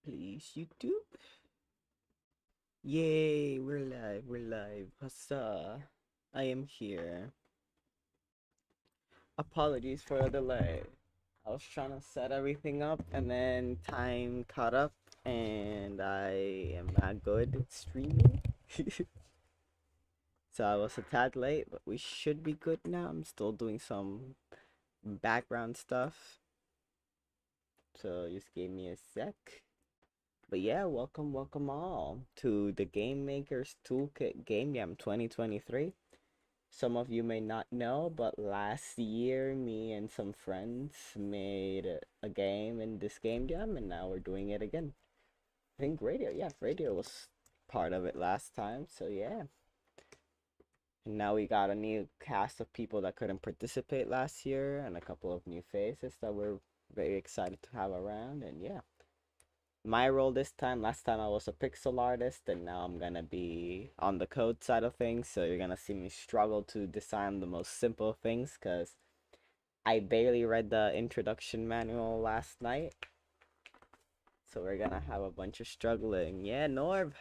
Please, YouTube. Yay, we're live. Hussa. I am here. Apologies for the delay. I was trying to set everything up and then time caught up and I am not good at streaming. So I was a tad late, but we should be good now. I'm still doing some background stuff. So just give me a sec. But yeah, welcome all to the Game Maker's Toolkit Game Jam 2023. Some of you may not know, but last year, me and some friends made a game in this game jam, and now we're doing it again. I think Radio was part of it last time, so yeah. And now we got a new cast of people that couldn't participate last year, and a couple of new faces that we're very excited to have around, and yeah. My role this time, last time I was a pixel artist, and now I'm gonna be on the code side of things, so you're gonna see me struggle to design the most simple things because I barely read the introduction manual last night, so we're gonna have a bunch of struggling. Yeah, Norb,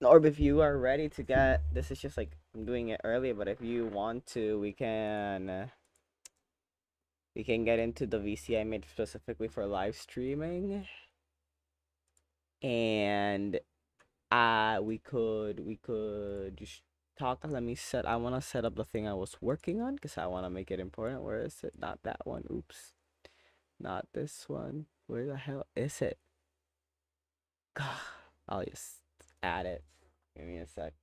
if you are ready to get this, is just like I'm doing it early, but if you want to, we can get into the VC I made specifically for live streaming, and we could just talk. Let me set. I want to set up the thing I was working on because I want to make it important. Where is it? Not that one. Oops. Not this one. Where the hell is it? I'll just add it. Give me a sec.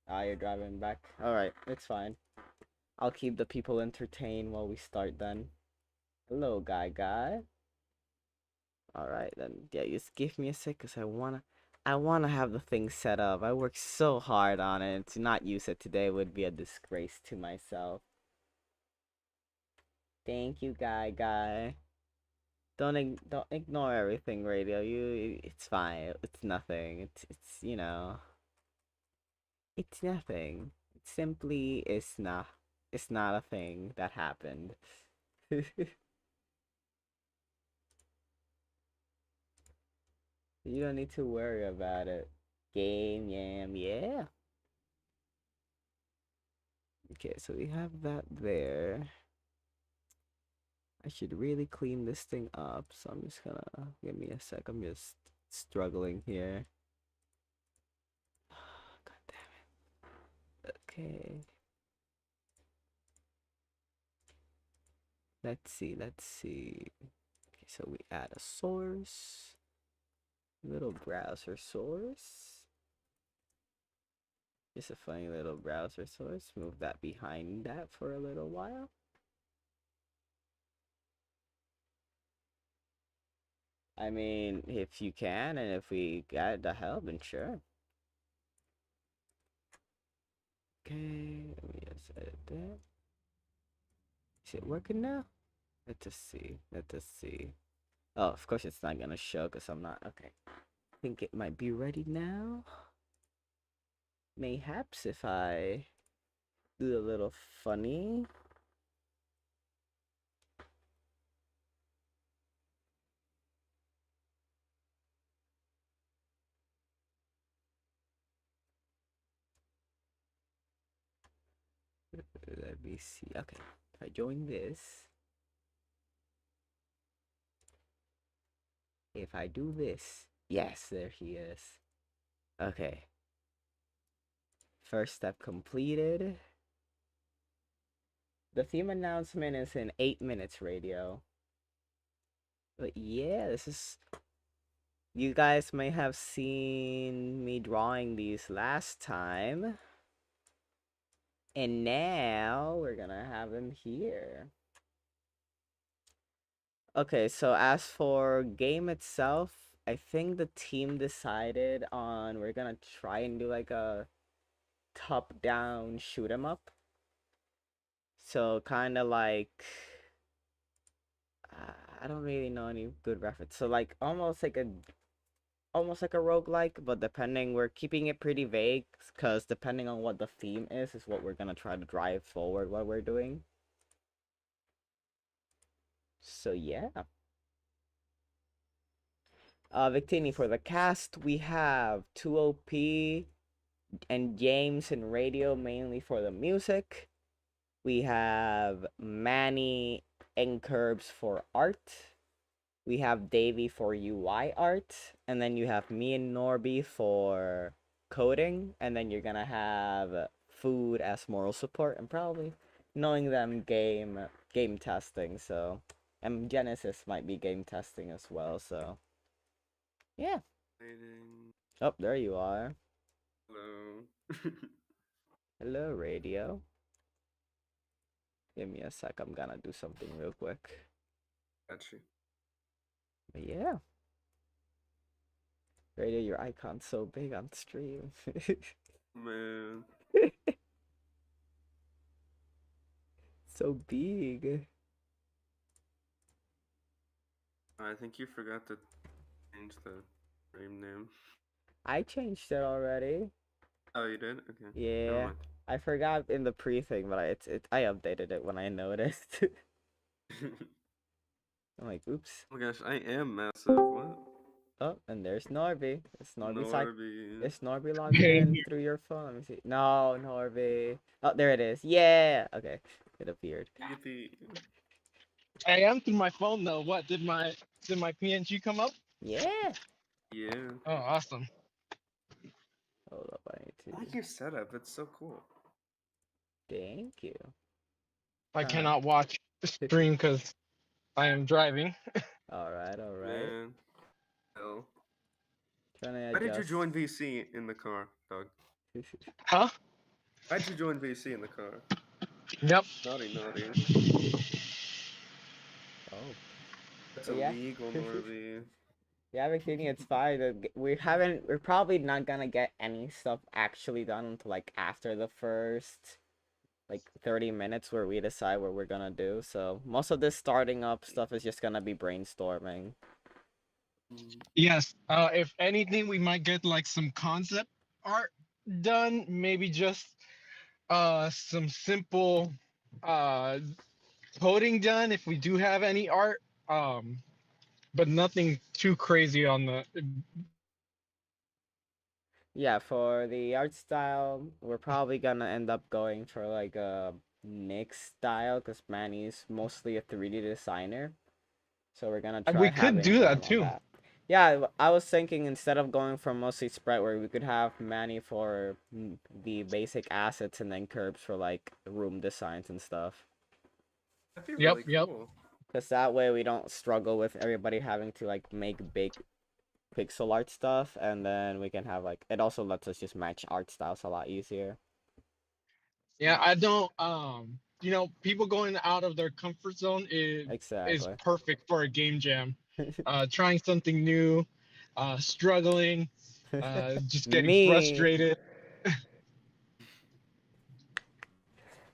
Ah, you're driving back. All right, it's fine. I'll keep the people entertained while we start then. Hello, guy. All right, then. Yeah, just give me a sec because I wanna have the thing set up. I worked so hard on it, and to not use it today would be a disgrace to myself. Thank you, guy. Don't ignore everything, radio. It's fine. It's nothing. It's nothing. It simply is not. It's not a thing that happened. You don't need to worry about it. Game Yam, yeah. Okay, so we have that there. I should really clean this thing up, so I'm just gonna give me a sec. I'm just struggling here. God damn it. Okay. Let's see. Okay, so we add a source. Little browser source. Just a funny little browser source. Move that behind that for a little while. I mean, if you can, and if we got the help, then sure. Okay, let me just edit that. Is it working now? Let's just see. Let's just see. Oh, of course it's not gonna show because I'm not. Okay. I think it might be ready now. Mayhaps if I do a little funny. Let me see. Okay. If I join this. If I do this. Yes, there he is. Okay. First step completed. The theme announcement is in 8 minutes, radio. But yeah, this is. You guys may have seen me drawing these last time. And now we're gonna have them here. Okay, so as for game itself, I think the team decided on we're gonna try and do like a top-down shoot 'em up. So kind of like I don't really know any good reference. So like almost like a roguelike, but depending we're keeping it pretty vague because depending on what the theme is what we're gonna try to drive forward what we're doing. So yeah. Victini, for the cast, we have 2OP and James and radio mainly for the music. We have Manny and Curbs for art. We have Davey for UI art. And then you have me and Norby for coding. And then you're gonna have Food as moral support and probably knowing them game testing. So and Genesis might be game testing as well. So yeah. Waiting. Oh, there you are. Hello. Hello, radio. Give me a sec. I'm gonna do something real quick. Got you. But yeah. Radio, your icon's so big on stream. Man, So big. I think you forgot to change the stream name. I changed it already. Oh, you did? Okay. Never Yeah. mind. I forgot in the pre thing, but I updated it when I noticed. I'm like, oops. Oh my gosh, I am massive. What? Oh, and there's Norby. Norby. Is Norby logged Hey, in through your phone? Let me see. No, Norby. Oh, there it is. Yeah. Okay. It appeared. Yippee. I am through my phone though. What did my PNG come up? Yeah. Yeah. Oh, awesome. Hold up, I need I like to. your setup. It's so cool. Thank you. I Huh. cannot watch the stream because I am driving. All right, all right. Man. Hell. Trying to Why did you adjust. join VC in the car, dog? Huh? Why'd you join VC in the car? Yep. Naughty, naughty. Oh, That's but yeah. illegal, Norby. Yeah, everything it's fine. We're probably not gonna get any stuff actually done until like after the first like 30 minutes where we decide what we're gonna do. So most of this starting up stuff is just gonna be brainstorming. Mm. Yes. If anything, we might get like some concept art done. Maybe just some simple uh coding done if we do have any art. But nothing too crazy on the. Yeah, for the art style, we're probably gonna end up going for like a mixed style because Manny's mostly a 3D designer. So we're gonna try We could having do him that on too. that. Yeah, I was thinking instead of going for mostly spread, where we could have Manny for the basic assets and then Curbs for like room designs and stuff. That'd be Yep. really Yep. cool. Because that way we don't struggle with everybody having to like make big pixel art stuff, and then we can have like it also lets us just match art styles a lot easier. Yeah, I don't. People going out of their comfort zone is Exactly. perfect for a game jam. Trying something new, struggling, just getting Me. frustrated.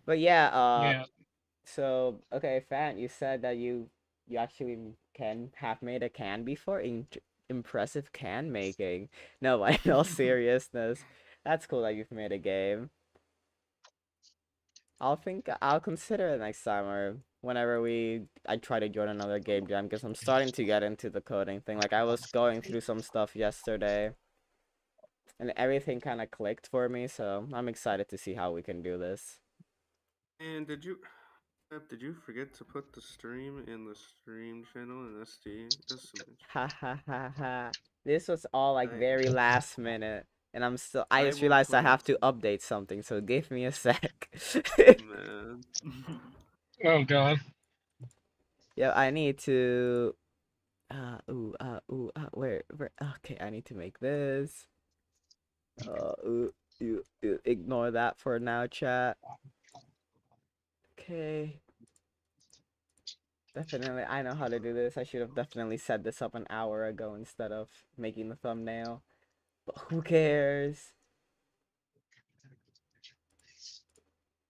But yeah, Yeah, so okay, Fan, you said that you actually can have made a can before. Impressive can making. No, but in all seriousness, that's cool that you've made a game. I'll consider it next time or whenever I try to join another game jam because I'm starting to get into the coding thing. Like I was going through some stuff yesterday and everything kind of clicked for me, so I'm excited to see how we can do this. And did you forget to put the stream in the stream channel in SD? That's so much. Ha ha ha ha. This was all like I very last minute. And I I just will realized I put have it, to update something, so give me a sec. man. oh god. Yeah, I need to where okay, I need to make this. Ignore that for now, chat. Okay. Definitely, I know how to do this. I should have definitely set this up an hour ago instead of making the thumbnail. But who cares?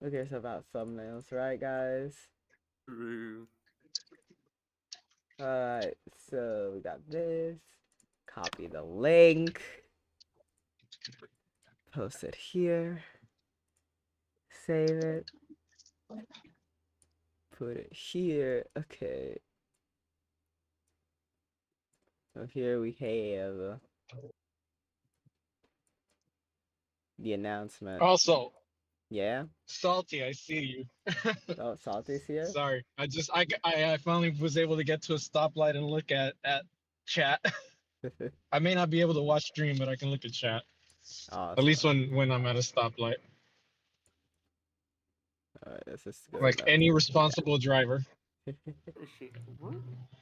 Who cares about thumbnails, right, guys? True. Alright, so we got this. Copy the link. Post it here. Save it. Put it here. Okay. So here we have the announcement. Also, Yeah. Salty, I see you. Oh, Salty's here. Sorry, I finally was able to get to a stoplight and look at chat. I may not be able to watch stream, but I can look at chat. At least Awesome. when I'm at a stoplight. Alright, this is good. Like any responsible driver. What?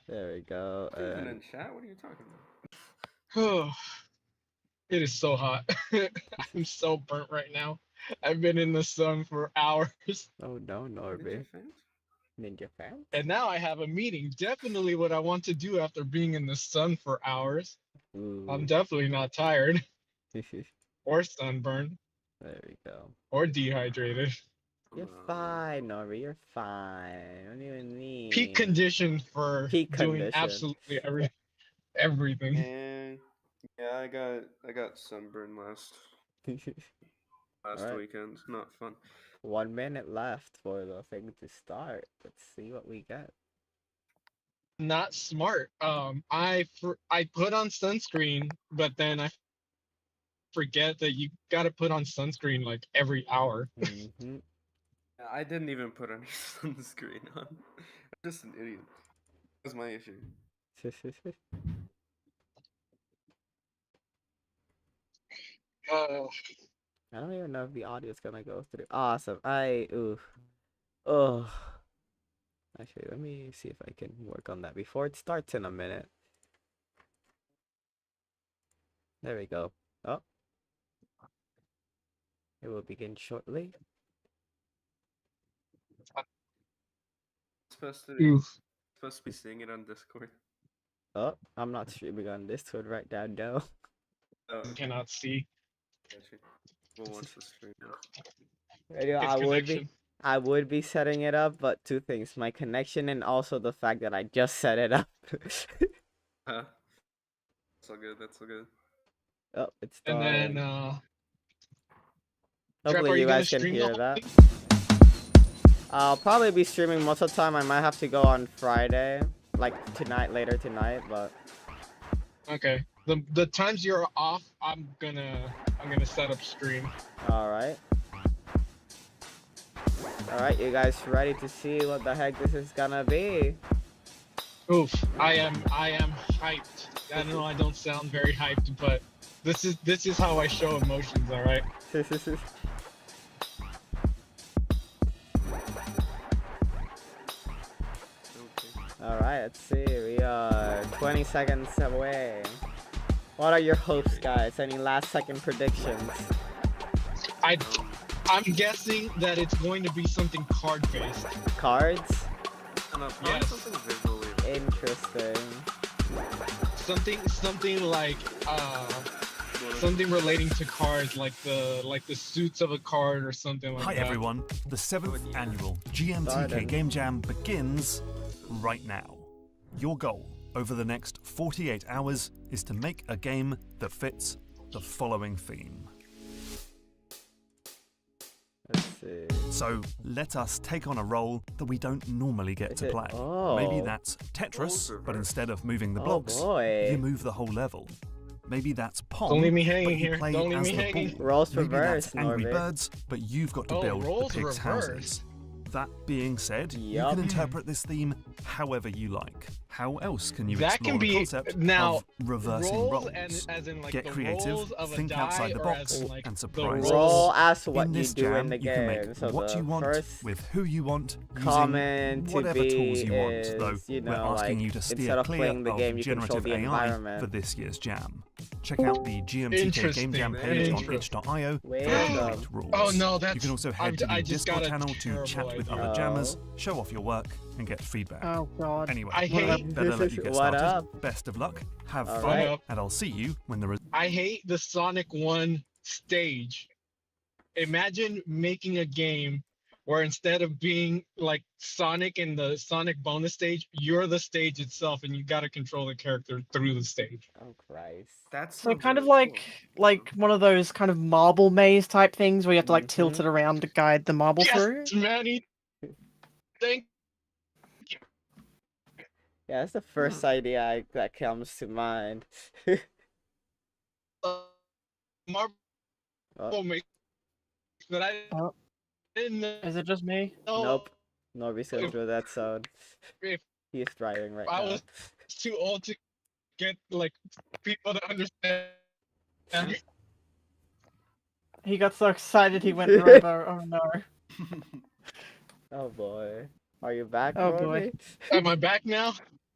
There we go. Even in chat? What are you talking about? Oh, it is so hot. I'm so burnt right now. I've been in the sun for hours. Oh no, Norby. Ninja fans? Ninja fans? And now I have a meeting. Definitely what I want to do after being in the sun for hours. Ooh. I'm definitely not tired There or sunburned we go. or dehydrated. You're fine, Norby. You're fine. What do you mean? Peak condition for Peak doing condition. absolutely everything. And yeah, I got sunburn last Alright. weekend. Not fun. 1 minute left for the thing to start. Let's see what we get. Not smart. I put on sunscreen, but then I forget that you got to put on sunscreen like every hour. Mm-hmm. I didn't even put any sunscreen on. I'm just an idiot. That's my issue. I don't even know if the audio is gonna go through. Awesome. Oh. Actually, let me see if I can work on that before it starts in a minute. There we go. Oh. It will begin shortly. Supposed to be seeing it on Discord. Oh, I'm not streaming on Discord right now, no. Oh, Cannot see. gotcha. We'll watch the stream. Radio, I would be setting it up, but two things: my connection and also the fact that I just set it up. Huh? That's all good. That's all good. Oh, it's And starting. then Hopefully you guys can hear that. I'll probably be streaming most of the time. I might have to go on Friday, like tonight, later tonight, but okay. The times you're off, I'm gonna set up stream. Alright, you guys ready to see what the heck this is gonna be? Oof, I am hyped. I know I don't sound very hyped, but this is how I show emotions, alright? Alright, let's see. We are 20 seconds away. What are your hopes, guys? Any last second predictions? I'm guessing that it's going to be something card based. Cards? Yes. Something visually. Interesting. Something like something relating to cards, like the suits of a card or something like that. Hi everyone, the 7th annual Gmtk Game Jam begins right now. Your goal over the next 48 hours is to make a game that fits the following theme. Let's see. So let us take on a role that we don't normally get to play. Oh. Maybe that's Tetris, but instead of moving the blocks, boy. you move the whole level. Maybe that's Pong, Don't leave me but hanging you here. play Don't leave as me the hanging. ball. Rolls Maybe reverse, that's Angry Norbit. Birds, but you've got to build the rolls pigs' reverse. houses. That being said, you Yup. can interpret this theme however you like. How else can you That explore can the be concept now of reversing rolls roles? and as in like Get the creative, rolls of a think die, outside the or box, as in, like, and the surprise us. Roll as what in you this do jam, in the you can game. make So what the you want first with who you want, common using to whatever be tools you want. is, Though you we're know, asking like, you to steer instead of clear playing the game, you control generative the AI environment. for this year's jam. Check out the Gmtk Game Jam page on Interesting. itch.io for Wait, complete rules. Oh no, that's You can also head to I the just Discord got a channel to terrible chat with idea. other jammers, show off your work, and get feedback. Oh god. Anyway, I hate better let you get What started. up? Best of luck, have All fun, right. and I'll see you when the I hate the Sonic 1 stage. Imagine making a game where instead of being like Sonic in the Sonic bonus stage, you're the stage itself and you gotta control the character through the stage. Oh Christ. That's So kind of like one of those kind of marble maze type things where you have to like tilt it around to guide the marble through. Yes, Manny. Thank Yeah, that's the first idea that comes to mind. Marvel Oh, makes, but I Oh, didn't is it just me? know nope. Nobody's going if, through that sound. if He's driving right I now. was too old to get like people to understand. He got so excited he went robo. Oh no. Oh boy. Are you back, Oh boy. Roby? Am I back now?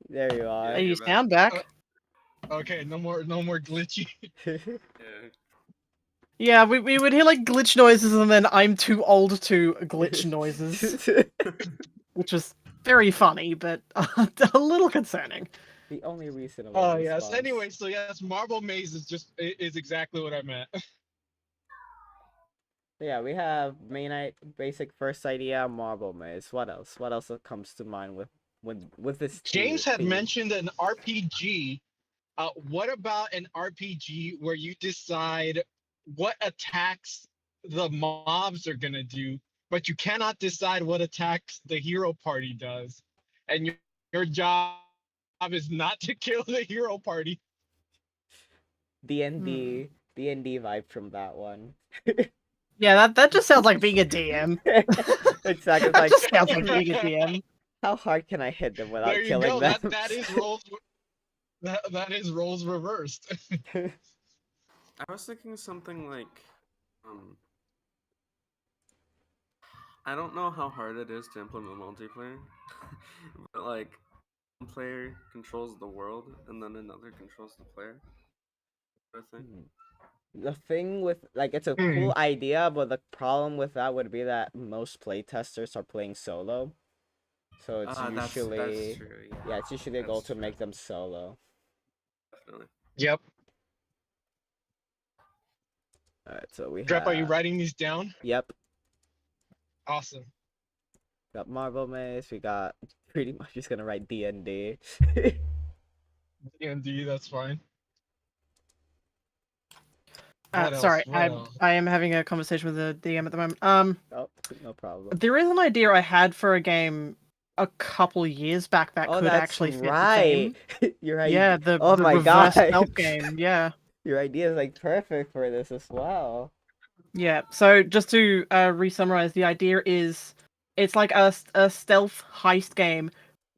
There you Yeah, are. You you're back. sound back. Okay, no more glitchy. Yeah. Yeah, we would hear like glitch noises and then I'm too old to glitch noises, which was very funny, but a little concerning. The only reasonable Oh yes. response. Anyway, so yes, Marble Maze is exactly what I meant. Yeah, we have basic first idea, Marble Maze. What else? What else comes to mind with this James had theme? mentioned an RPG. What about an RPG where you decide what attacks the mobs are gonna do, but you cannot decide what attacks the hero party does, and your job is not to kill the hero party. D&D, D&D vibe from that one. Yeah, that just sounds like being a DM. Exactly, it's That like just sounds like being a DM. how hard can I hit them without There you killing go. them? That is roles. That is roles reversed. I was thinking something like, um, I don't know how hard it is to implement multiplayer, but like, one player controls the world and then another controls the player. I think. The thing with like it's a Hmm. cool idea, but the problem with that would be that most playtesters are playing solo. So it's That's usually true. yeah, it's usually a goal That's to true. make them solo. Definitely. Yep. Alright, so we Drep, are you have writing these down? yep, Awesome. got Marble Maze, we got pretty much just gonna write D&D. D&D, that's fine. What Sorry, else? What else? I am having a conversation with the DM at the moment. Oh, no problem. There is an idea I had for a game a couple years back that Oh, could that's actually fit the right. theme. Your Yeah, idea. Oh the my reverse god. stealth game. Yeah. Your idea is like perfect for this as well. Yeah. So just to re-summarize, the idea is it's like a stealth heist game,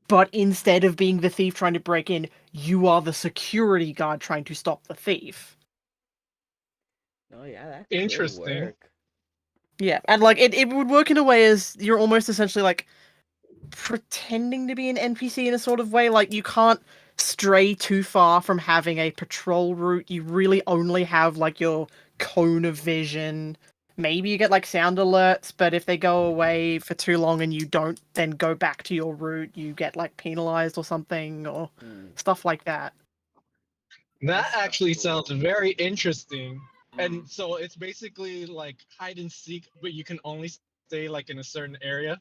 but instead of being the thief trying to break in, you are the security guard trying to stop the thief. Oh yeah, that could Interesting. work. Yeah, and like it would work in a way as you're almost essentially like pretending to be an NPC in a sort of way. Like you can't stray too far from having a patrol route. You really only have like your cone of vision. Maybe you get like sound alerts, but if they go away for too long and you don't then go back to your route, you get like penalized or something or stuff like that. That That's actually cool. sounds very interesting. Mm. And so it's basically like hide and seek, but you can only stay like in a certain area.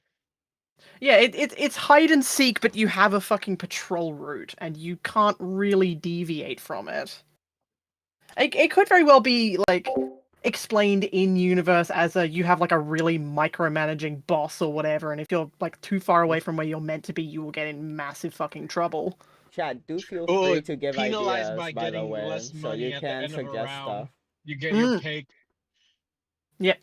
Yeah, it's hide and seek, but you have a fucking patrol route, and you can't really deviate from it. It could very well be like explained in universe as you have like a really micromanaging boss or whatever, and if you're like too far away from where you're meant to be, you will get in massive fucking trouble. Chat, do feel Oh, free to give penalized ideas, by by the getting way, less so you money at the can end of a suggest round. stuff. You get your Mm. pay. Yeah,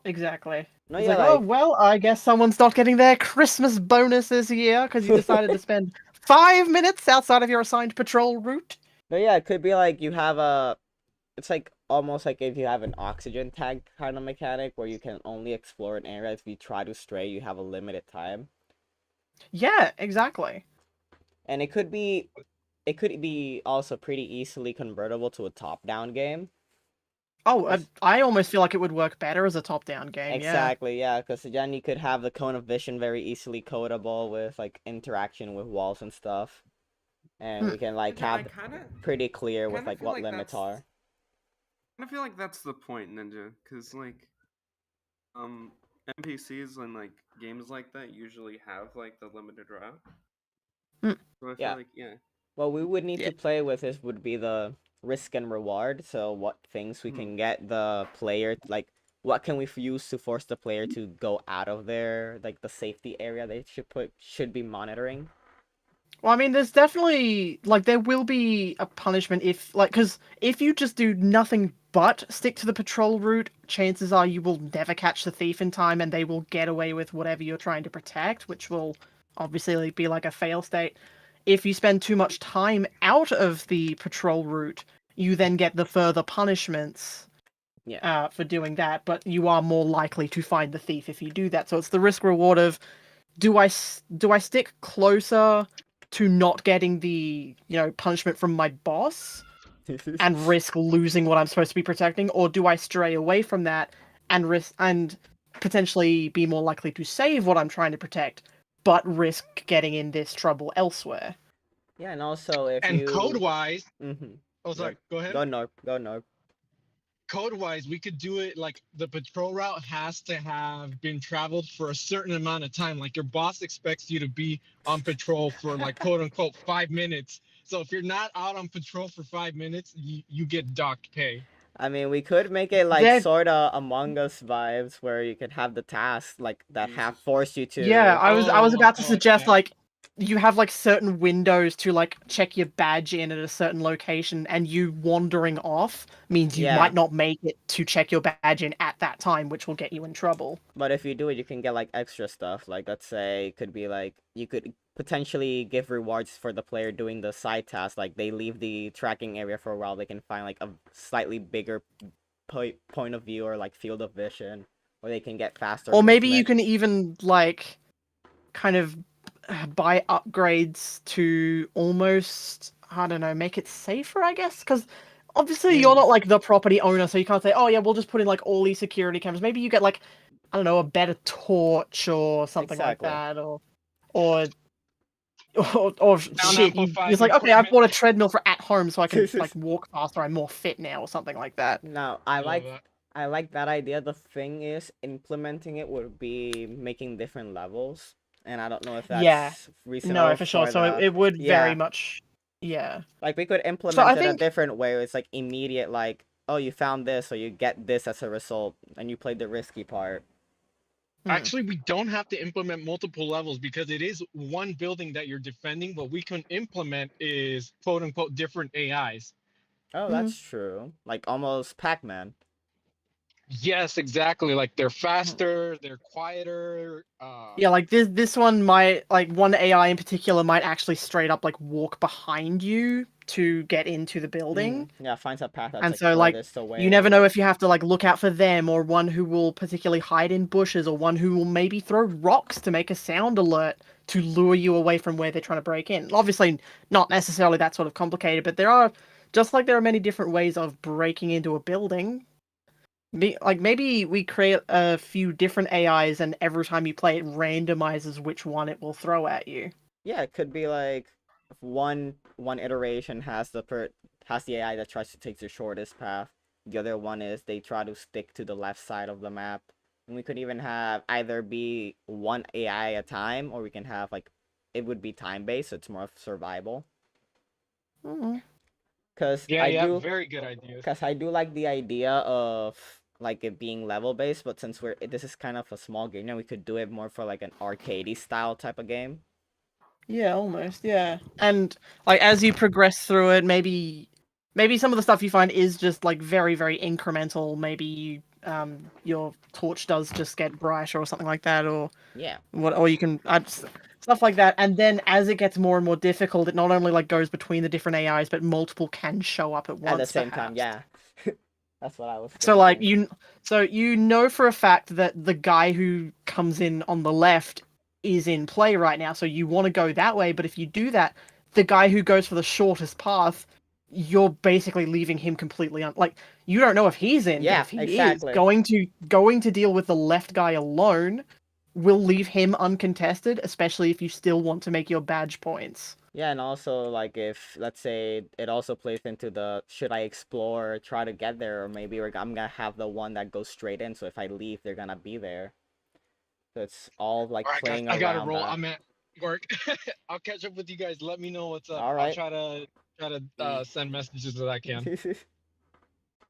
exactly. No, It's yeah, like, oh like well, I guess someone's not getting their Christmas bonus this year because you decided to spend 5 minutes outside of your assigned patrol route. no, yeah, it could be like you have a. It's like almost like if you have an oxygen tank kind of mechanic where you can only explore an area. If you try to stray, you have a limited time, Yeah, exactly. and it could be also pretty easily convertible to a top-down game. Oh, I almost feel like it would work better as a top-down game. Exactly, yeah, because then you could have the cone of vision very easily codable with like interaction with walls and stuff, and we can like I have kind of pretty clear with kinda like feel what like limits that's- are. I feel like that's the point, Ninja, because like, NPCs and like games like that usually have like the limited route. Hmm. So I feel Yeah. like What we would need Yeah. to play with is would be the risk and reward. So what things we can get the player like what can we use to force the player to go out of their like the safety area they should be monitoring. Well, I mean, there's definitely like there will be a punishment if because if you just do nothing but stick to the patrol route, chances are you will never catch the thief in time, and they will get away with whatever you're trying to protect, which will obviously be like a fail state. If you spend too much time out of the patrol route, you then get the further punishments for doing that, but you are more likely to find the thief if you do that. So it's the risk reward of do I stick closer to not getting the punishment from my boss and risk losing what I'm supposed to be protecting, or do I stray away from that and risk and potentially be more likely to save what I'm trying to protect, but risk getting in this trouble elsewhere? Yeah, and also if And you. code-wise, Mm-hmm. oh sorry, go ahead. Go Norb. Go Norb. Code-wise, we could do it like the patrol route has to have been traveled for a certain amount of time. Like your boss expects you to be on patrol for like quote unquote 5 minutes. So if you're not out on patrol for 5 minutes, you get docked pay. I mean, we could make it like That sort of Among Us vibes, where you could have the tasks like that have forced you to. yeah, I was about to suggest yeah. like you have like certain windows to like check your badge in at a certain location, and you wandering off means you Yeah. might not make it to check your badge in at that time, which will get you in trouble. But if you do it, you can get like extra stuff. Like let's say, it could be like you could potentially give rewards for the player doing the side task. Like they leave the tracking area for a while, they can find like a slightly bigger point of view or like field of vision, or they can get faster. Or maybe you movement. can even like kind of buy upgrades to almost, I don't know, make it safer, I guess, because obviously you're not like the property owner, so you can't say, oh yeah, we'll just put in like all these security cameras. Maybe you get like, I don't know, a better torch or something like Exactly. that, or or shit. It's like, okay, I've equipment. bought a treadmill for at home, so I can like walk faster. I'm more fit now, or something like that. Now I like that idea. The thing is, implementing it would be making different levels, and I don't know if that's Yeah. reasonable No, for sure. So the. it would very Yeah. much, yeah. Like we could So implement I it a think, different way. Where it's like immediate, like, oh, you found this, or you get this as a result, and you played the risky part. Actually, we don't have to implement multiple levels because it is one building that you're defending. What we can implement is quote unquote different AIs. Oh, that's true. Like almost Pac-Man. Yes, exactly. Like they're faster, they're quieter. yeah, like this one might, like one AI in particular might actually straight up like walk behind you to get into the building. Yeah, finds a path that's And like so like furthest away. you never know if you have to like look out for them, or one who will particularly hide in bushes, or one who will maybe throw rocks to make a sound alert to lure you away from where they're trying to break in. Obviously not necessarily that sort of complicated, but there are, just like there are many different ways of breaking into a building. Maybe we create a few different AIs, and every time you play it randomizes which one it will throw at you. Yeah, it could be like one iteration has the AI that tries to take the shortest path. The other one is they try to stick to the left side of the map. And we could even have either be one AI at a time, or we can have like it would be time based, so it's more of survival. Cause very good ideas. Cause I do like the idea of like it being level based, but since this is kind of a small game now, we could do it more for like an arcadey style type of game. Yeah, almost. Yeah, and like as you progress through it, maybe some of the stuff you find is just like very very incremental. Maybe your torch does just get brighter or something like that, or or you can stuff like that. And then as it gets more and more difficult, it not only like goes between the different AIs, but multiple can show up at once At the same perhaps. time. Yeah. That's what I was thinking. So like you know for a fact that the guy who comes in on the left is in play right now, so you want to go that way, but if you do that, the guy who goes for the shortest path, you're basically leaving him completely like you don't know if he's in, but if he is going to deal with the left guy alone, will leave him uncontested, especially if you still want to make your badge points. Yeah, and also like if let's say it also plays into the should I explore, try to get there, or maybe I'm gonna have the one that goes straight in, so if I leave, they're gonna be there. So it's all like playing guys, I gotta around roll. that. I'm at work. I'll catch up with you guys. Let me know what's up. All right. I'll try to send messages as I can.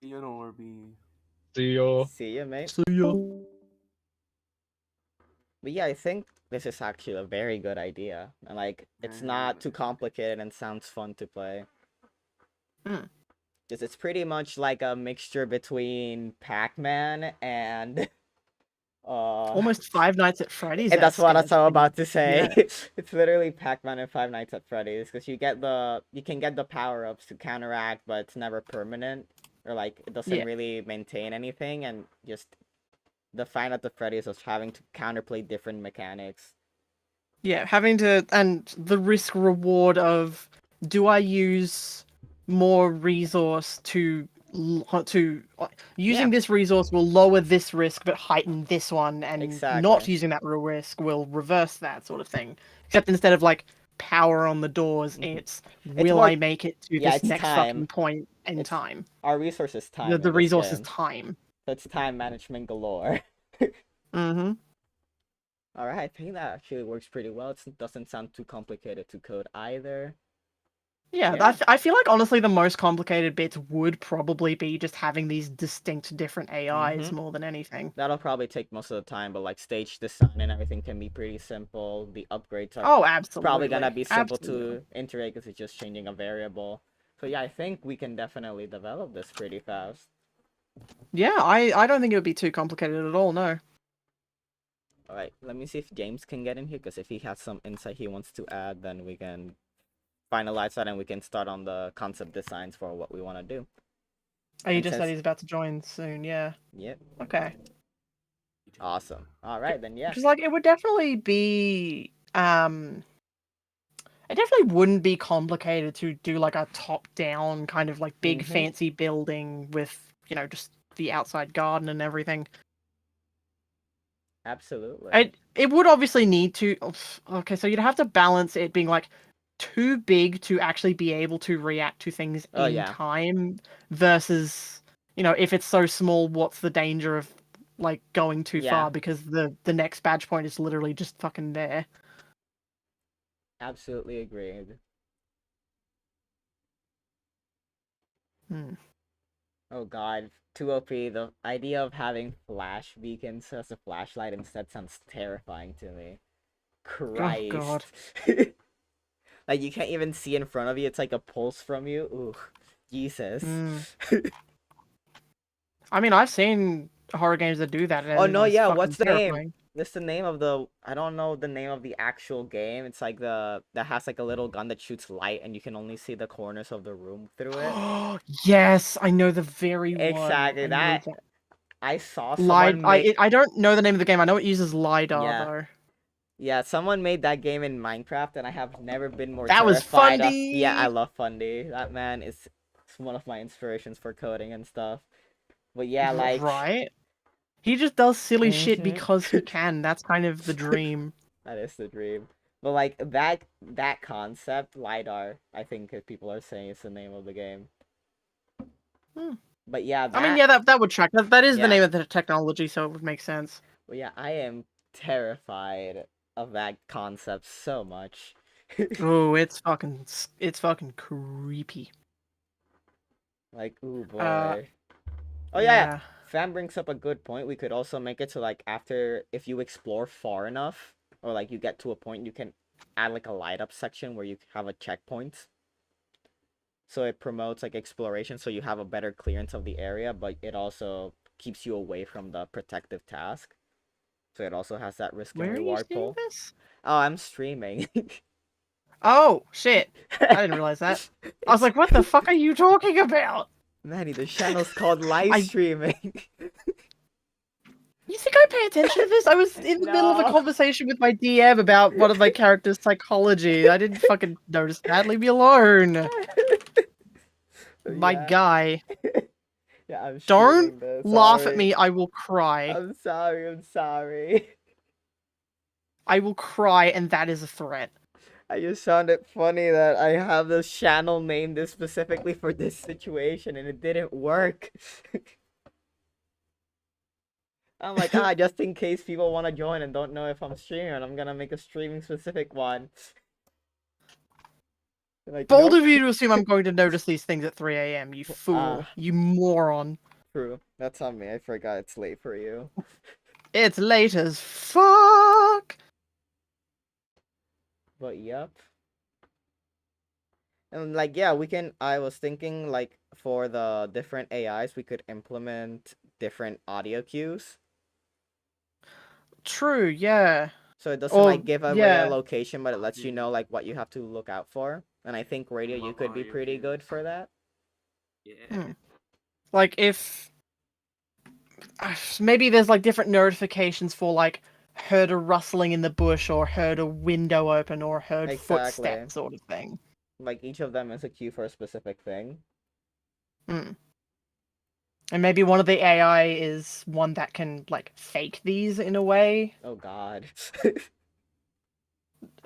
You know, or be. See you. See ya, mate. See ya. But yeah, I think this is actually a very good idea. And like, it's Yeah. not too complicated and sounds fun to play. Hmm. Because it's pretty much like a mixture between Pac-Man and Almost Five Nights at Freddy's. and that's what I was essentially. about to say. Yeah. It's literally Pac-Man and Five Nights at Freddy's because you can get the power-ups to counteract, but it's never permanent, or like it doesn't Yeah. really maintain anything, and just the Five Nights at Freddy's was having to counterplay different mechanics. Yeah, having to, and the risk reward of, do I use more resource using this resource will lower this risk but heighten this one, and not Exactly. using that risk will reverse that sort of thing. Except instead of like power on the doors, it's will more- I make it to yeah, this it's next time. fucking point in It's time? Our resource is time. The in this resource is game. time. So it's time management galore. Mm-hmm. Alright, I think that actually works pretty well. It doesn't sound too complicated to code either. Yeah, Yeah. I feel like honestly the most complicated bits would probably be just having these distinct different AIs more than anything. That'll probably take most of the time, but like stage design and everything can be pretty simple. The upgrades are Absolutely. probably gonna be simple to integrate because it's just changing a variable. So yeah, I think we can definitely develop this pretty fast. Yeah, I don't think it would be too complicated at all, no. Alright, let me see if James can get in here, because if he has some insight he wants to add, then we can finalize that and we can start on the concept designs for what we want to do. Oh, you just said he's about to join soon, yeah. Yep. Okay. Awesome. Alright, then yeah. Because, like, it would definitely be, it definitely wouldn't be complicated to do, like, a top-down kind of, like, big fancy building with, you know, just the outside garden and everything. Absolutely. It would obviously need to... Okay, so you'd have to balance it being, like, too big to actually be able to react to things in time versus, you know, if it's so small, what's the danger of, like, going too far because the next badge point is literally just fucking there. Absolutely agreed. Oh god, 2OP, the idea of having flash beacons as a flashlight instead sounds terrifying to me. Christ. Oh god. Like, you can't even see in front of you, it's like a pulse from you. Ooh, Jesus. I mean, I've seen horror games that do that. Oh no, yeah, what's the terrifying. name? What's the name of the... I don't know the name of the actual game. It's like that has like a little gun that shoots light and you can only see the corners of the room through it. Yes, I know the very one. Exactly, that... I saw someone make... I don't know the name of the game. I know it uses LiDAR, though. Yeah, someone made that game in Minecraft, and I have never been more terrified. That was Fundy! Yeah, I love Fundy. That man is one of my inspirations for coding and stuff. But yeah, like... Right? He just does silly shit because he can. That's kind of the dream. That is the dream. But like, that concept, LiDAR, I think people are saying it's the name of the game. But yeah, I mean, yeah, that would track. That is the name of the technology, so it would make sense. But yeah, I am terrified of that concept so much. Oh, it's fucking creepy. Like, ooh boy. Oh yeah, Fam brings up a good point. We could also make it so like if you explore far enough, or like you get to a point, you can add like a light up section where you have a checkpoint. So it promotes like exploration, so you have a better clearance of the area, but it also keeps you away from the protective task. So it also has that risk and reward pull. This? Oh, I'm streaming. Oh shit! I didn't realize that. I was like, "What the fuck are you talking about?" Manny, the channel's called live streaming. You think I pay attention to this? I was in the middle of a conversation with my DM about one of my character's psychology. I didn't fucking notice that. Leave me alone. My guy. Yeah, I'm Don't laugh at me. I will cry. I'm sorry. I will cry, and that is a threat. I just found it funny that I have this channel named this specifically for this situation, and it didn't work. I'm like, just in case people want to join and don't know if I'm streaming, I'm gonna make a streaming specific one. Like, bold of you to assume I'm going to notice these things at 3 AM, you fool. You moron. True. That's on me. I forgot it's late for you. It's late as fuck. But yep. And like yeah, we can I was thinking like for the different AIs we could implement different audio cues. True, yeah. So it doesn't Or like give away a yeah, location, but it lets you know like what you have to look out for. And I think radio you Love could be audio pretty cues. good for that. Yeah. like if maybe there's like different notifications for like heard a rustling in the bush or heard a window open or heard Exactly. footsteps sort of thing. Like each of them is a cue for a specific thing. Mm. And maybe one of the AI is one that can like fake these in a way. Oh god.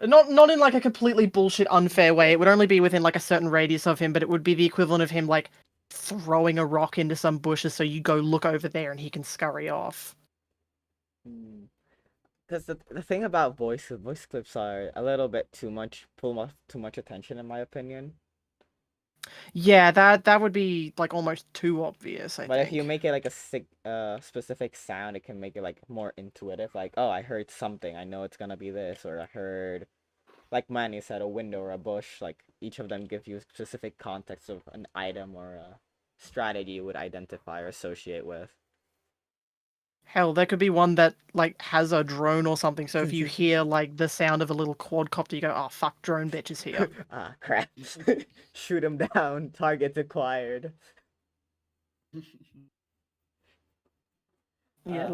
Not in like a completely bullshit unfair way. It would only be within like a certain radius of him, but it would be the equivalent of him like throwing a rock into some bushes so you go look over there and he can scurry off. Because the thing about voice clips are a little bit too much attention in my opinion. Yeah, that would be like almost too obvious, I But think. if you make it like a specific sound, it can make it like more intuitive. Like, oh, I heard something. I know it's gonna be this, or I heard, like Manny said, a window or a bush. Like each of them gives you specific context of an item or a strategy you would identify or associate with. Hell, there could be one that like has a drone or something. So if you hear like the sound of a little quadcopter, you go, "Oh fuck, drone bitch is here." Ah, crap! Shoot him down. Target acquired. Yeah, Uh,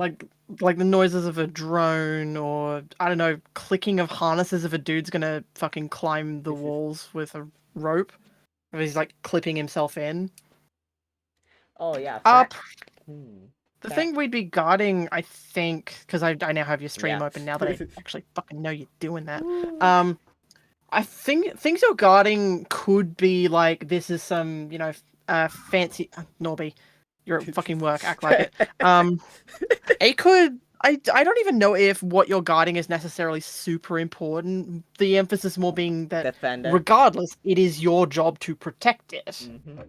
like the noises of a drone or I don't know, clicking of harnesses if a dude's gonna fucking climb the walls with a rope. If he's like clipping himself in. oh yeah, Up. Hmm. The Fa- thing we'd be guarding, I think, because I now have your stream Yeah. open now that I actually fucking know you're doing that. Woo. I think things you're guarding could be like this is some, you know, fancy Norby. You're at fucking work, act like it. It could I don't even know if what you're guarding is necessarily super important. The emphasis more being that Defend it. regardless, it is your job to protect it. Mm-hmm.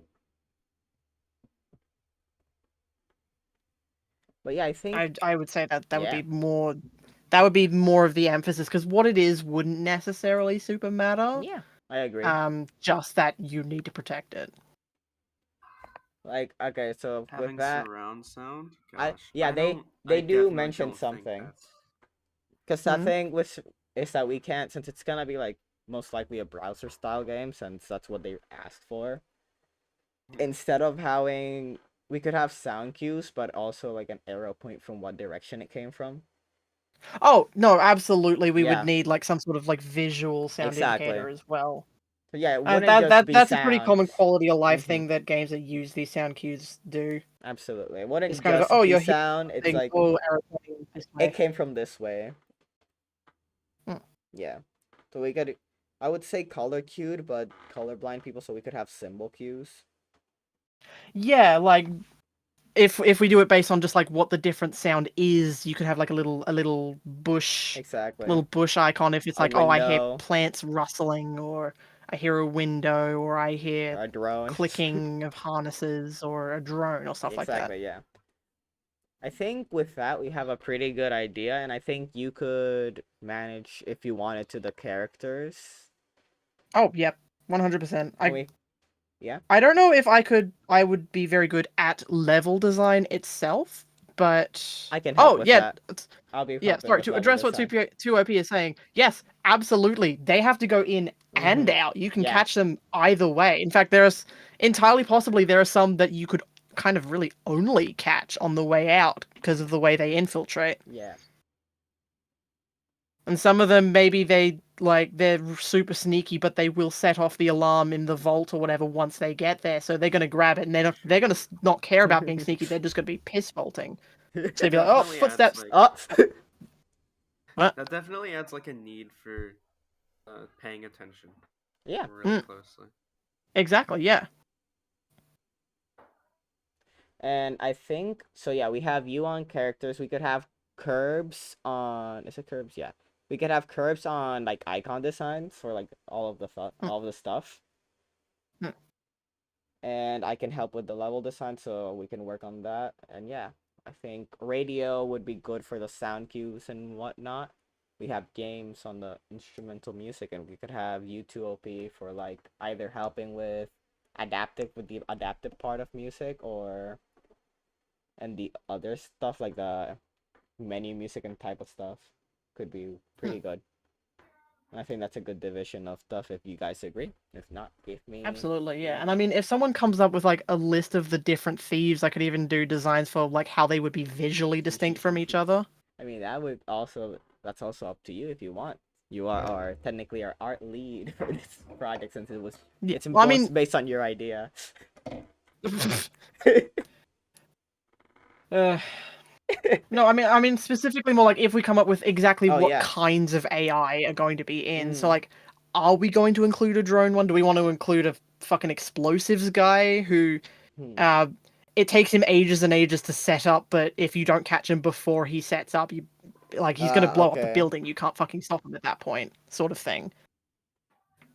But yeah, I think I would say that would yeah. be more of the emphasis because what it is wouldn't necessarily super matter. Yeah, I agree. Just that you need to protect it. Like okay, so with Having that, surround sound. I Gosh, yeah I don't. they I do definitely mention don't think something. that's. Because the Mhm. thing with is that we can't, since it's gonna be like most likely a browser style game, since that's what they asked for. Instead of having, we could have sound cues, but also like an arrow point from what direction it came from. Oh no, absolutely. We would Yeah, need like some sort of like visual sound exactly. indicator as well. So yeah, it wouldn't That just be that's a pretty sound. common quality of life Mm-hmm. thing that games that use these sound cues do. Absolutely, it It's wouldn't kind of just oh be you're hearing sound. It's something, like oh arrow pointing this it way. came from this way. Hmm. Yeah, so we could, I would say color cued, but colorblind people, so we could have symbol cues. Yeah, like if we do it based on just like what the different sound is, you could have like a little bush Exactly. icon if it's A like, oh, I hear window, plants rustling, or I hear a window, or I hear a drone. clicking of harnesses, or a drone, or stuff like that. Exactly, yeah. I think with that we have a pretty good idea, and I think you could manage if you wanted to the characters. Oh, yep, 100%. And we, yeah, I don't know if I would be very good at level design itself, but I can help oh with yeah, that. I'll be yeah. helping Sorry with to level address what design. 2OP is saying. Yes, absolutely. They have to go in and Mhm. out. You can Yeah. catch them either way. In fact, entirely possibly there are some that you could kind of really only catch on the way out because of the way they infiltrate. Yeah. And some of them, maybe they're super sneaky, but they will set off the alarm in the vault or whatever once they get there. So they're gonna grab it, and they're gonna not care about being sneaky. They're just gonna be piss vaulting. So they'd be like, "Oh, Definitely adds footsteps." like Oh. What? that. Definitely adds like a need for paying attention Yeah. really closely. Exactly. Yeah. And I think so. Yeah, we have you on characters. We could have curbs on. Is it curbs? Yeah. We could have curbs on like icon designs for like all of the all of the stuff. Mm. And I can help with the level design, so we can work on that. And yeah, I think radio would be good for the sound cues and whatnot. we have games on the instrumental music, and we could have U2OP for like either helping with the adaptive part of music, or and the other stuff like the menu music and type of stuff could be pretty good. I think that's a good division of stuff if you guys agree. If not, give me. Absolutely, yeah. And I mean, if someone comes up with like a list of the different thieves, I could even do designs for like how they would be visually distinct from each other. I mean, that's also up to you if you want. You are technically our art lead for this project, since Yeah. it's Well, I mean, based on your idea. no, I mean specifically more like if we come up with exactly Oh, what yeah. kinds of AI are going to be in. So like, are we going to include a drone one? Do we want to include a fucking explosives guy who, it takes him ages and ages to set up, but if you don't catch him before he sets up, he's gonna blow up a building. You can't fucking stop him at that point, sort of thing.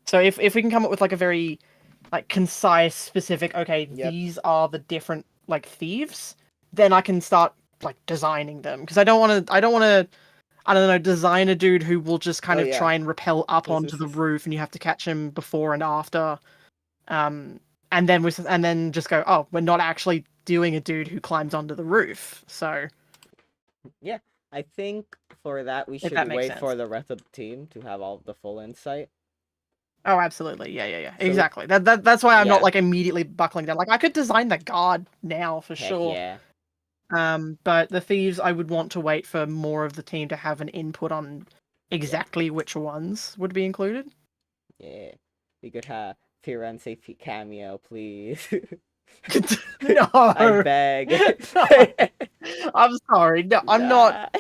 So if we can come up with like a very like concise, specific, okay, these are the different like thieves, then I can start like designing them, because I don't want to I don't know, design a dude who will just kind of try and rappel up onto the roof, and you have to catch him before and after, and then just go, oh, we're not actually doing a dude who climbs onto the roof. So yeah, I think for that we should wait for the rest of the team to have all the full insight. Oh, absolutely. Yeah. So exactly. That's why I'm not like immediately buckling down. Like I could design the guard now for sure. Yeah. But the thieves, I would want to wait for more of the team to have an input on exactly which ones would be included. Yeah. We could have Firenze cameo, please. No. I beg. No. I'm sorry. No, I'm not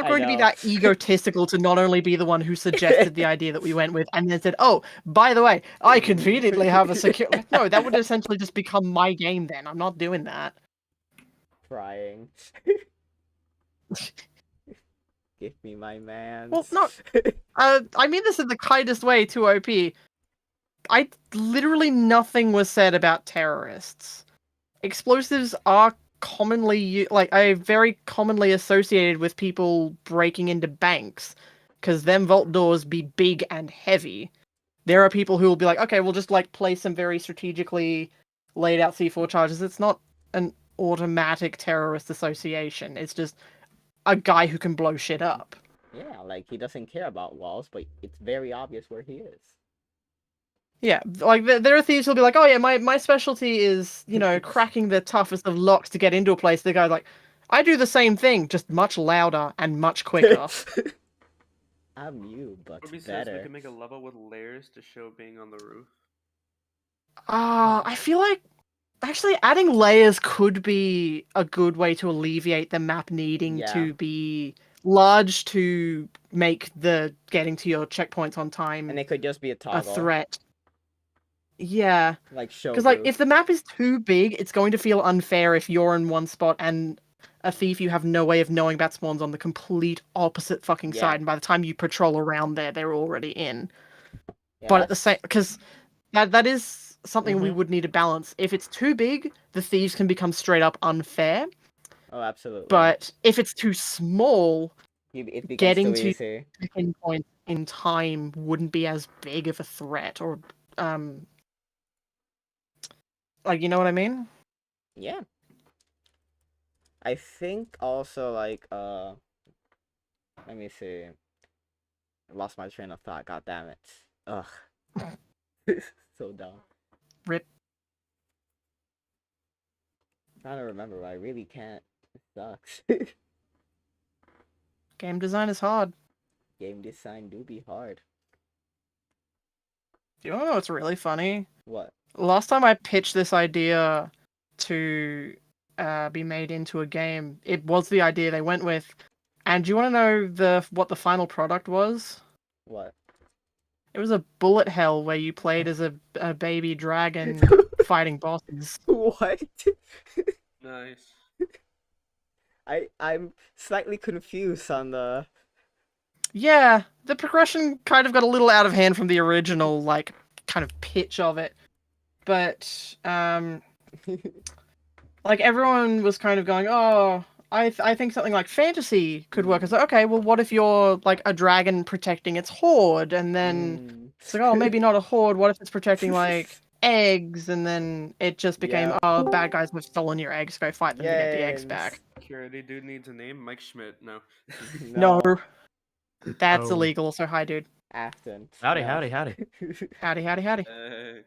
going to be that egotistical to not only be the one who suggested the idea that we went with and then said, oh, by the way, I conveniently have a secure... No, that would essentially just become my game then. I'm not doing that. Crying. Give me my man. Well, no. I mean this in the kindest way to OP. Literally nothing was said about terrorists. Explosives are very commonly associated with people breaking into banks, because them vault doors be big and heavy. There are people who will be like, okay, we'll just like place some very strategically laid out C4 charges. It's not an automatic terrorist association. It's just a guy who can blow shit up. Yeah, like he doesn't care about walls, but it's very obvious where he is. Yeah, like there are thieves who'll be like, oh yeah, my specialty is, you know, cracking the toughest of locks to get into a place. The guy's like, I do the same thing, just much louder and much quicker. I'm you, but Ruby better. says we can make a level with layers to show being on the roof. I feel like actually adding layers could be a good way to alleviate the map needing to be large to make the getting to your checkpoints on time, and it could just be a threat. Yeah, like show, because like if the map is too big, it's going to feel unfair if you're in one spot and a thief you have no way of knowing about spawns on the complete opposite fucking side, and by the time you patrol around there, they're already in. But at the same, because that is something we would need to balance. If it's too big, the thieves can become straight up unfair. Oh, absolutely. But if it's too small, getting to checking points in time wouldn't be as big of a threat, or like, you know what I mean? Yeah. I think also like let me see. I lost my train of thought, god damn it. Ugh. So dumb. Rip. I'm trying to remember, but I really can't. It sucks. Game design is hard. Game design do be hard. Do you want to know what's really funny? What? Last time I pitched this idea to be made into a game, it was the idea they went with. And do you want to know what the final product was? What? It was a bullet hell where you played as a baby dragon fighting bosses. What? Nice. I'm slightly confused on the... Yeah, the progression kind of got a little out of hand from the original, like, kind of pitch of it. But, like, everyone was kind of going, oh, I think something like fantasy could work. Mm. As okay, well, what if you're like a dragon protecting its hoard, and then it's like, oh, maybe not a hoard. What if it's protecting like eggs, and then it just became, Yep. oh, bad guys have stolen your eggs. Go fight them to get the eggs Yes. back. Security dude needs a name. Mike Schmidt. No. No, No. that's Oh. illegal. So hi, dude. Afton. Howdy, No. howdy, howdy. Howdy, howdy, howdy. Dude.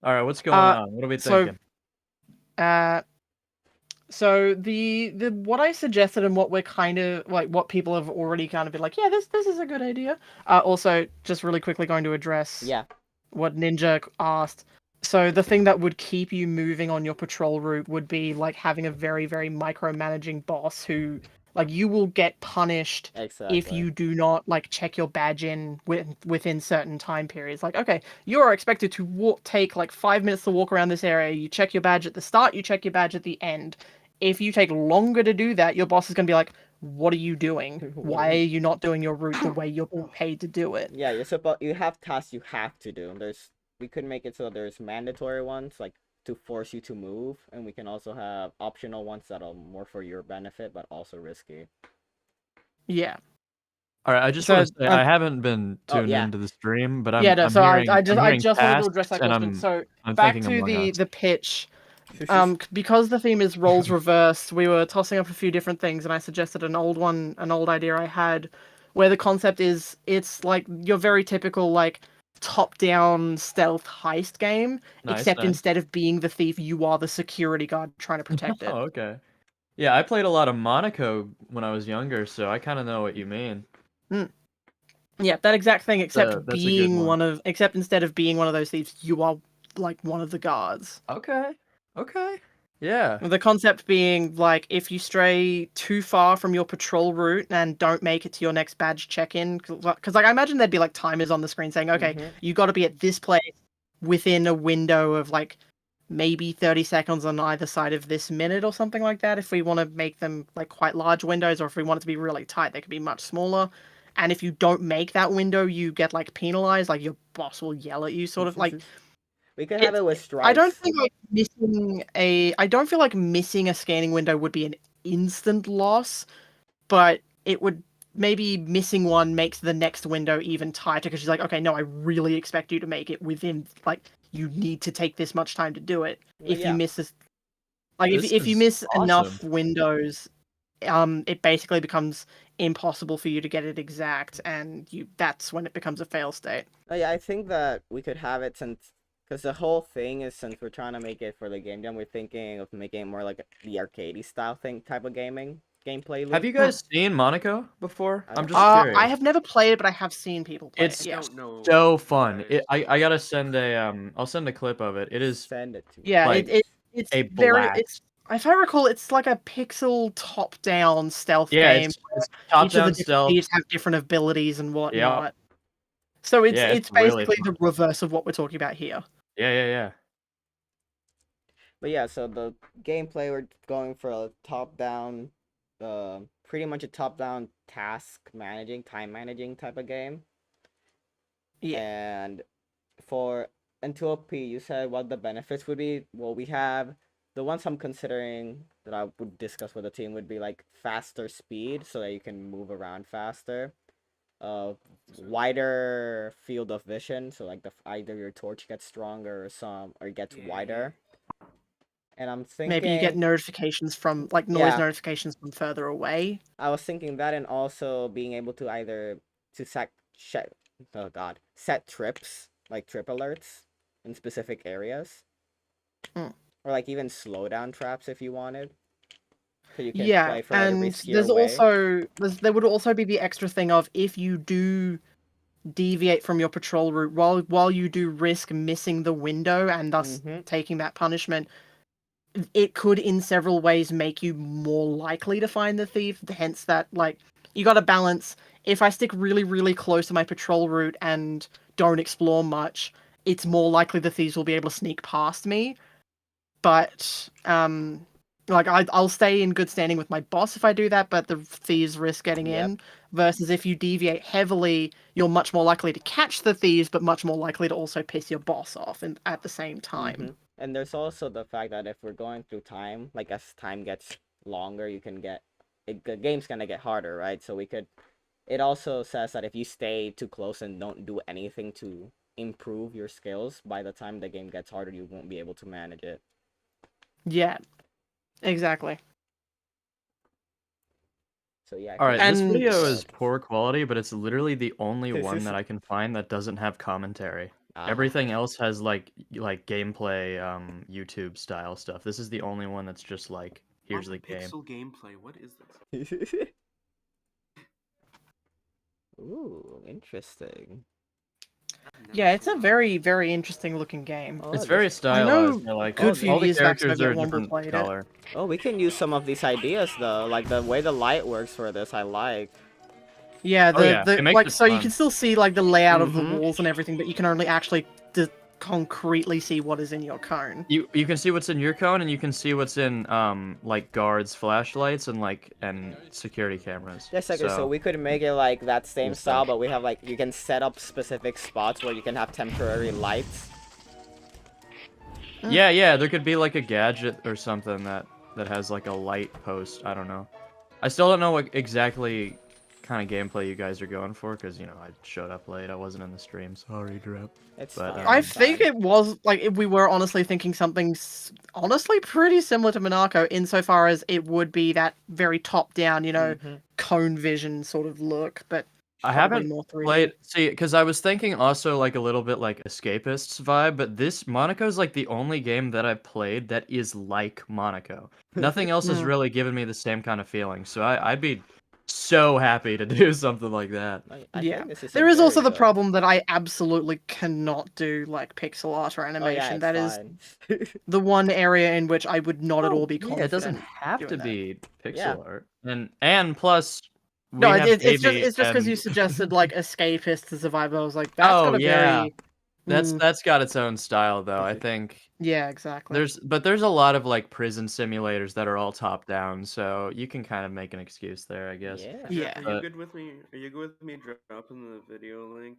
All right, what's going on? What are we so- thinking? So the what I suggested and what we're kind of like what people have already kind of been like, yeah, this is a good idea. Also, just really quickly going to address Yeah. what Ninja asked. So the thing that would keep you moving on your patrol route would be like having a very, very micromanaging boss who like you will get punished Exactly. if you do not like check your badge in within certain time periods. Like, okay, you are expected to take like 5 minutes to walk around this area. You check your badge at the start, you check your badge at the end. If you take longer to do that, your boss is going to be like, what are you doing? Why are you not doing your route the way you're being paid to do it? Yeah, you have tasks you have to do. We could make it so there's mandatory ones like to force you to move, and we can also have optional ones that are more for your benefit but also risky. Yeah. All right, I just So, want to say I haven't been tuned yeah. into the stream, but I'm yeah, no, I'm so hearing, I I'm just hearing wanted to address tasks, that and question. So I'm back thinking to Among Us. the pitch. Because the theme is roles reversed, we were tossing up a few different things, and I suggested an old idea I had, where the concept is it's like your very typical like top-down stealth heist game, Nice, except nice. instead of being the thief, you are the security guard trying to protect it. Oh, okay. Yeah, I played a lot of Monaco when I was younger, so I kind of know what you mean. Yeah, that exact thing, except that's a good being one. except instead of being one of those thieves, you are like one of the guards. Okay. Yeah. The concept being like if you stray too far from your patrol route and don't make it to your next badge check-in, because like I imagine there'd be like timers on the screen saying, okay, you got to be at this place within a window of like maybe 30 seconds on either side of this minute or something like that. If we want to make them like quite large windows, or if we want it to be really tight, they could be much smaller. And if you don't make that window, you get like penalized. Like your boss will yell at you, sort of like. We could have it with stripes. I don't think like I don't feel like missing a scanning window would be an instant loss, but it would maybe missing one makes the next window even tighter because she's like, okay, no, I really expect you to make it within like you need to take this much time to do it. Well, If you miss this, like This if you is miss enough awesome. windows, it basically becomes impossible for you to get it exact, and that's when it becomes a fail state. Oh yeah, I think that we could have it because the whole thing is since we're trying to make it for the game jam, we're thinking of making it more like the arcadey style type of gameplay loop. Have you guys seen Monaco before? I I'm don't just know. curious. I have never played it, but I have seen people play It's it. Yeah. Don't know. so fun. Right. I gotta send I'll send a clip of it. It is Send it to me. Yeah, like it's a very blast. it's if I recall, it's like a pixel top-down stealth Yeah, game. it's Each of top-down the different stealth. thieves have different abilities and whatnot. Yeah. So it's Yeah, it's it's really basically the fun. reverse of what we're talking about here. Yeah. But yeah, so the gameplay, we're going for a top-down, pretty much a top-down time managing type of game. Yeah. And for N2OP, you said what the benefits would be. Well, we have the ones I'm considering that I would discuss with the team would be like faster speed, so that you can move around faster. Wider field of vision, so like either your torch gets stronger or gets wider. And I'm thinking Maybe you get notifications from like noise notifications from further away. I was thinking that, and also being able to either set trips, like trip alerts in specific areas. Or like even slowdown traps if you wanted. So you can play for and a riskier there's way. also there would also be the extra thing of if you do deviate from your patrol route while you do risk missing the window and thus taking that punishment, it could in several ways make you more likely to find the thief. Hence that like you got to balance. If I stick really, really close to my patrol route and don't explore much, it's more likely the thieves will be able to sneak past me. But like I'll stay in good standing with my boss if I do that, but the thieves risk getting in. Versus if you deviate heavily, you're much more likely to catch the thieves, but much more likely to also piss your boss off at the same time. And there's also the fact that if we're going through time, like as time gets longer, you can get the game's gonna get harder, right? So we could. It also says that if you stay too close and don't do anything to improve your skills, by the time the game gets harder, you won't be able to manage it. Yeah, exactly. So yeah. All right, this And- video is poor quality, but it's literally the only This one is- that I can find that doesn't have commentary. Ah. Everything else has like gameplay, YouTube style stuff. This is the only one that's just like, here's the game. Pixel gameplay. What is this? Ooh, interesting. I've never Yeah, it's seen a that. very, very interesting looking game. Oh, It's this- very I stylized. know I like good it. few All the years back, characters are a Soviet Womble different played it. color. Oh, we can use some of these ideas though. Like the way the light works for this, I like. Yeah, Oh, yeah, it makes like it so you fun. can still see like the layout of the Mhm. walls and everything, but you can only actually concretely see what is in your cone. You can see what's in your cone, and you can see what's in like guards' flashlights and security cameras. Just like so we could make it like that same Cool style, stuff. but we have like you can set up specific spots where you can have temporary lights. Yeah, there could be like a gadget or something that has like a light post. I don't know. I still don't know what exactly kind of gameplay you guys are going for, because you know I showed up late. I wasn't in the stream. Sorry, Drip. It's But, fine, I it's think fine. it was like we were honestly thinking something honestly pretty similar to Monaco insofar as it would be that very top down, you know, Mhm. cone vision sort of look, but I probably haven't more 3D. played. See, because I was thinking also like a little bit like Escapists vibe, but this Monaco's like the only game that I've played that is like Monaco. Nothing else has Mm. really given me the same kind of feeling. So I'd be so happy to do something like that. I Yeah. think this is There is also the very good. problem that I absolutely cannot do like pixel art or Oh yeah, animation. it's That is fine. the one area in which I would not at all be Yeah, confident. it doesn't have to doing that. be pixel Yeah. art, and plus, we No, have it's just Baby because you and- suggested like escapist as a vibe. I was like, that's Oh, got a yeah. very That's got its own style though. I think yeah, exactly. there's a lot of like prison simulators that are all top down, so you can kind of make an excuse there, I guess. Yeah. Yeah. Are you But- good with me? Are you good with me dropping the video link?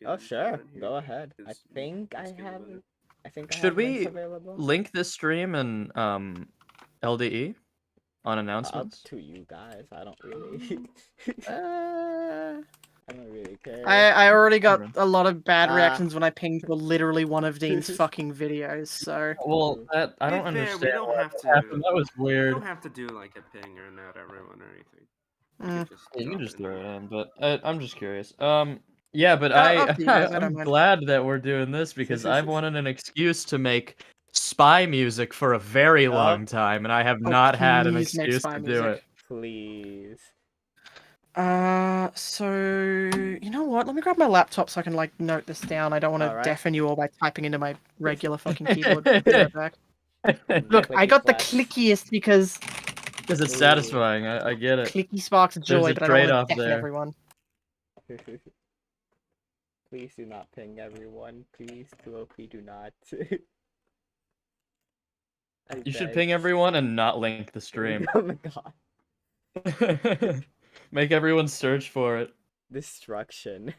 Oh in sure, chat here? go ahead. I 'Cause think I let's get have. with it. I think I Should have links we available. link this stream in LDE on Up announcements? to you guys. I don't really. Uh, I don't really care. I already got Okay. a lot of bad Ah. reactions when I pinged for literally one of Dean's fucking videos. So Well, that I To be don't fair, understand. we don't why have that to. happened. That was You weird. don't have to do like a ping or an at everyone or anything. You Mm. could just You can drop just it throw in. it in, but I'm just curious. Yeah, but up to you guys, I I'm don't mind. glad that we're doing this because I've wanted an excuse to make spy music for a very long time, and I have Oh, not had an please make excuse spy to do music. it. Please. So you know what? Let me grab my laptop so I can like note this down. I don't want to Alright. deafen you all by typing into my regular fucking keyboard. Be right back. Look, I Clicky got the clacks. clickiest because Because it's Ooh. satisfying. I get it. clicky sparks joy, a but I don't trade-off want to deafen there. everyone. Please do not ping everyone. Please, 2OP, do not. I You should beg. ping everyone and not link the stream. Oh my god. Make everyone search for it. Destruction.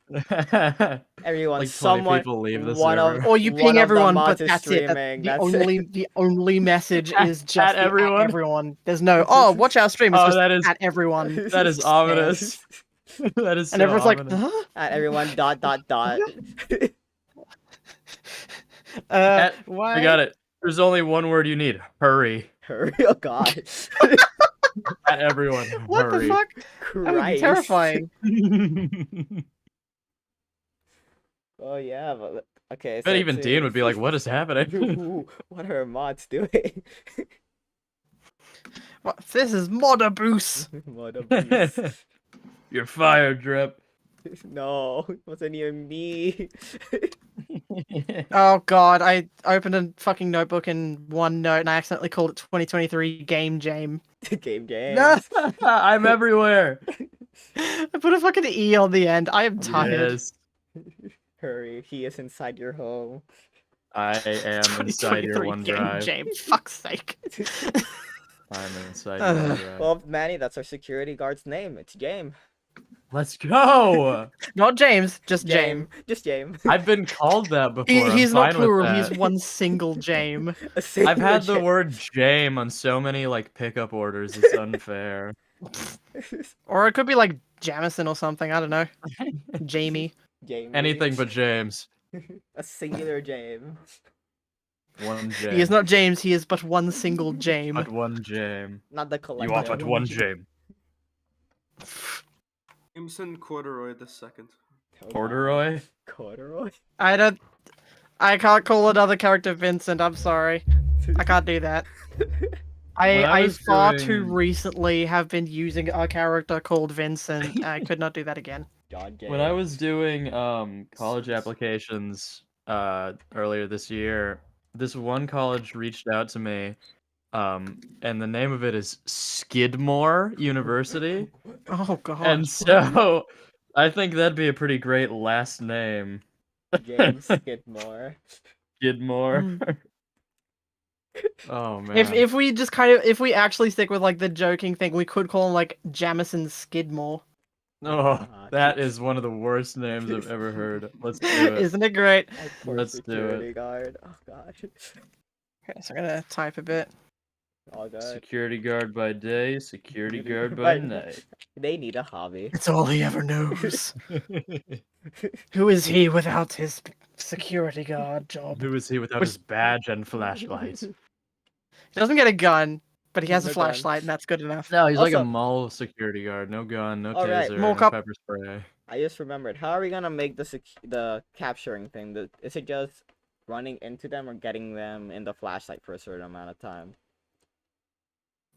Like Everyone, 20 someone, people leave the one of, server. Or you one ping of the everyone, but mods is that's it. streaming. The That's only it. the only message is just At the everyone? at everyone. There's no watch our stream. It's Oh, just that is- at everyone. That is ominous. That is so And everyone's like, ominous. huh? At everyone, dot, dot, dot. Why? I got it. There's only one word you need. Hurry. Hurry, oh god. At everyone. What hurry. the fuck? That would be Christ. terrifying. Oh yeah, but okay. But even Dean would be like, what is happening? Ooh, what are mods doing? What? This is mod abuse. Mod abuse. You're fired, Drip. No, it wasn't even me. Oh god, I opened a fucking notebook in OneNote and I accidentally called it 2023 Game Jam. Game Jam. No, I'm everywhere. I put a fucking E on the end. I am tired. Yes. Hurry, he is inside your home. I am inside your 2023 Game OneDrive. Jam. Fuck's sake. I'm inside your OneDrive. Well, Manny, that's our security guard's name. It's Game. Let's go. Not James, just Jame. Just Jame. I've been called that before. He's I'm not fine with plural. that. He's one single Jame. A singular I've had the Jame. word Jame on so many like pickup orders. It's unfair. Or it could be like Jamison or something. I don't know. Jamie. Jamie. Anything but James. A singular Jame. One Jame. He is not James. He is but one single Jame. But one Jame. Not the collective. You are but one Jame. Jameson Corduroy the second. Oh, Corduroy? Corduroy? I can't call another character Vincent. I'm sorry. I can't do that. I was far too doing- recently have been using a character called Vincent. I could not do that again. John Jay. When I was doing college applications earlier this year, this one college reached out to me, and the name of it is Skidmore University. Oh god. And so I think that'd be a pretty great last name. James Skidmore. Skidmore. Oh man. If we just if we actually stick with like the joking thing, we could call him like Jamison Skidmore. Oh, that is one of the worst names I've ever heard. Let's do it. Isn't it great? Let's do Security it. guard. Oh gosh. Okay, so I'm gonna type a bit. All good. Security guard by day, security guard by night. They need a hobby. It's all he ever knows. Who is he without his security guard job? Who is he without his badge and flashlight? He doesn't get a gun, but he has a No gun. flashlight, and that's good enough. No, he's like a Also- mall security guard. No gun, no Alright, taser, more no cop- pepper spray. I just remembered. How are we gonna make the capturing thing? Is it just running into them or getting them in the flashlight for a certain amount of time?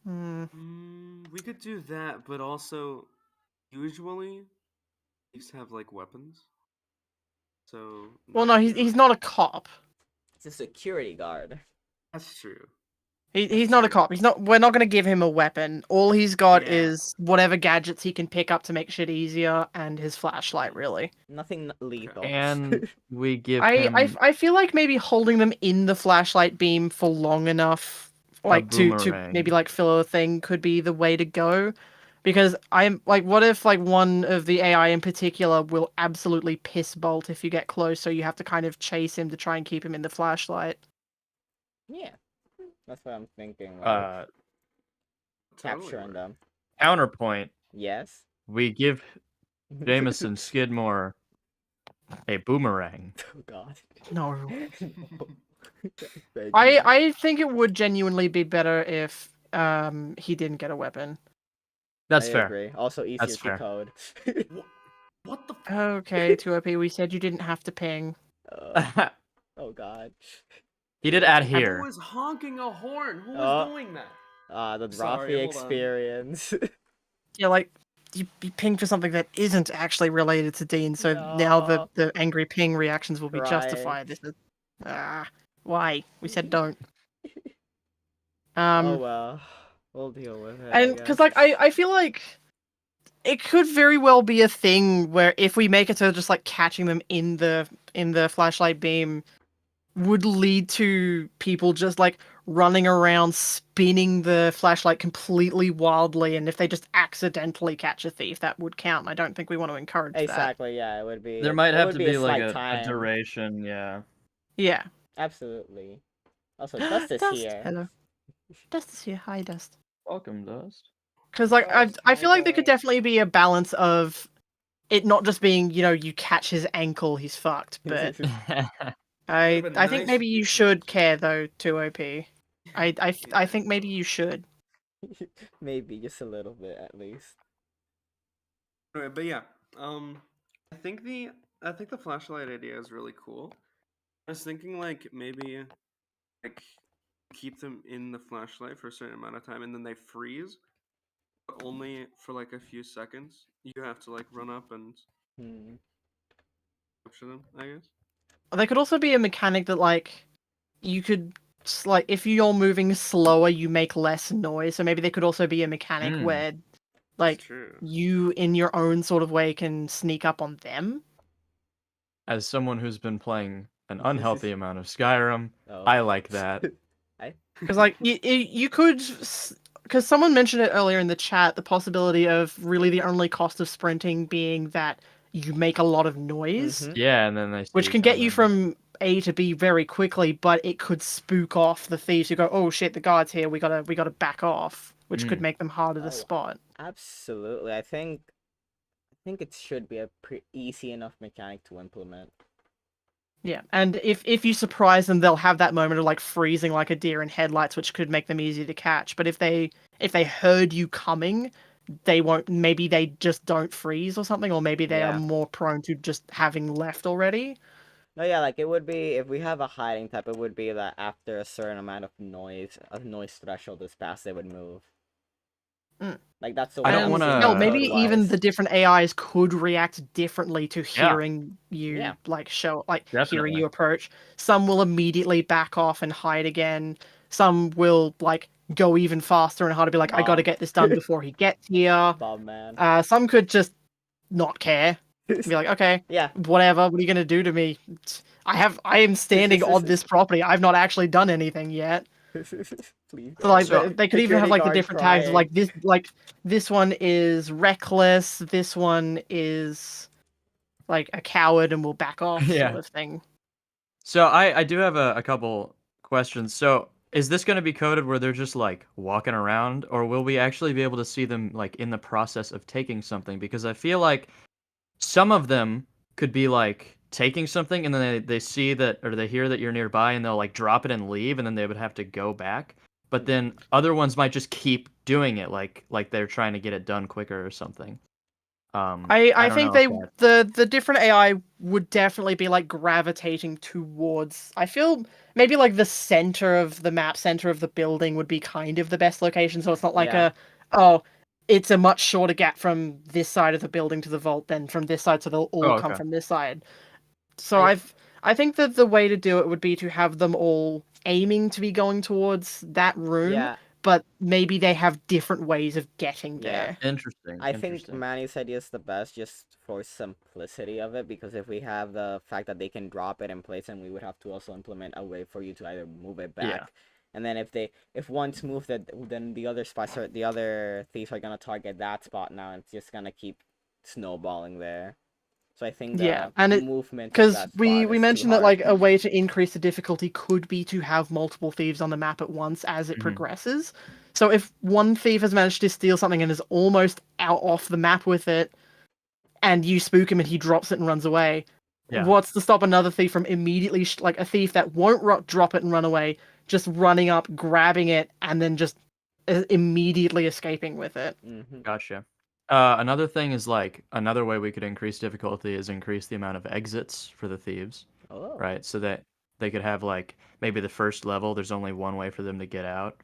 We could do that, but also usually thieves have like weapons. So Well, no, he's not a cop. It's a security guard. That's true. He's not a cop. He's not. We're not gonna give him a weapon. All he's got Yeah. is whatever gadgets he can pick up to make shit easier, and his flashlight. Really. Nothing lethal. And we give I him I feel like maybe holding them in the flashlight beam for long enough, like to boomerang. maybe like fill a thing, could be the way to go. Because I'm like, what if like one of the AI in particular will absolutely piss bolt if you get close, so you have to kind of chase him to try and keep him in the flashlight. Yeah. That's what I'm thinking. Like, Totally capturing work. them. counterpoint. Yes. We give Jameson Skidmore a boomerang. Oh god. No. Thank you. I think it would genuinely be better if he didn't get a weapon. That's I fair. agree. Also easier That's to fair. code. What the? Okay, 2OP, we said you didn't have to ping. Oh god. He did add Who here. was honking a horn? Who Oh. was doing that? The Sorry, Rafi hold on. experience. Yeah, like you ping for something that isn't actually related to Dean, so now No. the angry ping reactions will be Right. justified. This is why we said don't. Oh well. We'll deal with it. And because like I feel like it could very well be a thing where if we make it so just like catching them in the flashlight beam would lead to people just like running around spinning the flashlight completely wildly, and if they just accidentally catch a thief, that would count. And I don't think we want to encourage that. Exactly, yeah, it would be. There might it have would to be be like slight a time. duration, yeah. Yeah. Absolutely. Also, Dust is here. Hello. Dust is here. Hi, Dust. Welcome, Dust. Because like Dust, I hi, feel like there could Dust. definitely be a balance of it not just being, you know, you catch his ankle, he's fucked, but I But think nice maybe you business. should care though, 2OP. I think maybe you should. Maybe just a little bit at least. Anyway, but yeah, I think the flashlight idea is really cool. I was thinking like maybe like keep them in the flashlight for a certain amount of time and then they freeze, but only for like a few seconds. You have to like run up and Hmm. capture them, I guess. There could also be a mechanic that like you could like if you're moving slower, you make less noise. So maybe there could also be a mechanic Mm. where That's like true. you in your own sort of way can sneak up on them. As someone who's been playing an unhealthy amount of Skyrim, Oh. I like that. Because like you could because someone mentioned it earlier in the chat, the possibility of really the only cost of sprinting being that you make a lot of noise, Mhm. Yeah, and then they see which can get you coming. from A to B very quickly, but it could spook off the thieves who go, "Oh shit, the guard's here. We gotta back off," which could make them harder to Oh, spot. absolutely. I think it should be a pretty easy enough mechanic to implement. Yeah, and if you surprise them, they'll have that moment of like freezing like a deer in headlights, which could make them easy to catch. But if they heard you coming, they won't. Maybe they just don't freeze or something, or maybe they are Yeah. more prone to just having left already. No, yeah, like it would be if we have a hiding type, it would be that after a certain amount of noise, a noise threshold is passed, they would move. Mm. Like that's the I don't way And I'm wanna- seeing hell, it maybe even code-wise. the different AIs could react differently to hearing you Yeah. hearing Definitely. you approach. Some will immediately back off and hide again. Some will like go even faster and harder, be like, I gotta Bomb. get this done before he gets here. Bomb man. Some could just not care. Be like, okay, Yeah. whatever, what are you gonna do to me? I am standing on this property. I've not actually done anything yet. Please So don't. like So- they could even have Security like the guard different tags of crying. like this one is reckless, this one is like a coward and will back off Yeah. sort of thing. So I do have a couple questions. So is this going to be coded where they're just like walking around, or will we actually be able to see them like in the process of taking something? Because I feel like some of them could be like taking something and then they see that or they hear that you're nearby and they'll like drop it and leave and then they would have to go back. But then other ones might just keep doing it like they're trying to get it done quicker or something. I don't think know if the different AI would definitely be like gravitating towards. I feel maybe like the center of the map, center of the building would be kind of the best location. So it's not like Yeah. it's a much shorter gap from this side of the building to the vault than from this side, so they'll all come okay. from this side. So I- I think that the way to do it would be to have them all aiming to be going towards that room, Yeah. but maybe they have different ways of getting Yeah. there. Interesting. I think interesting. Manny's idea is the best just for simplicity of it, because if we have the fact that they can drop it in place, and we would have to also implement a way for you to either move it back. Yeah. And then if one's moved it, then the other the other thieves are gonna target that spot now, and it's just gonna keep snowballing there. So I think Yeah, the and it movement of because that we spot is too mentioned that hard. like a way to increase the difficulty could be to have multiple thieves on the map at once as it Mhm. progresses. So if one thief has managed to steal something and is almost out off the map with it, and you spook him and he drops it and runs away, Yeah. what's to stop another thief from immediately like a thief that won't drop it and run away, just running up, grabbing it, and then just immediately escaping with it? Mm-hmm. Gotcha. Another thing is like another way we could increase difficulty is increase the amount of exits for the thieves, Oh. right? So that they could have like maybe the first level there's only one way for them to get out,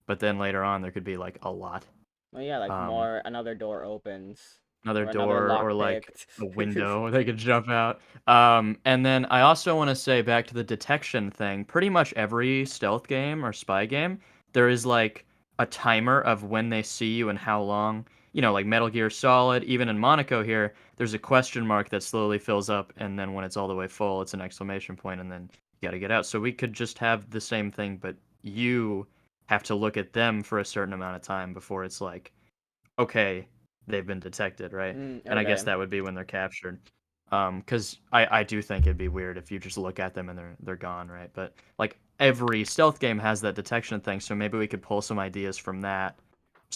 but then later on there could be like a lot. Well, yeah, like another door opens. Another Or door lock or like picked. a window they could jump out. And then I also want to say back to the detection thing. Pretty much every stealth game or spy game, there is like a timer of when they see you and how long. You know, like Metal Gear Solid, even in Monaco here, there's a question mark that slowly fills up, and then when it's all the way full, it's an exclamation point, and then you gotta get out. So we could just have the same thing, but you have to look at them for a certain amount of time before it's like, okay, they've been detected, right? And I guess Okay. that would be when they're captured. Because I do think it'd be weird if you just look at them and they're gone, right? But like every stealth game has that detection thing, so maybe we could pull some ideas from that,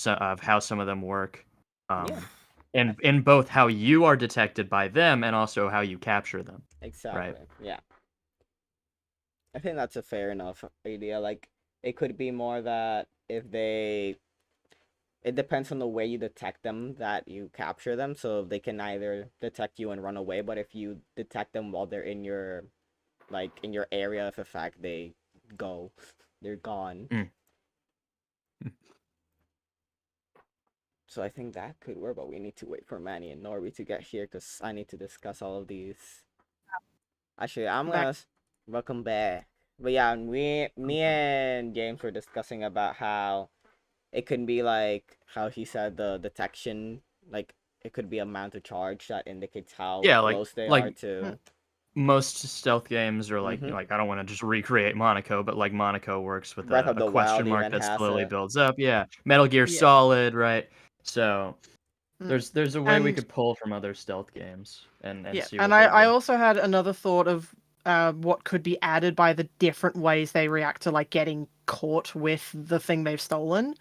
of how some of them work. Yeah. And in both how you are detected by them and also how you capture them. Exactly. Yeah. I think that's a fair enough idea. Like, it could be more that if they... It depends on the way you detect them that you capture them. So they can either detect you and run away, but if you detect them while they're in your... Like, in your area of effect, they go. They're gone. Mm. So I think that could work, but we need to wait for Manny and Norby to get here, because I need to discuss all of these. Actually, I'm gonna... Welcome back. But yeah, me and James were discussing about how it can be like how he said the detection, like it could be amount of charge that indicates how Yeah, close they like are to... most stealth games are like Mhm. like I don't want to just recreate Monaco, but like Monaco works with Breath a, of a the Wild question mark even that has slowly it. builds up. Yeah, Metal Gear Yeah. Solid, right? So Mm. there's a way we And could pull from other stealth games and yeah, see and what they I do. also had another thought of what could be added by the different ways they react to like getting caught with the thing they've stolen.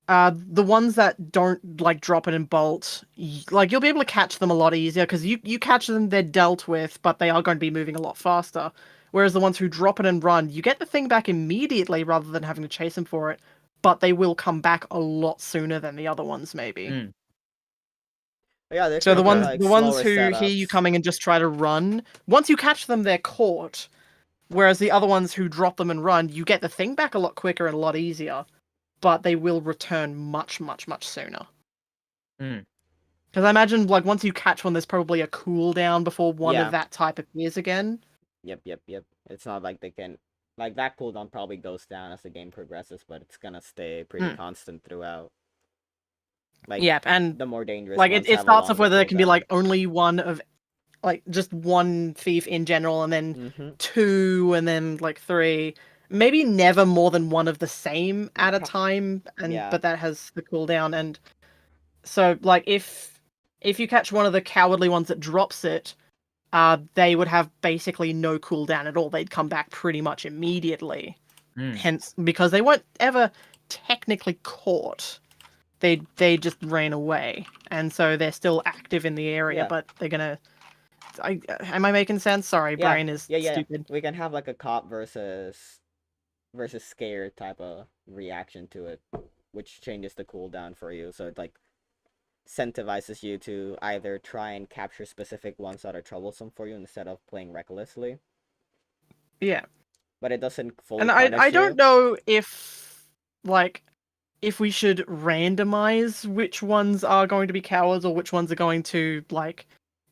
The ones that don't like drop it and bolt, like you'll be able to catch them a lot easier because you catch them, they're dealt with, but they are going to be moving a lot faster. Whereas the ones who drop it and run, you get the thing back immediately rather than having to chase them for it, but they will come back a lot sooner than the other ones maybe. Mm. Yeah, there So could be like the ones slower who hear you setups. coming and just try to run, once you catch them, they're caught. Whereas the other ones who drop them and run, you get the thing back a lot quicker and a lot easier, but they will return much, much, much sooner. Mm. Because I imagine, like, once you catch one, there's probably a cooldown before one Yeah. of that type appears again. Yep. It's not like they can like that cooldown probably goes down as the game progresses, but it's gonna stay pretty Hmm. constant throughout. Like Yep, and the more dangerous like ones it have a starts off longer where there can be cooldown. like only one of, like, just one thief in general, and then Mhm. two, and then like three. Maybe never more than one of the same at a time, and Yeah. but that has the cooldown. And so, like, if you catch one of the cowardly ones that drops it, they would have basically no cooldown at all. They'd come back pretty much immediately. Mm. Hence, because they weren't ever technically caught, they just ran away, and so they're still active in the area. Yeah. But they're gonna. Am I making sense? Sorry, Yeah. brain is Yeah. stupid. We can have like a cop versus scared type of reaction to it, which changes the cooldown for you. So it like incentivizes you to either try and capture specific ones that are troublesome for you instead of playing recklessly. Yeah, But it doesn't fully and punish I you. don't know if like if we should randomize which ones are going to be cowards or which ones are going to like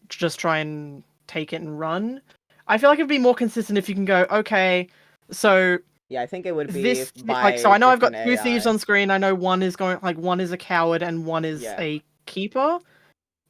just try and take it and run. I feel like it'd be more consistent if you can go, okay, so Yeah, I think it would be this by so I know I've got different two thieves AI. on screen. I know one is one is a coward and one is Yeah. a keeper.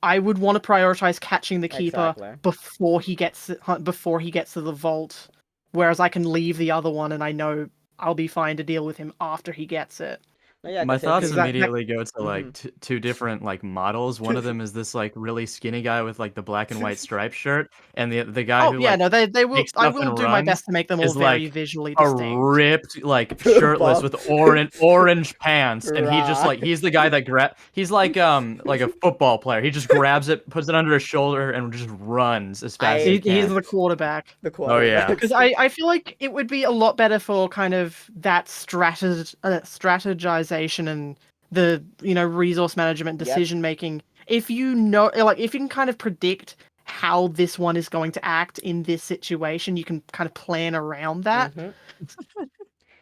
I would want to prioritize catching the keeper Exactly. before he gets to the vault, whereas I can leave the other one and I know I'll be fine to deal with him after he gets it. No, yeah, My 'cause if thoughts you that- immediately go to like Mhm. two different like models. One of them is this like really skinny guy with like the black and white striped shirt, and the guy Oh who yeah, like no, they will. takes I stuff will and do my runs best to make them all is very like visually a distinct. ripped like shirtless with orange pants, and he just Right. like he's the guy that he's like a football player. He just grabs it, puts it under his shoulder, and just runs as fast as he He's can. the quarterback. The Oh yeah. quarterback. Because I feel like it would be a lot better for kind of that strategization and the resource management, Yep. decision making. If you know, like, if you can kind of predict how this one is going to act in this situation, you can kind of plan around that. Mhm.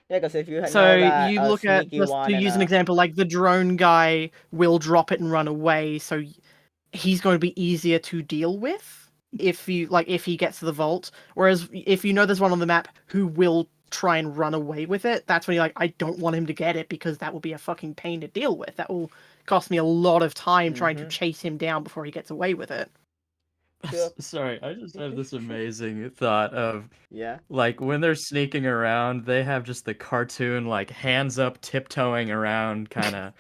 Yeah, because if you So know that you a look at, sneaky just one to and use an a example, like the drone guy will drop it and run away, so he's going to be easier to deal with if he gets to the vault. Whereas if you know there's one on the map who will try and run away with it, that's when you're like, I don't want him to get it because that will be a fucking pain to deal with. That will cost me a lot of time trying to Mhm. chase him down before he gets away with it. Sure. Sorry, I just have this amazing thought of Yeah. like when they're sneaking around, they have just the cartoon like hands up tiptoeing around kind of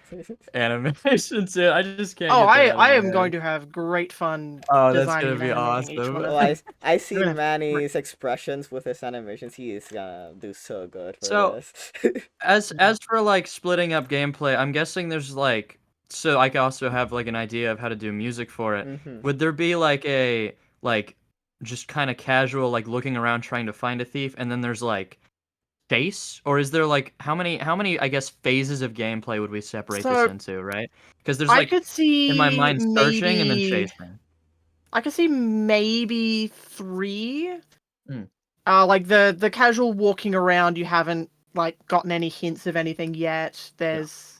animation too. I just can't Oh, get that out of I my am head. going to have great fun Oh, that's designing gonna and be animating each awesome. one of Oh, them. I see gonna- Manny's expressions with his animations. He is gonna do so good for So, this. as for like splitting up gameplay, I'm guessing there's like so I can also have like an idea of how to do music for it. Mhm. Would there be like a like just kind of casual like looking around trying to find a thief, and then there's like chase, or is there like how many I guess phases of gameplay would we separate this So into, right? Because there's I like could see in my mind searching and then maybe chasing. I could see maybe 3. Hmm. Like the casual walking around, you haven't like gotten any hints of anything yet. There's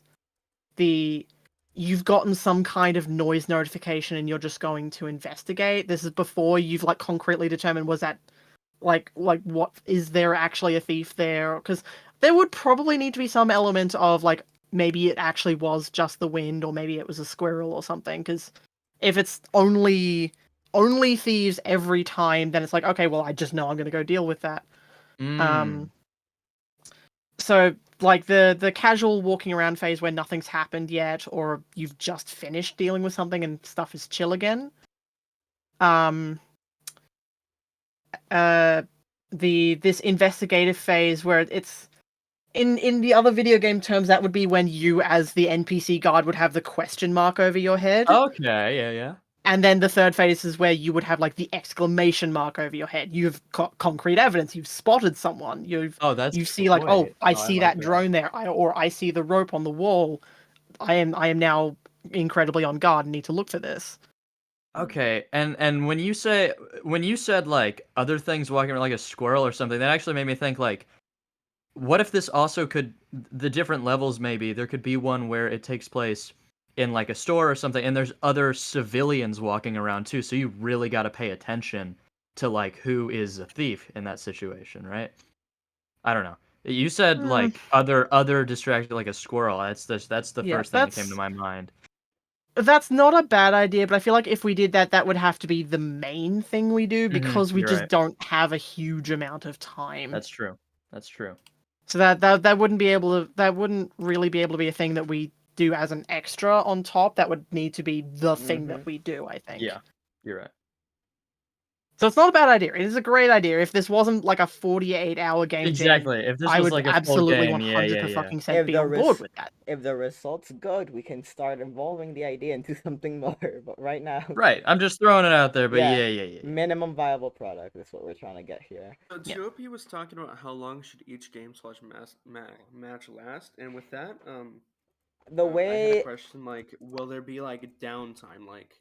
you've gotten some kind of noise notification and you're just going to investigate. This is before you've like concretely determined, was that like what, is there actually a thief there? Because there would probably need to be some element of like, maybe it actually was just the wind, or maybe it was a squirrel or something. Because if it's only only thieves every time, then it's like, okay, well, I just know I'm going to go deal with that. So like the casual walking around phase where nothing's happened yet, or you've just finished dealing with something and stuff is chill again. This investigative phase where it's in the other video game terms, that would be when you as the NPC guard would have the question mark over your head. Okay, yeah. And then the third phase is where you would have like the exclamation mark over your head. You've got concrete evidence. You've spotted someone. You see like, oh, I see that drone there, or I see the rope on the wall. I am now incredibly on guard and need to look for this. Okay, and when you said like other things walking around like a squirrel or something, that actually made me think like, what if this also could, the different levels maybe, there could be one where it takes place in like a store or something and there's other civilians walking around too, so you really got to pay attention to like who is a thief in that situation, right? I don't know. You said like other distraction like a squirrel. That's the first thing that came to my mind. That's not a bad idea, but I feel like if we did that, that would have to be the main thing we do because we just don't have a huge amount of time. That's true. So that wouldn't really be able to be a thing that we do as an extra on top. That would need to be the thing that we do, I think. Yeah, you're right. So it's not a bad idea. It is a great idea. If this wasn't like a 48-hour game jam, if this I was would like a absolutely full game, 100% be on board with that. If the result's good, we can start evolving the idea into something more. But right now, right? I'm just throwing it out there, but yeah. Minimum viable product is what we're trying to get here. So 2OP was talking about how long should each game/match last, and with that, the way I had a question like, will there be like downtime, like?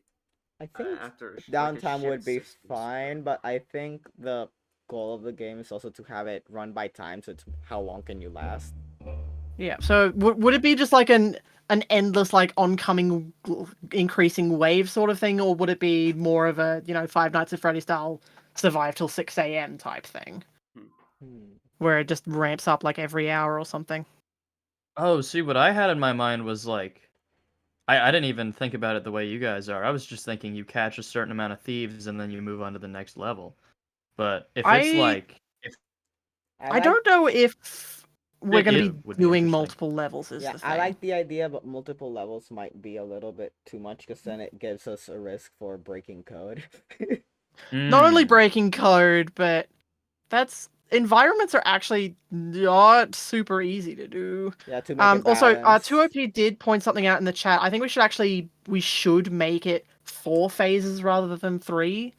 I think after downtime would be fine, but I think the goal of the game is also to have it run by time, so it's how long can you last. Yeah, so would it be just like an endless, like, oncoming, increasing wave sort of thing, or would it be more of a, Five Nights at Freddy style survive till 6 a.m. type thing? Where it just ramps up like every hour or something? Oh, see, what I had in my mind was like, I didn't even think about it the way you guys are. I was just thinking you catch a certain amount of thieves and then you move on to the next level. But if it's like... I don't know if we're going to be doing multiple levels is the thing. I like the idea, but multiple levels might be a little bit too much, because then it gives us a risk for breaking code. Not only breaking code, but environments are actually not super easy to do. Yeah, to make it also, balanced. 2OP did point something out in the chat. I think we should make it 4 phases rather than 3.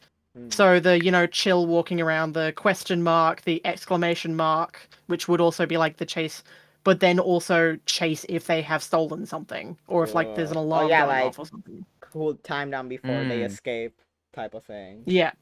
So the, chill walking around, the question mark, the exclamation mark, which would also be like the chase, but then also chase if they have stolen something, or if like there's an alarm going off or something. Cool time down before they escape. Type of thing. Yeah,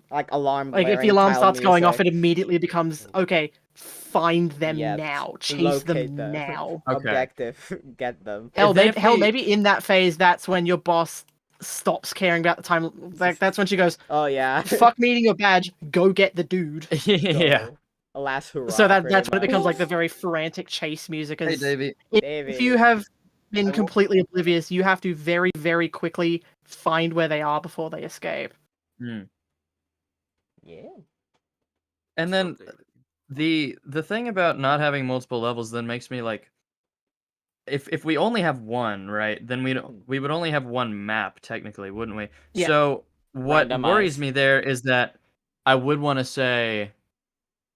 like alarm. Like if the alarm starts going off, it immediately becomes okay. Find them now. Chase them now. Okay. Objective. Get them. Hell, maybe in that phase, that's when your boss stops caring about the time. Like that's when she goes, "Oh yeah, fuck meeting your badge. Go get the dude." Yeah. Alas, hurrah. So that's when it becomes like the very frantic chase music. Hey, Davey. If you have been completely oblivious, you have to very, very quickly find where they are before they escape. Yeah. And then the thing about not having multiple levels then makes me like, if we only have one, right, then we would only have one map technically, wouldn't we? Yeah. So what worries me there is that I would want to say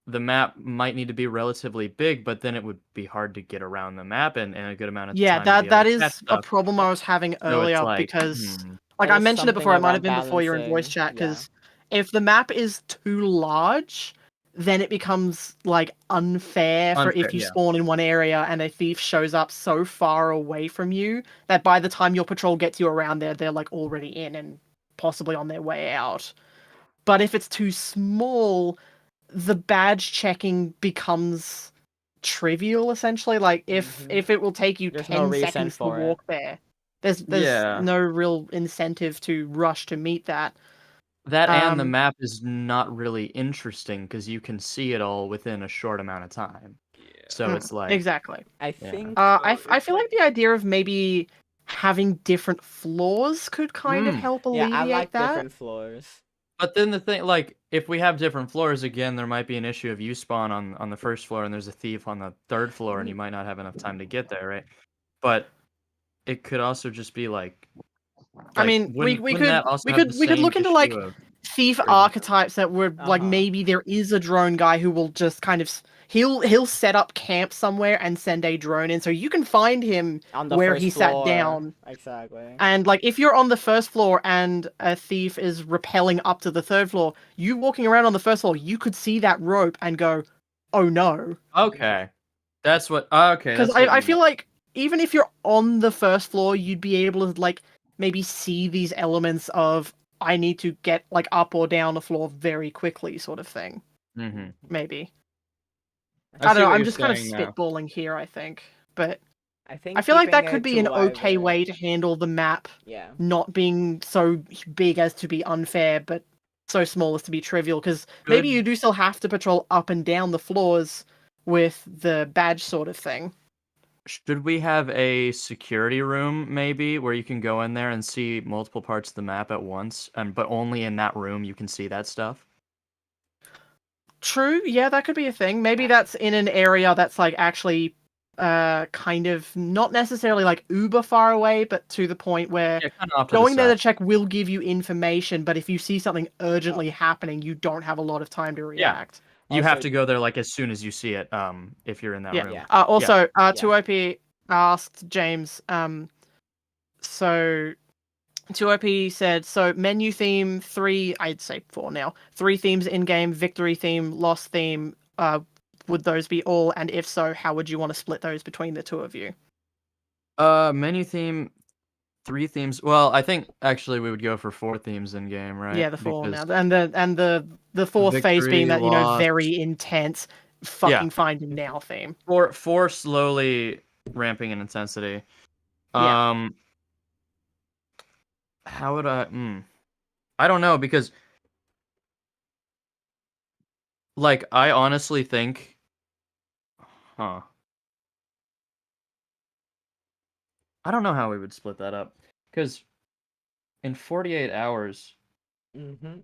the map might need to be relatively big, but then it would be hard to get around the map in a good amount of time. Yeah, that is a problem I was having earlier, because like I mentioned it before, it might have been before you were in voice chat, because if the map is too large, then it becomes like unfair for if you spawn in one area and a thief shows up so far away from you that by the time your patrol gets you around there, they're like already in and possibly on their way out. But if it's too small, the badge checking becomes trivial essentially. Like if it will take you 10 seconds to walk there, there's no real incentive to rush to meet that. That and the map is not really interesting because you can see it all within a short amount of time. So it's like exactly. I think I feel like the idea of maybe having different floors could kind of help Yeah, I alleviate like that. different floors. But then the thing, like, if we have different floors again, there might be an issue of you spawn on the first floor and there's a thief on the third floor, and you might not have enough time to get there, right? But it could also just be like I mean, wouldn't we that also we have could the we could same look into issue like of thief trading? archetypes that were like Uh-huh. maybe there is a drone guy who will just kind of he'll set up camp somewhere and send a drone in, so you can find him On the where first he floor. sat down. Exactly. And like if you're on the first floor and a thief is rappelling up to the third floor, you walking around on the first floor, you could see that rope and go, "Oh no." Okay. That's what okay, Because that's what I you feel meant. like even if you're on the first floor, you'd be able to like maybe see these elements of I need to get like up or down a floor very quickly, sort of thing. Mhm. Maybe. I I don't see know. what I'm you're just kind of saying now. spitballing here, I think, but I I think feel like keeping that could it be an to okay either... way to handle the map Yeah. not being so big as to be unfair, but so small as to be trivial. Because maybe Good. you do still have to patrol up and down the floors with the badge sort of thing. Should we have a security room maybe where you can go in there and see multiple parts of the map at once, and but only in that room you can see that stuff? True, yeah, that could be a thing. Maybe that's in an area that's like actually kind of not necessarily like uber far away, but to the point where Yeah, kind of off to the going there side. to check will give you information, but if you see something urgently happening, you don't have a lot of time to Yeah. react. You have Also- to go there like as soon as you see it, if you're in that Yeah. room. Yeah. Also, Yeah. 2OP asked James, so 2OP said, so menu theme 3, I'd say 4 now. 3 themes in-game, victory theme, loss theme, would those be all? And if so, how would you want to split those between the two of you? Menu theme, 3 themes. Well, I think actually we would go for 4 themes in game, right? Yeah, the 4 Because now. And the fourth phase being victory, that, you know, loss. very intense fucking find a now theme. 4 slowly ramping in intensity. Yeah. How would I I don't know, because like I honestly think I don't know how we would split that up, cuz in 48 hours Mm-hmm.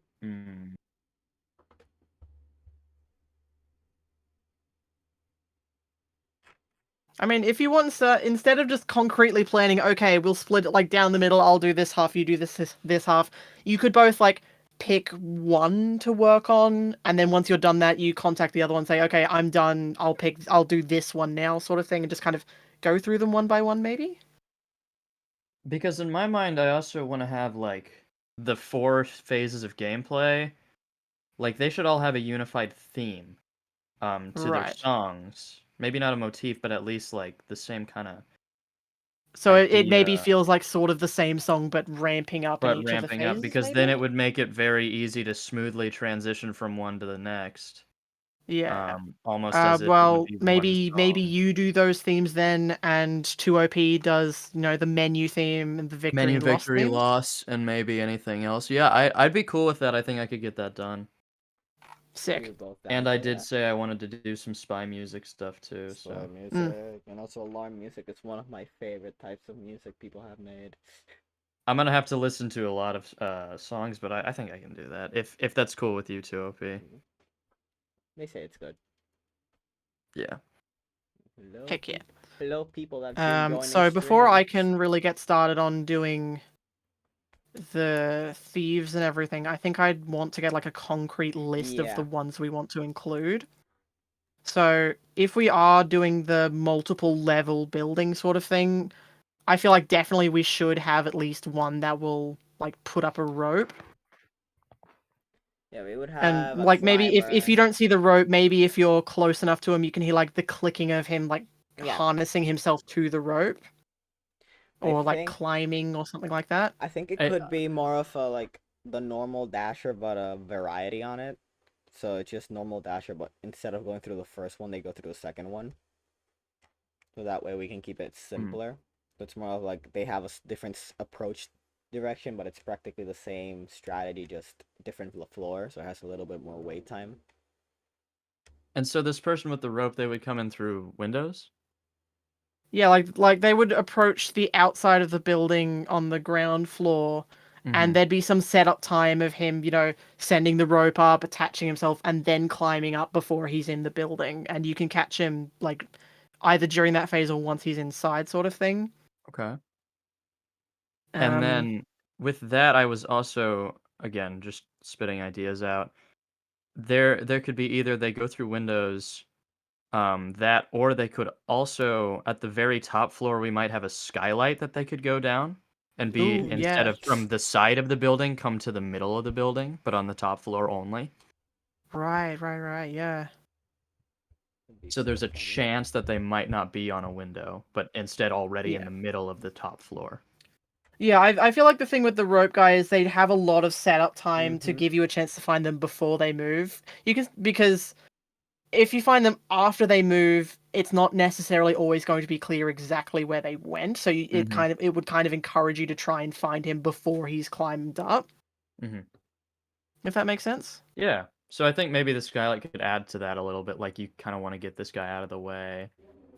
I mean, if you want to, instead of just concretely planning, okay, we'll split it like down the middle, I'll do this half, you do this half, you could both like pick one to work on, and then once you're done that, you contact the other one, say, okay, I'm done, I'll do this one now, sort of thing, and just kind of go through them one by one, maybe? Because in my mind I also want to have like the 4 phases of gameplay, like they should all have a unified theme to their Right. songs. Maybe not a motif, but at least like the same kind of So it maybe idea. feels like sort of the same song, but ramping up in But each of the ramping up, phases, because then maybe? it would make it very easy to smoothly transition from one to the next. Yeah. Almost as if it would Well, be one maybe song. you do those themes then, and 2OP does, you know, the menu theme and the victory Menu, and loss victory, themes. loss, and maybe anything else. Yeah, I'd be cool with that. I think I could get that done. Sick. We were both down And I for did that. say I wanted to do some spy music stuff too. Slow So music and also alarm music. It's one of my favorite types of music people have made. I'm gonna have to listen to a lot of songs, but I think I can do that if that's cool with you too, OP. They say it's good. Yeah. Hello, Heck yeah. hello, people that's been joining So before I streams. can really get started on doing the thieves and everything, I think I'd want to get like a concrete list of the ones we want to include. So if we are doing the multiple level building sort of thing, I feel like definitely we should have at least one that will like put up a rope. Yeah, we would have And a like maybe if climber. you don't see the rope, maybe if you're close enough to him, you can hear like the clicking of him like Yeah. harnessing himself to the rope. Or like think- climbing or something like that. I think it I- could be more of a like the normal dasher, but a variety on it. So it's just normal dasher, but instead of going through the first one, they go through the second one. So that way we can keep it simpler. So it's more of like they have a different approach direction, but it's practically the same strategy, just different floor. So it has a little bit more wait time. And so this person with the rope, they would come in through windows? Yeah, like they would approach the outside of the building on the ground floor, and Mhm. there'd be some setup time of him, sending the rope up, attaching himself, and then climbing up before he's in the building. And you can catch him like either during that phase or once he's inside, sort of thing. Okay. And Um, then with that, I was also again just spitting ideas out. There could be either they go through windows, that, or they could also at the very top floor we might have a skylight that they could go down and be ooh, instead yeah, of from the side of the building come to the middle of the building, but on the top floor only. right, yeah. It'd be So there's a funny. chance that they might not be on a window, but instead already in Yeah. the middle of the top floor. Yeah, I feel like the thing with the rope guy is they'd have a lot of setup time to Mhm. give you a chance to find them before they move. Because if you find them after they move, it's not necessarily always going to be clear exactly where they went. So Mhm. it would kind of encourage you to try and find him before he's climbed up. Mhm. If that makes sense. Yeah. So I think maybe the skylight could add to that a little bit. Like you kind of want to get this guy out of the way.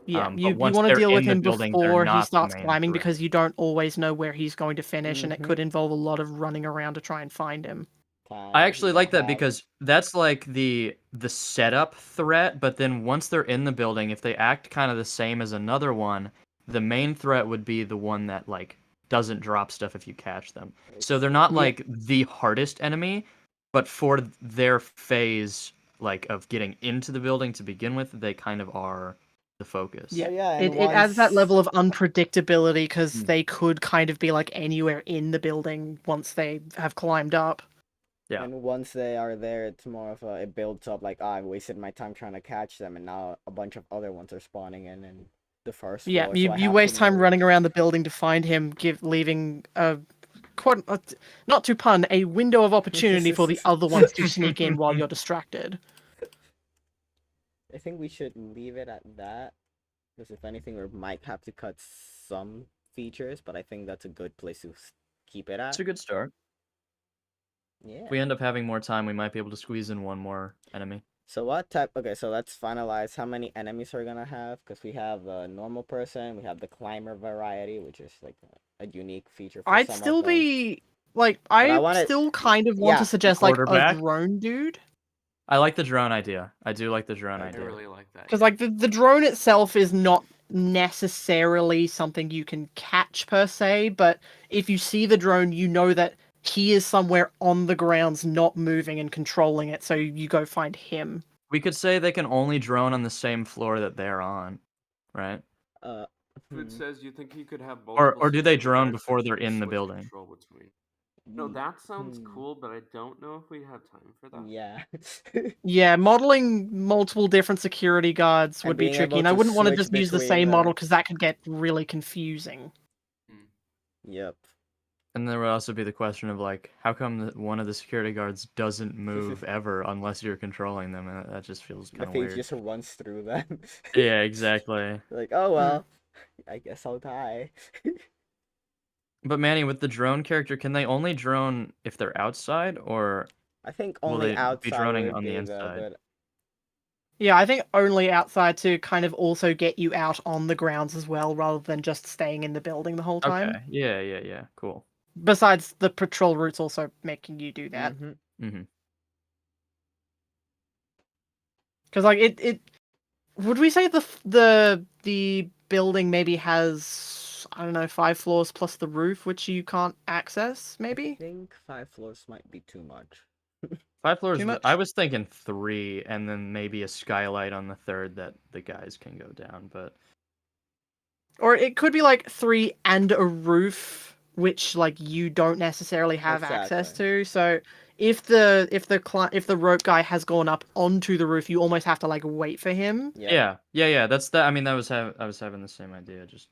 Yeah, But you once want to they're deal with in the him building, they're before he not the starts main climbing threat. because you don't always know where he's going to finish, and it Mhm. could involve a lot of running around to try and find him. I Time, actually you like don't that have. because that's like the setup threat, but then once they're in the building, if they act kind of the same as another one, the main threat would be the one that like doesn't drop stuff if you catch them. So they're not Yeah. like the hardest enemy, but for their phase like of getting into the building to begin with, they kind of are the focus. Yeah, Oh, yeah, and it adds that once level of unpredictability because Mm. they could kind of be like anywhere in the building once they have climbed up. Yeah. and once they are there, it's more of it builds up like I wasted my time trying to catch them, and now a bunch of other ones are spawning in the first Yeah, floor, so you, I you have to waste time move. running around the building to find him, leaving not to pun, a window of opportunity for the other ones to sneak in while you're distracted. I think we should leave it at that, because if anything, we might have to cut some features, but I think that's a good place to keep it It's at. a good start. Yeah. If we end up having more time, we might be able to squeeze in one more enemy. So what type? Okay, so let's finalize how many enemies we're gonna have, because we have a normal person, we have the climber variety, which is like a unique feature for I'd some of still them. be like, But I I want it. still kind of want Yeah, to suggest like a quarterback? drone dude. I like the drone idea. I do like the drone I idea. really like that. Because yeah. like the drone itself is not necessarily something you can catch per se, but if you see the drone, you know that he is somewhere on the grounds, not moving and controlling it. So you go find him. We could say they can only drone on the same floor that they're on, right? Uh, If it says you think you could have Or multiple do they security drone guards before that you they're can in the switch building? control between. No, that sounds cool, but I don't know if we have time for that. Yeah. Yeah, modeling multiple different security guards And would be being tricky, able and I to wouldn't want to switch just use the between same model the. because that could get really confusing. Yep. And there would also be the question of like, how come one of the security guards doesn't move ever unless you're controlling them? And that just feels The kind of thing weird. just runs through them. Yeah, exactly. Like, oh well, I guess I'll die. But Manny, with the drone character, can they only drone if they're outside, or I think will only they be outside droning would on the be though, inside? but Yeah, I think only outside to kind of also get you out on the grounds as well, rather than just staying in the building the whole time. Okay. Yeah. Cool. Besides the patrol routes also making you do that. Mm-hmm. Because like it would we say the building maybe has, I don't know, 5 floors plus the roof which you can't access, I maybe? think 5 floors might be too much. 5 floors. Too much? I was thinking 3, and then maybe a skylight on the third that the guys can go down. But Or it could be like 3 and a roof which like you don't necessarily have access Exactly. to. So if the rope guy has gone up onto the roof, you almost have to like wait for him. Yeah. yeah. That's that. I mean, I was having the same idea. Just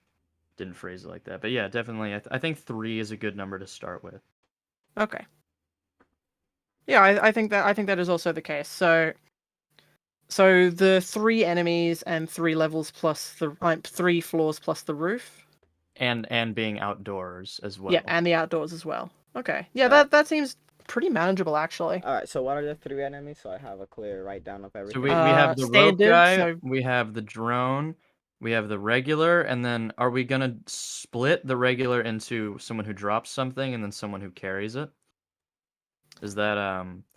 didn't phrase it like that. But yeah, definitely. I think 3 is a good number to start with. Okay. Yeah, I think that is also the case. So the 3 enemies and 3 levels plus the 3 floors plus the roof. And being outdoors as well. Yeah, and the outdoors as well. Okay. Yeah, Alright. that seems pretty manageable actually. Alright, so what are the 3 enemies? So I have a clear write down of everything. So we have the rope standard, guy, so we have the drone, We have the regular, and then are we gonna split the regular into someone who drops something and then someone who carries it? Is that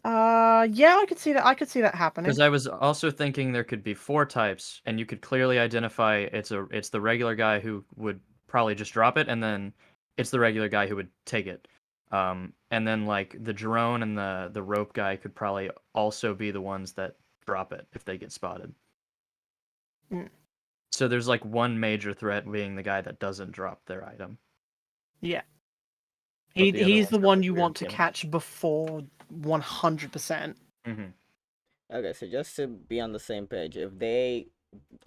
Yeah, I could see that. I could see that happening. Because I was also thinking there could be 4 types, and you could clearly identify it's the regular guy who would probably just drop it, and then it's the regular guy who would take it. And then like the drone and the rope guy could probably also be the ones that drop it if they get spotted. Mm. So there's like one major threat being the guy that doesn't drop their item. Yeah. But the other He's ones the have, one like, you weird want to gimmicks. catch before 100%. Mm-hmm. Okay, so just to be on the same page, if they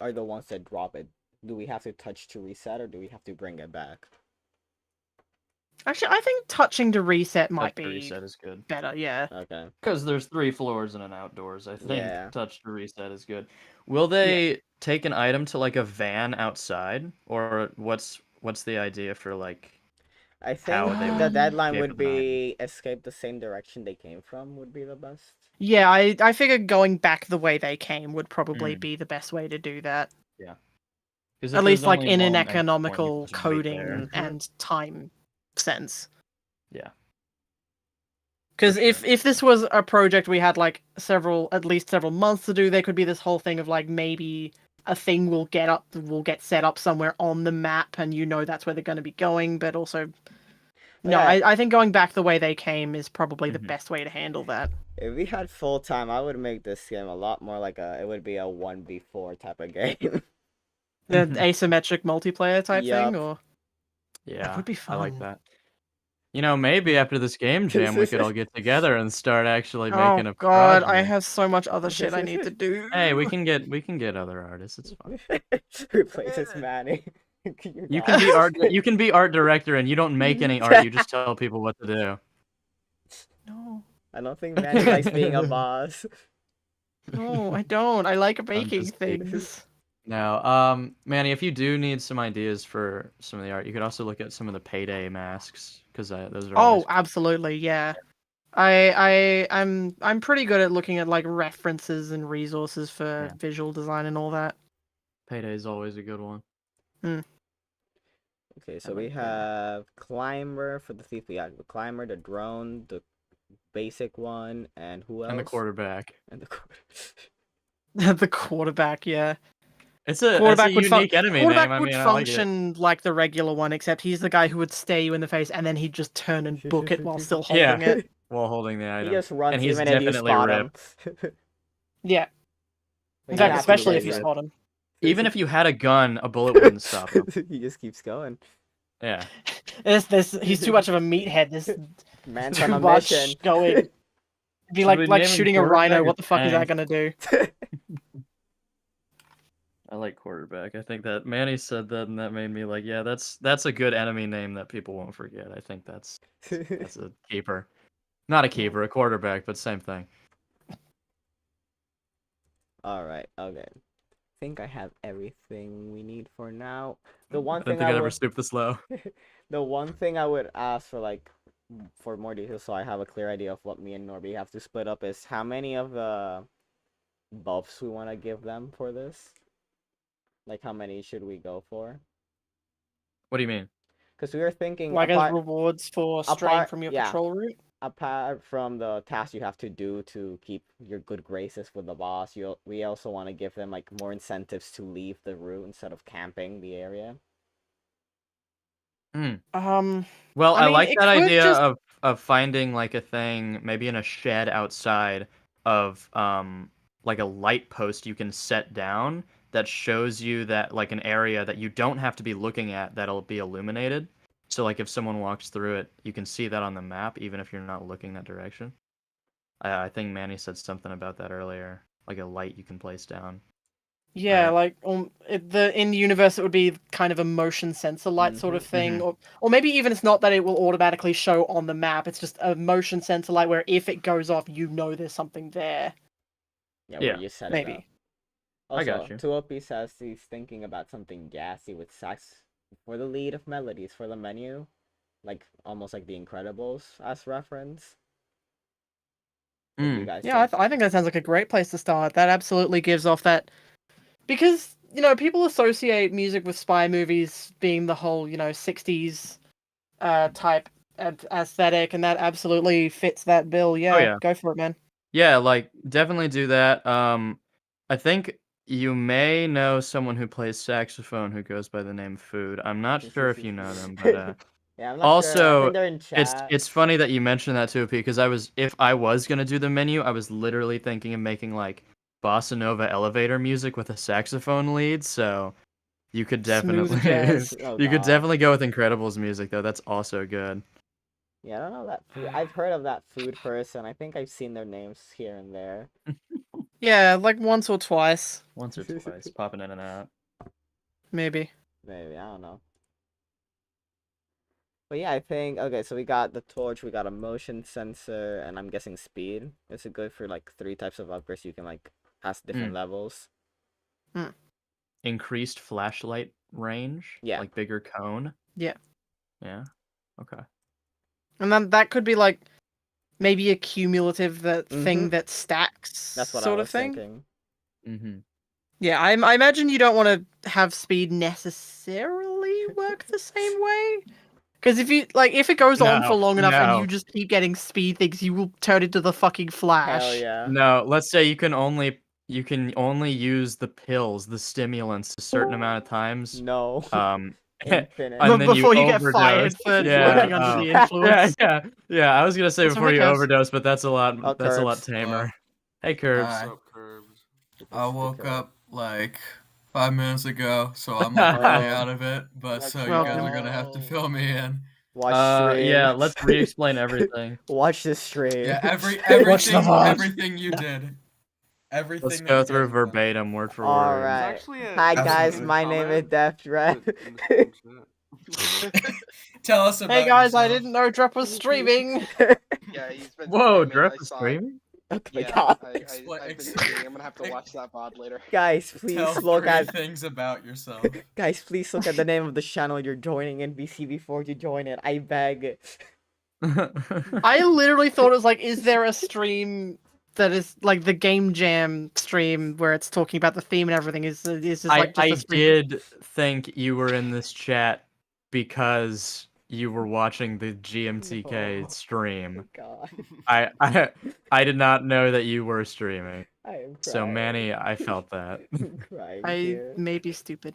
are the ones that drop it, do we have to touch to reset or do we have to bring it back? Actually, I think touching to reset might Touch to be reset is good. better, yeah. Okay. Because there's 3 floors and an outdoors. I think Yeah. touch to reset is good. Will they take an item to like a van outside, or what's the idea for like? I How think they the would deadline escape would with an item. be escape the same direction they came from would be the best. Yeah, I figured going back the way they came would probably Mm. be the best way to do that. Yeah. 'Cause if At there's least like only in an one entry point, you economical can just wait there. coding and time sense. Yeah. Because For if this was a project we had like at least several months to do, there could be this whole thing of like maybe a thing will get set up somewhere on the map, and you know that's where they're going to be going. But also, no, Yeah. I think going back the way they came is probably the Mhm. best way to handle that. If we had full time, I would make this game a lot more like it would be a 1v4 type of game. The asymmetric multiplayer type Yup. thing, or Yeah, would be I like fun. that. You know, maybe after this game jam, we could all get together and start actually making oh a god, I project. have so much other shit I need to do. Hey, we can get other artists. It's fine. Replaces Manny. You can be art director, and you don't make any art. You just tell people what to do. No, I don't think Manny likes being a boss. no, I don't. I like making just kidding. things. Now, Manny, if you do need some ideas for some of the art, you could also look at some of the Payday masks because those are always Oh, absolutely, yeah. I'm pretty good at looking at like references and resources for Yeah. visual design and all that. Payday is always a good one. Okay, so I we like Payday. have Climber for the thief. We got the Climber, the drone, the basic one, and who else? And the quarterback. And The quarterback, yeah. It's a Quarterback would unique enemy name. quarterback I would mean, I like it. function like the regular one, except he's the guy who would stare you in the face and then he'd just turn and book it while still holding Yeah. it. While holding the item. He just runs and he's even if you definitely spot ripped. him. Yeah. In Like, fact, you have to especially be if you ready. spot him. Even if you had a gun, a bullet wouldn't stop him. He just keeps going. Yeah. He's too much of a meathead. There's Man's too on a much mission. going. It'd be Should like we name him shooting a quarterback rhino. or What the fuck is that tank? gonna do? I like quarterback. I think that Manny said that, and that made me like, yeah, that's a good enemy name that people won't forget. I think that's a keeper. Not a keeper, a quarterback, but same thing. Alright, okay. I think I have everything we need for now. The one I don't thing think I I'd ever would stoop this low. the one thing I would ask for for more details so I have a clear idea of what me and Norby have to split up is how many of the buffs we want to give them for this. Like how many should we go for? What do you mean? Because we were thinking Like as rewards for straying from your patrol route? Apart from the tasks you have to do to keep your good graces with the boss, we also want to give them like more incentives to leave the route instead of camping the area. Well, I mean, like it that could idea just- of finding like a thing, maybe in a shed outside of like a light post you can set down that shows you that like an area that you don't have to be looking at that'll be illuminated. So like if someone walks through it, you can see that on the map even if you're not looking that direction. I think Manny said something about that earlier, like a light you can place down. Yeah, Right. like in the universe it would be kind of a motion sensor light sort of thing, or maybe even it's not that it will automatically show on the map. It's just a motion sensor light where if it goes off, you know there's something there. Yeah, Yeah, where you set it maybe. up. Also, I got you. Tuopi says he's thinking about something gassy with sax for the lead of melodies for the menu, like almost like The Incredibles as reference. What do you guys Yeah, think? I think that sounds like a great place to start. That absolutely gives off that, because people associate music with spy movies being the whole, 60s type aesthetic, and that absolutely fits that bill. Yeah, yeah. go for it, man. Yeah, like definitely do that. I think you may know someone who plays saxophone who goes by the name Food. I'm not sure if you know them, but Yeah, I'm not sure. I also think they're in chat. it's funny that you mentioned that too, because if I was gonna do the menu, I was literally thinking of making like bossa nova elevator music with a saxophone lead. So you could Smooth definitely jazz. Oh, you could God. definitely go with Incredibles music though. That's also good. Yeah, I don't know that food. I've heard of that food person. I think I've seen their names here and there. Yeah, like once or twice, Once or twice, popping in and out. maybe. Maybe, I don't know. But yeah, I think, okay, so we got the torch, we got a motion sensor, and I'm guessing speed. This is good for like 3 types of upgrades. You can like pass different levels. Increased flashlight range? Yeah. Like bigger cone? Yeah. Yeah. Okay. And then that could be like maybe a cumulative thing that stacks. That's what sort I of was thing. thinking. Mm-hmm. Yeah, I imagine you don't want to have speed necessarily work the same way. Because if it goes on for long enough and you just keep getting speed things, you will turn into the fucking Flash. Hell yeah. No, let's say you can only use the pills, the stimulants, a certain amount of times. No. Infinite. And then before you get overdose. fired for Yeah, working under the influence. Yeah. I was gonna say That's before okay, you Curbs. overdose, but that's a lot. Oh, That's a lot Curbs. tamer. Hey, Curbs. What's up, Curbs? I woke up like 5 minutes ago, so I'm like really out of it. But so you guys are gonna have to fill me in. Watch stream. Yeah, let's re-explain everything. Watch this stream. Yeah, VOD. everything you did. Everything. Let's that go you through guys have done. verbatim, word for All word. right. Actually Hi guys, Absolutely. my name is Deft Red. Tell us about. Hey guys, I yourself. didn't know Drep was streaming. Yeah, he's been. Whoa, streaming, Drep I is saw it. streaming? Oh my Yeah, god. I've been streaming. I'm gonna have to watch that VOD later. Guys, please Tell look 3 at things about yourself. guys, please look at the name of the channel you're joining NBC before you join it. I beg. I literally thought it was like, is there a stream that is like the Game Jam stream where it's talking about the theme and everything? Is this like just I a stream? did think you were in this chat because you were watching the GMTK No. stream. God. I did not know that you were streaming. I am crying. So Manny, I felt that. I'm crying I here. may be stupid.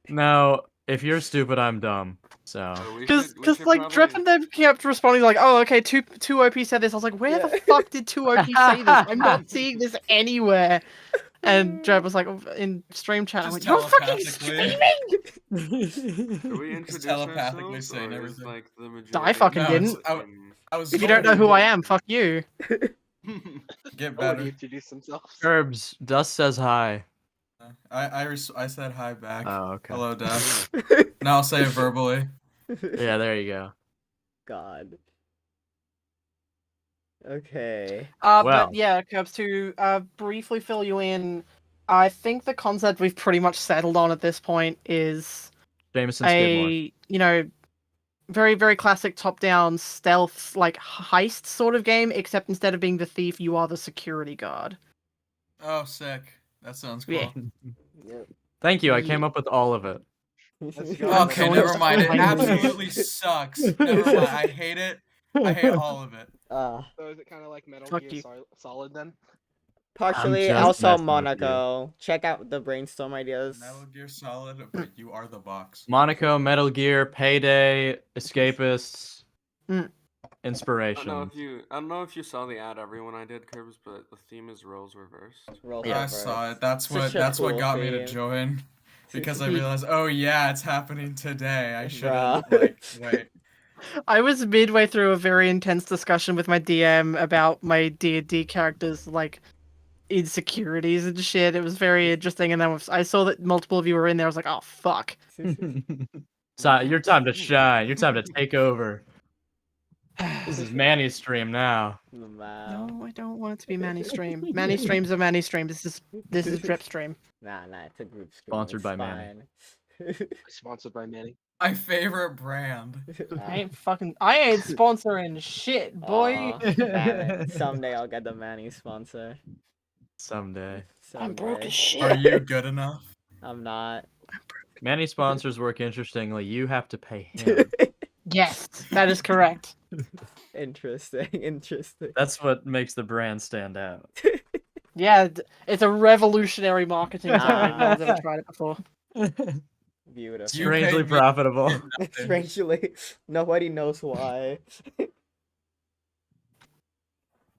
No, if you're stupid, I'm dumb. So Because like Drep and them kept responding like, oh okay, two OP said this. I was like, where the fuck did 2OP say this? I'm not seeing this anywhere. And Drep was like in stream chat. I'm like, Just you're fucking telepathically. streaming. Are we introduce telepathically ourselves, saying or is, everything. like, the I fucking No, didn't. I was. If you don't know who I am, fuck you. Get Oh, better. he introduced themselves. Curbs, Dust says hi. I said hi back. Oh, okay. Hello, Def. Now I'll say it verbally. Yeah, there you go. God. Okay. Well. But yeah, Curbs, to briefly fill you in, I think the concept we've pretty much settled on at this point is Jameson Skidmore. very, very classic top-down stealth, like heist sort of game, except instead of being the thief, you are the security guard. Oh, sick. That sounds cool. Yeah. Yep. Thank you. I came up with all of it. Let's go. Okay, never mind. It absolutely sucks. Never mind. I hate it. I hate all of it. So is it kind of like Metal Fuck Gear you. Solid then? Partially, just also messing with Monaco. Check out the brainstorm ideas. Metal Gear Solid, but you are the box. Monaco, Metal Gear, Payday, Escapists, Inspiration. I don't know if you saw the ad everyone I did, Curbs, but the theme is roles reversed. Roll I reverse. saw it. That's Such what a cool got me to theme. join. Because I realized, oh yeah, it's happening today. I should Bruh. like wait. I was midway through a very intense discussion with my DM about my D&D characters, like, insecurities and shit. It was very interesting, and then I saw that multiple of you were in there. I was like, oh, fuck. So your time to shine. Your time to take over. This is Manny's stream now. Wow. No, I don't want it to be Manny stream. Manny streams are Manny stream. This is Drip stream. Nah, it's a group stream. Sponsored it's by Manny. fine. Sponsored by Manny. My favorite brand. I ain't sponsoring shit, boy. Aw, damn it. Someday I'll get the Manny sponsor. Someday. I'm broke Someday. as shit. Are you good enough? I'm not. Manny sponsors work interestingly. You have to pay him. Yes, that is correct. Interesting. Interesting. That's what makes the brand stand out. Yeah, it's a revolutionary marketing technique. No one's ever tried it before. Beautiful. You Strangely paid me. profitable. Strangely, nobody knows why.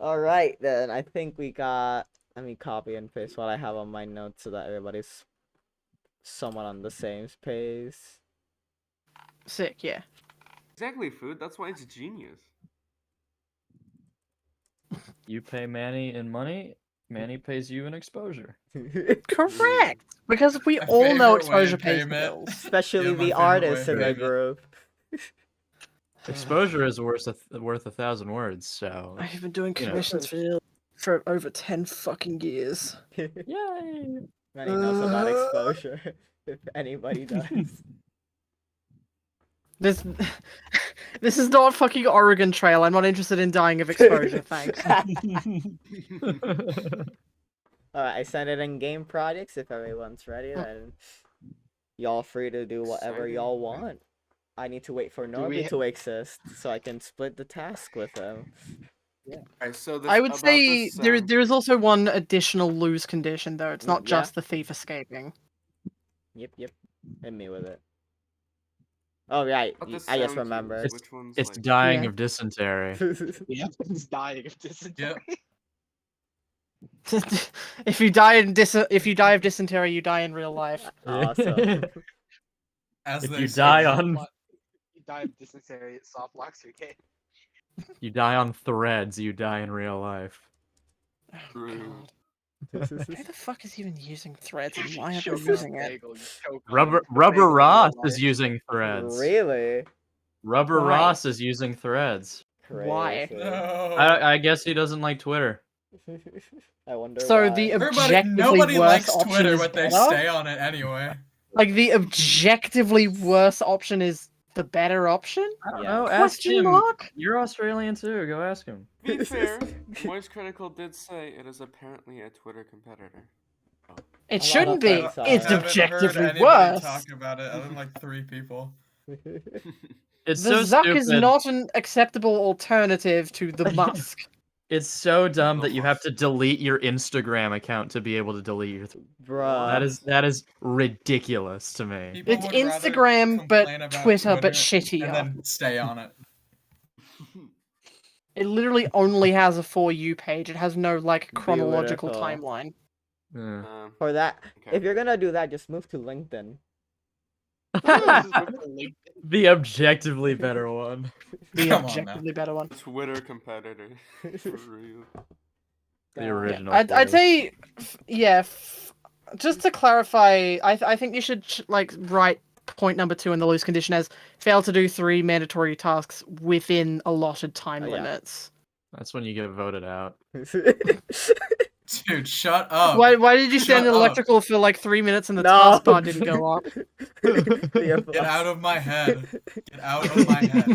All right, then. I think we got. Let me copy and paste what I have on my notes so that everybody's somewhat on the same page. Sick, yeah. Exactly, food. That's why it's genius. You pay Manny in money, Manny pays you in exposure. Correct. Because we My all know favorite way exposure of pays the payment. bills. Especially Yeah, my the favorite way artists of in the payment. group. Exposure is worth 1,000 words, so I've been doing you know. commissions for over 10 fucking years. Yay! Many knows about exposure, if anybody does. This this is not fucking Oregon Trail. I'm not interested in dying of exposure, thanks. Alright, I sent it in game projects. If everyone's ready, then y'all free to do whatever Exciting. y'all want. I need to wait for Do we Norby to exist so I can split the task with him. Alright, so this I would about say this, there is also one additional lose condition though. It's not Yeah. just the thief escaping. Yep. Hit me with it. Oh, right. about this I just sound remembered. cues, which one's It's like dying Yeah. of dysentery. Yep, it's dying of dysentery. If you die of dysentery, you die in real life. Awesome. As If they you say. die on You die of dysentery, it soft locks your game. you die on threads, you die in real life. Oh, True. God. Who the fuck is even using threads and why are Choke they on using a it? bagel, you choke on Rubber a bagel in Ross real is life. using threads. Really? Rubber Why? Ross is using threads. Why? Crazy. No. I guess he doesn't like Twitter. I wonder So why. the Everybody, objectively nobody worse likes option Twitter, is but they better? stay on it anyway. Like the objectively worse option is the better option? I don't Yes. know. Ask Question him. mark? You're Australian too. Go ask him. To be fair, Moist Critical did say it is apparently a Twitter competitor. It lot shouldn't of be. things are. It's I haven't heard objectively anybody worse. talk about it other than like 3 people. It's The so Zuck stupid. is not an acceptable alternative to the Musk. It's so dumb that you have Almost. to delete your Instagram account to be able to delete your. Bruh. That is ridiculous to me. People It's would rather Instagram, but complain about Twitter, but shittier. and then stay on it. It literally only has a For You page. It has no, like, chronological Beautiful. timeline. Yeah. For that, Okay. if you're gonna do that, just move to LinkedIn. The objectively better one. The Come on objectively better one. Twitter competitor. For real. The God. original. I'd thing. say, yeah, just to clarify, I think you should, like, write point number 2 in the loose condition as fail to do 3 mandatory tasks within allotted time Oh, yeah. limits. That's when you get voted out. Dude, shut up. Why did you stand Shut in up. electrical for like 3 minutes and the No. taskbar didn't go up? Get out of my head. Get out of my head.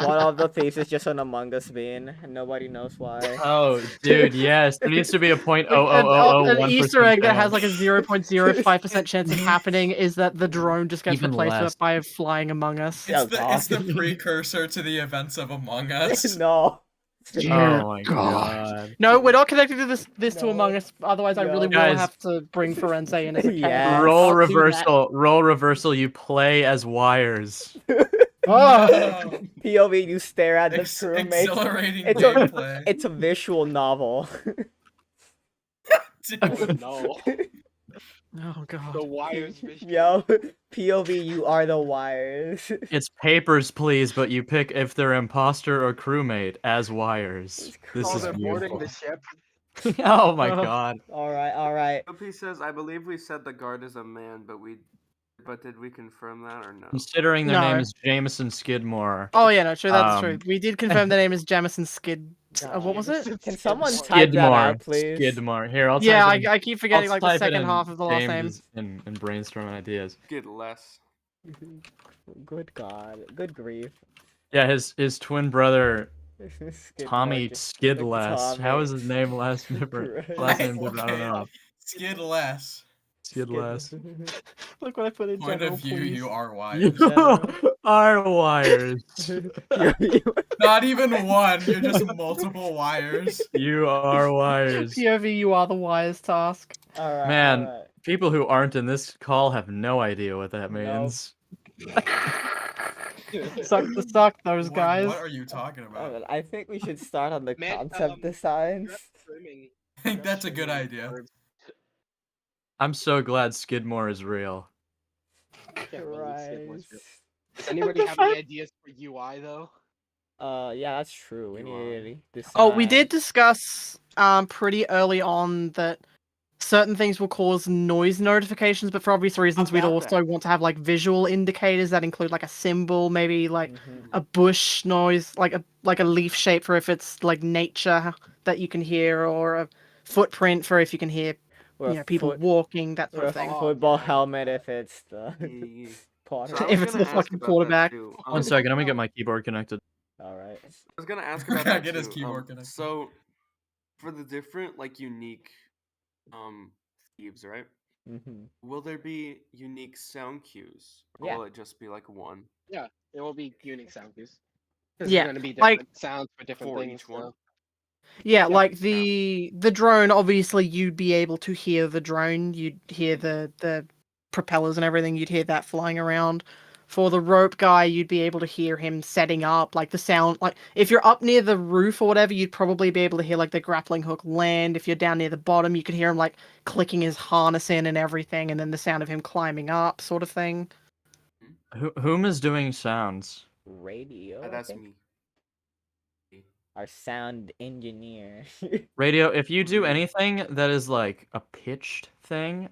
One of the thieves is just an Among Us bean, and nobody knows why. Oh, dude, yes. There needs to be a An 0.00001% Easter egg that has chance. like a 0.05% chance of happening is that the drone just gets Even replaced less. by a flying Among Us. Oh, It's the God. precursor to the events of Among Us. No. Dear Oh my god. No, we're not connecting to this to No. Among Us. Otherwise, I No. really will Guys. have to bring Forense in as a Yes. character. Roll Can't do that. reversal. Roll reversal. You play as wires. Oh. POV, you stare at the crewmates. Exhilarating It's gameplay. It's a visual novel. Dude. No. Oh god. The wires vision. Yo, POV, you are the wires. It's papers, please, but you pick if they're imposter or crewmate as wires. This Oh, is they're boarding beautiful. the ship. Oh my god. Alright. OP says, I believe we said the guard is a man, but did we confirm that or no? Considering their name No. is Jameson Skidmore. Oh yeah, no, true. That's true. Um, We did confirm the name is Jamison Skid. What was it? Can someone type that out, please? Skidmore. Here, I'll Yeah, type it in. I keep forgetting I'll like the type it second in half of the last name. James and brainstorm ideas. Get less. Good God. Good grief. Yeah, his twin brother Skidmore Tommy just- Skidless. Tommy. How is his name last different? Right. Last name different? I don't Okay. know. Skid less. Skid last. Look what I put in Point general, of view, please. you are You wires. General. are wires. Not even one. You're just multiple wires. You are wires. POV, you are the wires task. Alright, Man, alright. people who aren't in this call have no idea what that Nope. means. Suck to suck, those guys. What are you talking about? I think we should start on the Man, concept designs. Trimming. I think that's a good idea. I'm so glad Skidmore is real. Can't believe Skidmore's real. Christ. Does anybody have any ideas for UI though? Yeah, that's true. We UI. need to decide. Oh, we did discuss pretty early on that certain things will cause noise notifications, but for obvious reasons, we'd About also want to have like visual indicators that include like a symbol, maybe like Mhm. a bush noise, like a leaf shape for if it's like nature that you can hear, or a footprint for if you can hear, Or a people foot- walking, that or sort a of thing. football yeah. helmet if it's the Yeah. Potter. So I If was it's gonna the ask fucking about that quarterback. too. One second, let me get my keyboard connected. Alright. I was gonna ask We're about gonna that get his too. keyboard connected. So for the different like unique thieves, right? Mm-hmm. Will there be unique sound cues? Or Yeah. will it just be like one Yeah, it will be unique sound cues. Because Yeah, there's gonna be like- different sounds for different for things. each one? So. Yeah, Yeah. like the drone, obviously you'd be able to hear the drone, you'd hear the propellers and everything, you'd hear that flying around. For the rope guy, you'd be able to hear him setting up, like the sound, like if you're up near the roof or whatever, you'd probably be able to hear like the grappling hook land. If you're down near the bottom, you could hear him like clicking his harness in and everything, and then the sound of him climbing up, sort of thing. Whom is doing sounds? Radio. I That's think? me. Our sound engineer. Radio, if you do Mhm. anything that is like a pitched thing,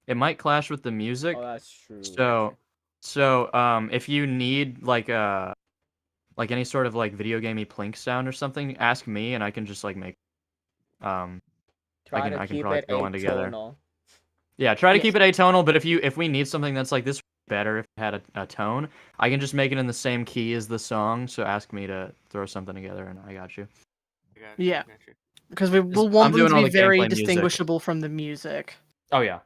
it might clash with the music. Oh, that's true. So, if you need like any sort of like video gamey plink sound or something, ask me and I can just like make Try I to can keep probably it throw one together. atonal. Yeah, try to Yes. keep it atonal, but if we need something that's like this better if it had a tone, I can just make it in the same key as the song, so ask me to throw something together and I got you. I got you, Yeah. I got you. Because we will want I'm them doing to all be the very gameplay music. distinguishable from the music. Oh yeah.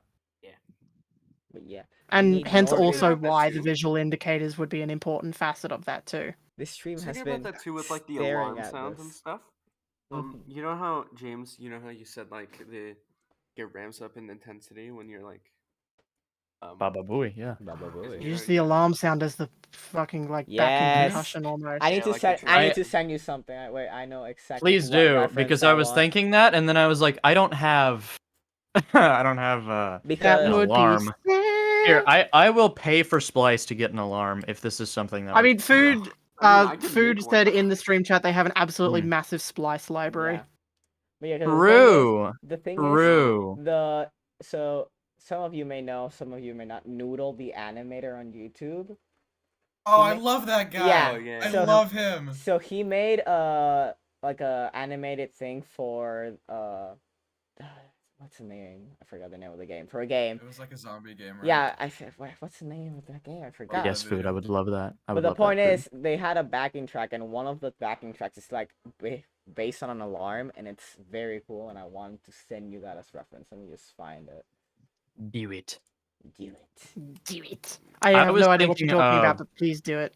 But yeah. And need hence more also about that why the too. visual indicators would be an important facet of that too. This stream I was has thinking been about that too with like the staring alarm at sounds and this. stuff. Mhm. You know how James, you know how you said like it ramps up in intensity when you're like Baba Booey, yeah. Baba Booey. Use the alarm sound as the fucking like backing Yes. percussion almost. I need Yeah, to like the send. I train. need to send you something. Wait, I know exactly. Please what do, reference because I was want. thinking that, and then I was like, I don't have That Because an would alarm. be Here, I will pay for Splice to get an alarm if this is something that I mean, Food. I could Food make said one. in the stream chat they have an absolutely Hmm. massive splice library. Yeah. But yeah, 'cause True. The thing True. is, so some of you may know, some of you may not. Noodle, the animator on YouTube. Oh, He I ma- love that guy. Yeah, Oh, yeah. I so- love him. So he made like a animated thing for what's the name? I forgot the name of the game. For a game. It was like a zombie game, right? Yeah, what's the name of that game? I forgot. Yes, Food. I would love that. I But would the love that, point Food. is, they had a backing track, and one of the backing tracks is like based on an alarm, and it's very cool. And I wanted to send you that as reference. Let me just find it. Do it. Do it. Do it. I I have was no idea what you're thinking talking of- about, but please do it.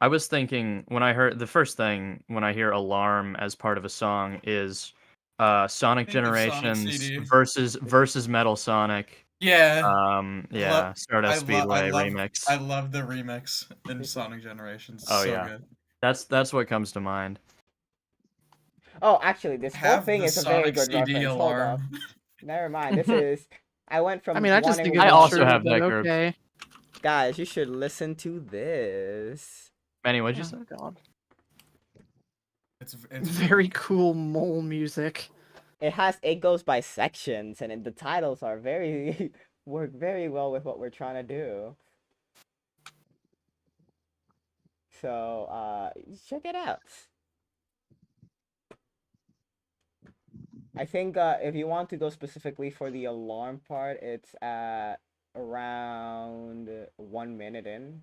I was thinking when I heard the first thing when I hear alarm as part of a song is Sonic Think of Sonic Generations CD. versus Metal Sonic. Yeah. Yeah, Stardust Speedway love, remix. I love the remix in Sonic Generations. Oh, So yeah. good. That's what comes to mind. Oh, actually, this whole Have thing the is a very Sonic good CD reference. Hold up. alarm. Never mind. This is. I went from. I mean, I just wanting think to it's I also true, have but that, Curbs. okay. Guys, you should listen to this. Manny, what'd you say? Oh, God. It's Very cool mole music. It goes by sections, and the titles are very work very well with what we're trying to do. So check it out. I think if you want to go specifically for the alarm part, it's at around 1 minute in.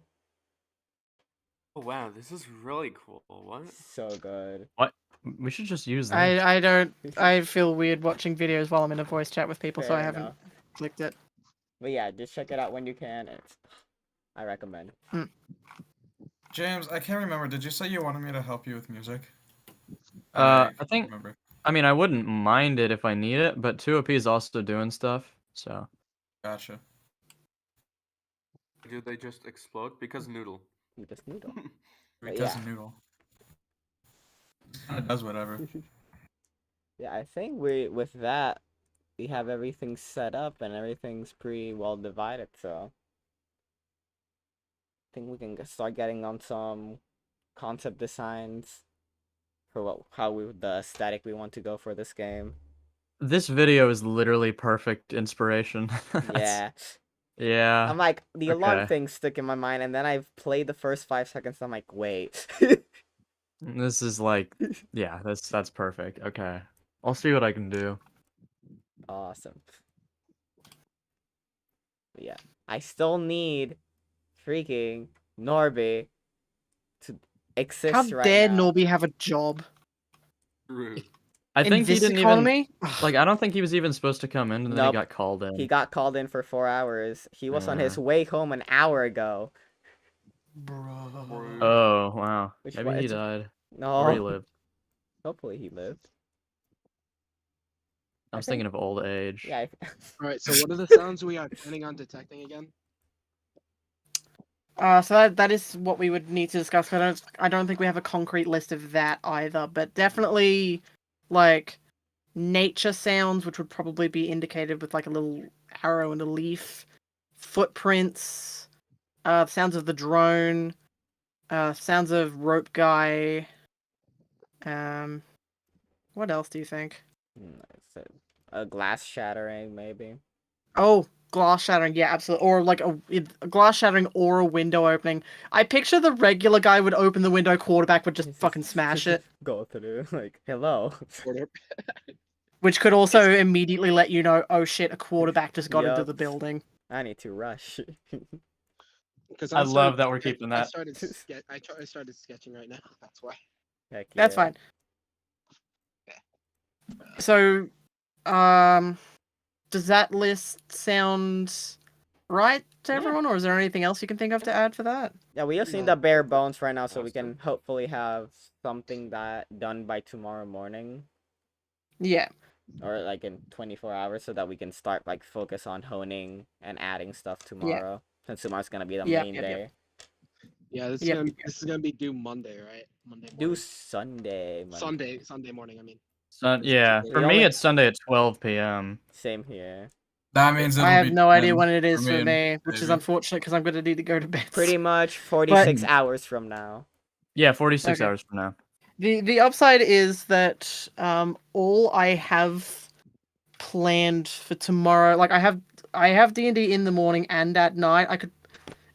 Oh wow, this is really cool. What? So good. We should just use that. I feel weird watching videos while I'm in a voice chat with people, so I Fair haven't enough. clicked it. But yeah, just check it out when you can. I recommend. James, I can't remember. Did you say you wanted me to help you with music? I think. Remember. I mean, I wouldn't mind it if I need it, but 2OP is also doing stuff, so. Gotcha. Do they just explode? Because noodle. You just noodle. Because noodle. It does whatever. Yeah, I think with that we have everything set up and everything's pretty well divided, so I think we can start getting on some concept designs for the aesthetic we want to go for this game. This video is literally perfect inspiration. Yeah. Yeah. I'm like, the alarm okay. thing stuck in my mind, and then I've played the first 5 seconds, I'm like, wait. This is like, yeah, that's perfect. Okay. I'll see what I can do. Awesome. But yeah. I still need freaking Norby to exist How right dare now. Norby have a job? Rude. I In think he this didn't economy? even like. I don't think he was even supposed to come in, and then he Nope. got called in. He got called in for 4 hours. He was on his Yeah. way home an hour ago. Bro. Oh wow. Which Maybe one? he It's- died. No. Or he lived. Hopefully he lived. I was thinking of old age. Yeah. All right. So what are the sounds we are planning on detecting again? So that is what we would need to discuss. I don't think we have a concrete list of that either, but definitely like nature sounds, which would probably be indicated with like a little arrow and a leaf, footprints, sounds of the drone, sounds of rope guy. What else do you think? A glass shattering, maybe. Oh, glass shattering, yeah, absolutely. Or like a glass shattering or a window opening. I picture the regular guy would open the window, quarterback would just fucking smash it. Go through, like, hello. Which could also immediately let you know, oh shit, a quarterback just got into Yup. the building. I need to rush. Because I love that we're keeping that. I started sketching right now. That's why. Heck That's yeah. fine. So, does that list sound right to everyone, or is there anything else you can think of to add for that? Yeah, we just need the bare bones right now so we can hopefully have something done by tomorrow morning. Yeah. Or like in 24 hours so that we can start like focus on honing and adding stuff tomorrow. Since tomorrow's gonna be the main day. Yeah, this is gonna be due Monday, right? Monday morning. Due Sunday. Sunday morning. I mean. Yeah, for me it's Sunday at 12 p.m. Same here. That means I have no idea when it is for for me, me, which is unfortunate because I'm gonna need to go to bed. Pretty much 46 hours from now. Yeah, 46 hours from now. The upside is that all I have planned for tomorrow, like I have D&D in the morning and at night. I could,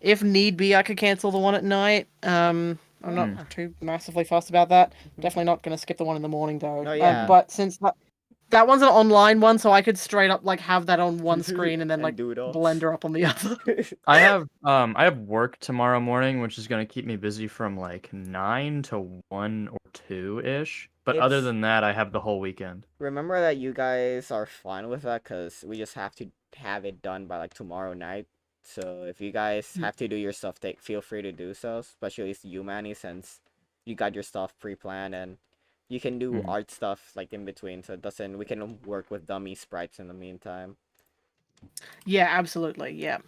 if need be, I could cancel the one at night. I'm not too massively fussed about that. Definitely not gonna skip the one in the morning though. Oh, yeah. But since that one's an online one, so I could straight up like have that on one screen and then like Blender up on the other. I have work tomorrow morning, which is gonna keep me busy from like 9 to 1 or 2 ish. But other than that, I have the whole weekend. Remember that you guys are fine with that because we just have to have it done by like tomorrow night. So if you guys have to do your stuff, feel free to do so. Especially you, Manny, since you got your stuff pre-planned and you can do art stuff like in between. So we can work with dummy sprites in the meantime. Yeah, absolutely. Yeah.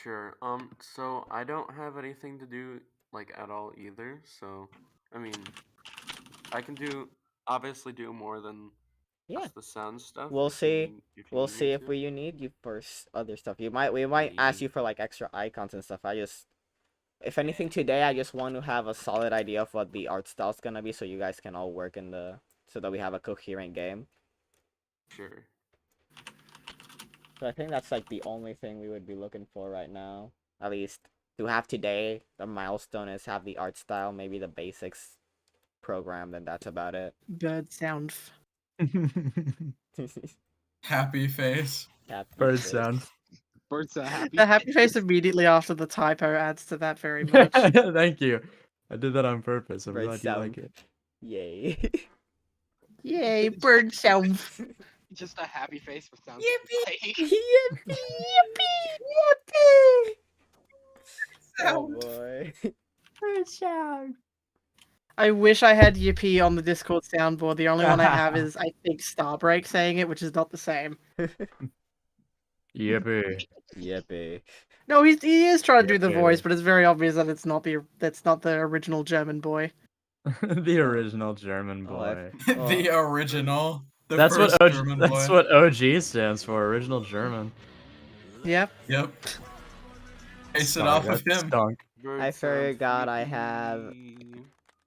Sure. So I don't have anything to do like at all either. So I mean, I can obviously do more than just the sound stuff. We'll see. We'll need see me if to. we need you for other stuff. We might ask you for like extra icons and stuff. If anything today, I just want to have a solid idea of what the art style's gonna be, so you guys can all work so that we have a coherent game. Sure. So I think that's like the only thing we would be looking for right now. At least to have today, the milestone is have the art style, maybe the basics program, then that's about it. Bird sound. Happy face. Bird sound. Bird's happy. The happy face immediately after the typo adds to that very much. Thank you. I did that on purpose. I'm glad you like it. Yay. Yay, bird sound. Just a happy face with sound. Yippee! Yippee! Yippee! Oh boy. I wish I had Yippee on the Discord soundboard. The only one I have is, I think, Starbreak saying it, which is not the same. Yippee. Yippee. No, he is trying to do the Yippee. voice, but it's very obvious that it's not the original German boy. The original German Oh, I- boy. The original. The That's first what German that's boy. what OG stands for. Original German. Yep. Yep. Base it Stunk, off of that him. stunk. I forgot I have.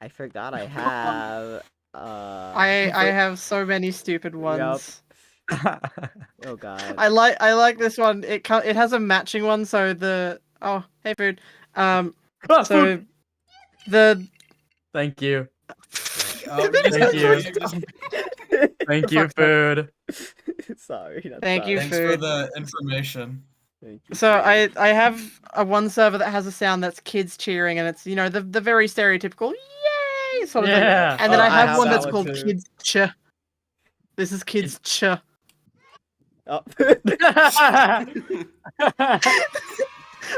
I forgot I have. I have so many stupid ones. Oh god. I like this one. It has a matching one, so hey food. So the Thank you. Oh, Thank you. Thank you, Fuck's sake. food. Sorry. Not Thank you, sorry. Thanks for food. the information. Thank you, So food. I have one server that has a sound that's kids cheering, and it's the very stereotypical yay sort of thing. Yeah. And then Oh, I I have have one that that's one called too. kids ch. This is kids ch. Oh.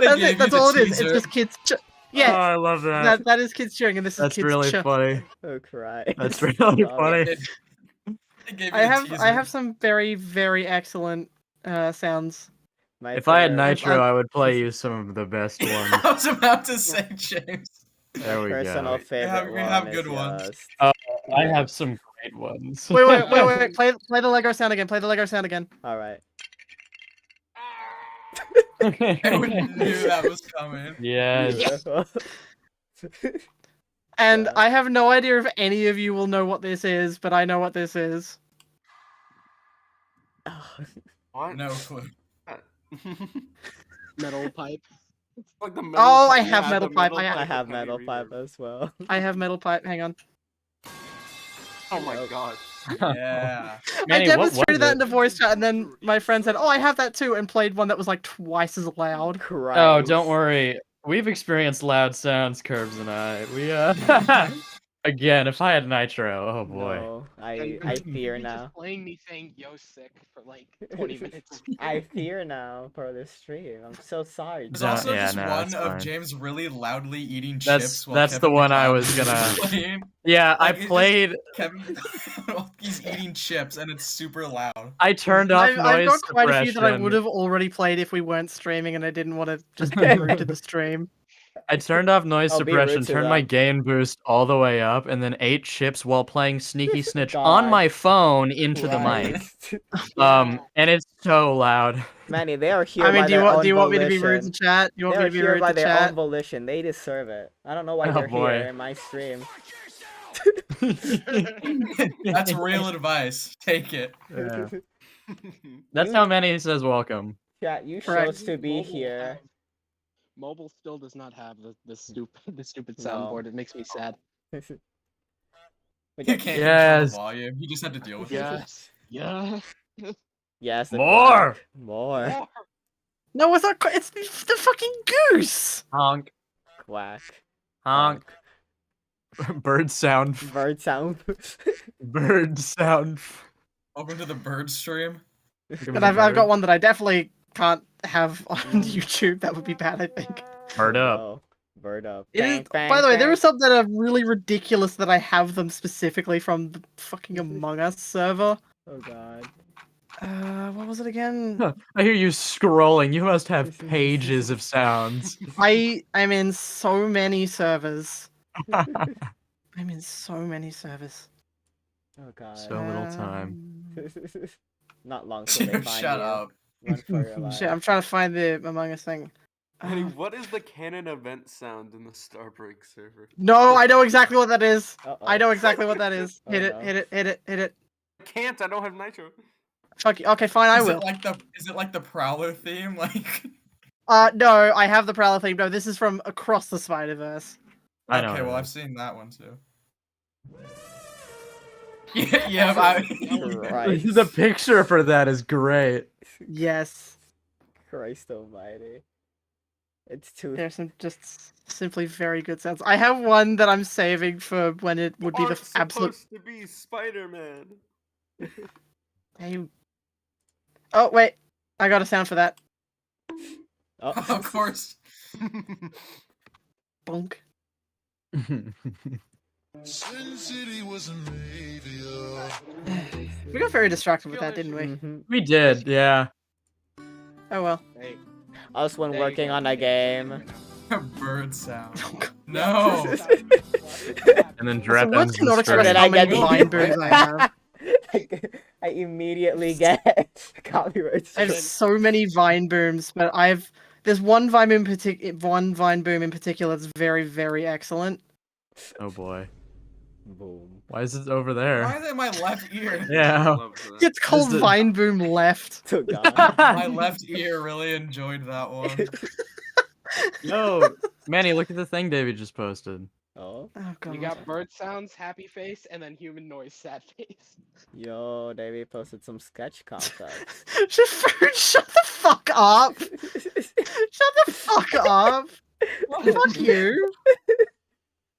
That's it. That's all it is. It's teaser. just kids ch. Oh, Yeah, I love that. that is kids cheering, and this is That's kids really ch. funny. Oh cry. That's really funny. They gave I you the have teaser. some very very excellent sounds. My If I had favorite- Nitro, I would play you some of the best ones. I was about to say, James. There we personal go. favorite we have one good is ones. just. I have some great ones. Wait. Play the Lego sound again. Play the Lego sound again. All right. I knew that was coming. Yes. And Yeah. I have no idea if any of you will know what this is, but I know what this is. What? No clue. Metal pipe. It's like the metal Oh, pipe. I have Yeah, metal the pipe. I with have heavy metal pipe reverb. as well. I have metal pipe. Hang on. Oh my god. Yeah. Manny, I what was demonstrated that it? in the voice chat, and then my friend said, "Oh, I have that too," and played one that was like twice as loud. Christ. Oh, don't worry. We've experienced loud sounds, Curbs and I. We again, if I had Nitro, oh boy. No, I And fear you're now. Just playing me saying "yo sick" for like 20 minutes. I fear now for this stream. I'm so sorry. There's No, also yeah, just no, one that's of fine. James really loudly eating That's- chips while that's Kevin the one I McLeod was is gonna- playing. Yeah, Like, I it's just played. Kevin, he's eating chips and it's super loud. I turned off I've noise got quite a few that I suppression. would have already played if we weren't streaming, and I didn't want to just be rude to the stream. I turned off noise I'll be suppression, rude to turned my them. gain boost all the way up, and then ate chips while playing Sneaky Snitch God. on my phone into the mic. Christ. And it's so loud. Manny, they are here I mean, by do you their want own do you want me to be rude to volition. chat? Do you want They me are to be here rude by to their chat? own volition. They deserve it. I don't know why Oh, they're boy. here in my stream. That's real advice. Take it. Yeah. That's how many says welcome. Chat, you Correct. chose to be Mobile here. have- Mobile still does not have the stupid No. soundboard. It makes me sad. We You got- can't control Yes. the volume. You just have to deal with it. Yes. Yeah. Yes, the More! quack. More. No, it's not. It's the fucking goose. Honk. Quack. Honk. Bird sound. Bird sound. Bird sound. Welcome to the bird stream. And I've got one that I definitely can't have on YouTube. That would be bad, I think. Bird up. Oh, bird up. It is, Bang, by the way, bang, there bang. are some that are really ridiculous that I have them specifically from the fucking Among Us server. Oh god. What was it again? I hear you scrolling. You must have pages of sounds. I'm in so many servers. I'm in so many servers. Oh god. So little time. Not long till they find Shut you. up. Run for your life. Shit, I'm trying to find the Among Us thing. Manny, what is the canon event sound in the Starbreak server? No, I know exactly what that is. Uh-oh. I know exactly what that is. Oh, Hit it, no. hit it, hit it, hit it. I can't. I don't have nitro. Fuck you. Okay, fine, I Is will. it like the Prowler theme? Like No, I have the Prowler theme. No, this is from Across the Spider-Verse. I know. okay, it well I've is. seen that one too. Yeah, Christ. The picture for that is great. Yes. Christ almighty. It's too... There's some just simply very good sounds. I have one that I'm saving for when it would be the Aren't absolute... supposed to be Spider-Man. Oh wait, I got a sound for that. Oh. Of course. Bonk. We got very distracted with that, didn't we? Mhm. We did, yeah. Oh well. Hey, Us when there you working go. on a game. Bird sound. Yeah, No. And then So words Drethens cannot the express Then stream. how I many get vine booms I have. I immediately get copyright I have strike. so many vine booms, but there's one vine boom in particular that's very, very excellent. Oh boy. Boom. Why is it over there? Why is it in my left ear? I Yeah. love that. It's called the- Vine Boom Left. Oh god. My left ear really enjoyed that one. Yo, Manny, look at the thing David just posted. Oh. Oh god. You got bird sounds, happy face, and then human noise, sad face. Yo, David posted some sketch concepts. Shut the fuck up! Shut the fuck up! Fuck you!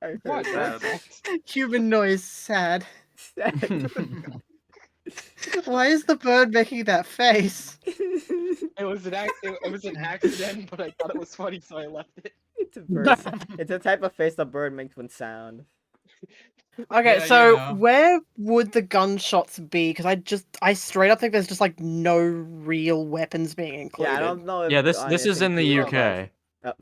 I heard What? that. Sad. Human noise sad. Sad. Why is the bird making that face? It was an accident, but I thought it was funny, so I left it. It's a bird. It's a type of face the bird makes when sound. Okay, Yeah, so you know. where would the gunshots be? Because I straight up think there's just like no real weapons being included. Yeah, I don't know. If Yeah, this is in the UK. Oh.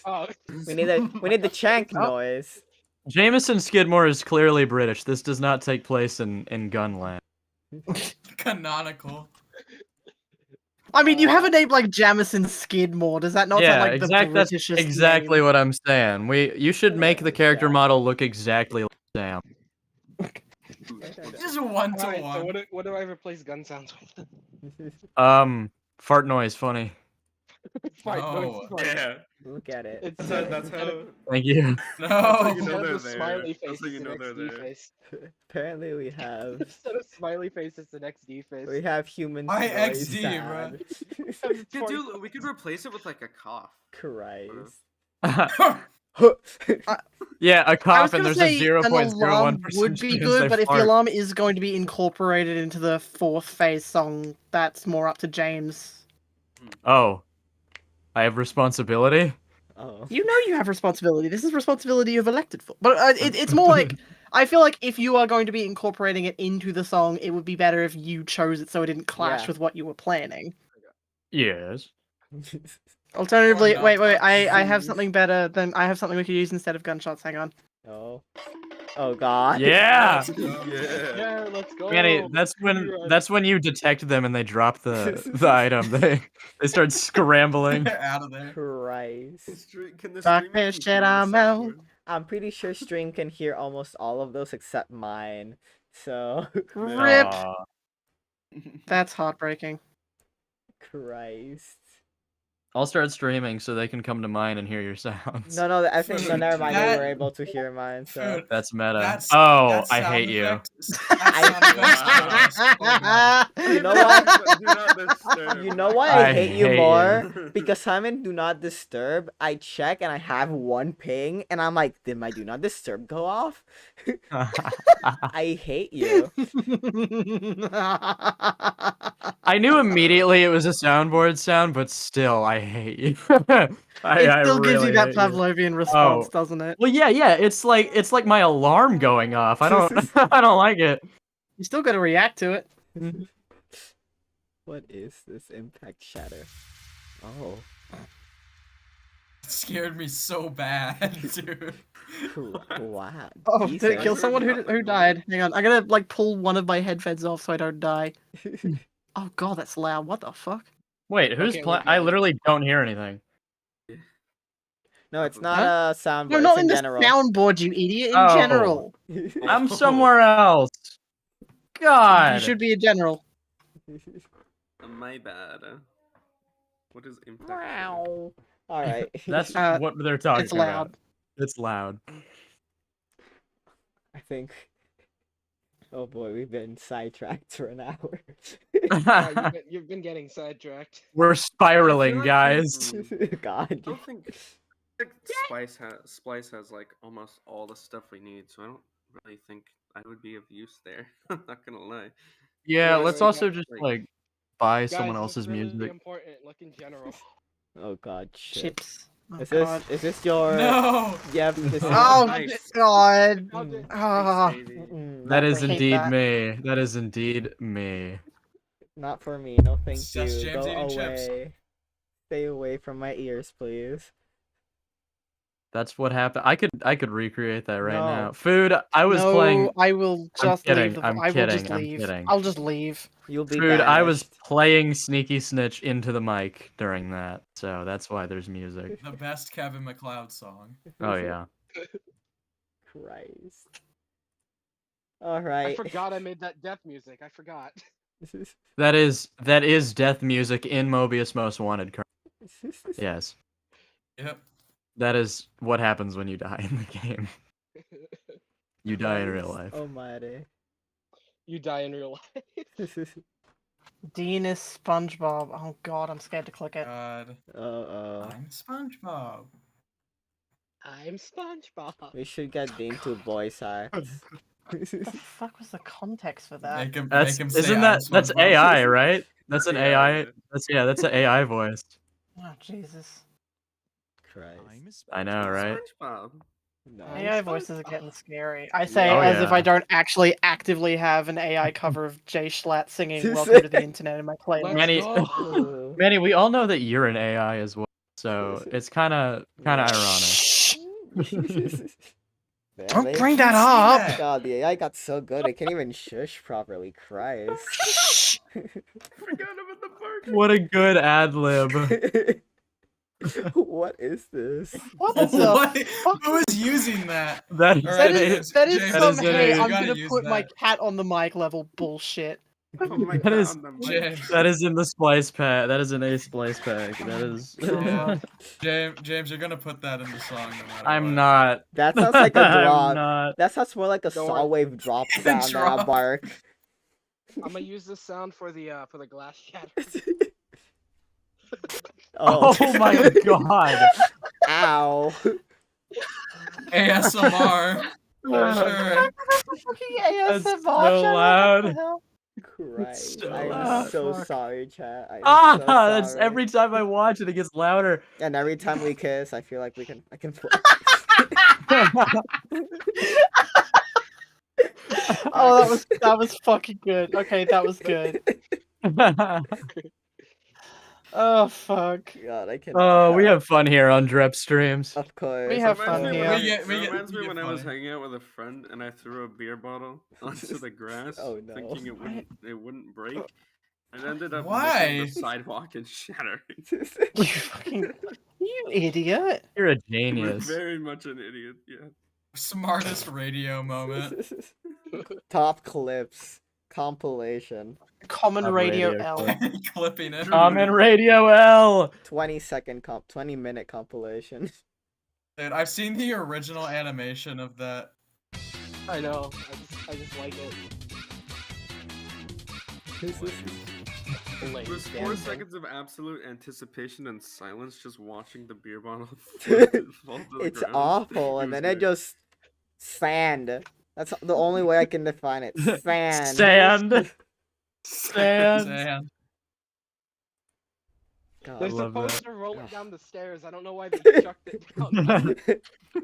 Oh, we need the chank Oh. noise. Jameson Skidmore is clearly British. This does not take place in Gunland. Canonical. I mean, you have a name like Jamison Skidmore. Does that not sound like the that's Britishest exactly name? what I'm saying. You should make the character model look exactly like Sam. Just one to alright, so one. what do I replace gun sounds with? Fart noise, funny. Fart No. noise is funny. Yeah. Look at it. It's That's instead how. of- Thank you. No. how you instead know of they're the there. smiley face, That's how you it's know an they're XD there. face. Apparently we have Instead of smiley face, it's an XD face. we have human Why noise XD, sound. We could replace it with like a cough. Christ. Yeah, a I was cough and gonna there's say a an 0.01% alarm would be chance good, they but if the fart. alarm is going to be incorporated into the fourth phase song, that's more up to James. Oh. I have responsibility? Oh. You know you have responsibility. This is responsibility you've elected for. But it's more like, I feel like if you are going to be incorporating it into the song, it would be better if you chose it so it didn't clash Yeah. with what you were planning. Yes. Alternatively, not wait, touch I have these. something better than I have something we could use instead of gunshots. Hang on. Oh. Oh god. Yeah! Yeah. Yeah, let's go. Manny, that's when you detect them and they drop the item. They start scrambling. They're out of there. Christ. Can the Fuck stream this even shit, hear the I'm out. soundboard? I'm pretty sure stream can hear almost all of those except mine. So Rip. Aw. That's heartbreaking. Christ. I'll start streaming so they can come to mine and hear your sounds. No, I think no, Dude, never mind. They that- were able to hear mine, so Dude, That's meta. That's, Oh, that I sound hate you. effect- that sound effect is so good. you know what? Do not disturb. You know why I I hate you hate more? you. Because Simon Do Not Disturb, I check and I have one ping, and I'm like, did my Do Not Disturb go off? I hate you. I knew immediately it was a soundboard sound, but still, I hate you. It still gives you really that hate you. Pavlovian response, Oh. doesn't it? Well, yeah, it's like my alarm going off. I don't, I don't like it. You still got to react to it. What is this impact shatter? Oh, It scared me so bad, dude. cool. Wow. Oh, did it kill decent. someone who died? Hang on, I'm gonna like pull one of my headphones off so I don't die. Oh god, that's loud. What the fuck? Wait, who's Okay, playing? we're I good. literally don't hear anything. No, it's not a soundboard. No, not it's in the general. soundboard, you idiot. In Oh. general, I'm somewhere else. God. you should be a general. My bad. What is impact? Wow. All right. That's Uh, what they're talking It's loud. about. It's loud. I think. Oh boy, we've been sidetracked for an hour. You've been getting sidetracked. We're spiraling, like guys. God. I don't think Splice has like almost all the stuff we need, so I don't really think I would be of use there. I'm not gonna lie. Yeah, Yes, let's like, also just like buy Guys, someone look else's really music. important. Look in general. Oh god, shit. Chips. Oh, Is God. this your? No. Yeah, this is. Oh Nice. God. Found it. Ah. That is hate indeed that. me. That is indeed me. Not for me. No, thank That's you. James Go eating chips. away. Stay away from my ears, please. That's what happened. I could recreate that right No. now. Food. I was no, playing. I will I'm just kidding, leave. The... I'm I will just kidding, I'm leave. kidding. I'll just leave. You'll be Food. I was banished. playing Sneaky Snitch into the mic during that, so that's why there's music. The best Kevin McLeod song. Oh yeah. Christ. All I right. forgot I made that death music. I forgot. That is death music in Mobius Most Wanted. Yes. Yep. That is what happens when you die in the game. You die in real life. Almighty. You die in real life. Dean is SpongeBob. Oh God, I'm scared to click it. God. Uh-oh. I'm SpongeBob. I'm SpongeBob. We should get Dean to voice act. What the fuck was the context for that? Make him That's say isn't I'm that's SpongeBob. AI, right? That's an Yeah, AI. yeah. That's an AI voice. Oh Jesus. Christ. I know, right? SpongeBob. No. AI voices are getting scary. I say Oh, as if I yeah. don't actually actively have an AI cover of Jay Schlatt singing "Welcome to the Internet" in my playlist. Let's Manny, go. Manny, we all know that you're an AI as well, so it's kind of ironic. Shh! Man, Don't they- bring that See up. that? God, the AI got so good, it can't even shush properly. Christ. Shh! Forgot about the part. What a good ad lib. What is this? What What? the fuck? Who is using that? That All That right, is that is James, that some is hey, a- I'm you gotta gonna use put my that. cat on the mic level bullshit. Oh my That god, is- on the mic. James, that is in the splice pack. That is an A splice pack. That is. God. James, you're gonna put that in the song no matter I'm what. not. That sounds like a I'm drop. not. That sounds more like a Don't saw worry. wave drop The sound than a drop. bark. I'm gonna use this sound for the glass shatter. Oh, my god. Ow. ASMR. For sure. Fucking ASMR. That's so shut up, what the loud. hell? Christ. so I'm loud. so Fuck. sorry, chat. I'm Ah, so that's sorry. every time I watch it, it gets louder. And every time we kiss, I feel like I can play. Oh, that was fucking good. Okay, that was good. Oh fuck. God, I can. Oh, we have fun here on Drep streams. Of course. We have of fun course. here. It We reminds get me when I was funny. hanging out with a friend and I threw a beer bottle onto the grass, Oh, no. thinking it wouldn't break. And ended up Why? missing the sidewalk and shattering. You fucking you idiot. You're a We're genius. very much an idiot, yeah. Smartest radio moment. Top clips compilation. Common Top Radio radio L. clip. Clipping it. Common Radio L. 20-minute compilation. Dude, I've seen the original animation of that. I know. I just like it. Lame There's 4 dancing. seconds of absolute anticipation and silence just watching the beer bottle fall to the It's ground. awful, and was then it great. just sand. That's the only way I can define it. Sand. Sand. Sand. Sand. God. They're love supposed that. to roll it down the stairs. I don't know why they chucked it down.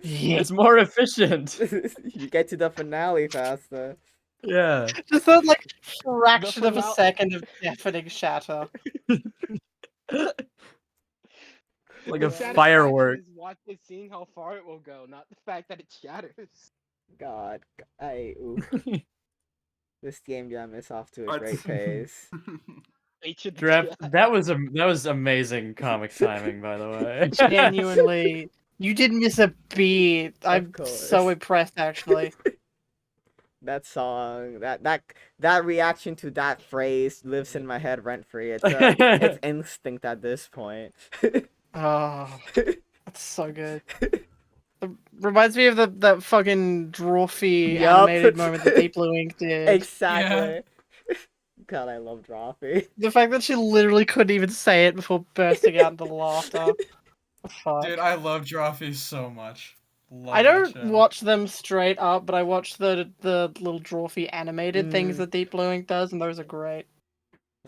Yeah. It's more efficient. You get to the finale faster. Yeah. Just that like fraction of a finale- second of deafening shatter. Like The a satisfaction firework. is seeing how far it will go, not the fact that it shatters. God, oof. This game jam is off to a But- great pace. Ancient Drep, chat. that was amazing comic timing, by the way. Genuinely, you didn't miss a beat. I'm course. so impressed, actually. That song, that reaction to that phrase lives in my head rent free. It's instinct at this point. Oh, that's so good. It reminds me of that fucking Drawfee Yup. animated moment that Deep Blue Ink did. Exactly. God, I love Drawfee. The fact that she literally couldn't even say it before bursting out into laughter. Fuck. Dude, I love Drawfee so much. Love I that don't show. watch them straight up, but I watch the little drawfee animated things that Deep Blue Ink does, and those are great.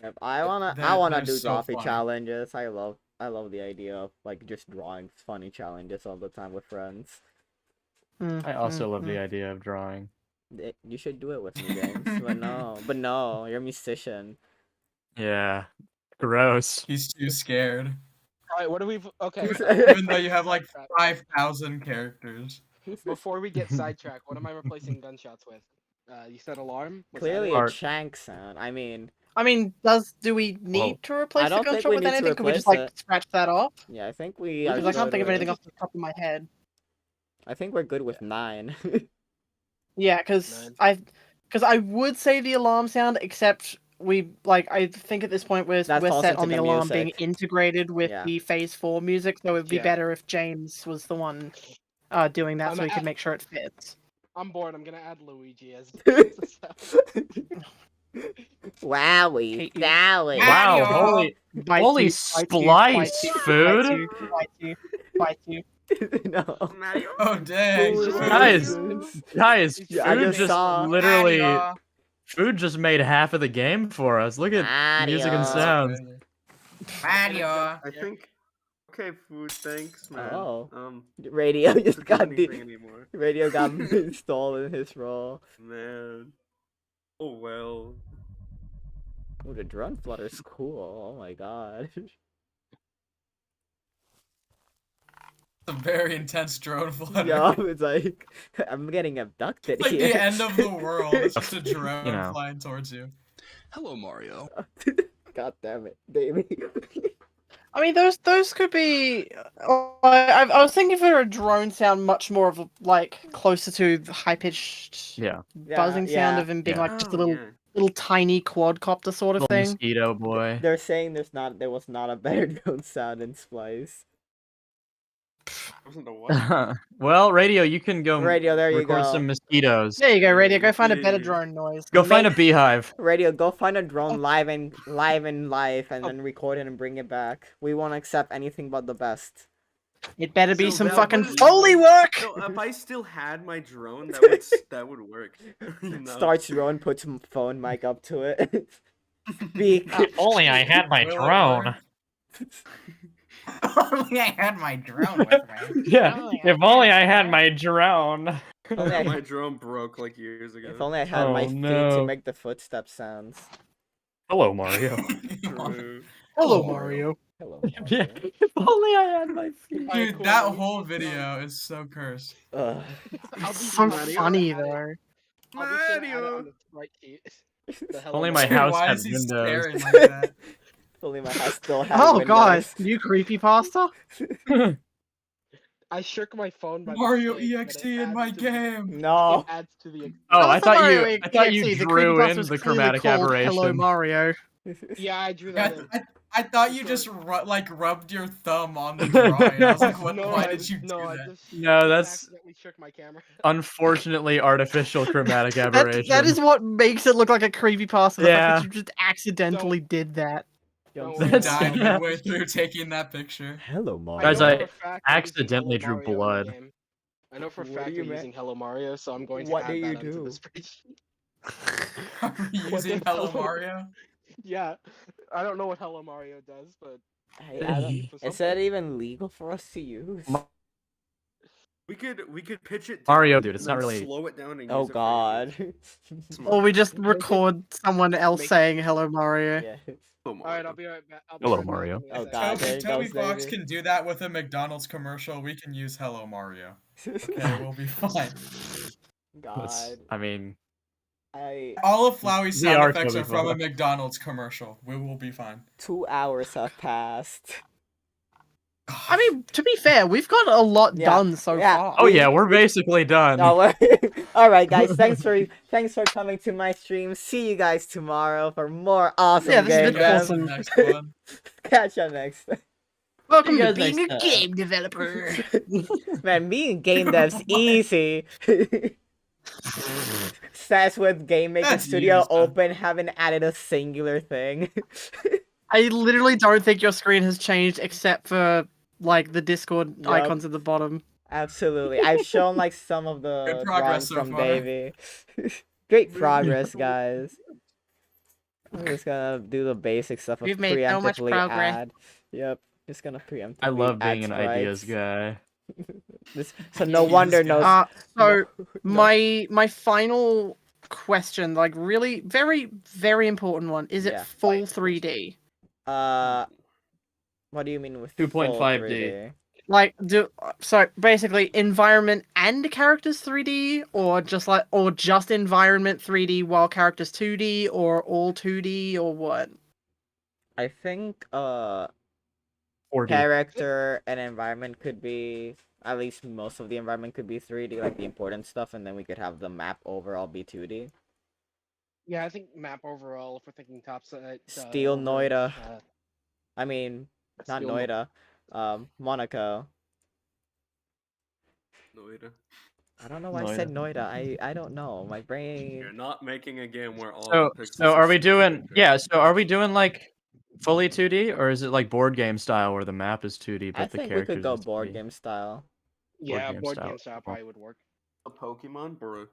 Yep, I wanna They're do so drawfee funny. challenges. I love the idea of like just drawing funny challenges all the time with friends. I also love the idea of drawing. You should do it with me, James. but no, you're a musician. Yeah. Gross. He's too scared. All right, what do we? Okay. Even though you have like 5,000 characters. Before we get sidetracked, what am I replacing gunshots with? You said alarm. Was that Clearly it? a Art. Shank sound. I mean, Do we need to replace the don't think gunshot we with need to anything? Can we just replace like it. scratch that off? yeah, I think we are Because I can't good think of with- anything off the top of my head. I think we're good with 9. Yeah, because Man. I would say the alarm sound, except I think at this point we're That's all set into on the the alarm being music. integrated with Yeah. the Phase 4 music, so it would be Yeah. better if James was the one doing that, I'm so we could at- make sure it fits. I'm bored. I'm gonna add Luigi as. Wowie, Hate you. Wowie. Wow, Mario! holy Bite Holy you, splice, food. Bite you. no. Mario? Oh dang. Food. Guys, guys, Yeah, I food just just saw- literally Mario. food just made half of the game for us. Look at music and Mario. sounds. Mario. I think. Okay, food. Thanks, man. Oh. Um, Radio just doesn't do got anything anymore. Radio got stolen his role. Man. Oh well. Oh, the drone flutter's cool. Oh my god. It's a very intense drone flutter. Yo, it's like I'm getting abducted It's like here. the end of the world. It's just a drone You know. flying towards you. Hello, Mario. God damn it, baby. I mean, those could be. I was thinking for a drone sound much more of like closer to the high pitched Yeah. buzzing sound of him being Yeah. like just a Oh, little yeah. little tiny quadcopter sort of Little thing. mosquito boy. They're saying there was not a better drone sound in Splice. Wasn't the what? Well, Radio, you can go Radio, there you record go. some mosquitoes. There you go, Radio. Go find a better Yeah. drone noise. Go find a beehive. Radio, go find a drone live in live, and then record it and bring it back. We won't accept anything but the best. It better be So some that fucking would- Foley work. No, if I still had my drone, that would work. You know? Starts drone, puts some phone mic up to it. Speak. Only I had my Will it drone. work? Only I had my drone with me. Yeah, if only I had my drone. Only I- My drone broke like years ago. If only I had Oh, my feet to no. make the footstep sounds. Hello, Mario. True. Hello, Mario. Mario. Hello. Yeah, Mario. if only I had my feet. Alright, Dude, cool, that let me whole see some- video is so cursed. Ugh. I'll be So Mario. funny though. I'll be sure to add it Mario. on the Sprite sheet. The Hello Only my Mario. house Why had is he windows. staring like that? If only my house still had Oh windows. god, you creepy pasta. I shook my phone by Mario mistake, but EXE it in my adds to the- game. No. It adds to the. Oh, That's I not thought Mario you EXE, the drew creepypasta in was the clearly chromatic called aberration. Hello Mario. Yeah, I drew Yeah, that in. I thought you just rubbed your thumb on the drawing. I was like, what? No, Why I did you do no, I that? just No, I just that's- accidentally shook my camera. Unfortunately, artificial chromatic aberration. That is what makes it look like a creepypasta. The fact Yeah. that you just accidentally did that. Don't You worry. That's- died yeah. midway through taking that picture. Hello, I Mario. Guys, know I for a fact I'm using accidentally Hello drew Mario in the blood. game. I know for a What fact do you you're mean? using Hello Mario, so I'm going to What add do you that onto do? the spreadsheet. Are you What using the Hello hell? Mario? Yeah, I don't know what Hello Mario does, but I don't, for is that something. even legal for us to use? We could pitch it. Mario, down dude, it's and not then really- Slow it down and Oh use it for god. idiots. Or we just Make it- record someone else make it- saying Hello Mario. Yeah. Hello, All right, Mario. I'll be right back. Hello, Mario. Give me a Oh, sec. God. there Toby goes Fox David. can do that with a McDonald's commercial. We can use Hello Mario. Okay, we'll be fine. God. I mean, All of Flowey's We sound are effects Toby are from a Fox. McDonald's commercial. We will be fine. 2 hours have passed. I mean, to be fair, we've got a lot Yeah, done so yeah. far. oh yeah, we're basically done. Oh, all right, guys. Thanks for coming to my stream. See you guys tomorrow for more awesome Yeah, this has game been jams. awesome. Next one. Catch you next. Welcome See you to guys being next a time. game developer. Man, being game dev's easy. Says with Game Maker That's Studio used, huh? open, haven't added a singular thing. I literally don't think your screen has changed except for like the Discord Yup. icons at the bottom. Absolutely. I've shown like some of Good the progress drawings so from far. Davey. Great progress, guys. I'm just gonna do the basic stuff of We've made so much preemptively progress. add. Yep. Just gonna preemptively I love add being an ideas sprites. guy. So no wonder Ideas knows. guy. So no. my final question, like really very very important one, is it Yeah. full 3D? What do you mean with 2.5D. 3D? Like so basically environment and characters 3D, or just environment 3D while characters 2D, or all 2D, or what? I think 4D. character and environment could be, at least most of the environment could be 3D, like the important stuff, and then we could have the map overall be 2D. Yeah, I think map overall, if we're thinking top side. Steel over, Noida. I mean, not Steel Noida. Monaco. Noida. I don't know why I said Noida. I don't know. My brain. You're not making a game where all So, the pixels so are we square doing? pictures. Yeah. So are we doing like fully 2D, or is it like board game style where the map is 2D but I the think we characters could go are board 3D? game style. Yeah, game board style. game style probably would work. A Pokemon, bro.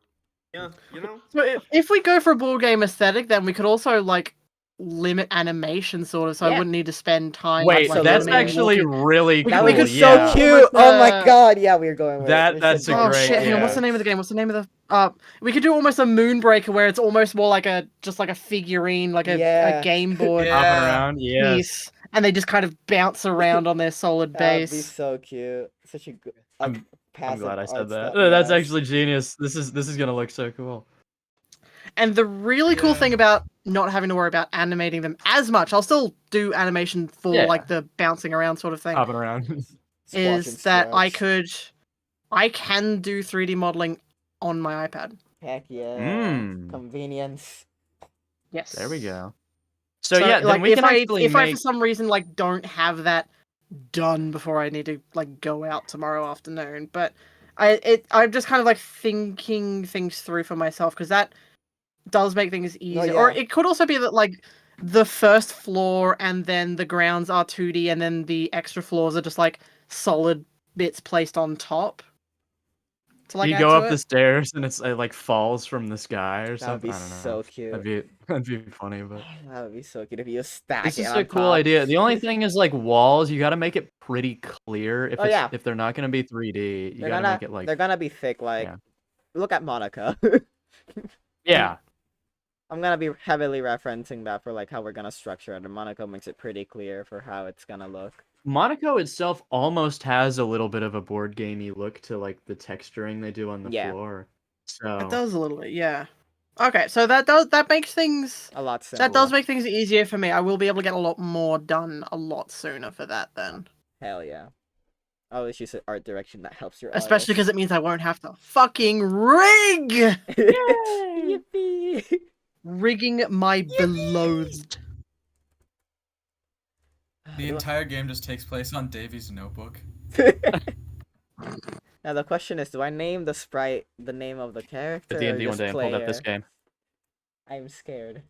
Yeah, you know. So if we go for a board game aesthetic, then we could also like limit animation sort of, so I Yeah. wouldn't need to spend time. Wait, like, that's Absolutely. actually really We cool. could- That would be yeah. so cute. With Oh my the- god. Yeah, we're going with That- we that's should a do Oh great- shit! Hang on, what's yeah. the name of the game? What's the name of the? We could do almost a Moonbreaker where it's almost more like just like a figurine, like a Yeah. game board Hopping Yeah. around. Yes. piece, and they just kind of bounce around on their solid That'd be base. so cute. Such a good. I'm passive glad I art said that. stuff, That's yes. actually genius. This is gonna look so cool. And the really cool Yeah. thing about not having to worry about animating them as much, I'll still do animation for Yeah. like the bouncing around sort of thing, Hopping around. Squash and is that stretch. I can do 3D modeling on my iPad. Heck yeah. Mm. Convenience. Yes. There we go. So yeah, then we if can I actually if I make. for some reason like don't have that done before I need to like go out tomorrow afternoon, but I'm just kind of like thinking things through for myself, because that does make things easier. Or yeah. it could also be that like the first floor and then the grounds are 2D and then the extra floors are just like solid bits placed on top. To, like, You add go to up it. the stairs and it like falls from the sky or That'd something. be I don't know. so cute. That'd be funny, but That would be so cute if you just stack this it is on a cool top. idea. The only thing is like walls. You got to make it pretty clear. If Oh, yeah. if they're not gonna be 3D, you They're got to gonna make it like they're gonna be thick. Like, yeah. look at Monaco. yeah. I'm gonna be heavily referencing that for like how we're gonna structure it. And Monaco makes it pretty clear for how it's gonna look. Monaco itself almost has a little bit of a board gamey look to like the texturing they do on the Yeah. floor. So It does a little bit, yeah. Okay, so that makes things A lot simpler. that does make things easier for me. I will be able to get a lot more done a lot sooner for that then. Hell yeah. Oh, it's just an art direction that helps your Especially because it means I won't have to fucking rig! Yippee! Rigging my beloathed. The entire game just takes place on Davy's notebook. Now the question is, do I name the sprite the name of the character at or D&D one just day and pulled up this player? game. I'm scared.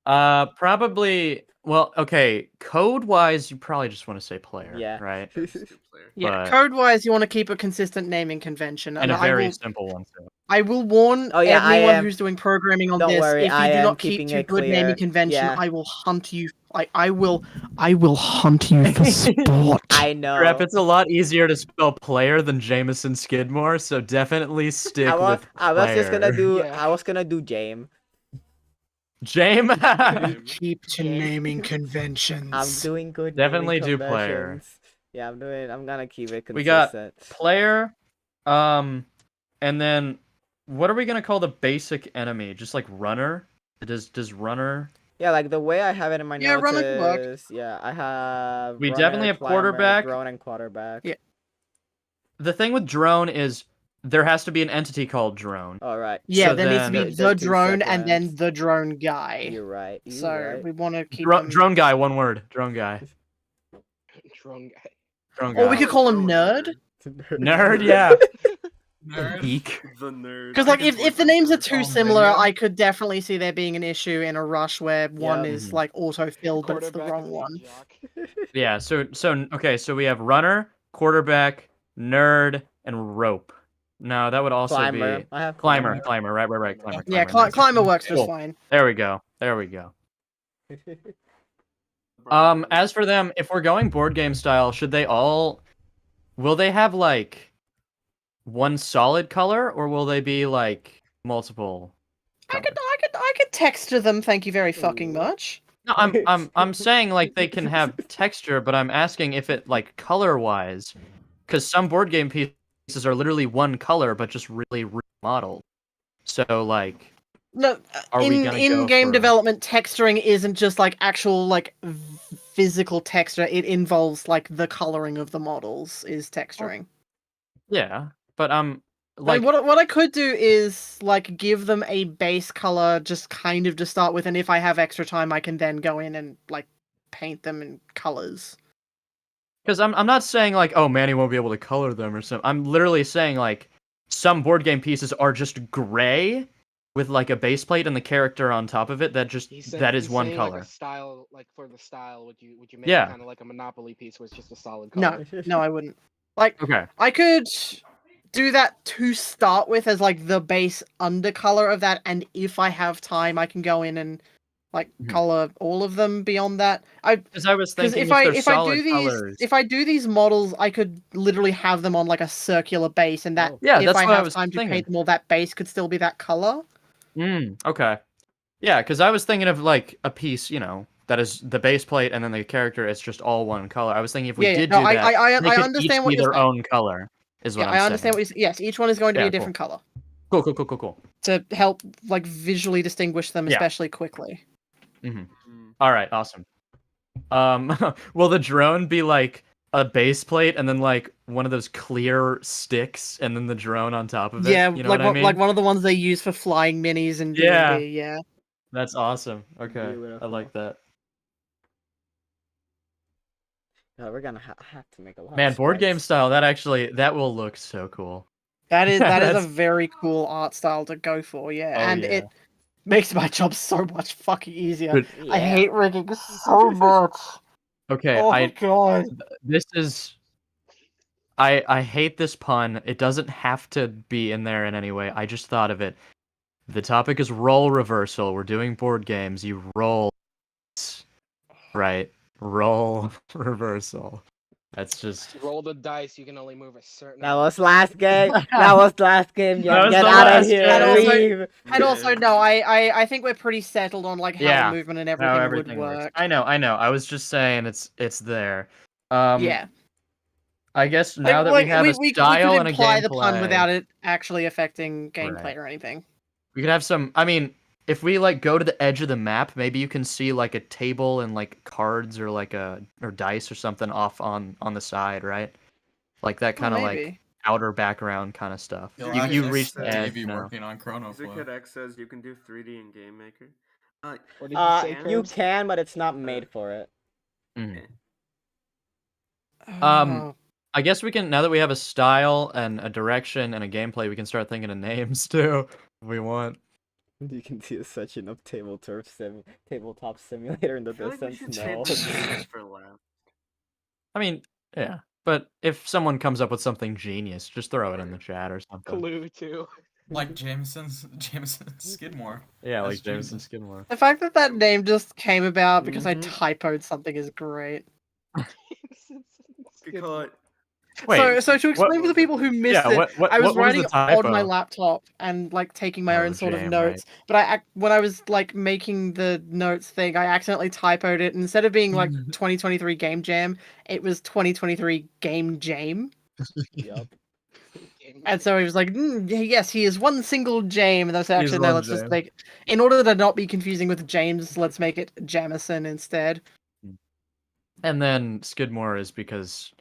Probably. Well, okay. Code-wise, you probably just want to say player, Yeah. right? Stupid player. Yeah, But- code-wise, you want to keep a consistent naming convention, And a I very will, simple one too. I will warn Oh, yeah, I anyone am- who's doing programming on Don't this. worry, If you I do am not keep keeping to it good naming clear. convention, Yeah. I will hunt you. I will hunt you for sport. I know. Crap, it's a lot easier to spell player than Jameson Skidmore, so definitely stick I was, with I was just gonna player. do. Yeah. I was gonna do Jame. Jame. Keep to naming conventions. I'm doing good. Definitely naming do player. conventions. Yeah, I'm gonna keep it consistent. We got player, and then what are we gonna call the basic enemy? Just like runner? Does runner? Yeah, like the way I have it in my Yeah, notes runner can work. is, yeah, I have. We runner, definitely have climber, quarterback. drone, and quarterback. Yeah. The thing with drone is there has to be an entity called drone. All right. Yeah, So there needs to then- be They're the two drone and then separate. the drone guy. You're right. You're So right. we want to keep Drone, them... drone guy, one word. Drone guy. Drone guy. Drone Or we guy. could call him Nerd. Nerd, yeah. Nerd. Geek. The nerd. Because like if the names are too Oh, similar, man. I could definitely see there being an issue in a rush where one Yeah. is Mhm. like auto-filled, but it's the Quarterback wrong and one. jock. Yeah, so okay, so we have runner, quarterback, nerd, and rope. No, that would also Climber. be I have climber. Right. Climber. Yeah, Climber. Nice. climber works just Cool. fine. There we go. As for them, if we're going board game style, should they all? Will they have like one solid color, or will they be like multiple? I could texture them. Thank you very fucking much. No, I'm saying like they can have texture, but I'm asking if it like color wise, because some board game pieces are literally one color but just really remodeled. So like, No, are we gonna go in game for... development, texturing isn't just like actual like physical texture. It involves like the coloring of the models is texturing. Yeah, but like what I could do is like give them a base color just kind of to start with, and if I have extra time, I can then go in and like paint them in colors. Because I'm not saying like, oh, Manny won't be able to color them or something. I'm literally saying like some board game pieces are just gray with like a base plate and the character on top of it that is one color. Like a style, like for the style, would you make Yeah. it kind of like a Monopoly piece where it's just a solid color? No, I wouldn't. Like, okay, I could do that to start with as like the base undercolor of that, and if I have time, I can go in and like color all of them beyond that. Because I was thinking if I do these models, I could literally have them on like a circular base, and that Yeah, if that's I what I have was time to thinking. paint them all, that base could still be that color. Okay. Yeah, because I was thinking of like a piece, that is the base plate and then the character is just all one color. I was thinking if we did do that, I they could understand each what be you're their saying. own color. Is what I'm saying. I understand what you're. Yes, each one is going to be a different color. Cool. To help like visually distinguish them, especially quickly. All right, awesome. Will the drone be like a base plate and then like one of those clear sticks and then the drone on top of it? Yeah, you know like what I mean? Like one of the ones they use for flying minis and D&D, yeah. That's awesome. Okay, Beautiful. I like that. No, we're gonna have to make a lot. Man, of board game sprites. style. That will look so cool. That is a very cool art style to go for, and it makes my job so much fucking easier. But, I hate rigging so much. Okay, oh my god. This is. I hate this pun. It doesn't have to be in there in any way. I just thought of it. The topic is role reversal. We're doing board games. You roll. Right. Role reversal. That's just... roll the dice. You can only move a certain. That was last game. That was last game. Yeah, get out of here. And also, no, I think we're pretty settled on like how the movement and everything would work. I know. I was just saying it's there. Yeah. I guess now that we have a style and a gameplay, we could imply the pun without it actually affecting gameplay or anything. We could have some. I mean, if we like go to the edge of the map, maybe you can see like a table and like cards or like or dice or something off on the side, right? Like that kind of like outer background kind of stuff. You reach the edge. Working on Chrono Flow. Kid X says you can do 3D in Game Maker. What did you say, you can, but it's not made for it. I guess we can, now that we have a style and a direction and a gameplay, we can start thinking of names too, if we want. You can see a section of tabletop simulator in the distance. No. I mean, yeah, but if someone comes up with something genius, just throw it in the chat or something. Clue too. Like Jameson Skidmore. Yeah, like Jameson Skidmore. The fact that name just came about because I typoed something is great. Wait, so to explain for the people who missed it, I was writing on my laptop and like taking my own sort of notes. But when I was like making the notes thing, I accidentally typoed it. Instead of being like 2023 Game Jam, it was 2023 Game Jam. Yup. And so he was like, yes, he is one single Jam. And that's actually, no, let's just make, in order to not be confusing with James, let's make it Jamison instead. And then Skidmore is because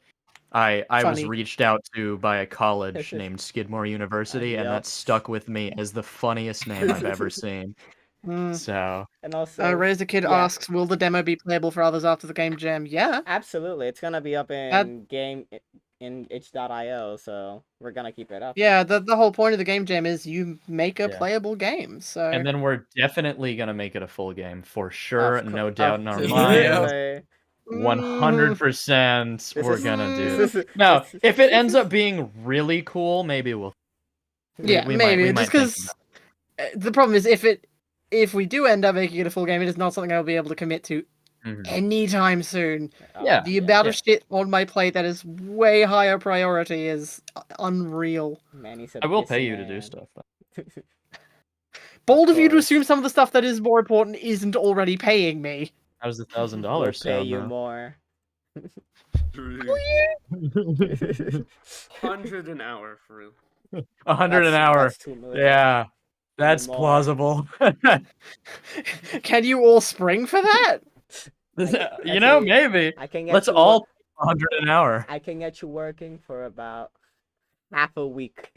I was reached out to by a college named Skidmore University, and that stuck with me as the funniest name I've ever seen. So, and also, Razor Kid asks, will the demo be playable for others after the Game Jam? Yeah, absolutely. It's gonna be up in in itch.io, so we're gonna keep it up. Yeah, the whole point of the Game Jam is you make a playable game. So, and then we're definitely gonna make it a full game for sure, no doubt in our mind. 100% we're gonna do This it. is Now, this is- if it ends up being really cool, maybe we'll. Yeah, we maybe might just think because about the problem is if we do end up making it a full game, it is not something I'll be able to commit to it. Mhm. anytime soon. Yeah. The amount of yeah. shit on my plate that is way higher priority is unreal. Man, he's a I will busy pay you to do man. stuff. Bold of you to course. assume some of the stuff that is more important isn't already paying me. How does the We'll $1,000 pay sound? you though? more. 100 an hour for real. 100 an hour. That's 2 million. Yeah, that's more. plausible. Can you all spring for that? You know, Actually, maybe. I can get Let's you all pay 100 an hour. I can get you working for about half a week.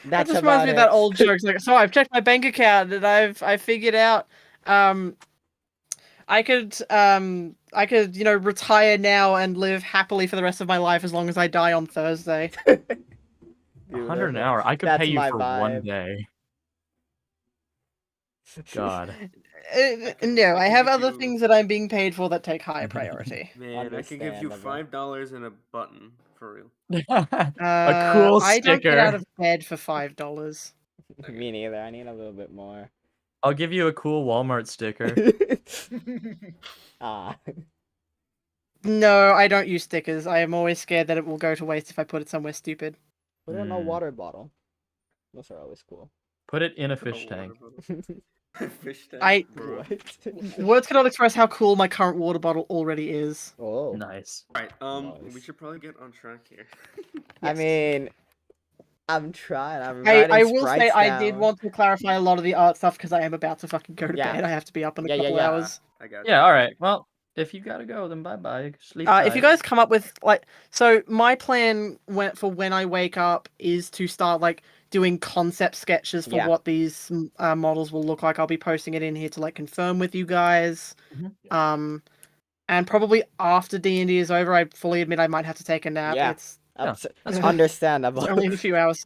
That That's just reminds about me of it. that old joke. Like, so I've checked my bank account and I figured out I could retire now and live happily for the rest of my life as long as I die on Thursday. 100 an hour. I could That's pay you my for one vibe. day. God. No, I can have give other you- things that I'm being paid for that take higher priority. Man, I could give you Understandable. $5 and a button for real. A cool I don't get out sticker. of bed for $5. Me neither. I need a little bit more. I'll give you a cool Walmart sticker. Ah. No, I don't use stickers. I am always scared that it will go to waste if I put it somewhere stupid. Put it in a Mm. water bottle. Those are always cool. Put it in a A fish water tank. bottle. Fish tank. I- bro. What? Words cannot express how cool my current water bottle already is. Oh. Nice. Alright, we Nice. should probably get on track here. I Yes. mean, I'm trying. I'm I writing will say sprites I did down. want to clarify a lot of the art stuff because I am about to fucking go to Yeah. bed. I have to be up in a Yeah, yeah, couple yeah. hours. I got Yeah, alright. Well, if you gotta go, then bye-bye. Sleep tight. If you guys come up with so my plan for when I wake up is to start doing concept sketches for Yeah. what these models will look like. I'll be posting it in here to confirm with you guys. Mhm. And probably after D&D is over, I fully admit I might have to take a nap. Yeah. It's that's Understandable. only in a few hours.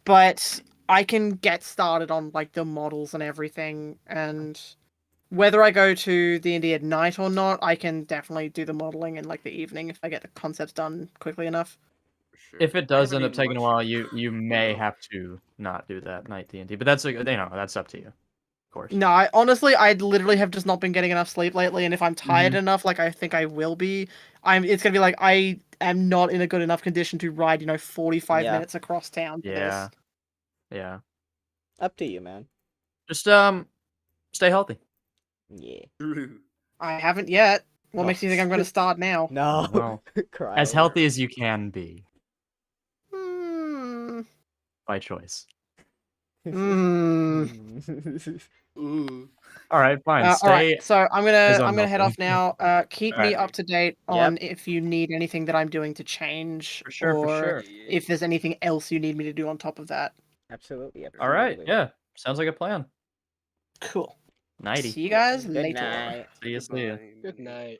But I can get started on the models and everything, and whether I go to D&D at night or not, I can definitely do the modeling in the evening if I get the concepts done quickly enough. For sure. If it I does haven't end up eaten taking a much while, yet. you may have to not do that night D&D, but that's that's up to you, of course. No, I literally have just not been getting enough sleep lately, and if I'm tired enough, I think I will be, it's gonna be I am not in a good enough condition to ride 45 Yeah. minutes across town for Yeah, this. yeah. Up to you, man. Just stay healthy. Yeah. True. I haven't yet. What No. makes you think I'm gonna start now? No. Well, Cry as over healthy as you can be Hmm. by choice. it. Ooh. All right, fine. All Stay. right, so I'm gonna head off unhealthy. now. Keep me Alrighty. up to date on if you need anything that I'm doing to change, For sure, or for sure. if there's anything else you need me to do on top of that. Absolutely. All right, Absolutely. yeah. Sounds like a plan. Cool. Nighty. See you guys Good later. night. See you. See you. Goodbye. Good night.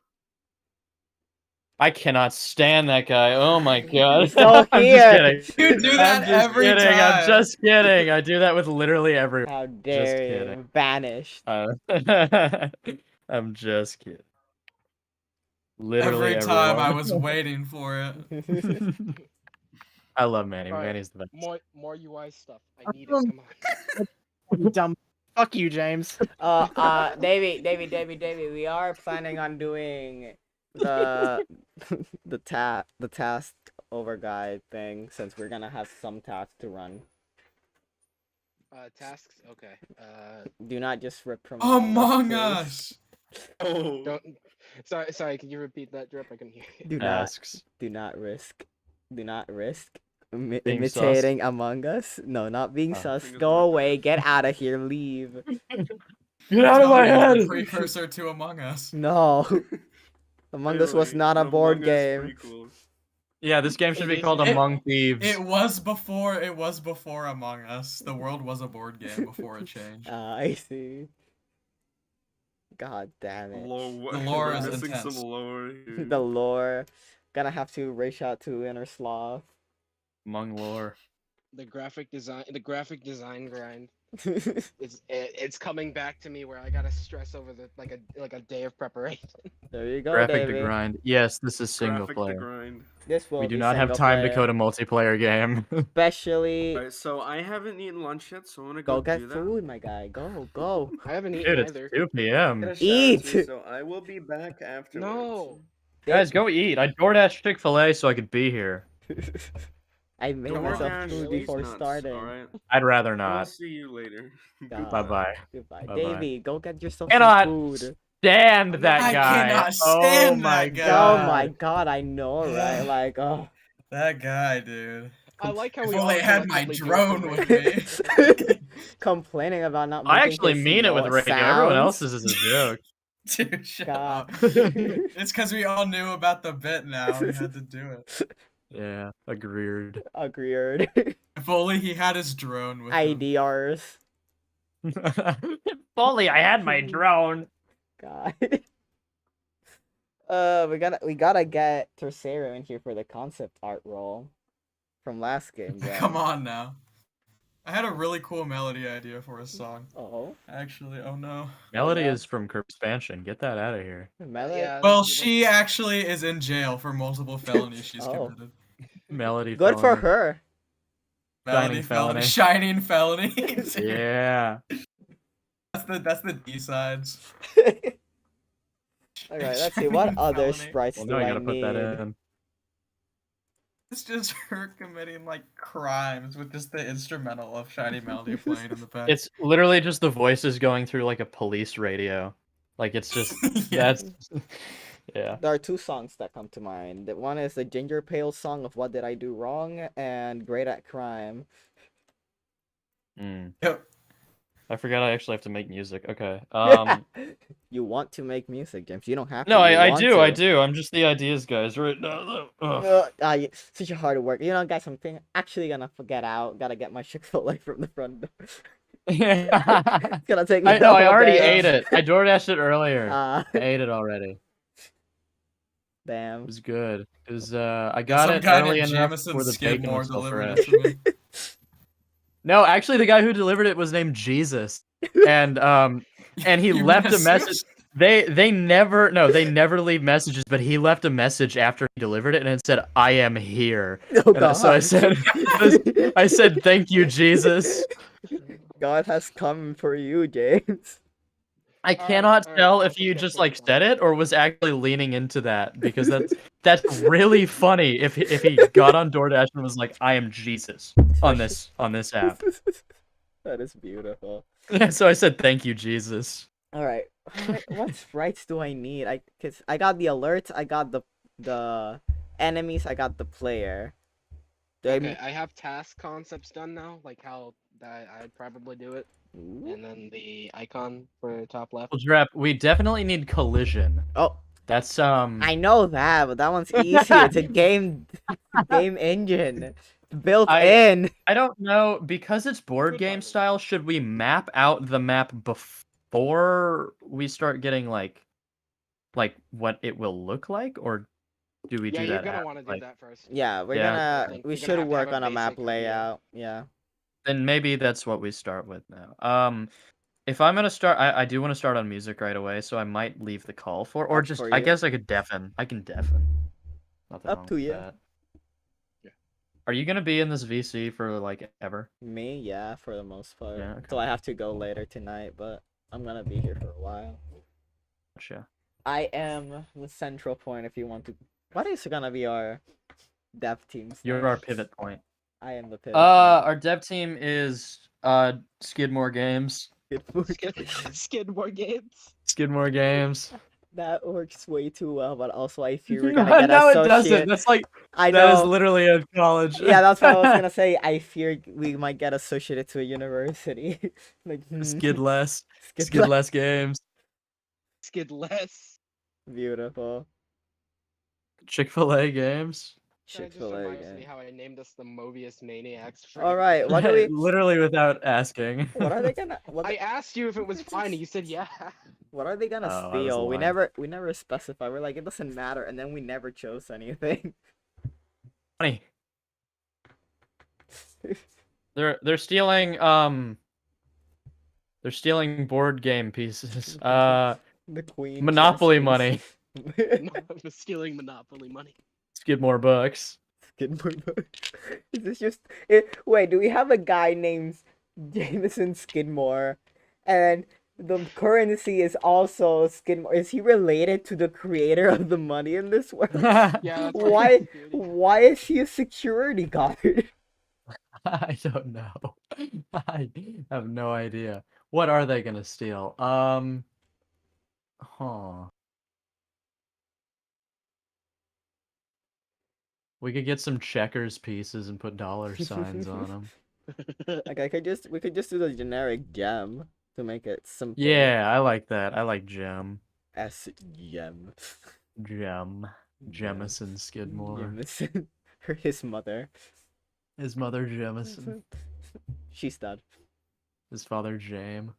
I cannot stand that guy. Oh my god. So I'm here. just kidding. You do I'm that just every kidding. I'm time. just kidding. I do that with literally everyone. How dare kidding. you? Banished. I'm just kidding. Literally Every time I everyone. was waiting for it. I love Manny. Alright, Manny's the best. More UI stuff. I need it. Come on. You dumb. Fuck you, James. Davey, we are planning on doing the the task over guide thing since we're gonna have some tasks to run. Tasks. Okay. Do not just rip from Among please. Us. Oh. Don't. Sorry. Can you repeat that, Drip? I can hear you. Do Tasks. not risk Being imitating Among Us. No, not being sus. Being Go sus. away. Get out of here. Leave. Get out of my It's head! the precursor to Among Us. No. Among Us was not a board game. Yeah, this game should be It called is- Among Thieves. It was before Among Us. The world was a board game before it changed. I see. God damn it. The lore is missing intense. some lore here. The lore. Gonna have to race out to Inner Sloth. Among lore. The graphic design grind. It's coming back to me where I gotta stress over the like a day of preparation. There you go, Graphic to Davey. grind. Yes, this is single Graphic to player. grind. This will We be do not have single time to player. code a multiplayer game. Especially Alright, so I haven't eaten lunch yet, so I'm gonna go go get do that. food, my guy. Go. I haven't Dude, eaten it's either. 2 p.m. Get a shower Eat! too, so I will be back afterwards. No. Guys, go eat. I DoorDash Chick-fil-A so I could be here. I made Don't myself DoorDash food these before nuts, starting. alright? I'd rather I'll not. see you later. God. Bye-bye. Goodbye. Bye-bye. Davey, go get yourself Cannot some food. stand that I guy. cannot Oh stand my that guy. Oh god. my god, I know, right? Like, oh. That guy, dude. I like how If we only all I had my collectively do it drone for with me. me. Complaining about not I making actually his mean it with radio. Everyone sounds. else's is a joke. Dude, shut God. up. It's because we all knew about the bit now. We had to do it. Yeah, agreed. Agreed. If only he had his drone with him. IDRs. If only I had my drone. God. We gotta get Tercero in here for the concept art role from last game. Yeah. Come on now. I had a really cool melody idea for a song. Oh, Actually, oh no. Melody yeah. is from Expansion. Get that out of here. Melody. Yeah, Well, this is she actually is in jail for multiple felonies she's Oh. committed. Melody. Good for felony. her. Melody felony. Shining felonies. Yeah. That's the D-sides. All right, let's see what Shining other felony. sprites Well, do now I I gotta put need. that in. It's just her committing like crimes with just the instrumental of Shiny Melody playing in the back. It's literally just the voices going through like a police radio. Like it's just Yeah. that's yeah. There are two songs that come to mind. One is the Ginger Pale song of What Did I Do Wrong and Great at Crime. Yep. I forgot I actually have to make music. Okay. You want to make music, James. You don't have to. No, you I want do. to. I do. I'm just the ideas guys right now. Ugh. Such a hard work. You know, guys, I'm actually gonna get out. Gotta get my Chick-fil-A from the front door. It's gonna take me I know. I all already day. ate it. I DoorDashed it earlier. Uh, I ate it already. It damn. was good. It was. I got Some it guy early named enough Jamison where the bacon Skidmore was still delivered fresh. it to me. No, actually, the guy who delivered it was named Jesus, and he You left mean a message. Zeus? They never leave messages, but he left a message after he delivered it, and it said, "I am here." Oh, And so I God. said, "Thank you, Jesus." God has come for you, James. I cannot alright, tell I'll if you get just this like one. said it or was actually leaning into that because that's really funny. If he got on DoorDash and was like, "I am Jesus" on this app. That is beautiful. So I said, "Thank you, Jesus." All right, what sprites do I need? Cause I got the alerts, I got the enemies, I got the player. Do I Okay, I have task concepts done now, like how I'd probably do it, Ooh. and then the icon for top left. Well, Drep, we definitely need collision. Oh, That's I know that, but that one's easy. It's a game engine built in. I don't know because it's board Good game one. style. Should we map out the map before we start getting like what it will look like, or do we Yeah, do you're that? gonna want to do like, that first. Yeah, we're Yeah. gonna. You're We gonna should have to have work a on a map basic idea. layout. Yeah. Then maybe that's what we start with now. If I'm gonna start, I do want to start on music right away, so I might leave the call for, or Up just for I you. guess I could deafen. I can deafen. Nothing Up wrong to with you. that. Yeah. Are you gonna be in this VC for like ever? Me, yeah, for the most part. Yeah, okay. So I have to go later tonight, but I'm gonna be here for a while. Gotcha. I am the central point if you want to. What is gonna be our dev team's You're name? our pivot point. I am the pivot. Our dev team is Skidmore Games. Skidmore games. Skidmore Games. That works way too well, but also I fear we're gonna get No, it associated. doesn't. That's like I that is know. literally a college. Yeah, that's what I was gonna say. I fear we might get associated to a university. Like Skidless. Skidless. Skidless Games. Skidless. Beautiful. Chick-fil-A Games. That just Chick-fil-A reminds me again. how I named us the Mobius Maniacs. All right, what do we? Literally without asking. What are they gonna? What, I asked you if it was fine, and you said yeah. what are they gonna Oh, I was steal? We lying. never specify. We're like it doesn't matter, and then we never chose anything. Funny. They're stealing They're stealing board game pieces. The queen. Monopoly chess money. piece. Stealing Monopoly money. Let's get more bucks. Skidmore. Is this just wait, do we have a guy named Jameson Skidmore and the currency is also Skidmore? Is he related to the creator of the money in this world? Yeah. That's Why is he a security guard? I don't know. I have no idea. What are they gonna steal? Huh. We could get some checkers pieces and put dollar signs on them. Like we could just do the generic gem to make it simple. Yeah, I like that. I like Gem. S gem. Jemison Skidmore. Jameson. His mother. His mother Jemison. She's dead. His father Jame.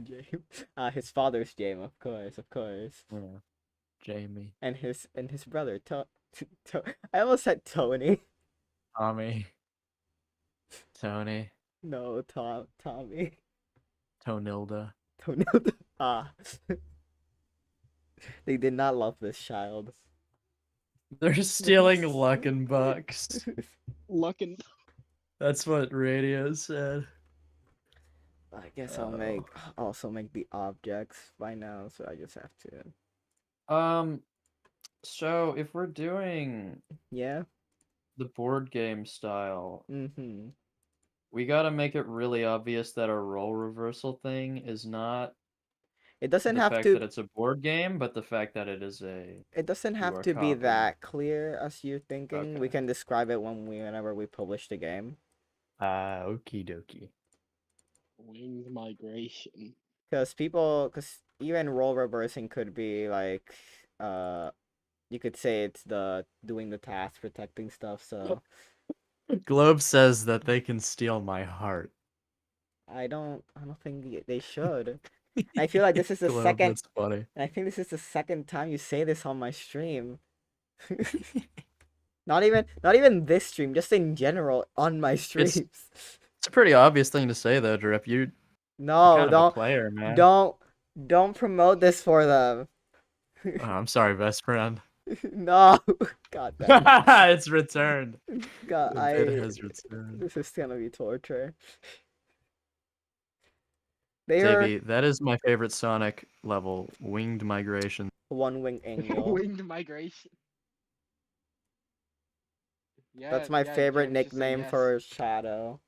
James. His father's James, of course. Yeah. Jamie. And his brother I almost said Tony. Tommy. Tony. No, Tommy. Tonilda. Tonilda. They did not love this child. They're stealing Luck and Bucks. Luckin'. That's what radio said. I guess I'll also make the objects by now, so I just have to. So if we're doing Yeah. the board game style, Mm-hmm. we gotta make it really obvious that our role reversal thing is not It doesn't the have fact to. that it's a board game, but the fact that it is a. It doesn't have are to be copying. that clear as you're thinking. We Okay. can describe it whenever we publish the game. Okie dokie. Winged migration. Because even role reversing could be like, you could say it's doing the task, protecting stuff. So Globe says that they can steal my heart. I don't think they should. I feel like this is the Globe, second. That's funny. I think this is the second time you say this on my stream. Not even this stream, just in general on my streams. It's a pretty obvious thing to say though, Drip. You're No, kind of a player, man. Don't promote this for them. Oh, I'm sorry, best friend. No, God damn. It's returned. God, The bid has returned. This is gonna be torture. They are Davey, that is my favorite Sonic level, Winged Migration. one wing angel. Winged migration. Yeah, That's my yeah, favorite James, just say nickname yes. for Shadow.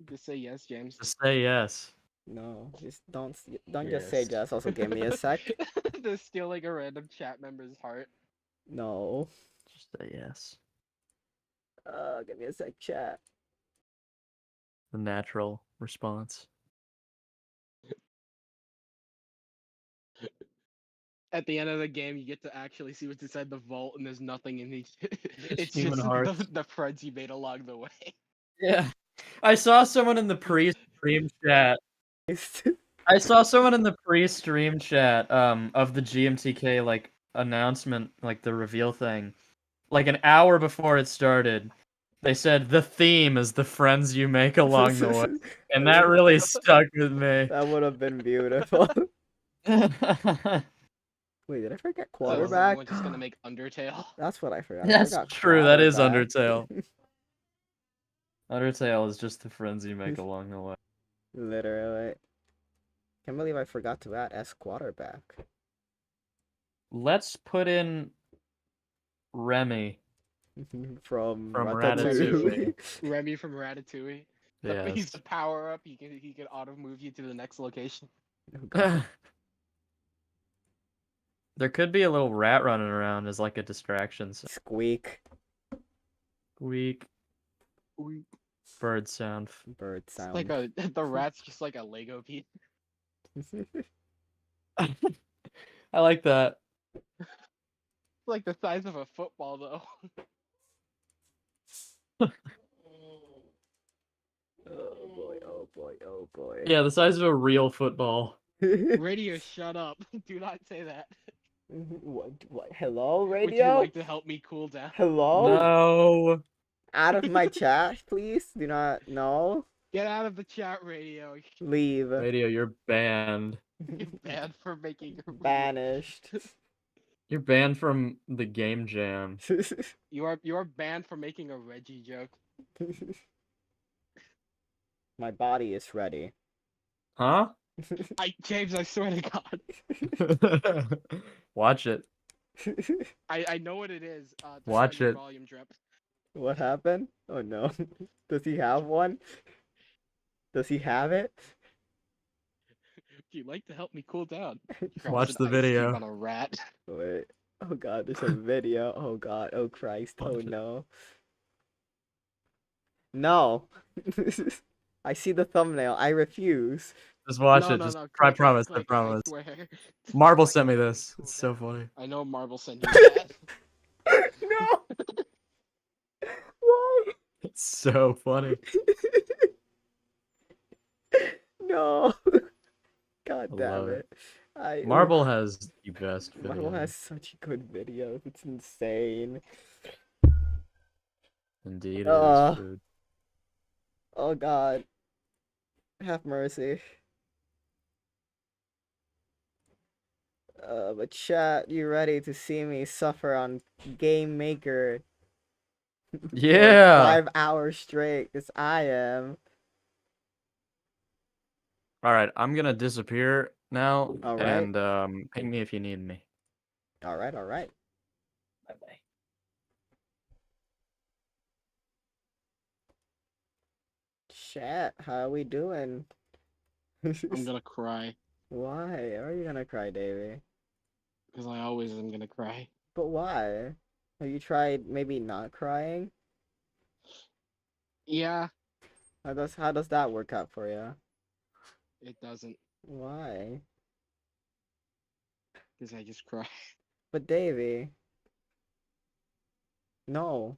Just say yes, James. Just say yes. No, just don't just say Yes. yes. Also, give me a sec. They're stealing a random chat member's heart. No. Just say yes. Give me a sec, chat. The natural response. At the end of the game, you get to actually see what's inside the vault, and there's nothing in each. It's human just hearts. the friends you made along the way. Yeah. I saw someone in the pre-stream chat. I saw someone in the pre-stream chat of the GMTK like announcement, like the reveal thing. Like an hour before it started, they said the theme is the friends you make along the way. And that really stuck with me. That would have been beautiful. Wait, did I forget So is quarterback? everyone just gonna make Undertale? That's what I forgot. That's I forgot true, that is quarterback. Undertale. Undertale is just the friends you make along the way. Literally. Can't believe I forgot to add S quarterback. Let's put in Remy. From Ratatouille. Remy from Ratatouille. He's Yes. the power up. He can auto move you to the next location. There could be a little rat running around as like a distraction. So. Squeak. Squeak. Bird sound. Bird It's sound. like the rat's just like a Lego piece. I like that. It's like the size of a football though. Oh boy, oh boy, oh boy. Yeah, the size of a real football. Radio, shut up. Do not say that. What? Hello, Would you radio? like to help me cool down? Hello? No. Out of my chat, please. Do not. No. Get out of the chat, Radio. Leave. Radio, you're banned. You're banned for making a Banished. You're banned from the Game Jam. You are banned for making a Reggie joke. My body is ready. Huh? James, I swear to God. Watch it. I know what it is. Watch your it. Volume drip. What happened? Oh no. Does he have one? Does he have it? If you'd like to help me cool down, Watch drops the an ice cube video. on a rat. Wait. Oh god, there's a video. Oh god. Oh Christ. Oh Watch it. no. No. I see the thumbnail. I refuse. Just watch No, it. no, Just no, I click it, promise. I click it, promise. swear. Marble sent me this. It's so funny. I know Marble sent you that. No. Why? It's so funny. No. God I damn love it. it. Marble has the best video. Marvel has such good videos. It's insane. Indeed, it Ugh. is, dude. Oh god. Have mercy. But chat, you ready to see me suffer on Game Maker? For Yeah. 5 hours straight, because I am. All right, I'm gonna disappear now, All right. and ping me if you need me. Alright. Bye bye. Chat, how are we doing? I'm gonna cry. Why? Are you gonna cry, Davey? Because I always am gonna cry. But why? Have you tried maybe not crying? Yeah, How does that work out for you? it doesn't. Why? Because I just cry. But Davey. No.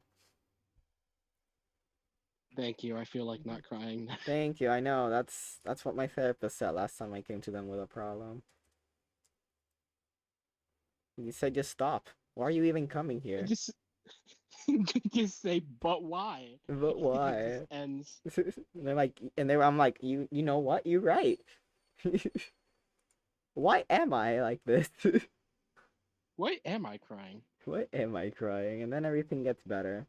Thank you. I feel like not crying. Thank you. I know. That's what my therapist said last time I came to them with a problem. He said just stop. Why are you even coming here? Just, just say, but why? But It why? just ends. I'm like, you know what? You're right. Why am I like this? Why am I crying? Why am I crying? And then everything gets better.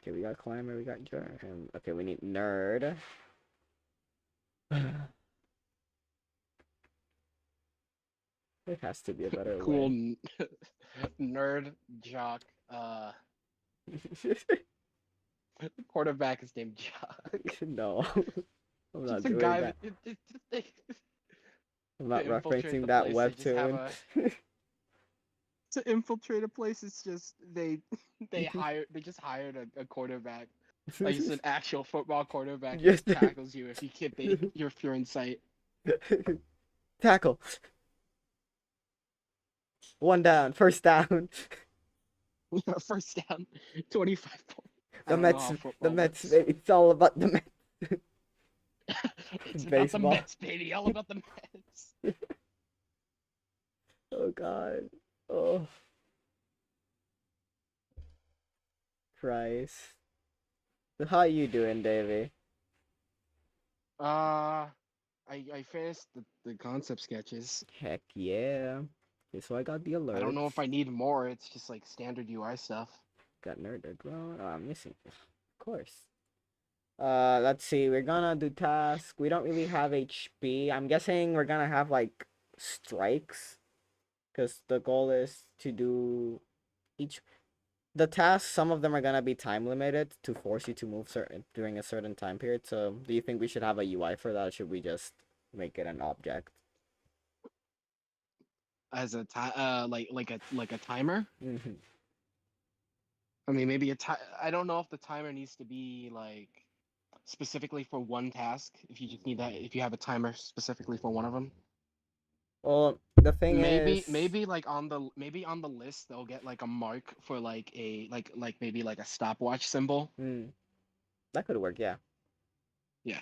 Okay, we got climber, we got Jordan. Okay, we need nerd. There has to be a better Cool way. nerd jock. Quarterback is named Jock. No, I'm not Just a doing guy. that. Just I'm not to infiltrate referencing the that place, they just have webtoon. to infiltrate a place, it's just they just hired a quarterback, like it's an actual football quarterback Yes. that tackles you if you're in sight. Tackle. One down. First down. First down, 25 points. The Mets. Baby. It's all about the Mets. It's about the Baseball. Mets, baby. All about the Mets. Oh god. Oh. Christ. So how you doing, Davey? I finished the concept sketches. Heck yeah. Okay, so I got the alert. I don't know if I need more. It's just like standard UI stuff. Got nerd grown. Oh, I'm missing. Of course. Let's see. We're gonna do task. We don't really have HP. I'm guessing we're gonna have like strikes, because the goal is to do each. The tasks, some of them are gonna be time limited to force you to move during a certain time period. So, do you think we should have a UI for that, or should we just make it an object? As a like a timer. Mm-hmm. I mean, maybe I don't know if the timer needs to be like specifically for one task. If you just need that, if you have a timer specifically for one of them. Well, the thing is, maybe like on the list they'll get like a mark for like a like maybe like a stopwatch symbol. That could work. Yeah. Yeah.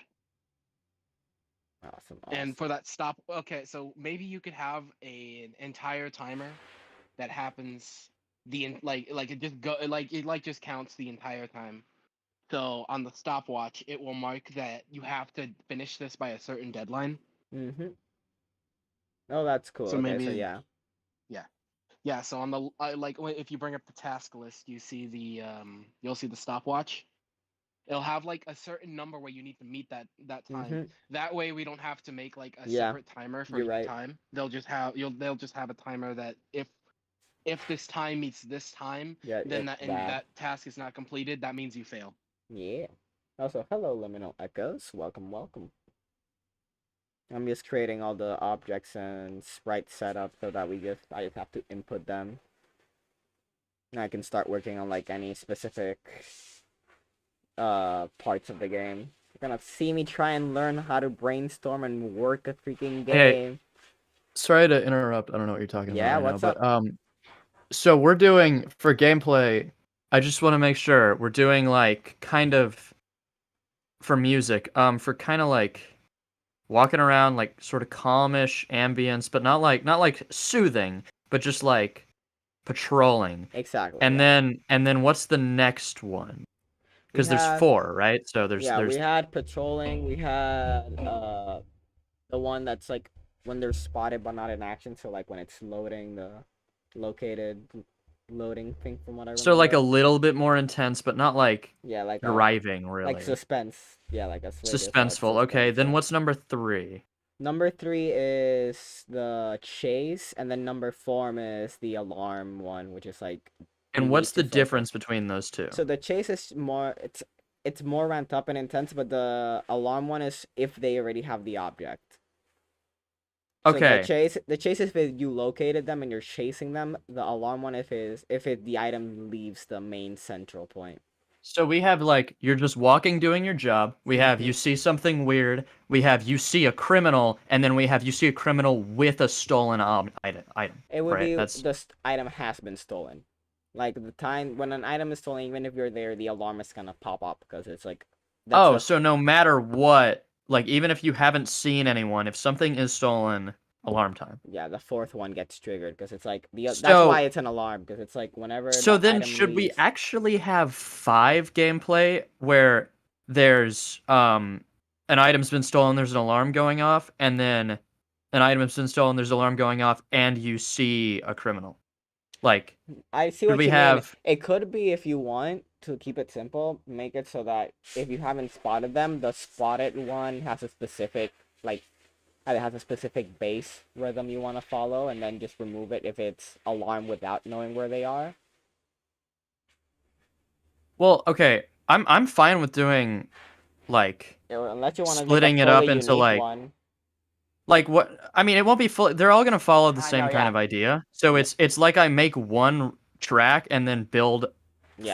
Awesome. And for that okay, so maybe you could have an entire timer that happens like it just go like it like just counts the entire time So on the stopwatch, it will mark that you have to finish this by a certain deadline. Mm-hmm. Oh, that's cool. So Okay, maybe, so yeah. yeah. So on the if you bring up the task list, you see you'll see the stopwatch. It'll have like a certain number where you need to meet that time. Mm-hmm. That way, we don't have to make like a Yeah, separate timer for you're each right. time. They'll just have a timer that if this time meets this time, Yeah, then it's and that task is not completed, that means you fail. Yeah. Also, hello, Liminal Echoes. Welcome, welcome. I'm just creating all the objects and sprites set up so that I just have to input them. And I can start working on like any specific parts of the game. You're gonna see me try and learn how to brainstorm and work a freaking game. Hey, sorry to interrupt. I don't know what you're talking Yeah, about right what's now, up? but so we're doing for gameplay. I just want to make sure we're doing like kind of for music, for kind of like walking around, like sort of calmish ambience, but not like soothing, but just like patrolling. Exactly. And yeah. then what's the next one? We Because there's had 4, right? So there's we had patrolling. We had the one that's like when they're spotted but not in action. So like when it's loading the located loading thing from what I remember. so like a little bit more intense, but not like yeah, like driving really. like suspense. Yeah, like a Suspenseful. Okay, then what's number 3? Number 3 is the chase, and then number 4 is the alarm one, which is like. And what's the difference between those two? So the chase is more it's more ramped up and intense, but the alarm one is if they already have the object. So Okay. the chase is if you located them and you're chasing them. The alarm one if the item leaves the main central point. So we have like you're just walking doing your job. We have you see something weird. We have you see a criminal, and then we have you see a criminal with a stolen item. It would right? be the item has been stolen. Like the time when an item is stolen, even if you're there, the alarm is gonna pop up because it's like. So no matter what, like even if you haven't seen anyone, if something is stolen, alarm time. Yeah, the 4th one gets triggered because it's like that's why it's an alarm, because it's like whenever. So the then item should we leaves... actually have 5 gameplay where there's an item's been stolen, there's an alarm going off, and then an item has been stolen, there's an alarm going off, and you see a criminal? Like, I see what you mean. It could be, if you want to keep it simple, make it so that if you haven't spotted them, the spotted one has a specific base rhythm you want to follow, and then just remove it if it's alarmed without knowing where they are. Well, okay, I'm fine with doing like unless you want to splitting it up into like what I mean, it won't be full. They're all gonna follow the same kind of idea. So it's like I make one track and then build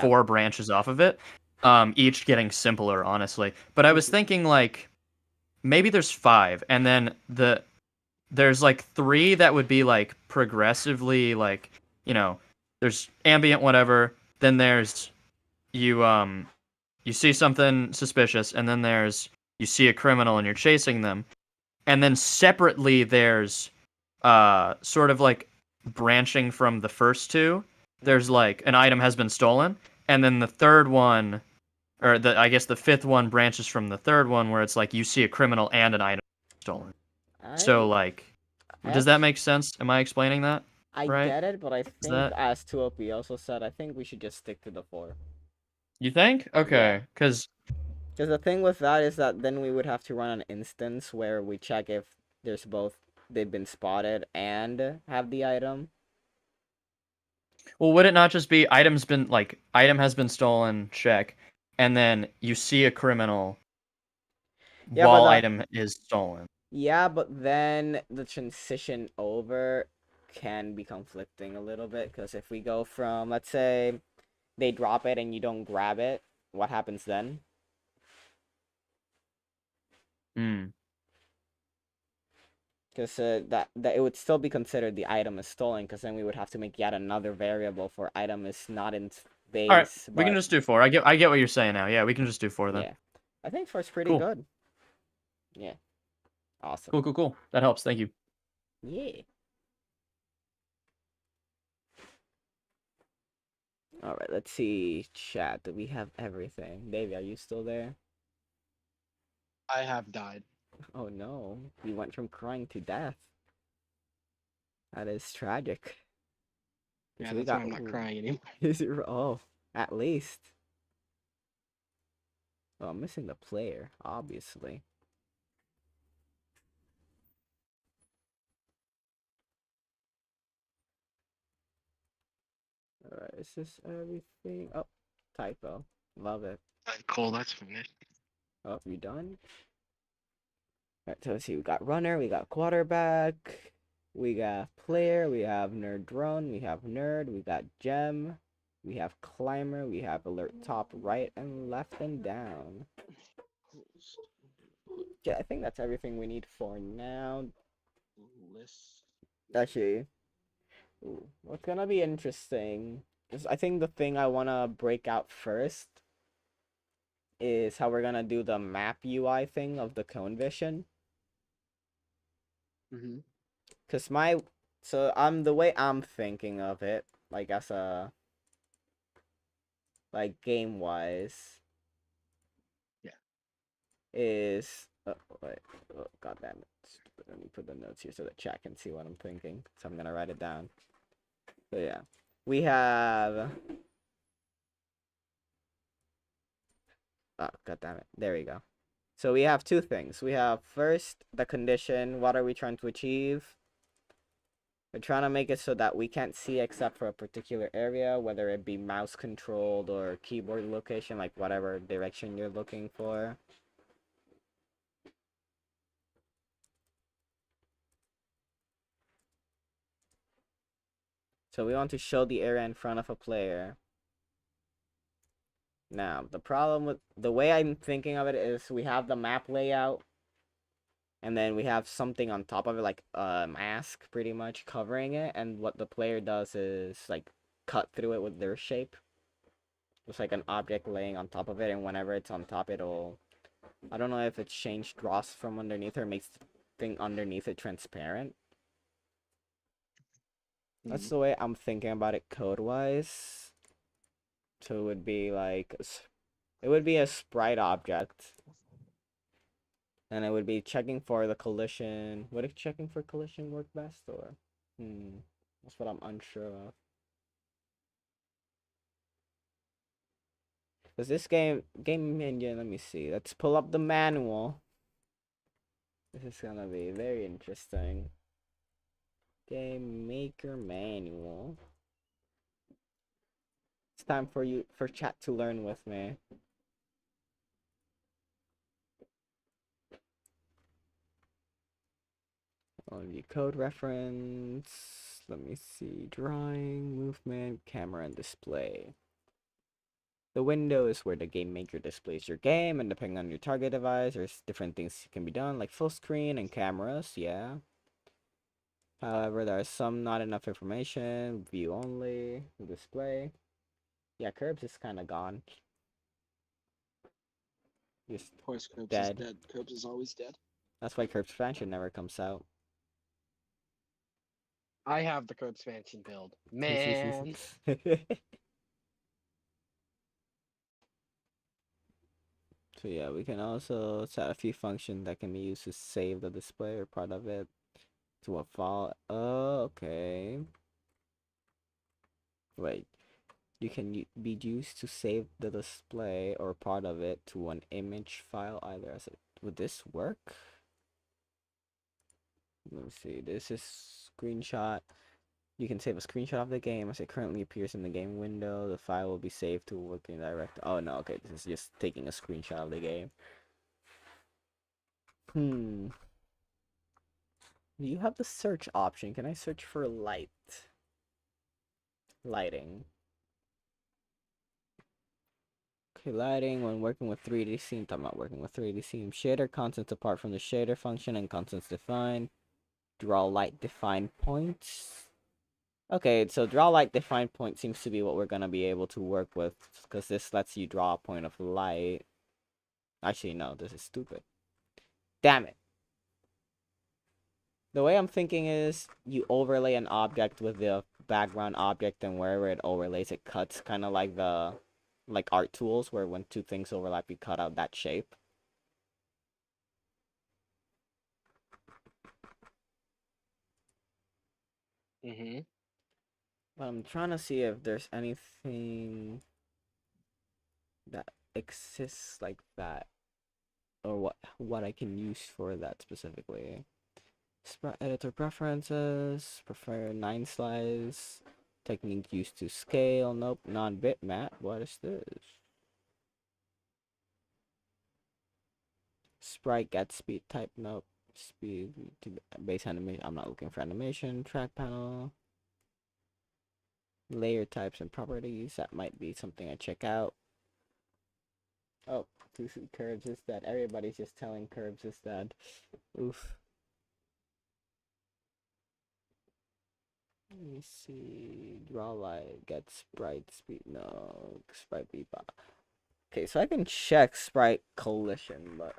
4 branches off of it, each getting simpler, honestly. But I was thinking like maybe there's 5, and then there's like 3 that would be like progressively like there's ambient whatever. Then there's you see something suspicious, and then there's you see a criminal and you're chasing them. And then separately, there's sort of like branching from the first 2. There's like an item has been stolen, and then the third one, or I guess the 5th one branches from the third one, where it's like you see a criminal and an item stolen. So like, does that make sense? Am I explaining that? I right? get it, but I think as 2OP also said, I think we should just stick to the 4. You think? Okay, because the thing with that is that then we would have to run an instance where we check if they've been spotted and have the item. Well, would it not just be item has been stolen, check, and then you see a criminal while item is stolen? Yeah, but then the transition over can be conflicting a little bit, because if we go from, let's say, they drop it and you don't grab it, what happens then? Because that it would still be considered the item is stolen, because then we would have to make yet another variable for item is not in base. All right, we can just do 4. I get what you're saying now. Yeah, we can just do 4 then. Yeah, I think 4's pretty good. Yeah, awesome. Cool. That helps. Thank you. Yeah. Alright, let's see. Chat, do we have everything? Davey, are you still there? I have died. Oh no, you went from crying to death. That is tragic. Yeah, So we that's why got I'm not crying anymore. oh, at least. Oh, I'm missing the player, obviously. Alright, is this everything? Oh, typo. Love it. Cool, that's finished. Oh, you done? Alright, so let's see. We got runner, we got quarterback, we got player, we have nerd drone, we have nerd, we got gem, we have climber, we have alert top, right, and left, and down. Yeah, I think that's everything we need for now. List. Actually, ooh, what's gonna be interesting is I think the thing I wanna break out first is how we're gonna do the map UI thing of the cone vision. Mm-hmm. Cause the way I'm thinking of it, like as a like game wise, Yeah, is wait, oh, god damn it. Let me put the notes here so the chat can see what I'm thinking. So I'm gonna write it down. So yeah, we have. Oh, god damn it. There we go. So we have two things. We have first the condition. What are we trying to achieve? We're trying to make it so that we can't see except for a particular area, whether it be mouse controlled or keyboard location, like whatever direction you're looking for. So we want to show the area in front of a player. Now, the problem with the way I'm thinking of it is we have the map layout, and then we have something on top of it, like a mask, pretty much covering it. And what the player does is like cut through it with their shape. It's like an object laying on top of it, and whenever it's on top, it'll. I don't know if it's changed dross from underneath or makes the thing underneath it transparent. That's the way I'm thinking about it code-wise. So it would be like, it would be a sprite object. And it would be checking for the collision. Would it checking for collision work best, or? That's what I'm unsure of. Because this game engine, let me see. Let's pull up the manual. This is gonna be very interesting. Game Maker Manual. It's time for chat to learn with me. On the code reference, let me see. Drawing, movement, camera, and display. The window is where the game maker displays your game, and depending on your target device, there's different things can be done, like full screen and cameras, yeah. However, there are some not enough information. View only, display. Yeah, Curbs is kind of gone. Just Of course, Curbs dead. is dead. Curbs is always dead. That's why Curbs expansion never comes out. I have the Curbs expansion build. Man. So yeah, we can also set a few functions that can be used to save the display or part of it to a file. Oh, okay. Wait, you can be used to save the display or part of it to an image file either as a. Would this work? Let me see. This is screenshot. You can save a screenshot of the game as it currently appears in the game window. The file will be saved to a working directory. Oh no, okay, this is just taking a screenshot of the game. You have the search option. Can I search for lighting? Okay, lighting when working with 3D scenes. I'm not working with 3D scenes. Shader constants apart from the shader function and constants defined. Draw light defined points. Okay, so draw light defined point seems to be what we're gonna be able to work with, because this lets you draw a point of light. Actually, no, this is stupid. Damn it. The way I'm thinking is you overlay an object with the background object and wherever it overlays, it cuts, kind of like the art tools, where when two things overlap, you cut out that shape. Mm-hmm. But I'm trying to see if there's anything that exists like that, or what I can use for that specifically. Sprite editor preferences, prefer 9 slice, technique used to scale, nope, non-bitmap, what is this? Sprite get speed type, nope, speed to base animation, I'm not looking for animation, track panel, layer types and properties, that might be something I check out. Oh, Curbs is dead, everybody's just telling Curbs is dead, oof. Let me see. Draw light, get sprite speed. No, sprite bebop. Okay, so I can check sprite collision, but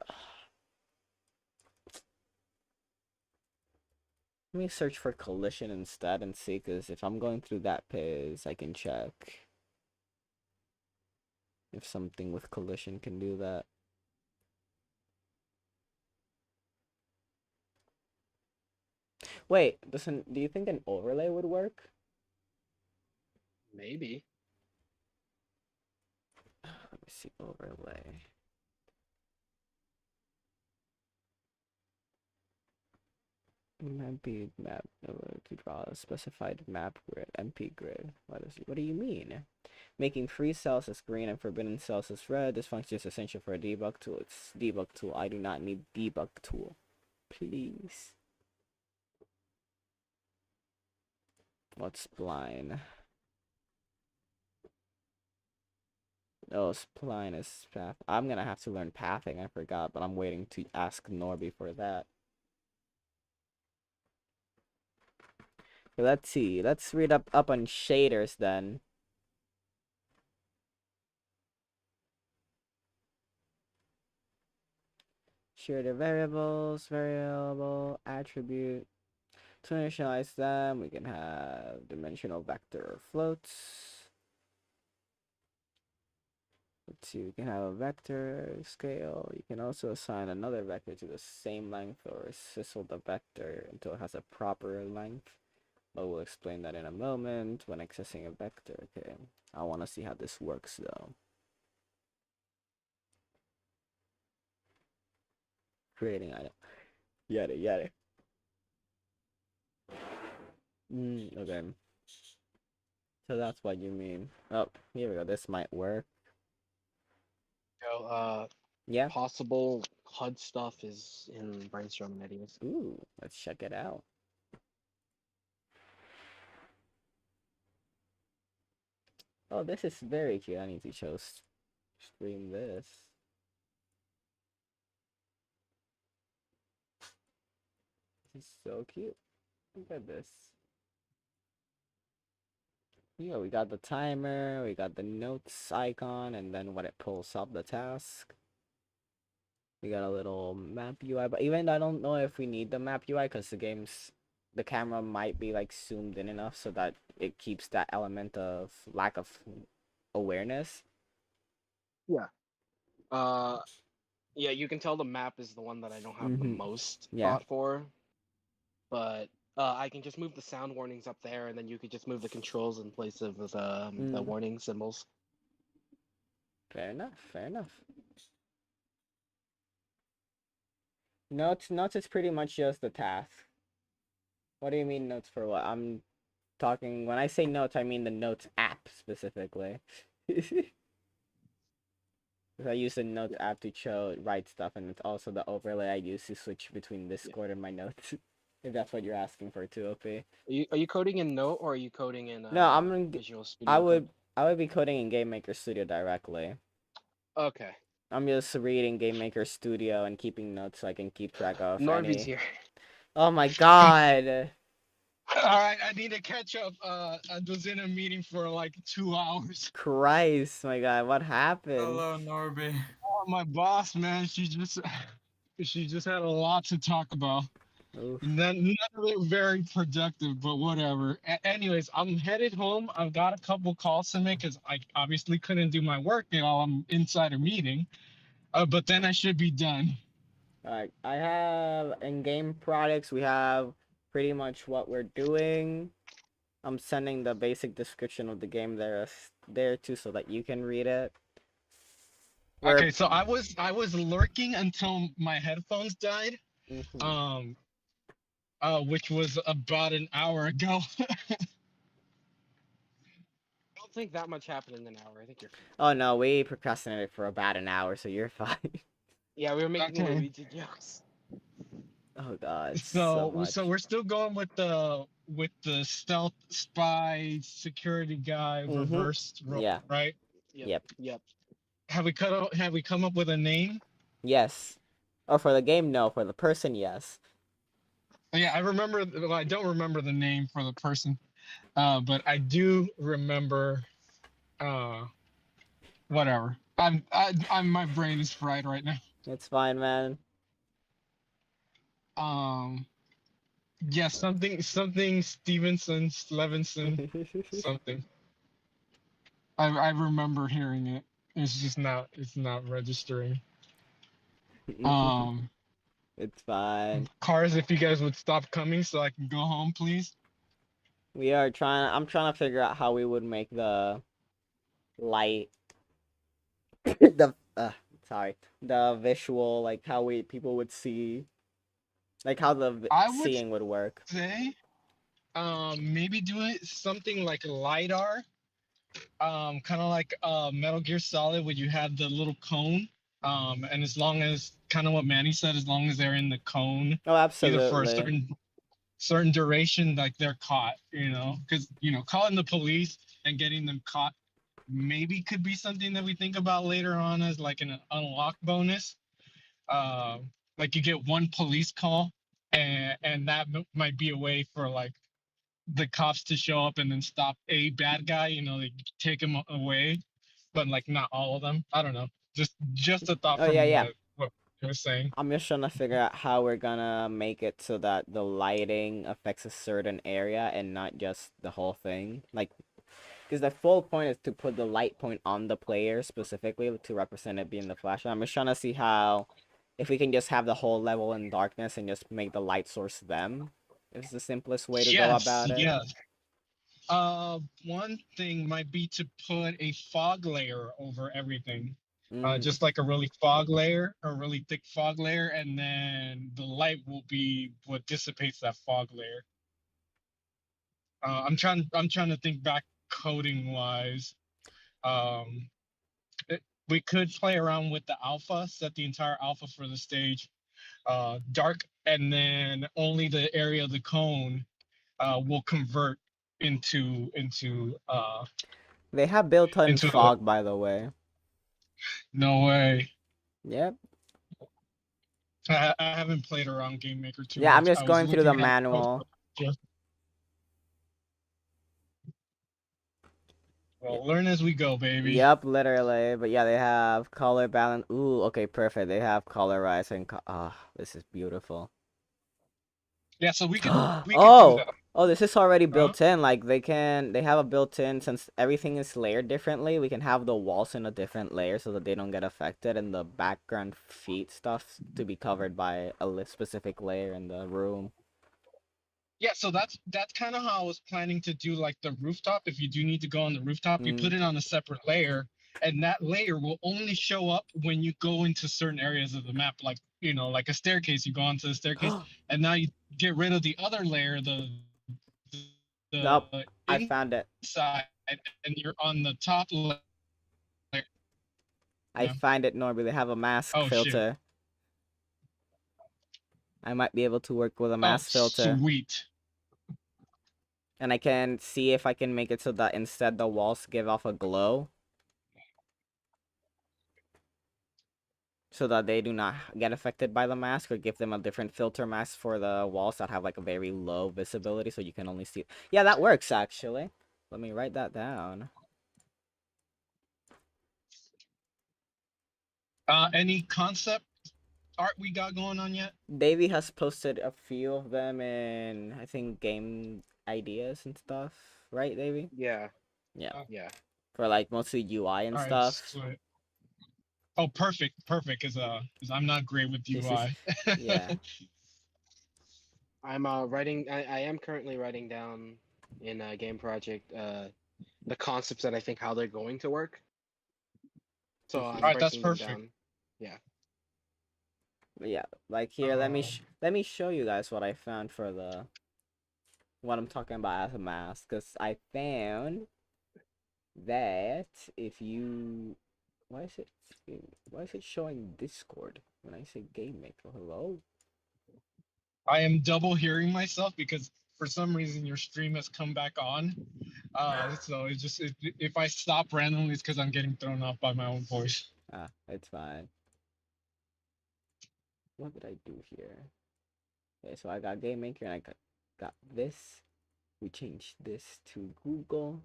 let me search for collision instead and see, because if I'm going through that page, I can check if something with collision can do that. Wait, do you think an overlay would work? Maybe. Let me see, overlay. MP map to draw a specified map grid, MP grid. What do you mean? Making free cells as green and forbidden cells as red. This function is essential for a debug tool. It's debug tool. I do not need debug tool. Please. What's spline? Oh, spline is path. I'm gonna have to learn pathing. I forgot, but I'm waiting to ask Norby for that. Let's see. Let's read up on shaders then. Shader variables, variable, attribute. To initialize them, we can have dimensional vector floats. Let's see, we can have a vector scale. You can also assign another vector to the same length or sizzle the vector until it has a proper length. But we'll explain that in a moment when accessing a vector. Okay, I want to see how this works though. Creating item. Yada. Okay. So that's what you mean. Oh, here we go. This might work. So, Yeah. possible HUD stuff is in brainstorming ideas. Ooh, let's check it out. Oh, this is very cute. I need to stream this. This is so cute. Look at this. Yeah, we got the timer, we got the notes icon, and then when it pulls up the task. We got a little map UI, but even I don't know if we need the map UI because the camera might be like zoomed in enough so that it keeps that element of lack of awareness. Yeah. Yeah, you can tell the map is the one that I don't have the most thought for. But I can just move the sound warnings up there, and then you could just move the controls in place of the warning symbols. Fair enough. Notes is pretty much just the task. What do you mean notes for what? I'm talking, when I say notes, I mean the notes app specifically. I use the notes app to write stuff, and it's also the overlay I use to switch between Discord and my notes. If that's what you're asking for too, OP. Are you coding in Note or are you coding in No, I'm in Visual Studio? I would be coding in Game Maker Studio directly. Okay. I'm just reading Game Maker Studio and keeping notes so I can keep track of Norby's here. Oh my god. Alright, I need to catch up. I was in a meeting for like 2 hours. Christ, my god, what happened? Hello, Norby. Oh, my boss, man, she just had a lot to talk about. Oof. None of it very productive, but whatever. Anyways, I'm headed home. I've got a couple calls to make because I obviously couldn't do my work while I'm inside a meeting. But then I should be done. Alright, I have in-game products. We have pretty much what we're doing. I'm sending the basic description of the game there too, so that you can read it. Okay, so I was lurking until my headphones died. Mhm. Which was about an hour ago. I don't think that much happened in an hour. I think you're fine. Oh no, we procrastinated for about an hour, so you're fine. Yeah, we were making Okay. Luigi jokes. Oh god, so So much. we're still going with the stealth spy security guy reversed role, Yeah. right? Yep. Have we come up with a name? Yes. Oh, for the game, no. For the person, yes. Yeah, I remember. Well, I don't remember the name for the person, but I do remember. Whatever. I'm my brain is fried right now. It's fine, man. Yeah, something Stevenson, Levinson, something. I remember hearing it. It's not registering. It's fine. Cars, if you guys would stop coming so I can go home, please. I'm trying to figure out how we would make the light the visual, like how people would see, like how the I would seeing would work. say maybe do it something like LiDAR. Kind of like Metal Gear Solid, where you have the little cone. And as long as kind of what Manny said, as long as they're in the cone, Oh, either for a absolutely. certain duration, like they're caught, because calling the police and getting them caught maybe could be something that we think about later on as like an unlock bonus. Like you get one police call, and that might be a way for like the cops to show up and then stop a bad guy. They take him away, but like not all of them. I don't know. Just a thought Oh yeah, from yeah. what you were saying. I'm just trying to figure out how we're gonna make it so that the lighting affects a certain area and not just the whole thing. Like, because the full point is to put the light point on the player specifically to represent it being the flashlight. I'm just trying to see how, if we can just have the whole level in darkness and just make the light source them. It's the simplest way to go Yes, about it. yes. One thing might be to put a fog layer over everything. Just like a really fog layer, a really thick fog layer, and then the light will be what dissipates that fog layer. I'm trying to think back coding wise. Um, we could play around with the alpha, set the entire alpha for the stage, dark, and then only the area of the cone will convert into They have built-in into the fog, by the way. no way. Yep. I haven't played around Game Maker too Yeah, I'm much. just I was going through the looking at manual. well, learn as we go, baby. Yep, literally. But yeah, they have color balance. Ooh, okay, perfect. They have colorizing. This is beautiful. Yeah, so we could do Oh, that. this is already Huh? built in. Like they have a built-in, since everything is layered differently. We can have the walls in a different layer so that they don't get affected, and the background feet stuff to be covered by a specific layer in the room. Yeah, so that's kind of how I was planning to do like the rooftop. If you do need to go on the rooftop, you put it on a separate layer, and that layer will only show up when you go into certain areas of the map, like like a staircase. You go onto the staircase, and now you get rid of the other layer, the Nope, I found it. inside, and you're on the top layer. I find it, Norby. They have a mask filter. Shit. I might be able to work with a mask filter. Sweet. And I can see if I can make it so that instead the walls give off a glow. So that they do not get affected by the mask, or give them a different filter mask for the walls that have like a very low visibility so you can only see. Yeah, that works actually. Let me write that down. Any concept art we got going on yet? Davey has posted a few of them in, I think, game ideas and stuff, right, Davey? Yeah. Yeah. Yeah. For like mostly UI and All right, stuff. sweet. Oh, perfect, cause I'm not great with UI. Yeah. I'm writing. I am currently writing down in a game project the concepts that I think how they're going to work. So I'm Alright, that's breaking them perfect. down. Yeah. But yeah, like here, let me show you guys what I found for the what I'm talking about as a mask, because I found that if you why is it showing Discord when I say game maker? Hello? I am double hearing myself because for some reason your stream has come back on. So it's just if I stop randomly, it's because I'm getting thrown off by my own voice. Ah, it's fine. What did I do here? Okay, so I got game maker and I got this. We changed this to Google.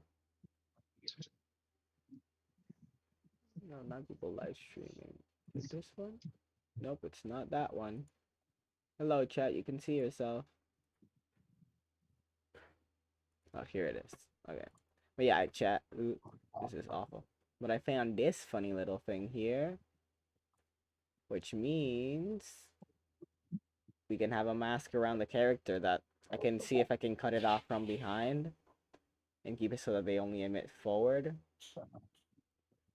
No, not Google live streaming. Is it this one? Nope, it's not that one. Hello, chat. You can see yourself. Oh, here it is. Okay. But yeah, chat. Ooh, this is awful. But I found this funny little thing here, which means we can have a mask around the character that I can see if I can cut it off from behind and keep it so that they only emit forward.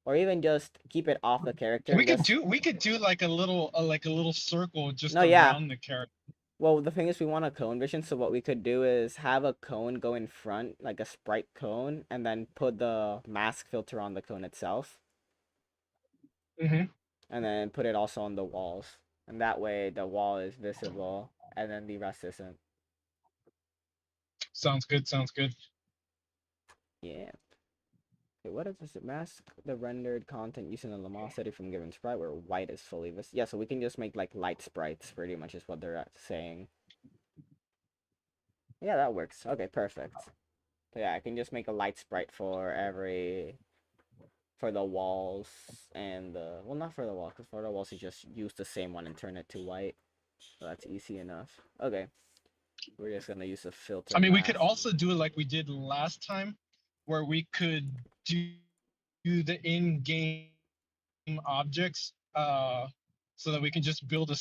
Or even just keep it off the character and just... We could do like a little circle just No, yeah. around the character. Well, the thing is we want a cone vision, so what we could do is have a cone go in front, like a sprite cone, and then put the mask filter on the cone itself. Mm-hmm. And then put it also on the walls. And that way the wall is visible, and then the rest isn't. Sounds good. Sounds good. Yeah. Okay, what if it mask the rendered content using the luminosity from given sprite where white is fully visible? Yeah, so we can just make like light sprites, pretty much is what they're saying. Yeah, that works. Okay, perfect. So yeah, I can just make a light sprite for the walls and the, well, not for the walls, because for the walls you just use the same one and turn it to white. So that's easy enough. Okay. We're just gonna use a filter. I mean, we mask. could also do it like we did last time, where we could do the in-game objects, so that we can just build a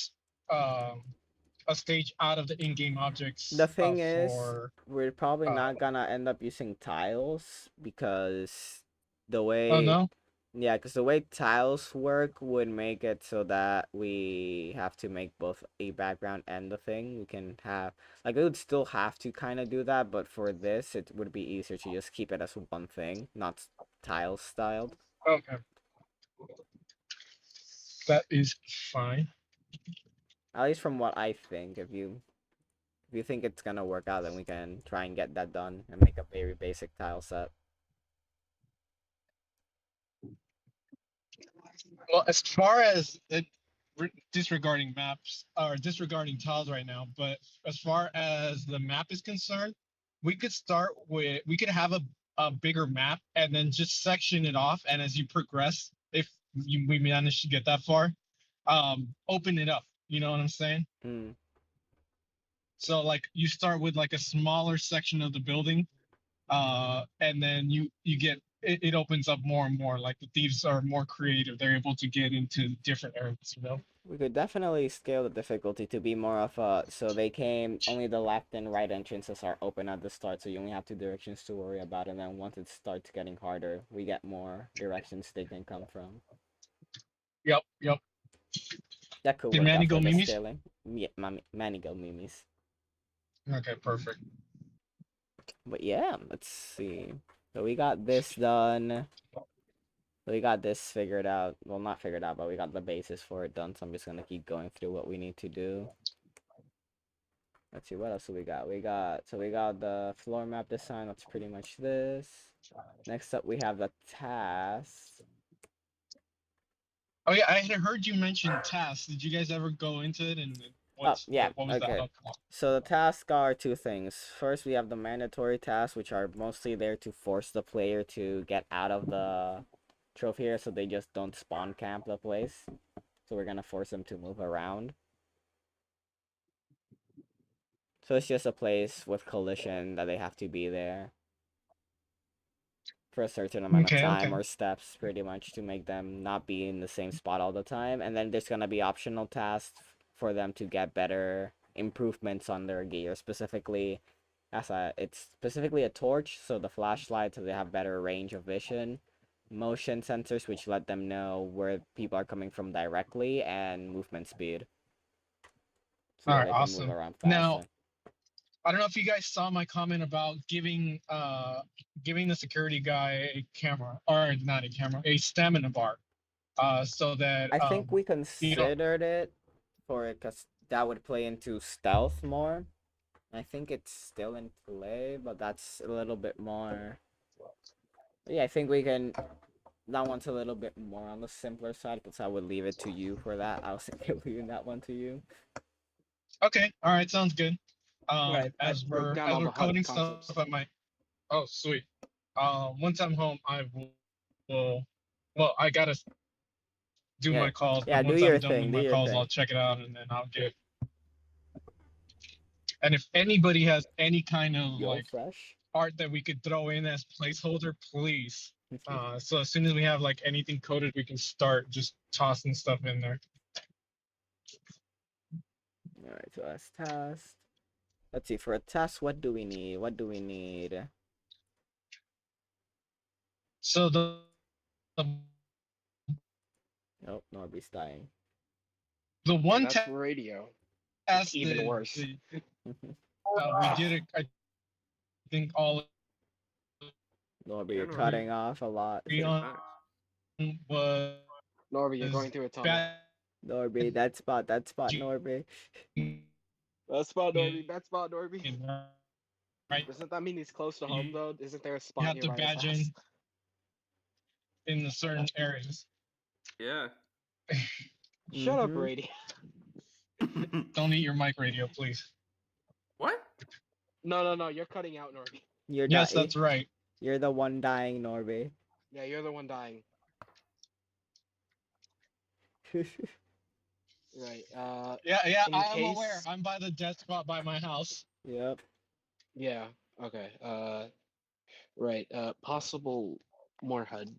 stage out of the in-game objects. The thing is, for, we're probably not gonna end up using tiles because the way... Oh no. Yeah, because the way tiles work would make it so that we have to make both a background and the thing. We can have, like, we would still have to kind of do that, but for this, it would be easier to just keep it as one thing, not tile styled. Okay. That is fine. At least from what I think. If you think it's gonna work out, then we can try and get that done and make a very basic tile set. Well, as far as it, disregarding maps or disregarding tiles right now, but as far as the map is concerned, we could have a bigger map and then just section it off, and as you progress, if we manage to get that far, open it up. You know what I'm saying? Mm. So like you start with like a smaller section of the building, and then you get it opens up more and more. Like the thieves are more creative; they're able to get into different areas. You know. We could definitely scale the difficulty to be more of a, so they came, only the left and right entrances are open at the start, so you only have 2 directions to worry about, and then once it starts getting harder, we get more directions they can come from. Yep. That could Did work Manny out go for the mimes? scaling. Yeah, Manny go mimes. Okay, perfect. But yeah, let's see. So we got this done. We got this figured out. Well, not figured out, but we got the basis for it done. So I'm just gonna keep going through what we need to do. Let's see, what else do we got? We got the floor map design. That's pretty much this. Next up, we have the task. Oh yeah, I had heard you mention tasks. Did you guys ever go into it, and what was that up for? So the tasks are 2 things. First, we have the mandatory tasks, which are mostly there to force the player to get out of the trophy area so they just don't spawn camp the place. so we're gonna force them to move around. So it's just a place with collision that they have to be there for a certain amount of time or steps, pretty much, to make them not be in the same spot all the time. And then there's gonna be optional tasks for them to get better improvements on their gear, specifically it's specifically a torch, so the flashlight, so they have better range of vision, motion sensors, which let them know where people are coming from directly, and movement speed, so that they can move around faster. Now, I don't know if you guys saw my comment about giving the security guy a camera, or not a camera, a stamina bar, so that I think we considered it for it, because that would play into stealth more. I think it's still in play, but that's a little bit more. Yeah, I think we can. That one's a little bit more on the simpler side, because I would leave it to you for that. I was thinking leaving that one to you. Okay, all right, sounds good. Right, As we're coding stuff, I might. Oh, sweet. Once I'm home, I will. Well, I gotta do my calls. Yeah, but once do your I'm done thing. with my calls, I'll check it out and then I'll get. And if anybody has any kind of art that we could throw in as placeholder, please. So as soon as we have like anything coded, we can start just tossing stuff in there. All right, so that's task. Let's see, for a task, what do we need? So Nope, Norby's dying. The one that's radio. It's even worse. We did it. I think all. Norby, you're cutting off a lot. Was Norby, you're going through a tunnel. Norby, that spot, Norby. That spot, Norby. Right. Doesn't that mean he's close to home though? Isn't there a spot you have to badge in the certain areas? Yeah. Shut up, radio. Don't eat your mic, radio, please. What? No, you're cutting out, Norby. Yes, that's right. You're the one dying, Norby. Yeah, you're the one dying. Right. Yeah, I'm aware. I'm by the death spot by my house. Yep. Yeah. Okay. Right. Possible more HUD.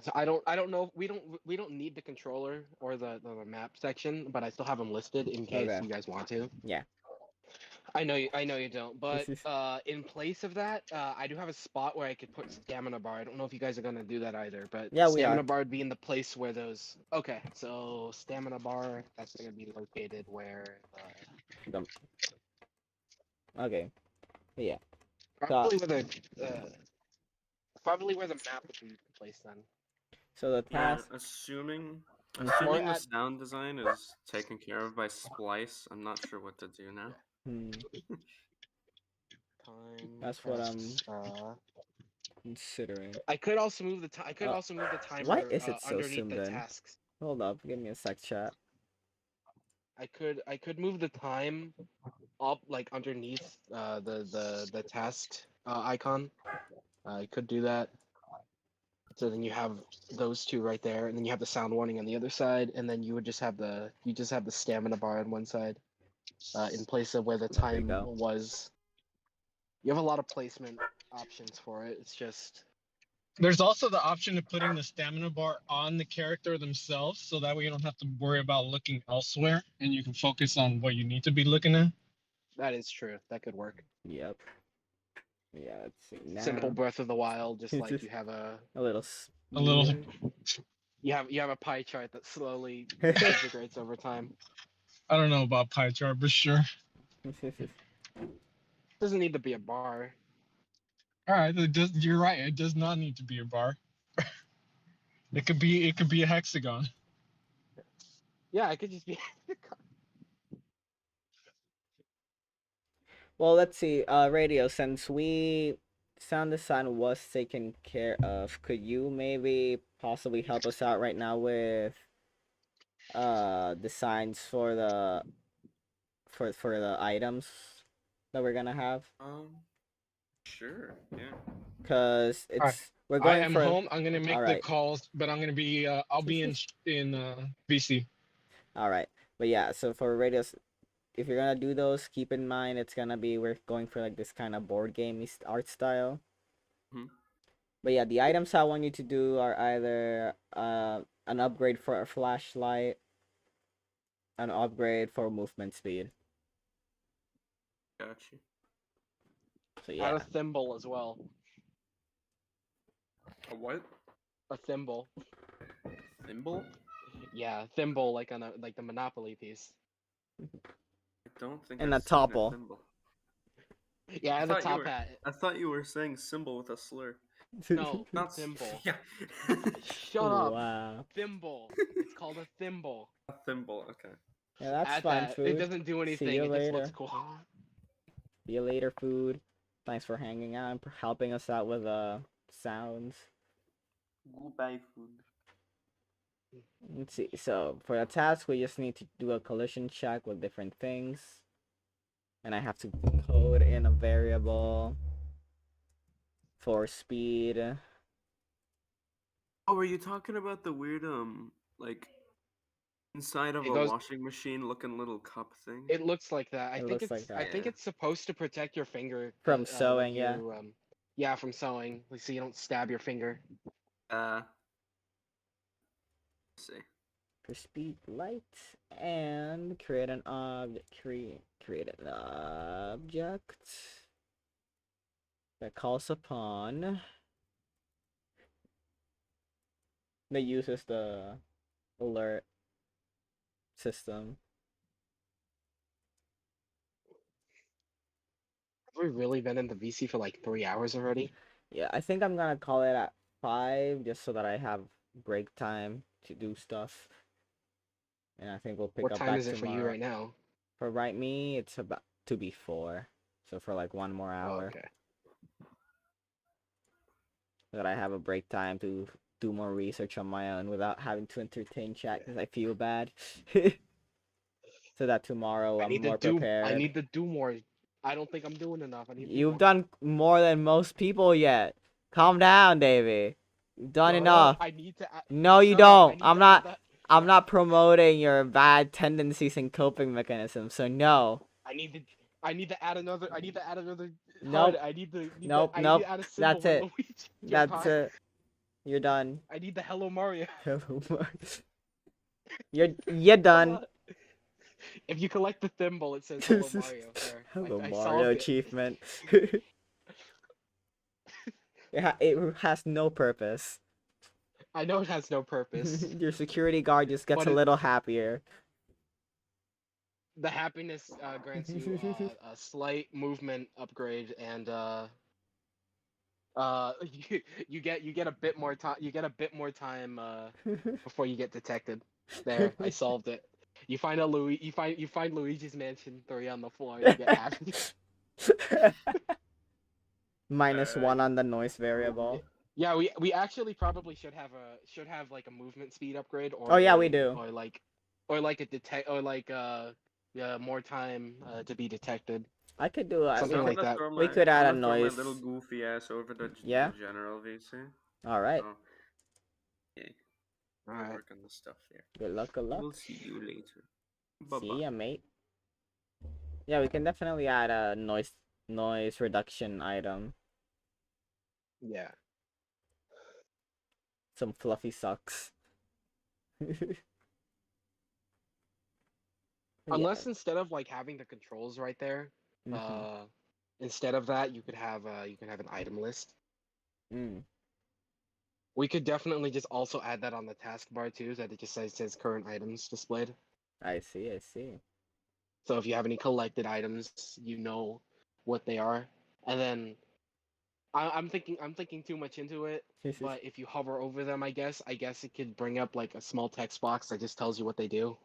So I don't know. We don't need the controller or the map section, but I still have them listed in case you guys want to. Yeah. I know you don't, but in place of that, I do have a spot where I could put stamina bar. I don't know if you guys are gonna do that either, but yeah, stamina bar would be in the place where those. Okay, so stamina bar, that's gonna be located where. Okay. Yeah. Probably where the map would be placed then. So the task. Assuming the sound design is taken care of by Splice, I'm not sure what to do now. That's what I'm considering. I could also move the timer. Why is it so underneath soon the then? tasks. Hold up, give me a sec, chat. I could move the time up like underneath the task icon. I could do that. So then you have those two right there, and then you have the sound warning on the other side, and then you would just have the stamina bar on one side, in place of where the time was. You have a lot of placement options for it. It's just. There's also the option of putting the stamina bar on the character themselves, so that way you don't have to worry about looking elsewhere, and you can focus on what you need to be looking at. That is true. That could work. Yep. Yeah, let's see now. Simple Breath of the Wild, just like you have a little. You have a pie chart that slowly integrates over time. I don't know about pie chart, but sure. Doesn't need to be a bar. All right, you're right. It does not need to be a bar. It could be a hexagon. Yeah, it could just be. Well, let's see. Radio, since sound design was taken care of, could you maybe possibly help us out right now with designs for the items that we're gonna have? Sure. Yeah. Cause We're I going am for. home. I'm gonna make All the right. calls, but I'm gonna be I'll be in VC. All right, but yeah. So for radios, if you're gonna do those, keep in mind it's gonna be we're going for like this kind of board game art style. Mhm. But yeah, the items I want you to do are either an upgrade for a flashlight, an upgrade for movement speed. Got you. So Add yeah, a thimble as well. A what? A thimble. Thimble? Yeah, thimble like on a like the Monopoly piece. I don't think And I've a seen topple. a thimble. Yeah, I and the thought you top were. hat. I thought you were saying symbol with a slur. No, Not thimble. Yeah. Shut up. Wow. Thimble. It's called a thimble. A thimble. Okay. Yeah, that's Add fine, that. food. It doesn't do See anything. you It just looks later. cool. See you later, food. Thanks for hanging out and helping us out with sounds. Goodbye, food. Let's see. So for the task, we just need to do a collision check with different things, and I have to code in a variable for speed. Oh, were you talking about the weird like inside of It a goes. washing machine looking little cup thing? It looks like that. It looks like I that. think Yeah. it's supposed to protect your finger From when sewing, yeah. you yeah, from sewing, like, so you don't stab your finger. Let's see. For speed light and create an object. Create an object that calls upon that uses the alert system. Have we really been in the VC for like 3 hours already? Yeah, I think I'm gonna call it at 5 just so that I have break time to do stuff. And I think we'll pick What up time back is it for you tomorrow. right now? For me, it's about to be 4. So for like 1 more Oh, hour. okay. So that I have a break time to do more research on my own without having to entertain chat because I feel bad. So that tomorrow I'm more prepared. I need to do more. I don't think I'm doing enough. I need to do You've more. done more than most people yet. Calm down, Davey. You've done Shut enough. up. I need to add, No, you shut up. I don't. need I'm to not. add that- I'm not promoting your bad tendencies and coping mechanisms. So no. I need to add another. I need to add another. Nope. HUD. I need to. Nope. I need Nope. to add a symbol That's for it. Luigi. That's it. You're done. I need the Hello Mario. You're done. If you collect the thimble, it says Hello Mario. There. Hello I Mario solved it. achievement. It has no purpose. I know it has no purpose. Your security guard just gets But a little happier. The happiness grants you a slight movement upgrade, and you get a bit more time. You get a bit more time before you get detected. There, I solved it. You find you find Luigi's Mansion 3 on the floor. You get happy. -1 on the noise variable. Yeah, we actually probably should have like a movement speed upgrade, or Oh yeah, we do. or like a detect, or like yeah, more time to be detected. I could do Something I'm like gonna that. throw We my- could add I'm a gonna throw noise. my little goofy ass over to Yeah? the general VC. All right. So, yeah, All we'll right. work on the stuff there. Good luck. Good luck. We'll see you later. Bye See bye. ya, mate. Yeah, we can definitely add a noise reduction item. Yeah. Some fluffy socks. Unless instead of like having the controls right there, Mhm. instead of that, you could have an item list. Mm. We could definitely just also add that on the taskbar too, that it just says current items displayed. I see. I see. So if you have any collected items, you know what they are. And then I'm thinking too much into it. But if you hover over them, I guess it could bring up like a small text box that just tells you what they do.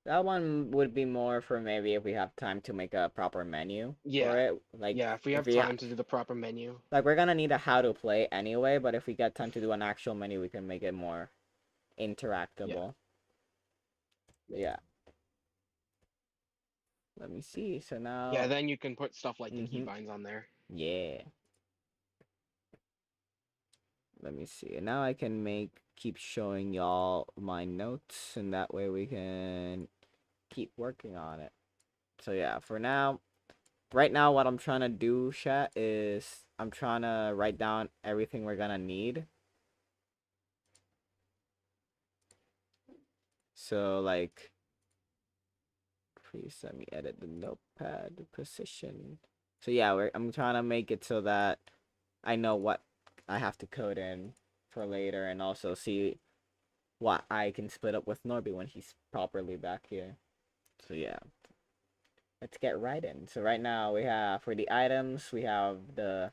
That one would be more for maybe if we have time to make a proper menu Yeah. for it. Like Yeah, if we have time to do the proper menu. like we're gonna need a how to play anyway, but if we get time to do an actual menu, we can make it more interactable. Yeah. Let me see. So now. Yeah, then you can put stuff like the Mhm. keybinds on there. Yeah. let me see. And now I can keep showing y'all my notes, and that way we can keep working on it. So yeah, for now, right now what I'm trying to do, chat, is I'm trying to write down everything we're gonna need. So like, please let me edit the notepad position. So yeah, I'm trying to make it so that I know what I have to code in for later, and also see what I can split up with Norby when he's properly back here. So yeah, let's get right in. So right now we have, for the items, we have the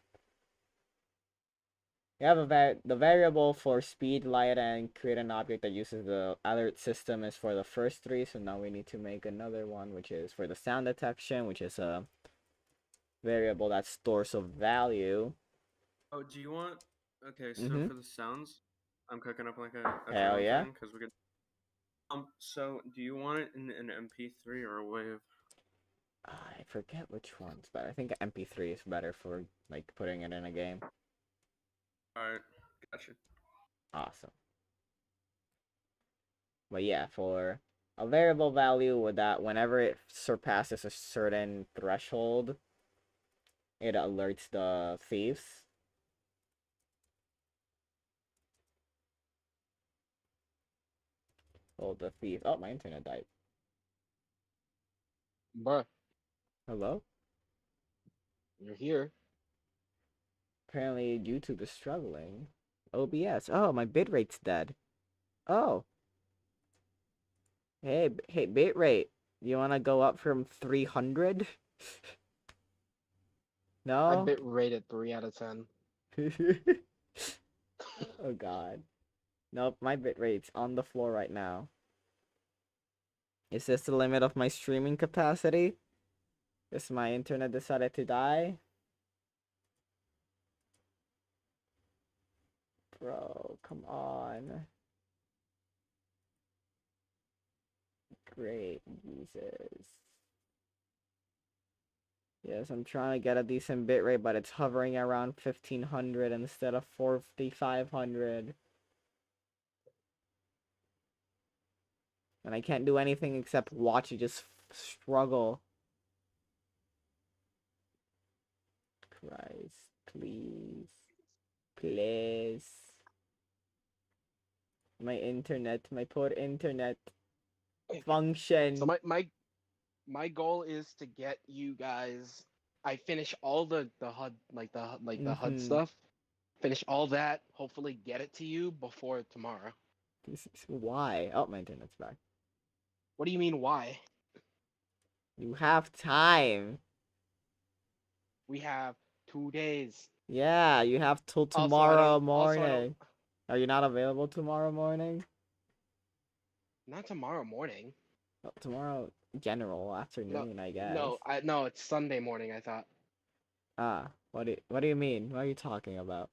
the variable for speed, light, and create an object that uses the alert system is for the first three. So now we need to make another one, which is for the sound detection, which is a variable that stores a value. Oh, do you want? Okay, so Mm-hmm. for the sounds, I'm cooking up like a Hell drone yeah. thing because we could. So do you want it in an MP3 or a wave? I forget which one's better. I think MP3 is better for like putting it in a game. Alright, gotcha. Awesome. But yeah, for a variable value with that, whenever it surpasses a certain threshold, it alerts the thieves. Oh, the thief. Oh, my internet died. Bruh, Hello? you're here. Apparently YouTube is struggling. OBS. Oh, my bitrate's dead. Oh. Hey, bitrate. You want to go up from 300? I No? bit rated 3 out of 10. Oh god. Nope, my bitrate's on the floor right now. Is this the limit of my streaming capacity? Because my internet decided to die? Bro, come on. Great, Jesus. Yes, I'm trying to get a decent bitrate, but it's hovering around 1500 instead of 4500. And I can't do anything except watch it just struggle. Christ, please. Please. My internet, my poor internet function. So my goal is to get you guys. I finish all the HUD the HUD stuff. Finish all that. Hopefully, get it to you before tomorrow. Why? Oh, my internet's back. What do you mean? Why? You have time. We have 2 days. Yeah, you have till Also, tomorrow Also, morning. Are you not available tomorrow morning? not tomorrow morning. Well, tomorrow, general afternoon, I guess. No, it's Sunday morning. I thought Ah, what do you mean? What are you talking about?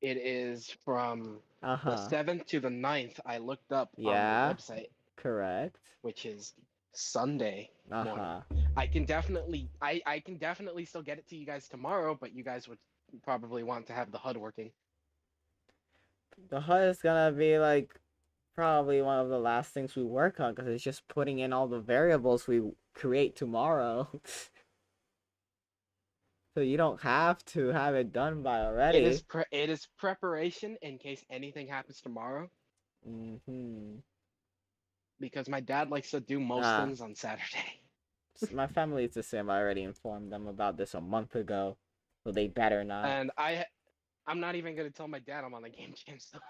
it is from the Uh-huh. 7th to the 9th. I looked up on the Yeah, website, correct. which is Sunday morning. Uh-huh. I can definitely still get it to you guys tomorrow, but you guys would probably want to have the HUD working. The HUD is gonna be like probably one of the last things we work on because it's just putting in all the variables we create tomorrow. So you don't have to have it done by already. It is preparation in case anything happens tomorrow. Because my dad likes to do most things on Saturday. My family is the same. I already informed them about this a month ago, so they better not. And I'm not even gonna tell my dad I'm on the Game Jam stuff.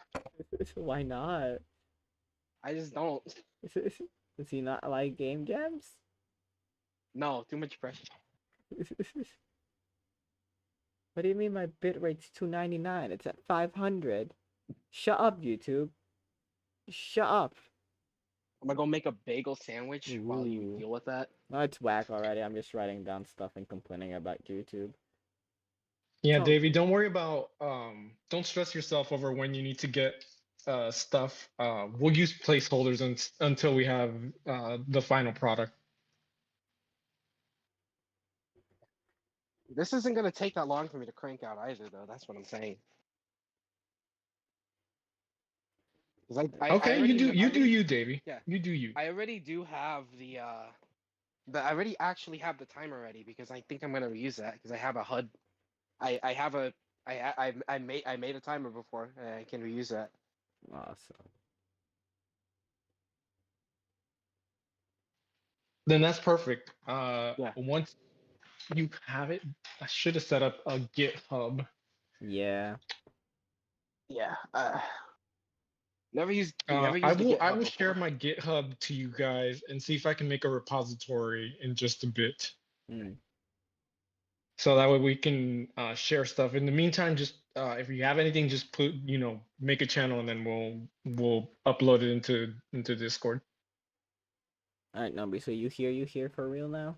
Why not? I just don't. Does he not like game jams? No, too much pressure. What do you mean my bitrate's 299? It's at 500. Shut up, YouTube. Shut up. I'm gonna go make a bagel sandwich while you deal with that. No, it's whack already. I'm just writing down stuff and complaining about YouTube. Yeah, Davey, don't worry about don't stress yourself over when you need to get stuff. We'll use placeholders until we have the final product. This isn't gonna take that long for me to crank out either, though. That's what I'm saying. Okay, you do you, Davey. Yeah. You do you. I already do have I already actually have the timer ready because I think I'm gonna reuse that because I have a HUD. I have a I made a timer before. I can reuse that. Awesome. Then that's perfect. Yeah. Once you have it, I should have set up a GitHub. Yeah. Yeah. Never used I the will GitHub share before. my GitHub to you guys and see if I can make a repository in just a bit. Mm. So that way we can share stuff. In the meantime, just if you have anything, just put make a channel and then we'll upload it into Discord. All right, Numby. So you here for real now?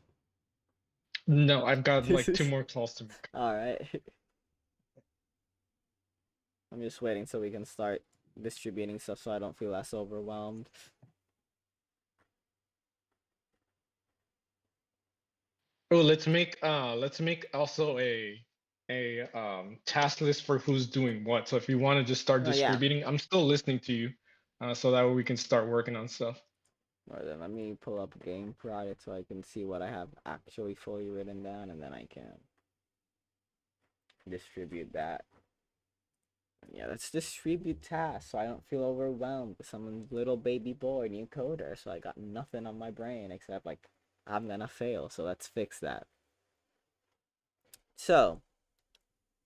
No, I've got like 2 more calls to make. All right. I'm just waiting so we can start distributing stuff so I don't feel less overwhelmed. Oh, let's make also a task list for who's doing what. So if you want to just start Oh yeah. distributing, I'm still listening to you, so that way we can start working on stuff. Or then let me pull up game project so I can see what I have actually fully written down, and then I can distribute that. Yeah, let's distribute tasks so I don't feel overwhelmed with some little baby boy, new coder. So I got nothing on my brain except like I'm gonna fail. So let's fix that. So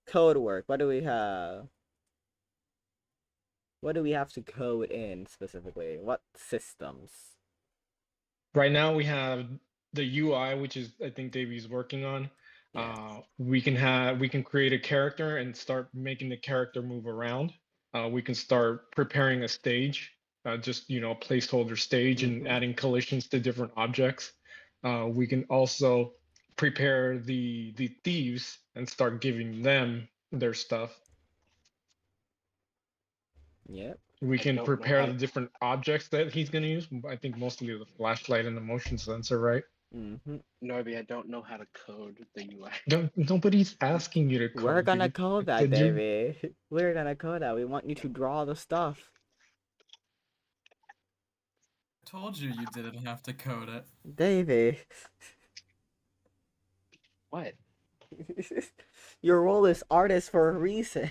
code work. What do we have? What do we have to code in specifically? What systems? Right now we have the UI, which is I think Davey's working on. Yes. We can create a character and start making the character move around. We can start preparing a stage, just a placeholder stage, and adding collisions to different objects. We can also prepare the thieves and start giving them their stuff. Yep. We I can don't know prepare how the to. different objects that he's going to use. I think mostly the flashlight and the motion sensor, right? Norby, I don't know how to code the UI. Nobody's asking you to We're code, gonna dude. code that, Said you David. We're gonna code that. We want you to draw the stuff. I told you you didn't have to code it. David. What? Your role is artist for a reason.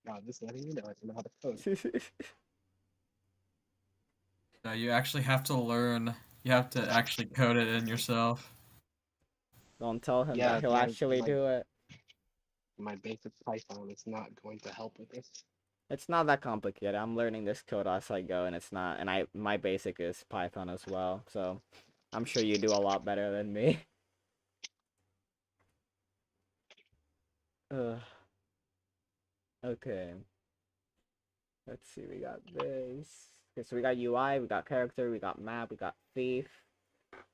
Wow, just letting you know I don't know how to code. No, you actually have to learn. You have to actually code it in yourself. Don't tell him Yeah, that he'll actually do it. my basic Python is not going to help with this. It's not that complicated. I'm learning this code as I go, and it's not. And my basic is Python as well, so I'm sure you do a lot better than me. Okay. Let's see. We got this. Okay, so we got UI, we got character, we got map, we got thief.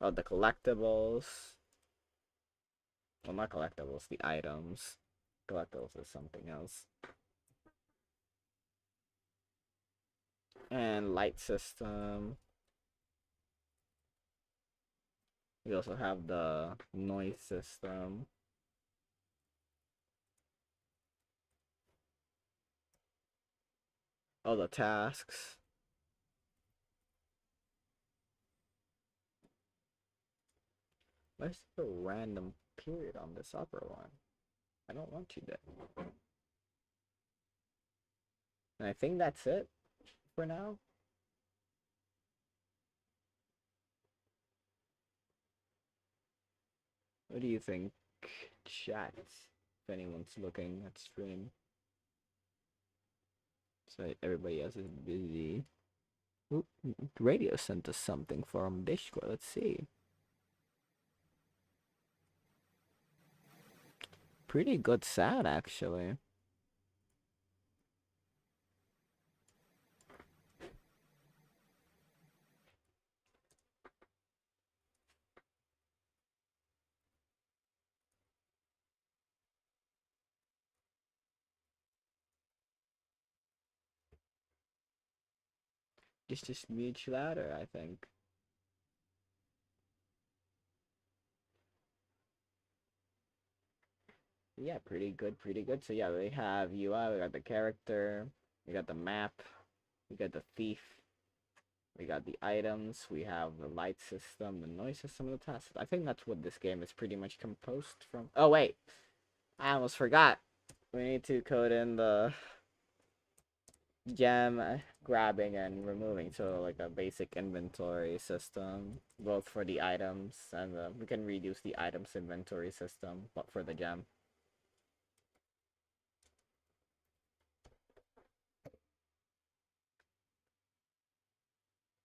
Oh, the collectibles. Well, not collectibles, the items. Collectibles is something else. And light system. We also have the noise system. Oh, the tasks. Where's the random period on this upper one? I don't want you there. And I think that's it for now. What do you think, chat? If anyone's looking at stream. So everybody else is busy. Ooh, radio sent us something from Discord. Let's see. Pretty good sound, actually. Just much louder, I think. Yeah, pretty good, pretty good. So yeah, we have UI, we got the character, we got the map, we got the thief, we got the items, we have the light system, the noise system, and the task. I think that's what this game is pretty much composed from. Oh wait, I almost forgot. We need to code in the gem grabbing and removing, so like a basic inventory system, both for the items and we can reduce the items inventory system, but for the gem.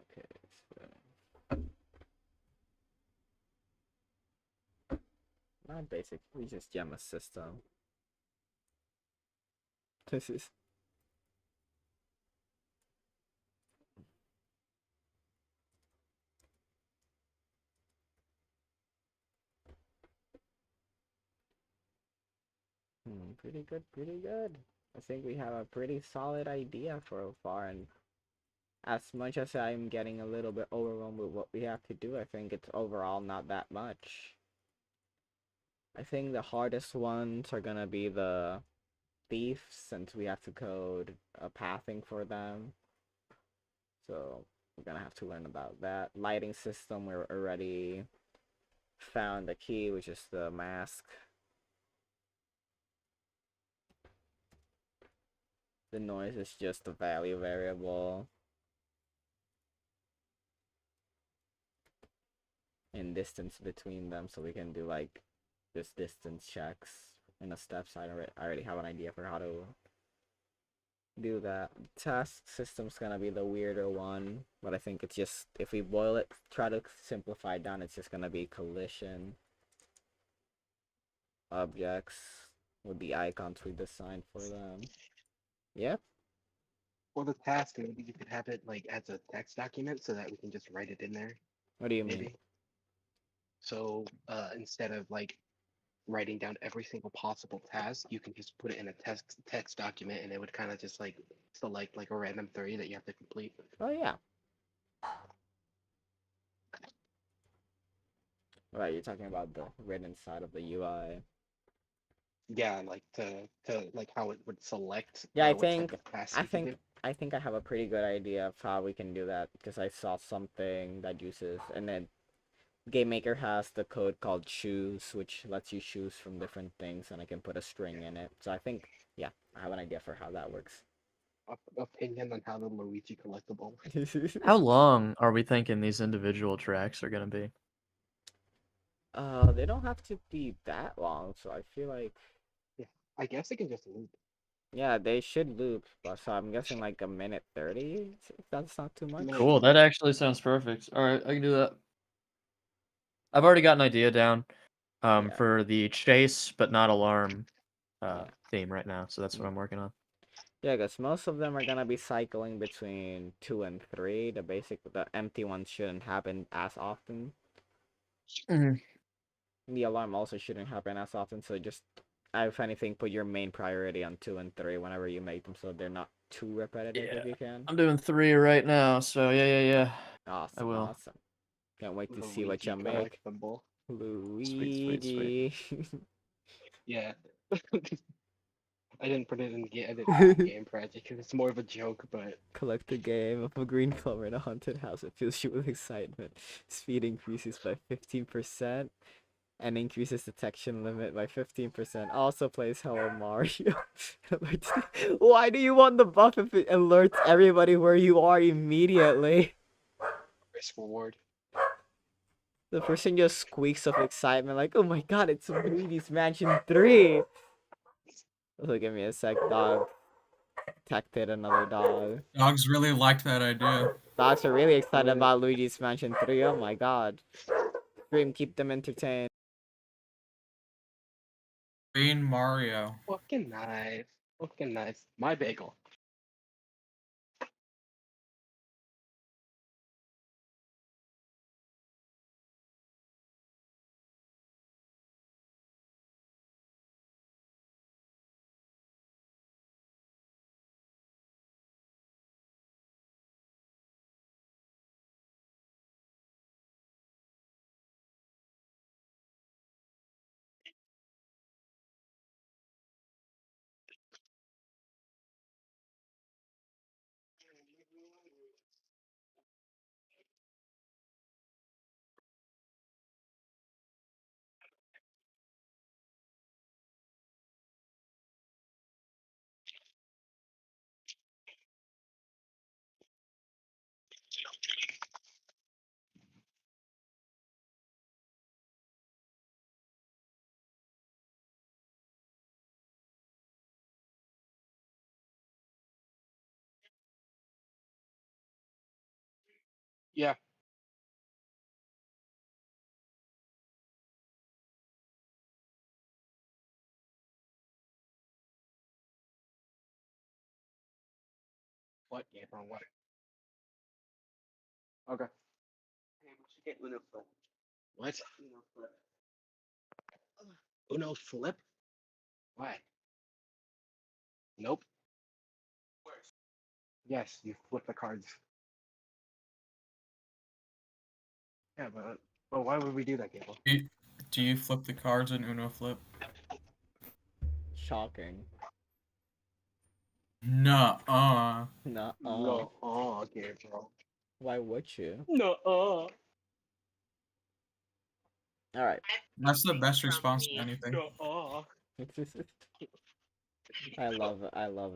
Okay, so not basic, we just gem a system. This is pretty good, pretty good. I think we have a pretty solid idea so far, and as much as I'm getting a little bit overwhelmed with what we have to do, I think it's overall not that much. I think the hardest ones are gonna be the thieves, since we have to code a pathing for them. So we're gonna have to learn about that. Lighting system, we're already found the key, which is the mask. The noise is just a value variable. And distance between them, so we can do like just distance checks in the steps. I already have an idea for how to do that. Task system's gonna be the weirder one, but I think it's just, if we boil it, try to simplify it down, it's just gonna be collision objects with the icons we designed for them. Yep. For the task, maybe you could have it like as a text document so that we can just write it in there. What do you Maybe. mean? So instead of like writing down every single possible task, you can just put it in a text document, and it would kind of just like select like a random 30 that you have to complete. Oh yeah. Right, you're talking about the written side of the UI. Yeah, like to like how it would select Yeah, what type of task I you can think do. I think I have a pretty good idea of how we can do that, because I saw something that uses, and then Game Maker has the code called choose, which lets you choose from different things, and I can put a string in it. So I think, yeah, I have an idea for how that works. Opinion on how the Luigi collectible. How long are we thinking these individual tracks are gonna be? They don't have to be that long, so I feel like, Yeah, I guess it can just loop. yeah, they should loop, but so I'm guessing like a minute 30, if that's not too much. Minute Cool, 20. that actually sounds perfect. All right, I can do that. I've already got an idea down Yeah. for the chase but not alarm Yeah. theme right now, so that's what I'm working on. Yeah, because most of them are gonna be cycling between 2 and 3. The empty ones shouldn't happen as often. The alarm also shouldn't happen as often, so just, if anything, put your main priority on 2 and 3 whenever you make them, so they're not too repetitive if you can. I'm doing 3 right now, so yeah. I Awesome, will. awesome. Can't wait to see what Luigi you make. collectible. Luigi. Yeah. I didn't put it in the game project because it's more of a joke, but Collect a game of a green clover in a haunted house. It fills you with excitement. Speed increases by 15%. And increases detection limit by 15%. Also plays Hello Mario. Why do you want the buff if it alerts everybody where you are immediately? risk reward. The person just squeaks of excitement like, oh my god, it's Luigi's Mansion 3! Also, give me a sec, dog. Detected another dog. Dogs really liked that idea. Dogs are really excited about Luigi's Mansion 3, oh my god. Dream, keep them entertained. Green Mario. Fucking nice. Fucking nice. My bagel. Yeah. What game or what? Okay. Hey, we should get Uno Flip. What? Uno Flip. Uno Flip? Why? Nope. Yes, you flip the cards. Yeah, but why would we do that, Gable? Do you flip the cards in Uno Flip? Shocking. Nuh-uh. Nuh-uh. No, Gabriel. Why would you? No. Alright. That's the best response to anything. No. I love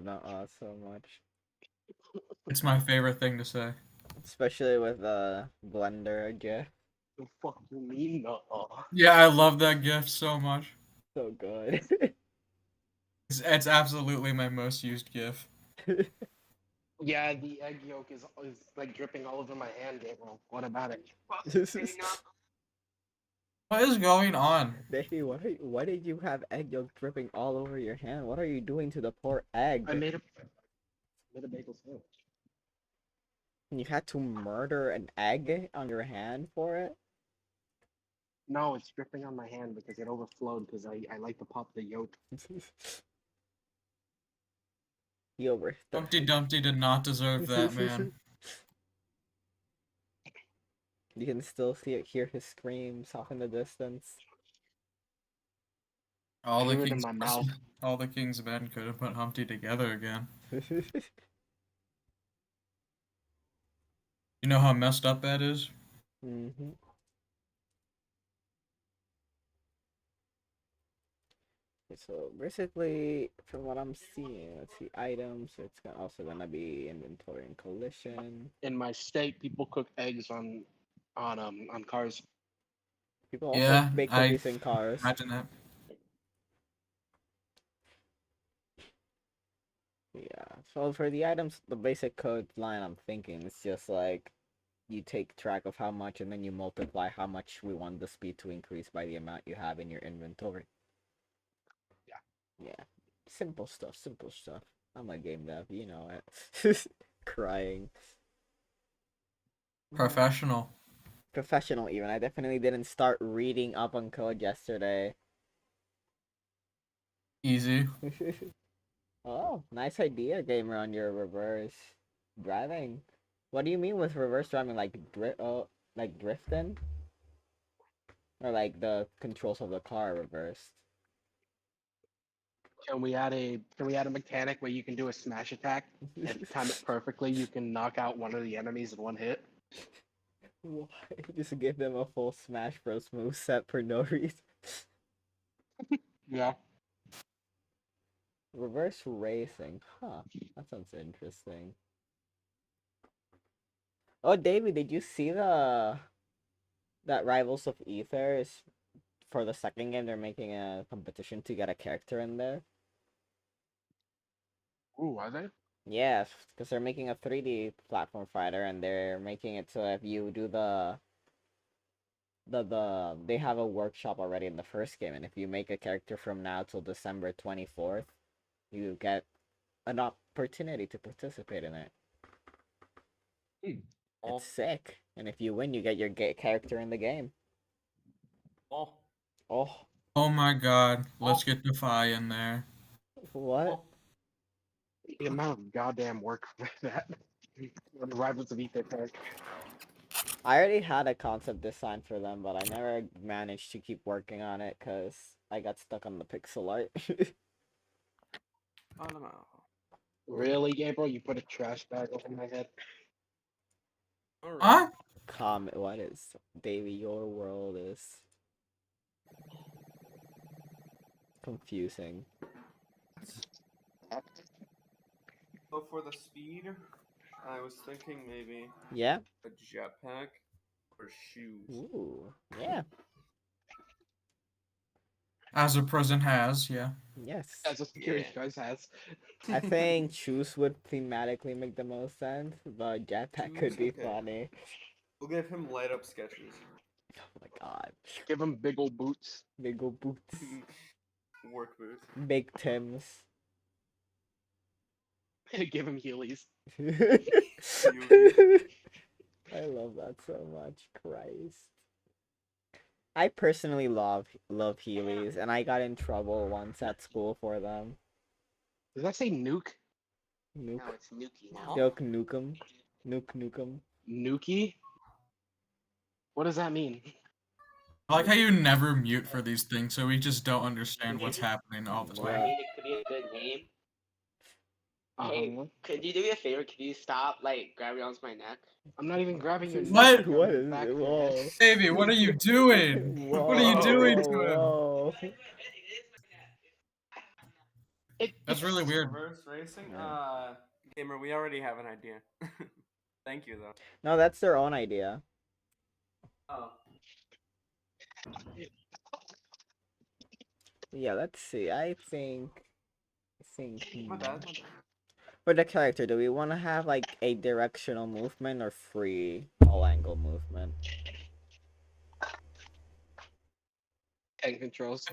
nuh-uh so much. It's my favorite thing to say. Especially with Blender GIF. The fuck you mean no? Yeah, I love that GIF so much. So good. It's absolutely my most used GIF. Yeah, the egg yolk is like dripping all over my hand, Gabriel. What about it? What is going on? Baby, why did you have egg yolk dripping all over your hand? What are you doing to the poor egg? I made a bagel sandwich. You had to murder an egg on your hand for it? No, it's dripping on my hand because it overflowed because I like to pop the yolk. You over Humpty Dumpty did not deserve that, man. You can still hear his screams off in the distance. All the Threw it in king's my mouth. all the king's men could have put Humpty together again. You know how messed up that is? Mm-hmm. So basically, from what I'm seeing, let's see items. So it's also gonna be inventory and collision. In my state, people cook eggs on cars. People also Yeah, bake I cookies in cars. imagine that. Yeah. So for the items, the basic code line I'm thinking is just like you take track of how much and then you multiply how much we want the speed to increase by the amount you have in your inventory. Yeah. Simple stuff, simple stuff. I'm a game dev, you know it. Crying. Professional. Professional even. I definitely didn't start reading up on code yesterday. Easy. Oh, nice idea, gamer, on your reverse driving. What do you mean with reverse driving? Like like drifting? Or like the controls of the car reversed? Can we add a mechanic where you can do a smash attack and time it perfectly? You can knock out one of the enemies in one hit. Why? Just give them a full Smash Bros. Moveset for no reason. Yeah. Reverse racing. Huh. That sounds interesting. Oh, David, did you see that Rivals of Ether is for the second game? They're making a competition to get a character in there. Ooh, are they? Yeah, because they're making a 3D platform fighter, and they're making it so if you do they have a workshop already in the first game, and if you make a character from now till December 24th, you get an opportunity to participate in it. Oh. It's sick, and if you win, you get your character in the game. Oh. Oh, Oh my god. Let's get Defy in there. what? The amount of goddamn work for that. When the Rivals of Ether pick. I already had a concept design for them, but I never managed to keep working on it because I got stuck on the pixel art. I don't know. Really, Gabriel? You put a trash bag over my head? Alright. Huh? Comment, what is, baby, your world is confusing. So for the speed, I was thinking maybe Yeah? a jetpack or shoes. Ooh, yeah. As a prison has, yeah. Yes. As a security guys has. I think shoes would thematically make the most sense, but jetpack could be Okay. funny. We'll give him light up sketches. Oh my god. Give him big old boots. Big ol' boots. Work boots. Big Tims. Give him Heelys. I love that so much. Christ. I personally love Heelys, and I got in trouble once at school for them. Does that say nuke? Nuke. No, it's Nuki now. Yoke nukem. Nukem. Nuki? What does that mean? I like how you never mute for these things, so we just don't understand what's happening all the I time. mean, it could be a good name. Hey, could you do me a favor? Could you stop, like, grabbing onto my neck? I'm not even grabbing your What? neck. What I'm is back it? of your Whoa. head. Baby, what are you doing? What are you doing to him? Whoa. That's really weird. Reverse racing? Yeah. Gamer, we already have an idea. Thank you, though. No, that's their own idea. Oh. Yeah, let's see. I think. My bad. For the character, do we want to have like a directional movement or free all angle movement? Hand controls.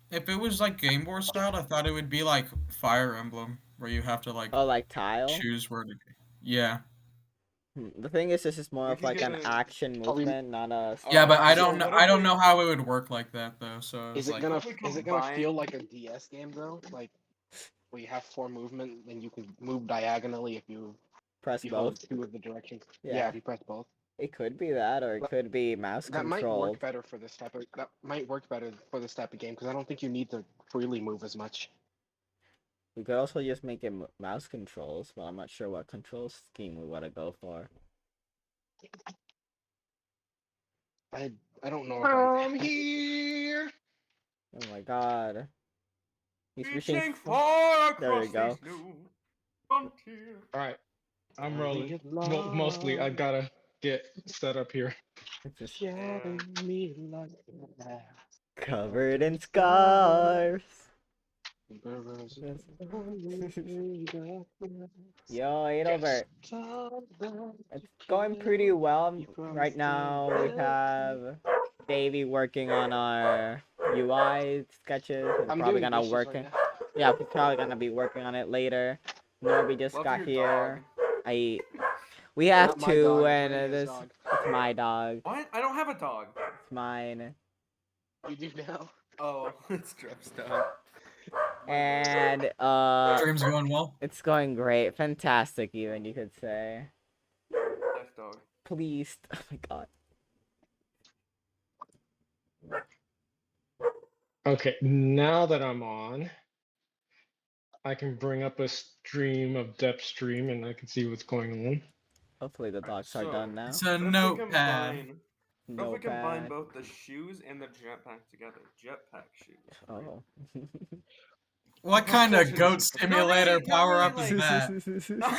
If it was like Game Boy style, I thought it would be like Fire Emblem, where you have to like Oh, like tile? choose where to. Yeah. The thing is, this is more We of could like get an a- action Probably- movement, not a. Yeah, but I so don't know. what I if don't we- know how it would work like that though. So Is it's it like, gonna feel like a DS game though? Like where you have 4 movement and you can move diagonally if you Press hold both. 2 of the directions. Yeah. Yeah, if you press both. It could be that, or it could be mouse That might controlled. work better for this type of game because I don't think you need to freely move as much. We could also just make it mouse controls, but I'm not sure what control scheme we want to go for. I don't know. I'm here. Oh my god. He's Reaching reaching. far There we across go. this new frontier. All right, I'm I rolling. get Well, mostly I lost. gotta get set up here. It's just Sharing me like that. covered in scars. Yo, Adalbert. It's going pretty well right now. We have Davey working on our UI sketches. We're I'm probably doing gonna dishes work right it. now. Yeah, we're probably gonna be working on it later. Norby just Love got your here. dog. We have Not my two, dog, and Renee's it is dog. it's my dog. What? I don't have a dog. It's mine. You do now. Oh, it's Jeff's dog. And stream's going well. it's going great, fantastic, even you could say. Jeff's dog. Please, oh my god. Okay, now that I'm on, I can bring up a stream of depth stream and I can see what's going on. Hopefully the dogs are So, done now. It's a What if we notepad. What if we combine Notepad. both the shoes and the jetpack together? Jetpack shoes. Oh. What kind of goat simulator not power really up is that?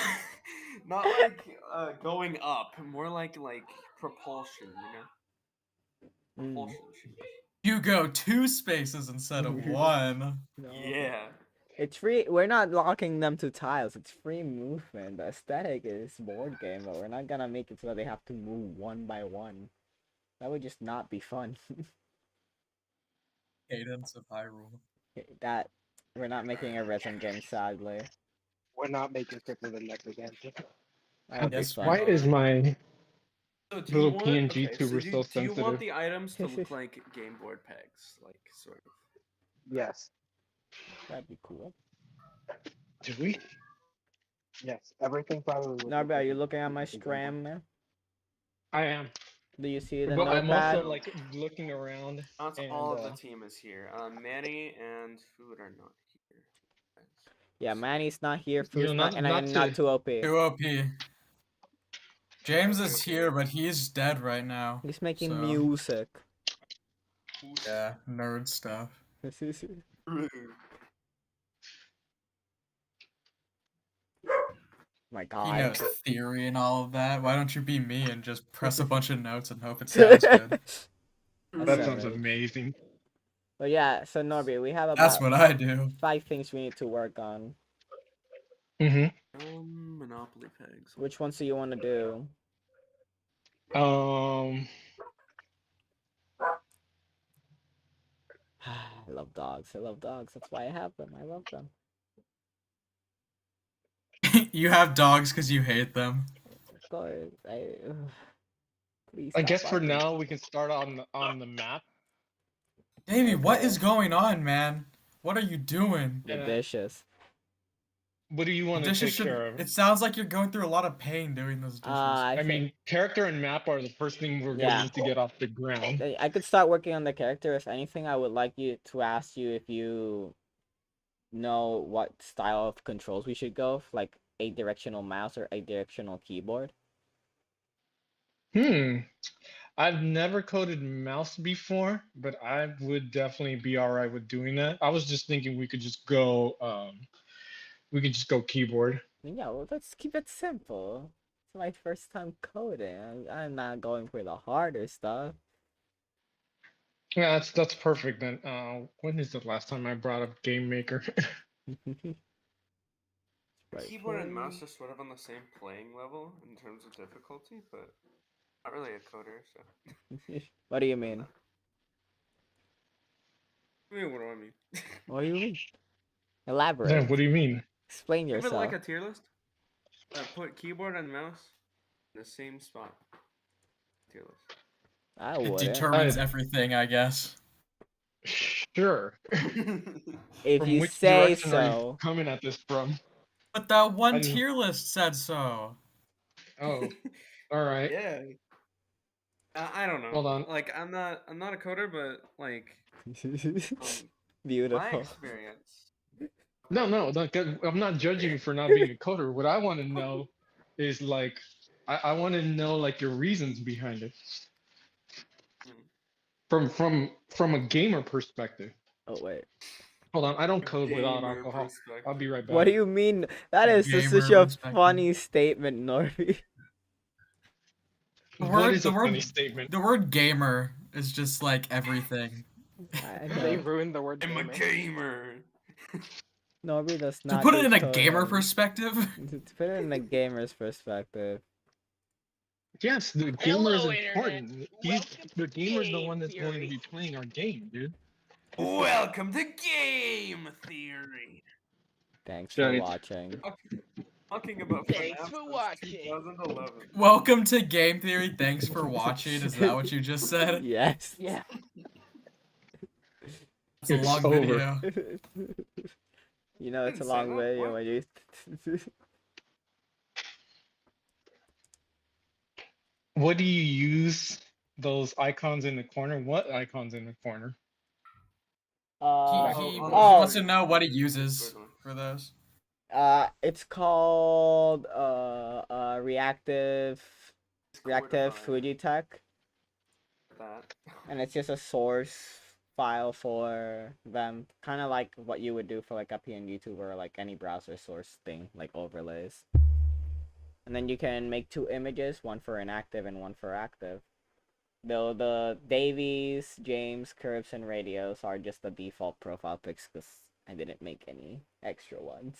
Not like going up, more like propulsion, you know? Mm. Propulsion shoes. You go 2 spaces instead of 1. No. Yeah. It's free. We're not locking them to tiles. It's free movement. The aesthetic is board game, but we're not gonna make it so that they have to move one by one. That would just not be fun. Cadence of Hyrule. That we're not making a rhythm game, sadly. We're not making Crypto the next again. That would be Yes, fun. Why is my So do you little want, PNG okay, tuber so so do you sensitive? want the items to look like game board pegs, like sort of? Yes. That'd be cool. Do we? Yes. Everything probably. would Narby, look are like you a- looking at my like a game scram? Man? I am, Do you see the but I'm notepad? also like looking around. Not And, all of the team is here. Manny and Food are not here. Yeah, Manny's not here. You know, Food's not- not, and I'm not not to- too OP. 2 OP. James is here, but he's dead right now. He's making so, music. Yeah, nerd stuff. My He god. knows theory and all of that. Why don't you be me and just press a bunch of notes and hope it sounds good? That's That so sounds rude. amazing. But yeah, so Norby, we have That's about what I do. 5 things we need to work on. Mm-hmm. Monopoly pegs. Which ones do you want to do? Um, I love dogs. I love dogs. That's why I have them. I love them. You have dogs because you hate them. Of course. Please I stop guess for barking. now we can start on the map. Davey, what is Okay. going on, man? What are you doing? The And, dishes. What do you want to Dishes take should. care of? It sounds like you're going through a lot of pain doing those dishes. I I think mean, character and map are the first thing we're gonna Yeah. need to get off the ground. I could start working on the character. If anything, I would like you to ask you if you know what style of controls we should go, like a directional mouse or a directional keyboard. I've never coded mouse before, but I would definitely be all right with doing that. I was just thinking we could just go keyboard. Yeah, well, let's keep it simple. It's my first time coding. I'm not going for the harder stuff. Yeah, that's perfect then. When is the last time I brought up Game Maker? Right. Keyboard and mouse are sort of on the same playing level in terms of difficulty, but not really a coder. So. What do you mean? I mean, what do I mean? What do you mean? Yeah, Elaborate. what do you mean? Explain Give it yourself. like a tier list. Put keyboard and mouse in the same spot. Tier list. I It wouldn't. determines everything, I guess. Sure. If From you which say direction are you so. coming at this from? But that one I'm- tier list said so. Oh, all right. Yeah. I don't know. Hold on. Like I'm not a coder, but like my Beautiful. experience. No, I'm not judging you for not being a coder. What I want to know is like, I want to know like your reasons behind it. From a gamer perspective. Oh wait. Hold on, I don't code without Gamer alcohol. perspective. I'll be right back. What do you mean? That is just Gamer such a perspective. funny statement, Norby. What is a funny statement? The word gamer is just like everything. They ruined the word I'm a gamer. gamer. Norby does To not. put it do in a gamer coding. perspective. To put it in a gamer's perspective. Yes, the gamer is Hello, important. The gamer is the one that's going to be playing our game, dude. Welcome to Game Theory. Thanks Johnny. for watching. Talking about Thanks FNAF for since watching. 2011. Welcome to Game Theory. Thanks for watching. Is that what you just said? Yes. Yeah. It's a It's long over. video. You know it's a Didn't say long that, video what? when you. What do you use those icons in the corner? What icons in the corner? He oh, wants to know what he uses for those. It's called reactive Fuji Tech, That. and it's just a source file for them, kind of like what you would do for like a PNG tuber or like any browser source thing, like overlays. And then you can make two images, one for inactive and one for active. Though the Davies, James, Curves, and Radios are just the default profile pics because I didn't make any extra ones.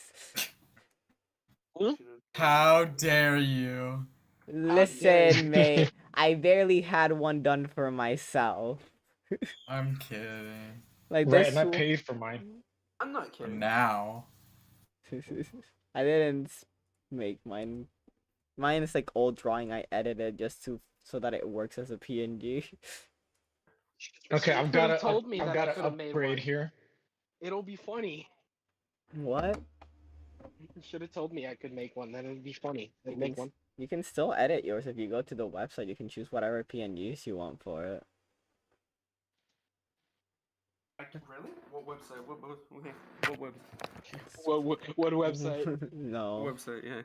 How dare you? Listen, mate, I barely had one done for myself. I'm kidding. Like Right, this. and I paid for mine. I'm not For kidding. now. I didn't make mine. Mine is like old drawing I edited just so that it works as a PNG. Okay, You I've could've got to told me that I got to could've made upgrade one. here. It'll be funny. What? You should have told me I could make one. Then it'd be funny. I'd make one. You can still edit yours if you go to the website. You can choose whatever PNGs you want for it. Really? What website? What website? What website? No. What website? Yeah.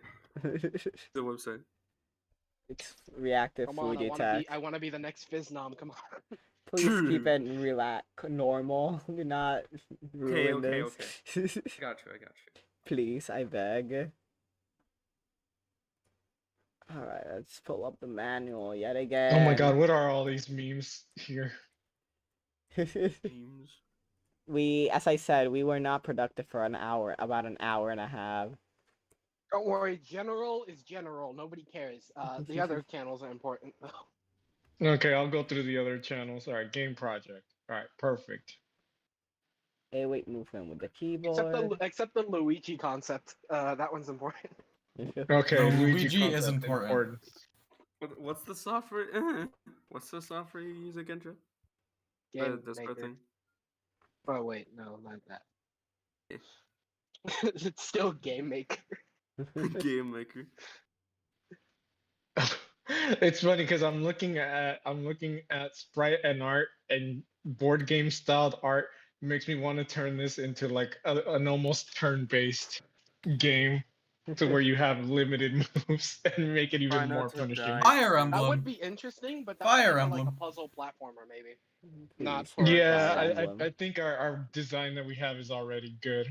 The website. It's reactive Come on, Fuji Tech. I wanna be the next Fiznom. Come on. Please keep it normal. Do not ruin this. I got you. Please, I beg. Alright, let's pull up the manual yet again. Oh my god, what are all these memes here? Teams. As I said, we were not productive for about an hour and a half. Don't worry, general is general. Nobody cares. The other channels are important. Okay, I'll go through the other channels. All right, game project. All right, perfect. A weight movement with the Except the keyboard. except the Luigi concept. That one's important. Okay, The Luigi Luigi is concept important. What's the software? What's the software you use again, Joe? Game The Discord maker. thing. Oh wait, no, not that. It's still Game Maker. Game maker. It's funny because I'm looking at sprite and art and board game styled art makes me want to turn this into like an almost turn-based game to where you have limited moves and make it Try even not more to punishing. die. Fire That Emblem. would be interesting, but that Fire would be for, like Emblem. a puzzle platformer maybe. Please, Not for a Yeah, Fire game. Emblem. I think our design that we have is already good.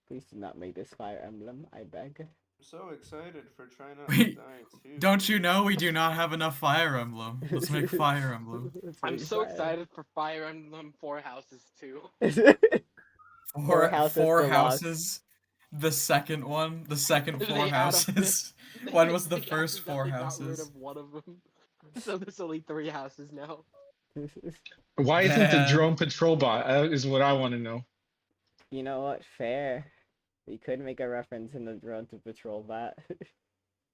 Please do not make this Fire Emblem, I beg. I'm so excited for Try Not Wait, to Die too. Don't you know we do not have enough Fire Emblem? Let's make Fire Emblem. Let's I'm make so Fire- excited for Fire Emblem Four Houses too. Four Houses Four Deluxe. houses. The second one. The second Four They add a Houses. When was the They first Four accidentally got rid Houses? of one of them, so there's only 3 houses now. Why isn't the Yeah. drone patrol bot? Is what I want to know. You know what? Fair. We could make a reference in the drone to patrol bot.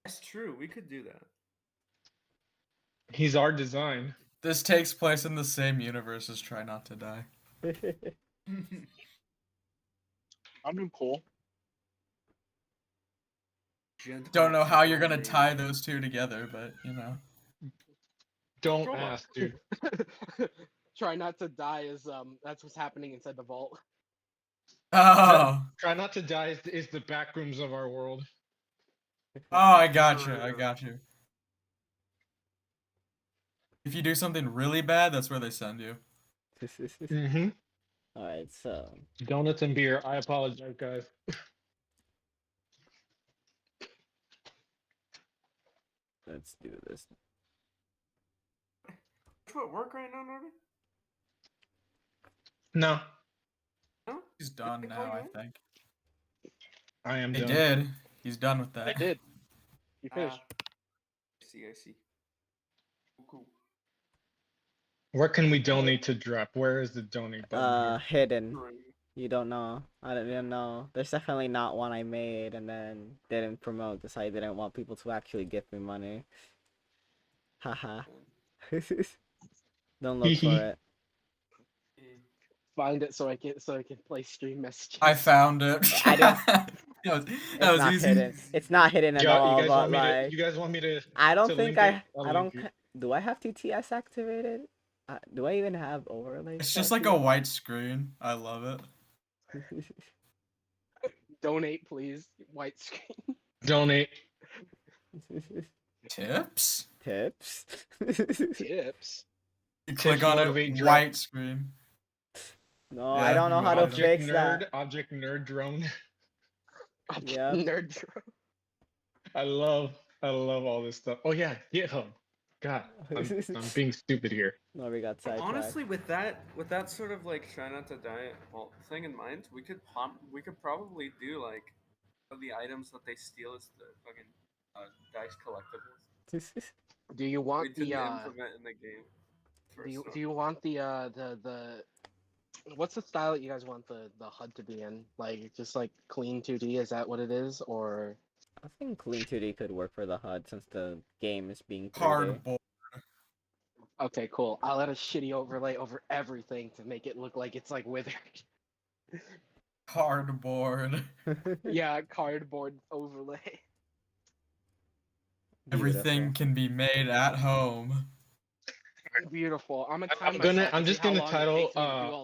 That's true. We could do that. He's our design. This takes place in the same universe as Try Not to Die. I'm doing cool. Don't know how you're gonna tie those two together, but you know. Don't Robot. ask, dude. Try Not to Die is that's what's happening inside the vault. Oh. Try not to die is the back rooms of our world. Oh, I got you. I got you. If you do something really bad, that's where they send you. Mm-hmm. Alright, so Donuts and beer. I apologize, guys. let's do this. You at work right now, Norby? No, No? He's done Did they now, call you I in? think. I am He done. did. He's done with that. I did. You finished. I see. Cool. Where can we donate to Drop? Where is the donate button Hidden. You don't know. I don't even know. There's definitely not one I made and then didn't promote because I didn't want people to actually give me money. Haha. Don't look for it. Find it so I can play stream messages. I found it. I don't- that It's was not easy. hidden. It's not hidden here? at all. You guys but want me to? like, You guys want me to? I don't to think link it? I I'll don't. link it. Do I have TTS activated? Do I even have overlays? It's just like a white screen. I love it. Donate, please. White screen. Donate. Tips? Tips. Tips. You click on it, motivate drop. white screen. No, I don't know how to Object fix nerd. that. Object nerd drone. Yep. Nerd drone. I love all this stuff. Oh yeah, GitHub. God, I'm being stupid here. No, we got sidetracked. Honestly, with that sort of like Try Not to Die thing in mind, we could probably do like the items that they steal as the fucking dice collectibles. Do you want We the didn't implement in the game. do you want the what's the style that you guys want the HUD to be in? Like just like clean 2D, is that what it is? Or I think Clean 2D could work for the HUD since the game is being 3D. Cardboard. okay, cool. I'll add a shitty overlay over everything to make it look like it's like withered. Cardboard. Yeah, cardboard overlay. Everything can be made at home. Beautiful. I'm just gonna title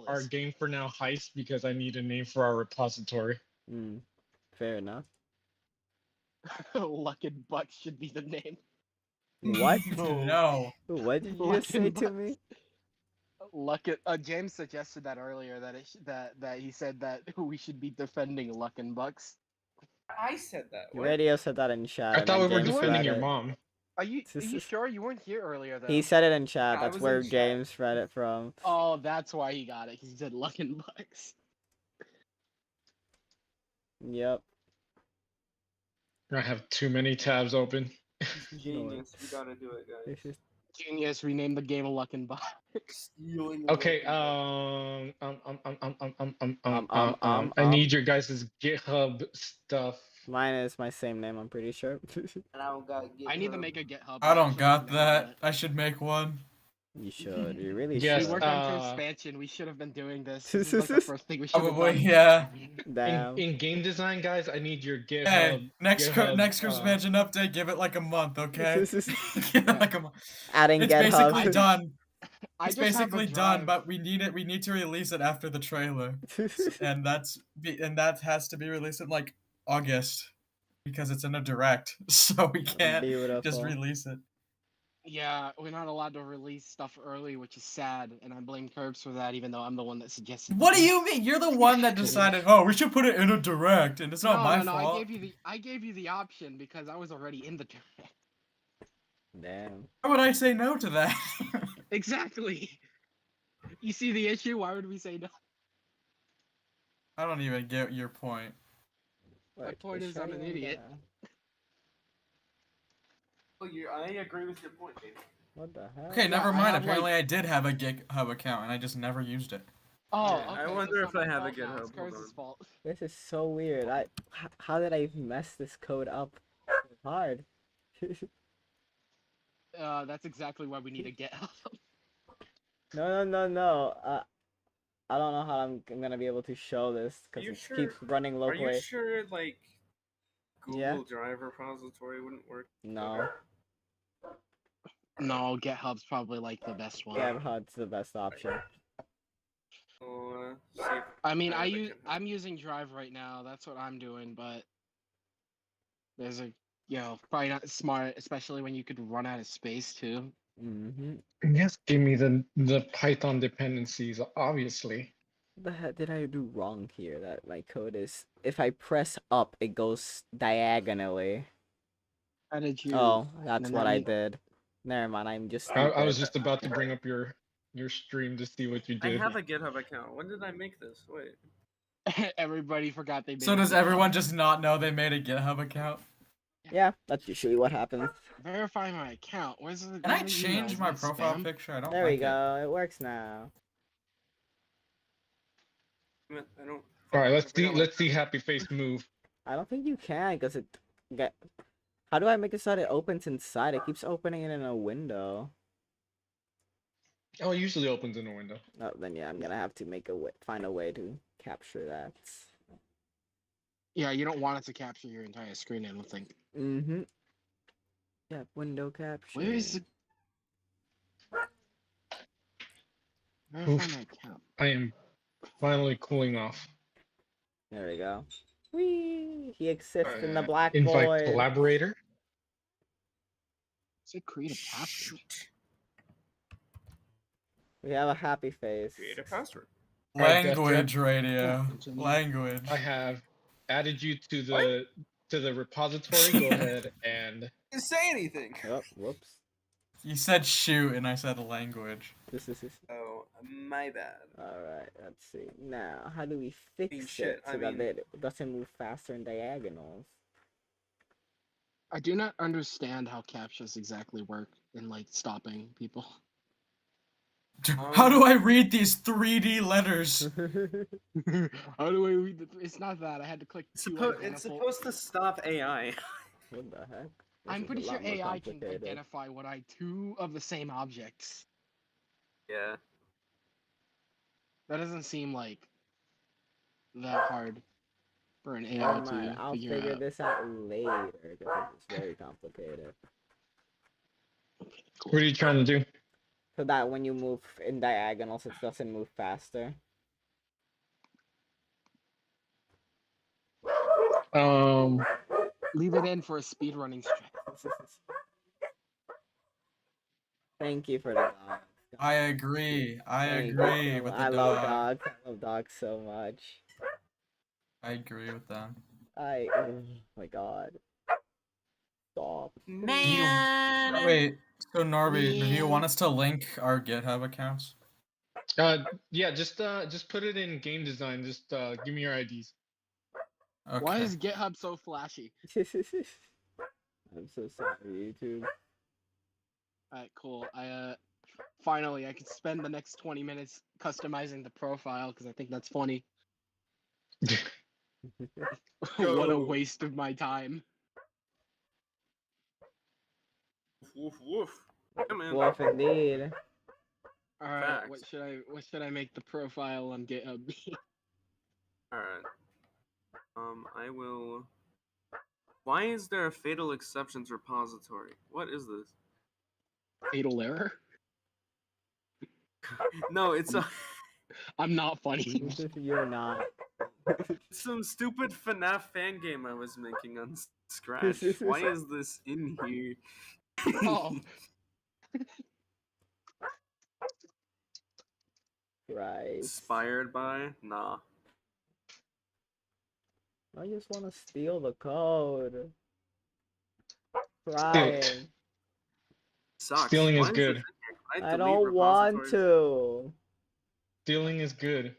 our game for now Heist because I need a name for our repository. Fair enough. Luck and Bucks should be the name. What? No. What did you just say to me? Luck and James suggested that earlier that he said that we should be defending Luck and Bucks. I said that. Radio said that in chat. I thought we and were James defending read your it. mom. Are you sure you weren't here earlier though? He said it in chat. I That's was where in chat. James read it from. Oh, that's why he got it, because he said Luck and Bucks. Yep. I have too many tabs open. Genius. We gotta do it, guys. Genius, rename the game a Luck and Box. Stealing. Okay. I need your guys' GitHub stuff. Mine is my same name, I'm pretty sure. And I don't got I need to make a GitHub. I don't should got have known that. I should make one. You should. You really Yes, We should. worked on expansion. We should have been doing this. This is like the first thing we should have Probably, done. yeah. Damn. In game design, guys, I need your GitHub. Hey, next GitHub, expansion update, give it like a month, okay? Give it like a month. Adding It's GitHub. basically done. I It's just have a basically done, drive. but we need to release it after the trailer, and that has to be released in like August because it's in a direct, so we can't just Beautiful. release it. Yeah, we're not allowed to release stuff early, which is sad, and I blame Curbs for that, even though I'm the one that suggested. What do you mean? You're the one that decided. Oh, we should put it in a direct, and it's not No, my no, no. fault. I gave you the option because I was already in the direct. Damn. Why would I say no to that? Exactly. You see the issue? Why would we say no? I don't even get your point. My point is I'm an idiot. Well, I agree with your point, David. What the heck? Okay, Yeah, never I mind. have, Apparently, I did have a GitHub account, and I just never used it. Oh, Yeah, okay. I wonder that's if I not my have a fault now, GitHub. It's Hold Curbs' on. fault. This is so weird. How did I mess this code up so hard? That's exactly why we need a GitHub. No. I don't know how I'm gonna be able to show this because you it sure- keeps running Are you locally. sure, like, Google Yeah. Drive repository wouldn't work? No. No, GitHub's probably like the best one. GitHub's the best option. So, see if I mean, have a GitHub. I'm using Drive right now. That's what I'm doing, but there's probably not smart, especially when you could run out of space too. Mm-hmm. Yes, give me the Python dependencies, obviously. What the heck did I do wrong here? That my code is, if I press up, it goes diagonally. How did you? Oh, that's then what that I mean- did. Never mind, I'm just I was stupid. just about to bring up your stream to see what you I did. have a GitHub account. When did I make this? Wait. Everybody forgot they made. So a does GitHub. everyone just not know they made a GitHub account? Yeah, that's usually what happens. verify my account? Where's the? Can I change my profile spam? picture? I don't There we like it. go. It works now. I don't. All right, I let's forgot see. Let's see Happy Face move. I don't think you can because it get. How do I make it so that it opens inside? It keeps opening it in a window. Oh, it usually opens in a window. Oh, then yeah, I'm gonna have to find a way to capture that. Yeah, you don't want it to capture your entire screen. I don't think. Mm-hmm. Yeah, window capture. Where is it? Verify Oof. my account. I am finally cooling off. There we go. Whee! He exists in the Uh, black Invite void. collaborator. Say create a password. We have a happy face. Create a password. Alright, Language Death radio. Continue. Language. I have added you to the repository. Go ahead and Didn't say anything. Oh, whoops. You said shoot, and I said language. This is. Oh, my bad. Alright, let's see. Now, how do we fix shit, it so I that mean- it doesn't move faster in diagonals? I do not understand how captchas exactly work in like stopping people. How do I read these 3D letters? How do I read the? It's not that. I had to click two. It's supposed to stop AI. What the heck? This I'm is a pretty sure lot more AI can complicated. identify two of the same objects. Yeah. That doesn't seem like that hard for an AI Never mind, to I'll figure figure out. this out later because it's very complicated. what are you trying to do? So that when you move in diagonals, it doesn't move faster. Leave it in for a speedrunning strat. Thank you for the dog. I agree. I Thank agree you. with the I dog. love dogs. I love dogs so much. I agree with them. Oh my god. Stop. Wait, so Norby, do you want us to link our GitHub accounts? Yeah, just put it in game design. Just give me your IDs. Okay. Why is GitHub so flashy? I'm so sorry, YouTube. Alright, cool. Finally I could spend the next 20 minutes customizing the profile because I think that's funny. What a Go. waste of my time. Woof woof. Yeah, man. Wolf indeed. Alright, what Facts. should I make the profile on GitHub be? Alright. I will. Why is there a fatal exceptions repository? What is this? Fatal error? No, it's a. I'm not funny. You're not. It's some stupid FNAF fan game I was making on Scratch. Why is this in here? Oh, Right. Inspired by? Nah. I just want to steal the code. Steal Crying. it. Sucks. Stealing Why is this good. in here? I delete don't want repositories? to. Stealing is good.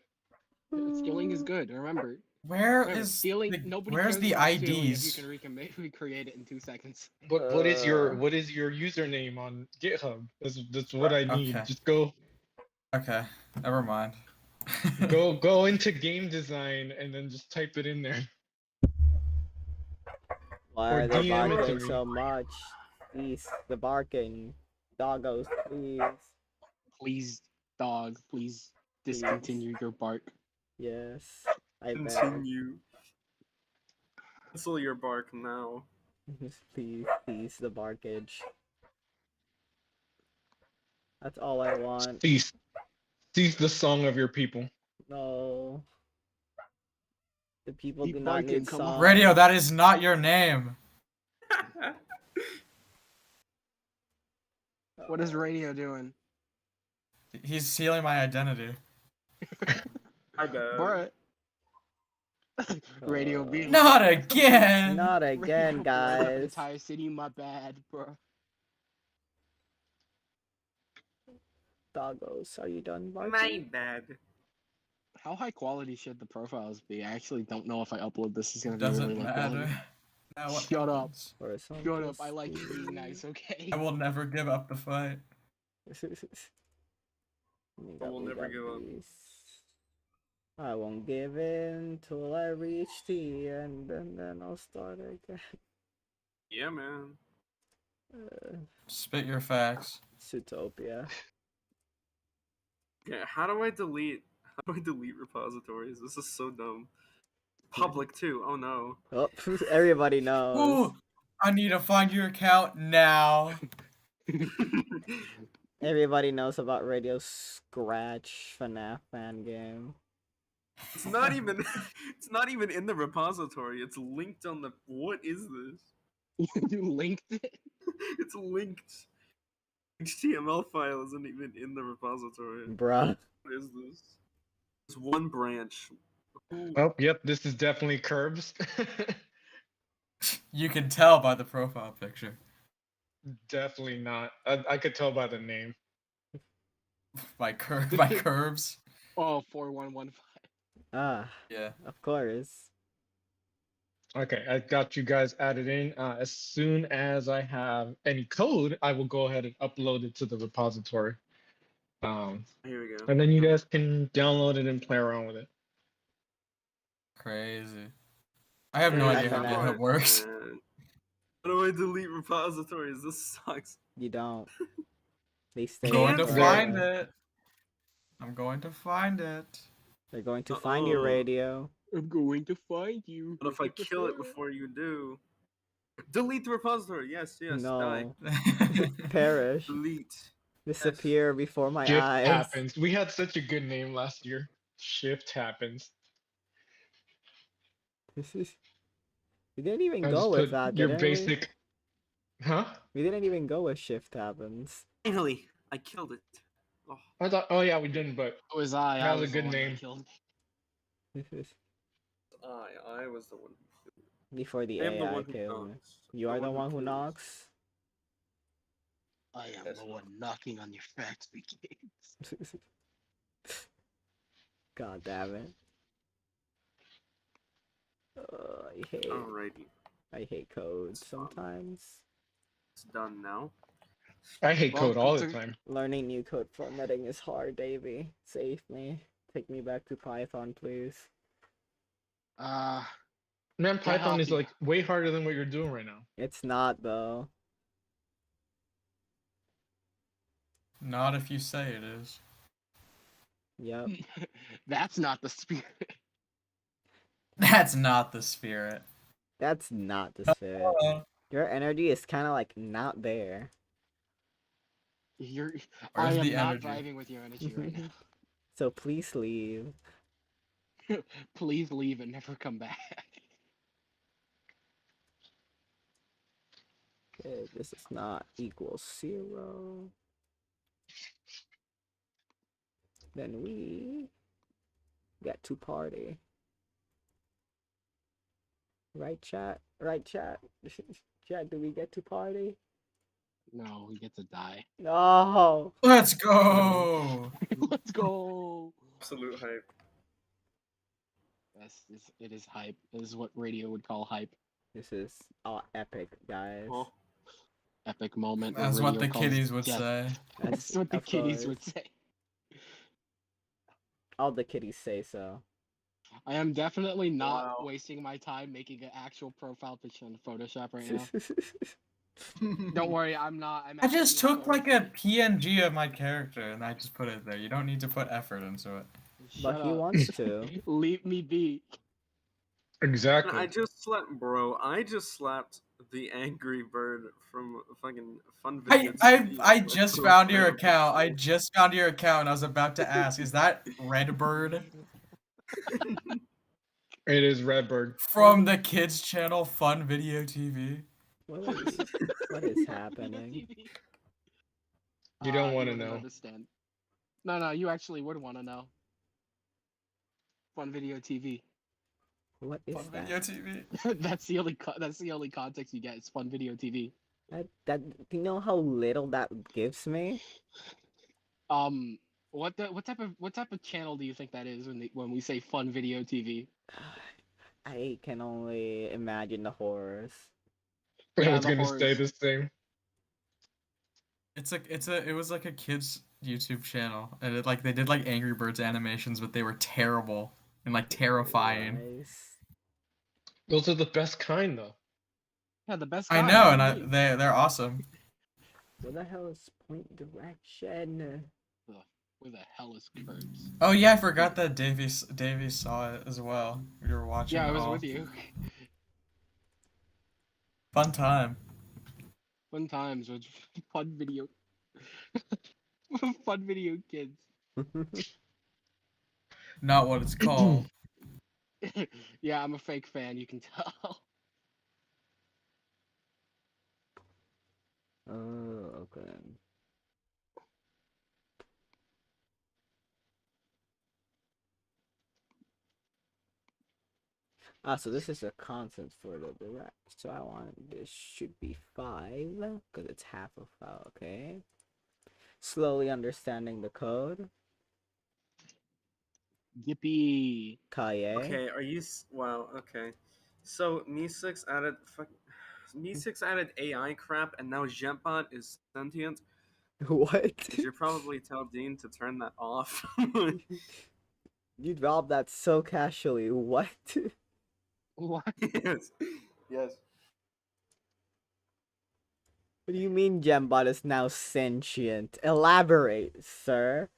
stealing is good. Remember, Where's stealing. Nobody where's cares the about stealing if you IDs? can recreate it in 2 seconds. What is your username on GitHub? That's what I need. Okay. Just go Okay, never mind. go into game design and then just type it in there. Why Or are they DM it to barking me. so much? Please, the barking. Doggos, please. Please, dog. Please discontinue your bark. Yes. I beg. Continue. Cancel your bark now. Please, the barkage. That's all I want. Cease the song of your people. No. The people Keep do not barking, need come on. songs. Radio, that is not your name. What is radio doing? He's stealing my identity. I bet. Bruh. Radio being Not again. Not again, the guys. entire city, my bad, bro. Doggos, are you done barking? My bad. How high quality should the profiles be? I actually don't know if I upload this is gonna be really Doesn't low matter. quality. Now what Shut up. happens? Shut up. I like being nice, okay? I will never give up the fight. I will never give up. I won't give in till I reach the end, and then I'll start again. Yeah, man. Spit your facts. Zootopia. Yeah, how do I delete repositories? This is so dumb. Public too. Oh no. Oh, everybody knows. Ooh, I need to find your account now. Everybody knows about Radio Scratch FNAF fan game. It's not even it's not even in the repository. It's linked on the what is this? You linked it? It's linked. HTML file isn't even in the repository. Bruh. What is this? It's one branch. Ooh. Oh, yep, this is definitely Curbs. You can tell by the profile picture. Definitely not. I could tell by the name. By curves. Oh, 4115. Ah, Yeah. of course. Okay, I got you guys added in. As soon as I have any code, I will go ahead and upload it to the repository. Here we go. And then you guys can download it and play around with it. Crazy. I have no Yeah, idea how FNAF. GitHub works. How do I delete repositories? This sucks. You don't. They stay. I'm going to Can't. find it. I'm going to find it. They're going to find your radio. I'm going to find you. What if I kill it before you do? Delete the repository. Yes, die. No. Perish. Delete. Disappear before my Shift eyes. happens. We had such a good name last year. Shift happens. We didn't even I go just with put that, your didn't basic. Huh? we? We didn't even go with shift happens. Finally, I killed it. Oh, I thought. Oh yeah, we didn't. But It was I. That I was a was the good one that name. killed me. I was the one. Before the I am the AI one who killed me. knocks. You are the one who kills. knocks. I am Yes. the one knocking on your factory gates. God damn it. Alrighty, I hate code sometimes. it's done now. I hate code all the Welcome to- time. Learning new code formatting is hard, Davey. Save me. Take me back to Python, please. Man, To Python help is you. like way harder than what you're doing right now. It's not, though. Not if you say it is. Yep. That's not the spirit. That's not the spirit. That's not the spirit. Uh, Your energy is kind of like not there. You're. Where's I am the not energy? driving with your energy right now. So please leave. Please leave and never come back. Okay, this is not equals 0. Then we get to party. Right, chat? Right, chat? Chat, do we get to party? No, we get to die. No! Let's go. Let's go. Absolute hype. Yes, it is hype. This is what radio would call hype. This is epic, guys. Oh, Epic moment. That's what the kiddies would death. say. That's what the of kiddies course. would say. All the kiddies say so. I am definitely not Wow. wasting my time making an actual profile picture in Photoshop right now. Don't worry, I'm not. I just actually took like a going PNG of my character and I just put it there. You don't need to put effort into it. to- But Shut he up. wants to. Leave me be. Exactly. I just slapped the Angry Bird from fucking Fun Video TV. I as my just found your profile account. I picture. just found your account and I was about to ask, is that Redbird It is Redbird. from the kids channel Fun Video TV? What is happening? You don't want to wouldn't know. Understand. No, you actually would want to know. Fun Video TV. What is Fun that? Video TV. That's the only context you get. It's Fun Video TV. Do you know how little that gives me? What type of channel do you think that is when we say Fun Video TV? I can only imagine the horrors. I Yeah, was the gonna say horrors. this thing. It was like a kids YouTube channel and they did like Angry Birds animations, but they were terrible and like terrifying. Nice. Those are the best kind, though. Yeah, the best. I kind, know, what and do you mean? they're awesome. What the hell is point direction? Where the hell is Kurtz? Oh yeah, I forgot that Davey saw it as well. We were watching. Yeah, I it was all. with you. Fun time. Fun times with Fun Video. Fun Video Kids. Not what it's called. Yeah, I'm a fake fan. You can tell. Oh, okay. So this is a constant for the direct. So I want this should be 5 because it's half of 5. Okay. Slowly understanding the code. Yippee! Kaye. Okay, wow? Okay, so Me6 added AI crap, and now Gempot is sentient. What? You should probably tell Dean to turn that off. You dropped that so casually. What? What? Yes. Yes. What do you mean Gembot is now sentient? Elaborate, sir.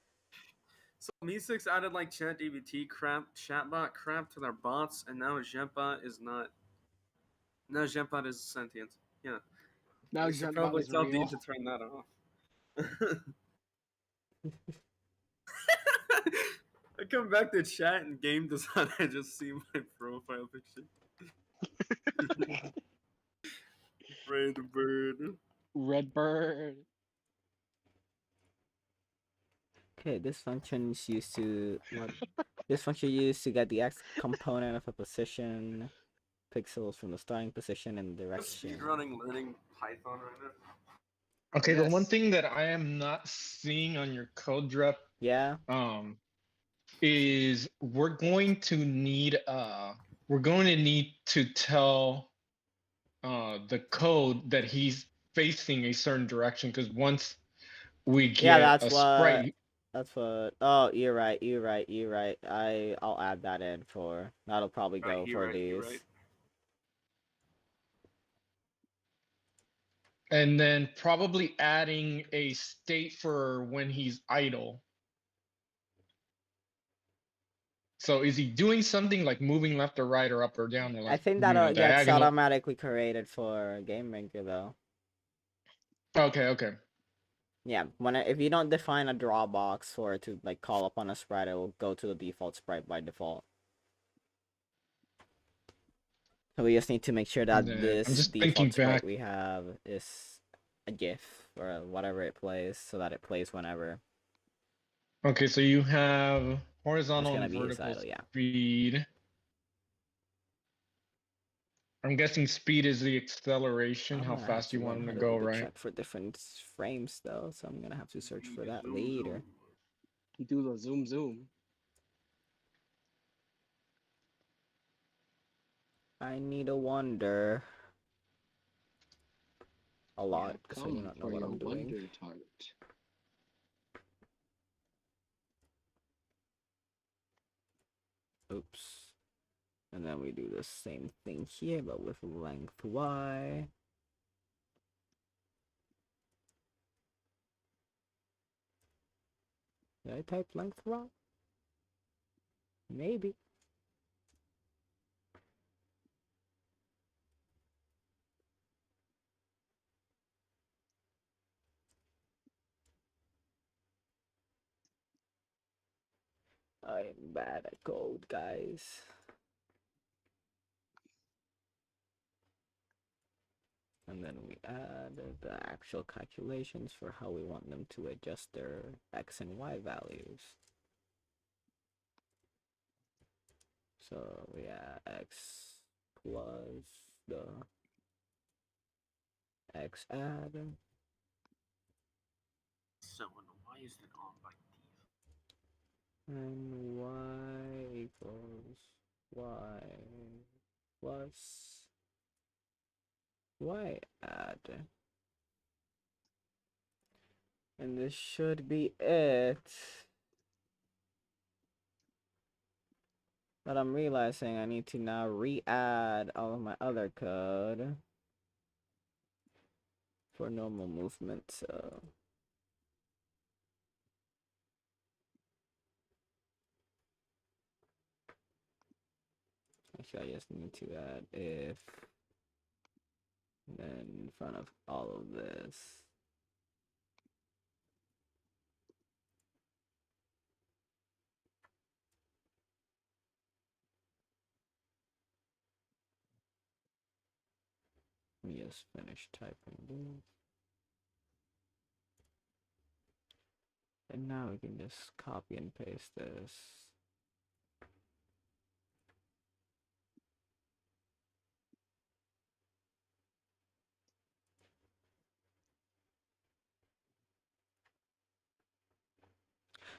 So Me6 added like ChatGPT crap, chatbot crap to their bots, and now Gempot is not. Now Gempot is sentient. Yeah. Now You should Gempot probably is tell real. Dean to turn that off. I come back to chat and game design. I just see my profile picture. Redbird. Redbird. Okay, this function is used to what? This function used to get the x component of a position, pixels from the starting position and direction. Speedrunning learning Python right now. Okay, the one Yes. thing that I am not seeing on your code drop, Yeah. is we're going to need to tell the code that he's facing a certain direction, because once we Yeah, get a sprite. That's what. Oh, you're right. You're right. You're right. I'll add that in for. That'll probably go Right, for you're these. right. And then probably adding a state for when he's idle. So is he doing something like moving left or right or up or down or like I think that gets diagonal? automatically created for Game Maker though. Okay. Yeah, if you don't define a draw box for it to like call upon a sprite, it will go to the default sprite by default. So we just need to make sure that this default sprite we have is a GIF or whatever it plays, so that it plays whenever. Okay, so you have horizontal and vertical speed. I'm guessing speed is the acceleration, how fast you want him to go, right? Check for different frames though, so I'm gonna have to search for that later. You do the zoom. I need a wonder. A lot, because I do not know what I'm doing. Wonder tart. Oops. And then we do the same thing here, but with length Y. Did I type length wrong? Maybe. I'm bad at code, guys. And then we add the actual calculations for how we want them to adjust their X and Y values. So we add X plus the X add. So why is it on like these? And Y equals Y plus Y add. And this should be it. But I'm realizing I need to now re-add all of my other code for normal movement, so actually I just need to add if, and then in front of all of this. Let me just finish typing this. And now we can just copy and paste this.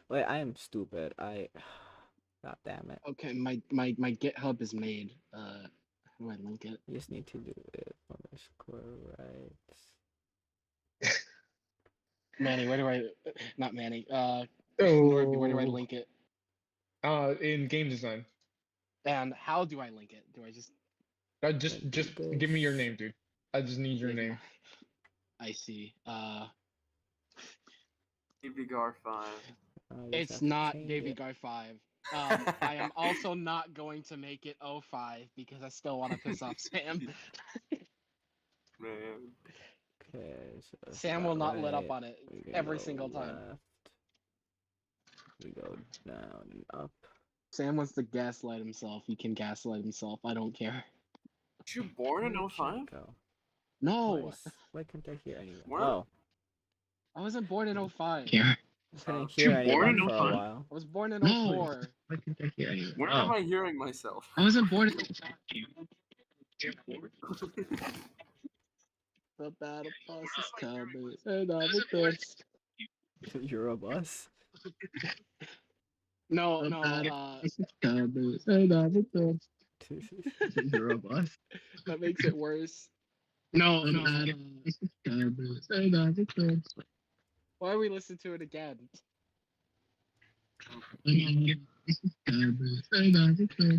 Wait, I am stupid. God damn it. Okay, my GitHub is made. How do I link it? You just need to do it underscore right. Manny, where do I? Not Manny. Oh. Where do I link it? In game design. And how do I link it? Do I just? Just give me your name, dude. I just need your name. I see. DVGAR5. It's not DVGAR5. I am also not going to make it 05 because I still want to piss off Sam. Man. Okay, so Sam will not let up on it every single time. Left. We go down and up. Sam wants to gaslight himself. He can gaslight himself. I don't care. Were you born in 05? No. Why can't I hear anyone? What? Oh. I wasn't born in 05. I couldn't hear anyone for a while. I was born in 04. Why can't I hear anyone? Where am I hearing myself? I wasn't born in 05. The battle bus is coming, and I'm a bus. You're a bus? No. You're a bus? That makes it worse. No, Why are we listening to it again?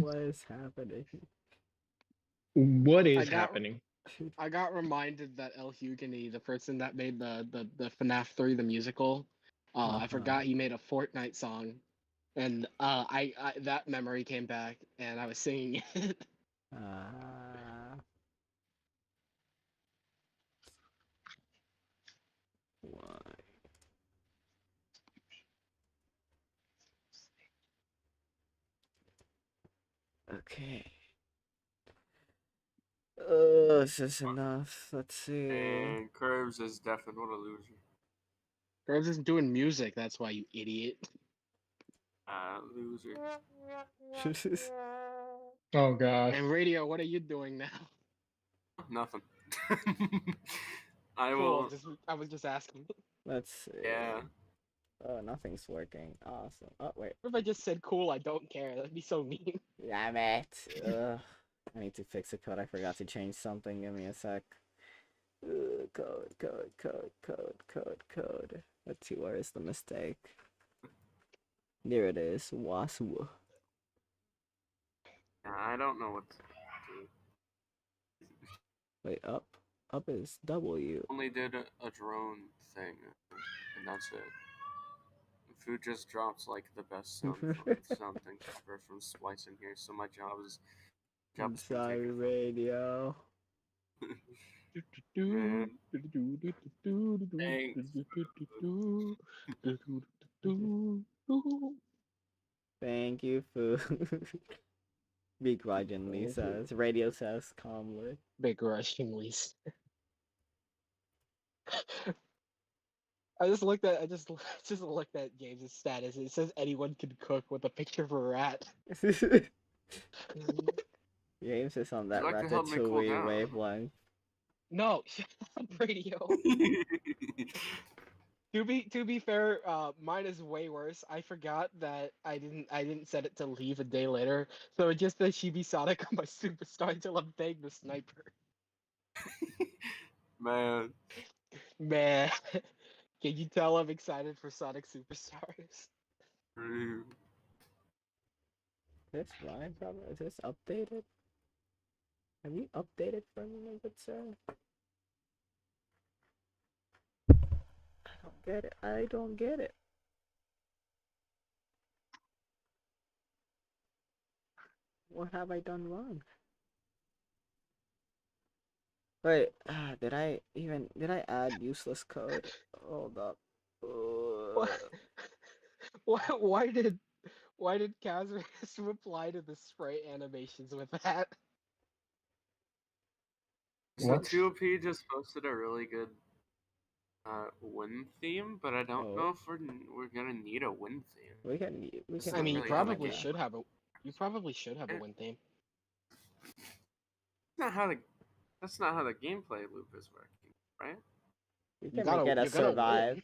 What is happening? What I is got- happening? I got reminded that El Hugany, the person that made the FNAF 3 the musical, I Uh-huh. forgot he made a Fortnite song, and I that memory came back, and I was singing it. Why? Okay. Is this enough? Let's see. And Curves is definitely what a loser. Groves isn't doing music, that's why, you idiot. Loser. Oh god. And Radio, what are you doing now? Nothing. I Cool, will. I was just asking. Let's see. Yeah. Oh, nothing's working. Awesome. Oh, wait. What if I just said cool, I don't care? That'd be so mean. Damn it. Ugh. I need to fix a code. I forgot to change something. Give me a sec. Code. Let's see, where is the mistake? There it is. Wasu. I don't know what to do. Wait, up? Up is W. Only did a drone thing, and that's it. Food just drops like the best sound thing ever from splicing here, so my job is I'm sorry, Radio. Man. Thank you, food. Begrudgingly says. Radio says calmly. Begrudgingly. I just looked at James's status. It says anyone can cook with a picture of a rat. James is on that You'd like to help me cool ratatouille down. wavelength. No, shut up, Radio. To be fair, mine is way worse. I forgot that I didn't set it to leave a day later, so it just says Chibi Sonic on my superstar until I'm paying the sniper. Man. Man, can you tell I'm excited for Sonic Superstars? This line problem, is this updated? Have you updated for me, my good sir? I don't get it. What have I done wrong? Wait, did I add useless code? Hold up. Why did Kazris reply to the spray animations with that? So What? 2OP just posted a really good wind theme, but I don't know if we're gonna need a wind theme. We can. I mean, you really probably elegant. should have a. You probably should have a wind theme. That's not how the gameplay loop is working, right? You can make it a survive.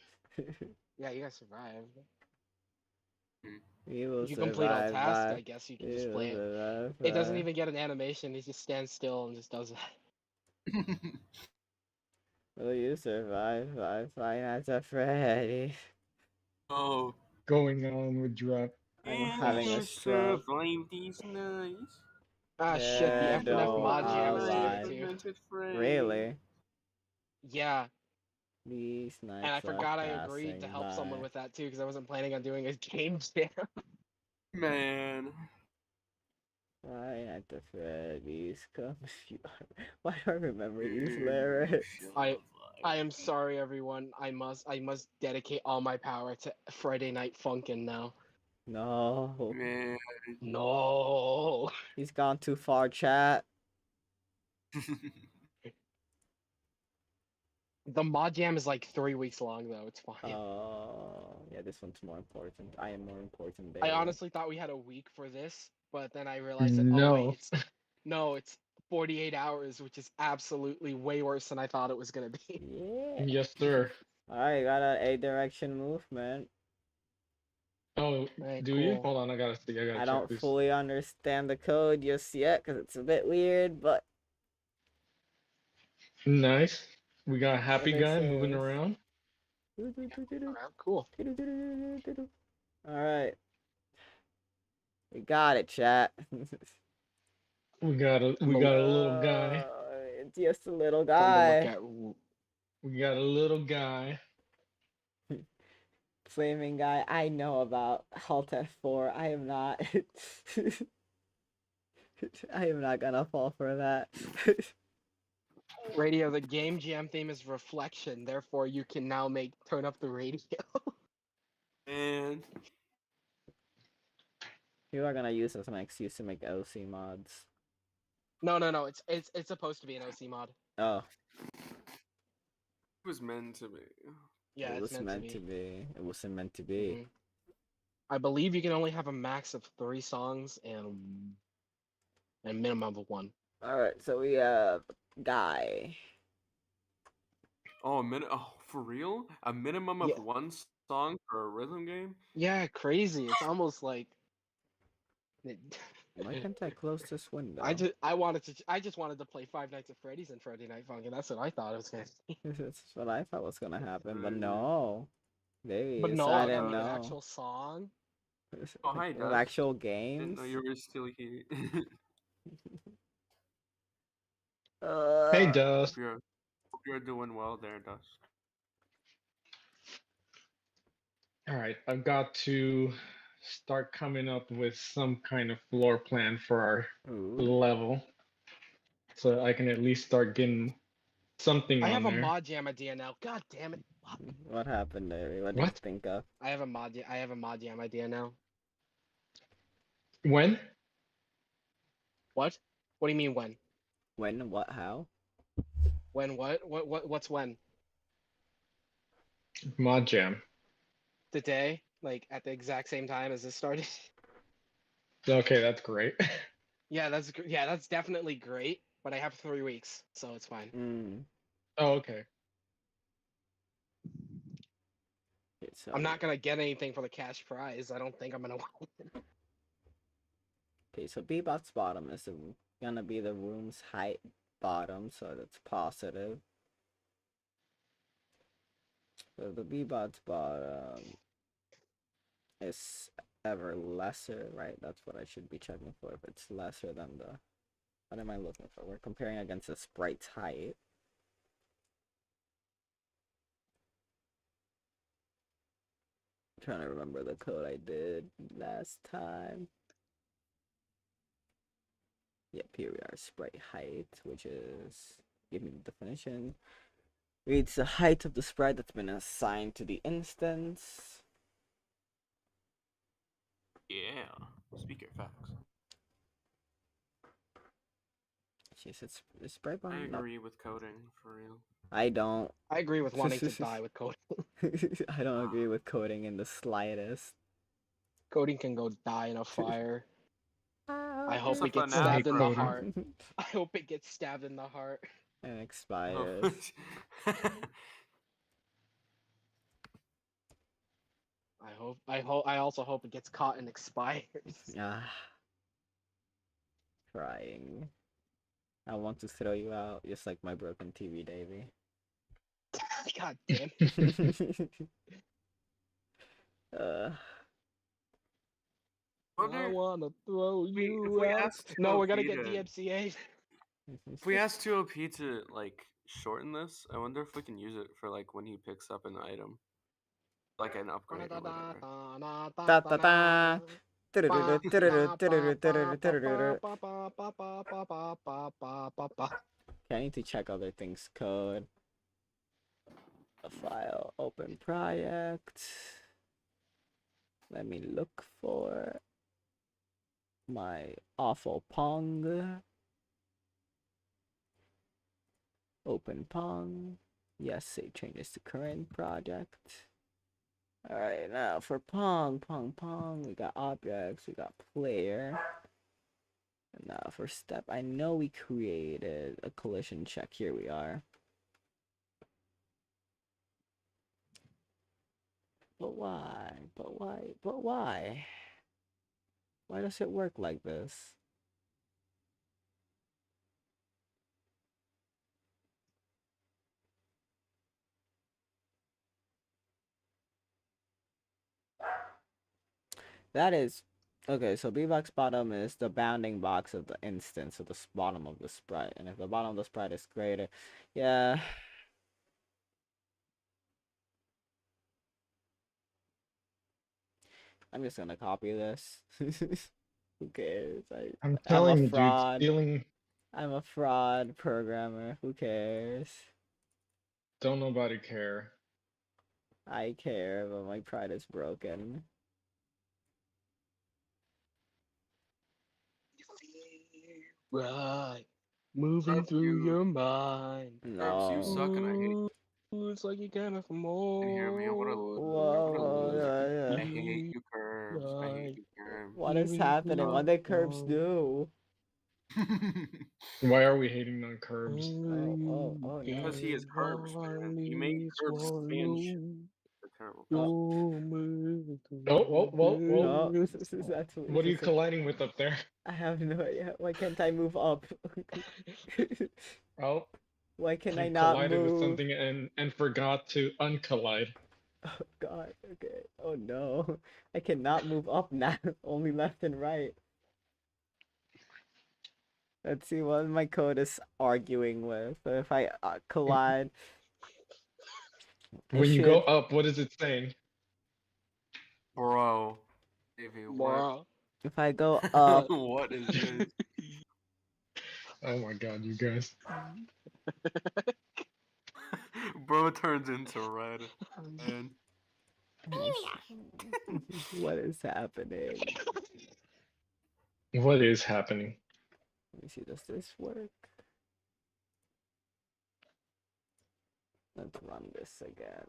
Yeah, you gotta survive. You will If you complete all survive. tasks, I guess you can just play it. Survive, It doesn't even get an animation. It just stands still and just does that. Will you survive? Five Nights at Freddy. Oh. Going on with drop. I'm having a stroke. These nights. Ah, shit, the Yeah, FNF no, mod jam is lie. here too. Really? Yeah, These nights and I are forgot I agreed to passing help someone by. with that too because I wasn't planning on doing a game jam. Man. Five Nights at Freddy's come. Why do I remember these lyrics? I am sorry, everyone. I must dedicate all my power to Friday Night Funkin' now. No. Man. No. He's gone too far, chat. The mod jam is like 3 weeks long though. It's fine. Oh, yeah, this one's more important. I am more important, baby. I honestly thought we had a week for this, but then I realized that No. it's 48 hours, which is absolutely way worse than I thought it was gonna be. Yeah. Yes, sir. Alright, got an A direction movement. Oh, Right, do you? cool. Hold on, I gotta see. I gotta I check don't this. fully understand the code just yet because it's a bit weird, but Nice. We got happy What guy this moving is. around. Cool. All right. We got it, chat. We got a little guy. It's just a little Fun to look guy. at. We got a little guy. Flaming guy. I know about Halt F4. I am not. I am not gonna fall for that. Radio, the Game Jam theme is reflection, therefore you can now turn up the radio. And You are gonna use this as an excuse to make OC mods. No, it's supposed to be an OC mod. Oh. it was meant to be. Yeah, It it's was meant to be. It wasn't meant to be. Mhm. I believe you can only have a max of 3 songs and a minimum of 1. Alright, so we have Guy. Oh, a minute. Oh, for real? A minimum of Yeah. 1 song for a rhythm game? Yeah, crazy. It's almost like Why can't I close this window? I just wanted to play Five Nights at Freddy's and Friday Night Funkin'. That's what I thought it was gonna be. That's what I thought was gonna happen, but Crazy. no. They But no, I decided mean an no. actual song. Oh, hi, With Dust. actual Didn't games. know you were still here. Hey, Uh, Dust. Hope you're doing well there, Dust. All right, I've got to start coming up with some kind of floor plan for our ooh. level, so I can at least start getting something I on have a there. mod jam idea now. God damn it! Fuck. What happened there? What did you What? think of? I have a mod jam idea now. When? What? What do you mean when? When? What? How? When what? What's when? Mod Jam. Today? Like at the exact same time as this started? Okay, that's great. Yeah, that's definitely great. But I have 3 weeks, so it's fine. Mm. Oh, okay. Okay, so, I'm not gonna get anything for the cash prize. I don't think I'm gonna win. okay, so Bebop's bottom is gonna be the room's height bottom, so that's positive. So the Bebop's bottom is ever lesser, right? That's what I should be checking for. If it's lesser than the... What am I looking for? We're comparing against the sprite's height. I'm trying to remember the code I did last time. Yep, here we are. Sprite height, which is... Give me the definition. Reads the height of the sprite that's been assigned to the instance. Yeah. Speak your facts. Jeez, it's sprite I bottom. agree with coding, for real. I don't. I agree with wanting to die with coding. I don't agree with coding in the slightest. Coding can go die in a fire. I hope It's a it gets fanatic stabbed in the coding. heart. I hope it gets stabbed in the heart. And Oh. expires. I also hope it gets caught and expires. Ah. Crying. I want to throw you out, just like my broken TV, Davey. God damn. uh, I wanna throw if you we out. ask No, we're gonna 2OP get to- DMCA. If we ask 2OP to like shorten this, I wonder if we can use it for like when he picks up an item, like an upgrade or whatever. da da da. Okay, I need to check other things. Code. A file. Open project. Let me look for my awful Pong. Open Pong. Yes, save changes to current project. Alright, now for Pong, we got objects, we got player. And now for step, I know we created a collision check. Here we are. But why? But why? But why? Why does it work like this? That is okay. So B box bottom is the bounding box of the instance of the bottom of the sprite, and if the bottom of the sprite is greater, yeah. I'm just gonna copy this. Who cares? I'm I'm a telling you, dude, fraud. stealing. I'm a fraud programmer. Who cares? Don't nobody care. I care, but my pride is broken. Right. Moving Curb, through you, your mind. Curbs, you suck, and I hate No. Ooh, it's like you came for you. Hear me? What a more. loser! What a Whoa, loser! yeah, I yeah. hate you, Curbs. I hate you, Curbs. What is happening? What did Curbs do? Why are we hating on curbs? Oh no. Because he is Curbs, man. He made Curbs fan shit. They're terrible. Oh, that's What are you colliding with up there? I have no idea. Why can't I move up? Oh, Why can I you not collided with move? something and forgot to uncollide. Oh god, okay. Oh no. I cannot move up now. Only left and right. Let's see what my code is arguing with. So if I collide, it When you go should. up, what is it saying? Bro. Davey, what? If I go up, What is this? Oh my god, you guys. Bro turns into red. And what is happening? What is happening? Let me see, does this work? Let's run this again.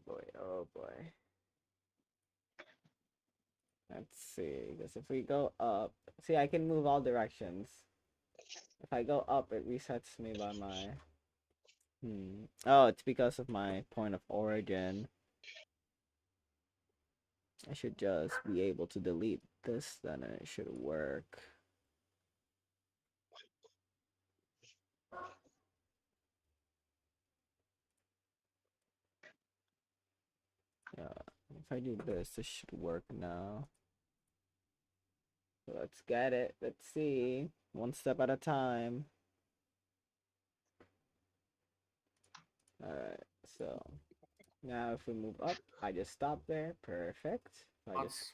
Boy, oh boy. Let's see, because if we go up, see, I can move all directions. If I go up, it resets me by my. Oh, it's because of my point of origin. I should just be able to delete this, then it should work. Yeah, if I do this, this should work now. So let's get it. Let's see. One step at a time. Alright, so now if we move up, I just stop there. Perfect.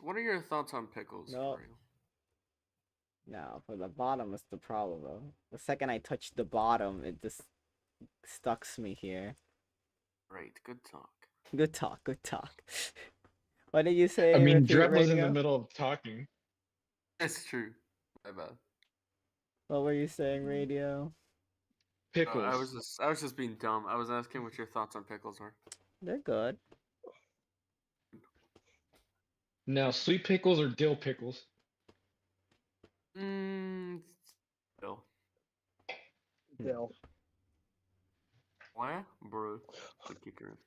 what are your thoughts on pickles? No. For real? Now for the bottom is the problem though. The second I touch the bottom, it just stucks me here. Great, good talk. Good talk, good talk. What did you say? I mean, Repeat, Dreb was in the Radio? middle of talking. That's true. My bad. What were you saying, Radio? Pickles. I was just being dumb. I was asking what your thoughts on pickles were. They're good. Now, sweet pickles or dill pickles? Dill. Dill. Why, bro? Keep your.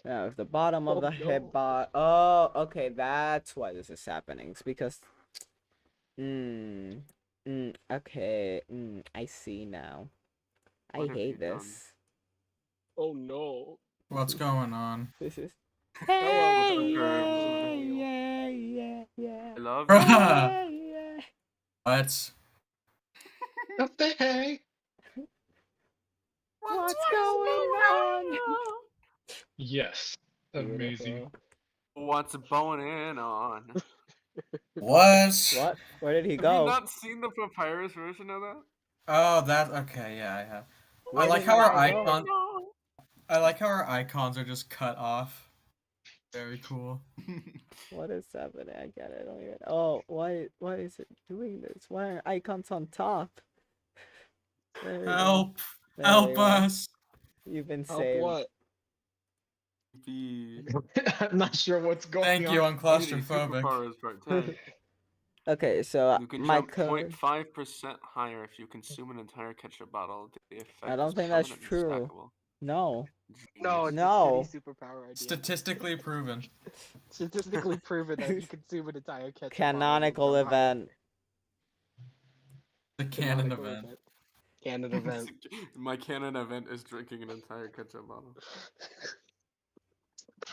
Now, if the bottom of the no. headbot. Oh, okay, that's why this is happening. It's because. Okay. I see now. What I have hate you done? this. Oh no. What's going on? This is. Hello, Yeah. I love Bruh. you. Yeah. What? What the heck? What's going on? Yes. Amazing. Beautiful. What's going on? What? What? Where did he Have you go? not seen the papyrus version of that? Oh, that okay. Yeah, I have. Where I like did how our Mara go? icon. I like how our icons are just cut off. Very cool. What is happening? I get it. I don't even. Oh, why is it doing this? Why are icons on top? There we go. Help! There Help we go. us! You've been Help saved. what? I'm not sure what's going Thank on. you, I'm Beauty claustrophobic. Superpowers Part 10. Okay, so You can my jump code. 0.5% higher if you consume an entire ketchup bottle. The effect I don't is think that's permanent and true. stackable. No. No, Genius. it's No. a shitty superpower idea. Statistically proven. Statistically proven that you consume an entire ketchup Canonical bottle, you'll jump higher. event. The canon Canonical event. canon event. My canon event is drinking an entire ketchup bottle.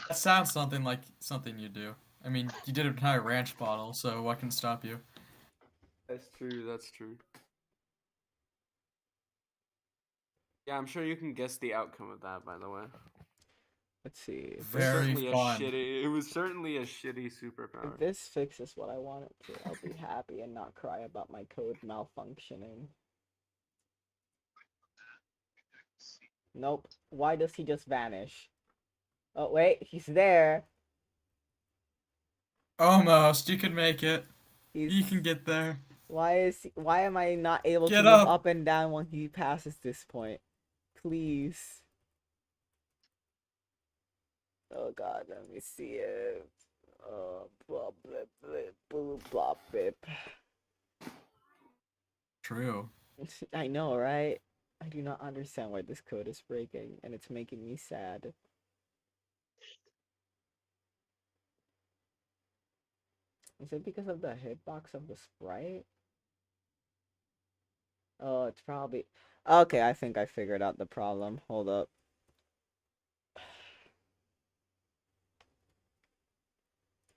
That sounds something like something you do. I mean, you did an entire ranch bottle, so what can stop you? That's true. That's true. Yeah, I'm sure you can guess the outcome of that. By the way, Let's see. it was Very certainly fun. It was certainly a shitty superpower. If this fixes what I want it to, I'll be happy and not cry about my code malfunctioning. Nope. Why does he just vanish? Oh, wait, he's there. Almost. You can make it. He's... You can get there. Why am I not able to Get move up. up and down when he passes this point? Please. Oh god, let me see it. Blah blah blah blah bip. True. I know, right? I do not understand why this code is breaking, and it's making me sad. Is it because of the hitbox of the sprite? Oh, it's probably... Okay, I think I figured out the problem. Hold up.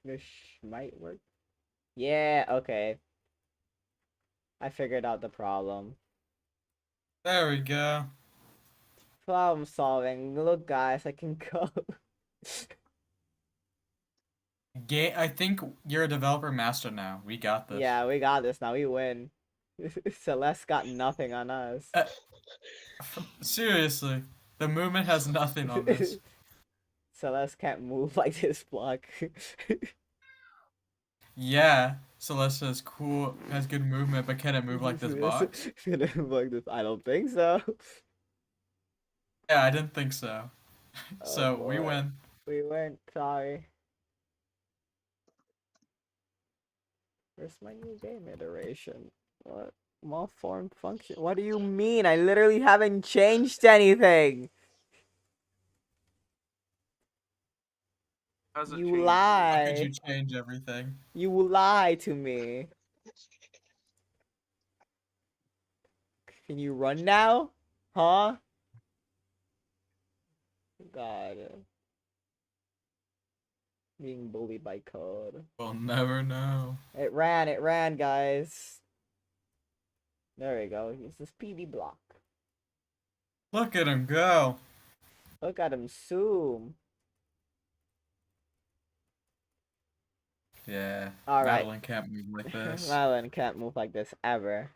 This might work. Yeah, okay. I figured out the problem. There we go. Problem solving. Look, guys, I can go. I think you're a developer master now. We got this. Yeah, we got this now. We win. Celeste got nothing on us. Seriously, the movement has nothing on this. Celeste can't move like this block. Yeah, Celeste is cool, has good movement, but can it move like this box? Can it move like this? I don't think so. Yeah, I didn't think so. Oh, So we boy. win. We win. Sorry. Where's my new game iteration? What? Malformed function? What do you mean? I literally haven't changed anything. How's it You changed? How could lie. you change everything? You lie to me. Can you run now? Huh? God. Being bullied by code. We'll never know. It ran, guys. There we go. He's the speedy block. Look at him go. Look at him zoom. Yeah. Alright. Madeline can't move like this. Madeline can't move like this ever.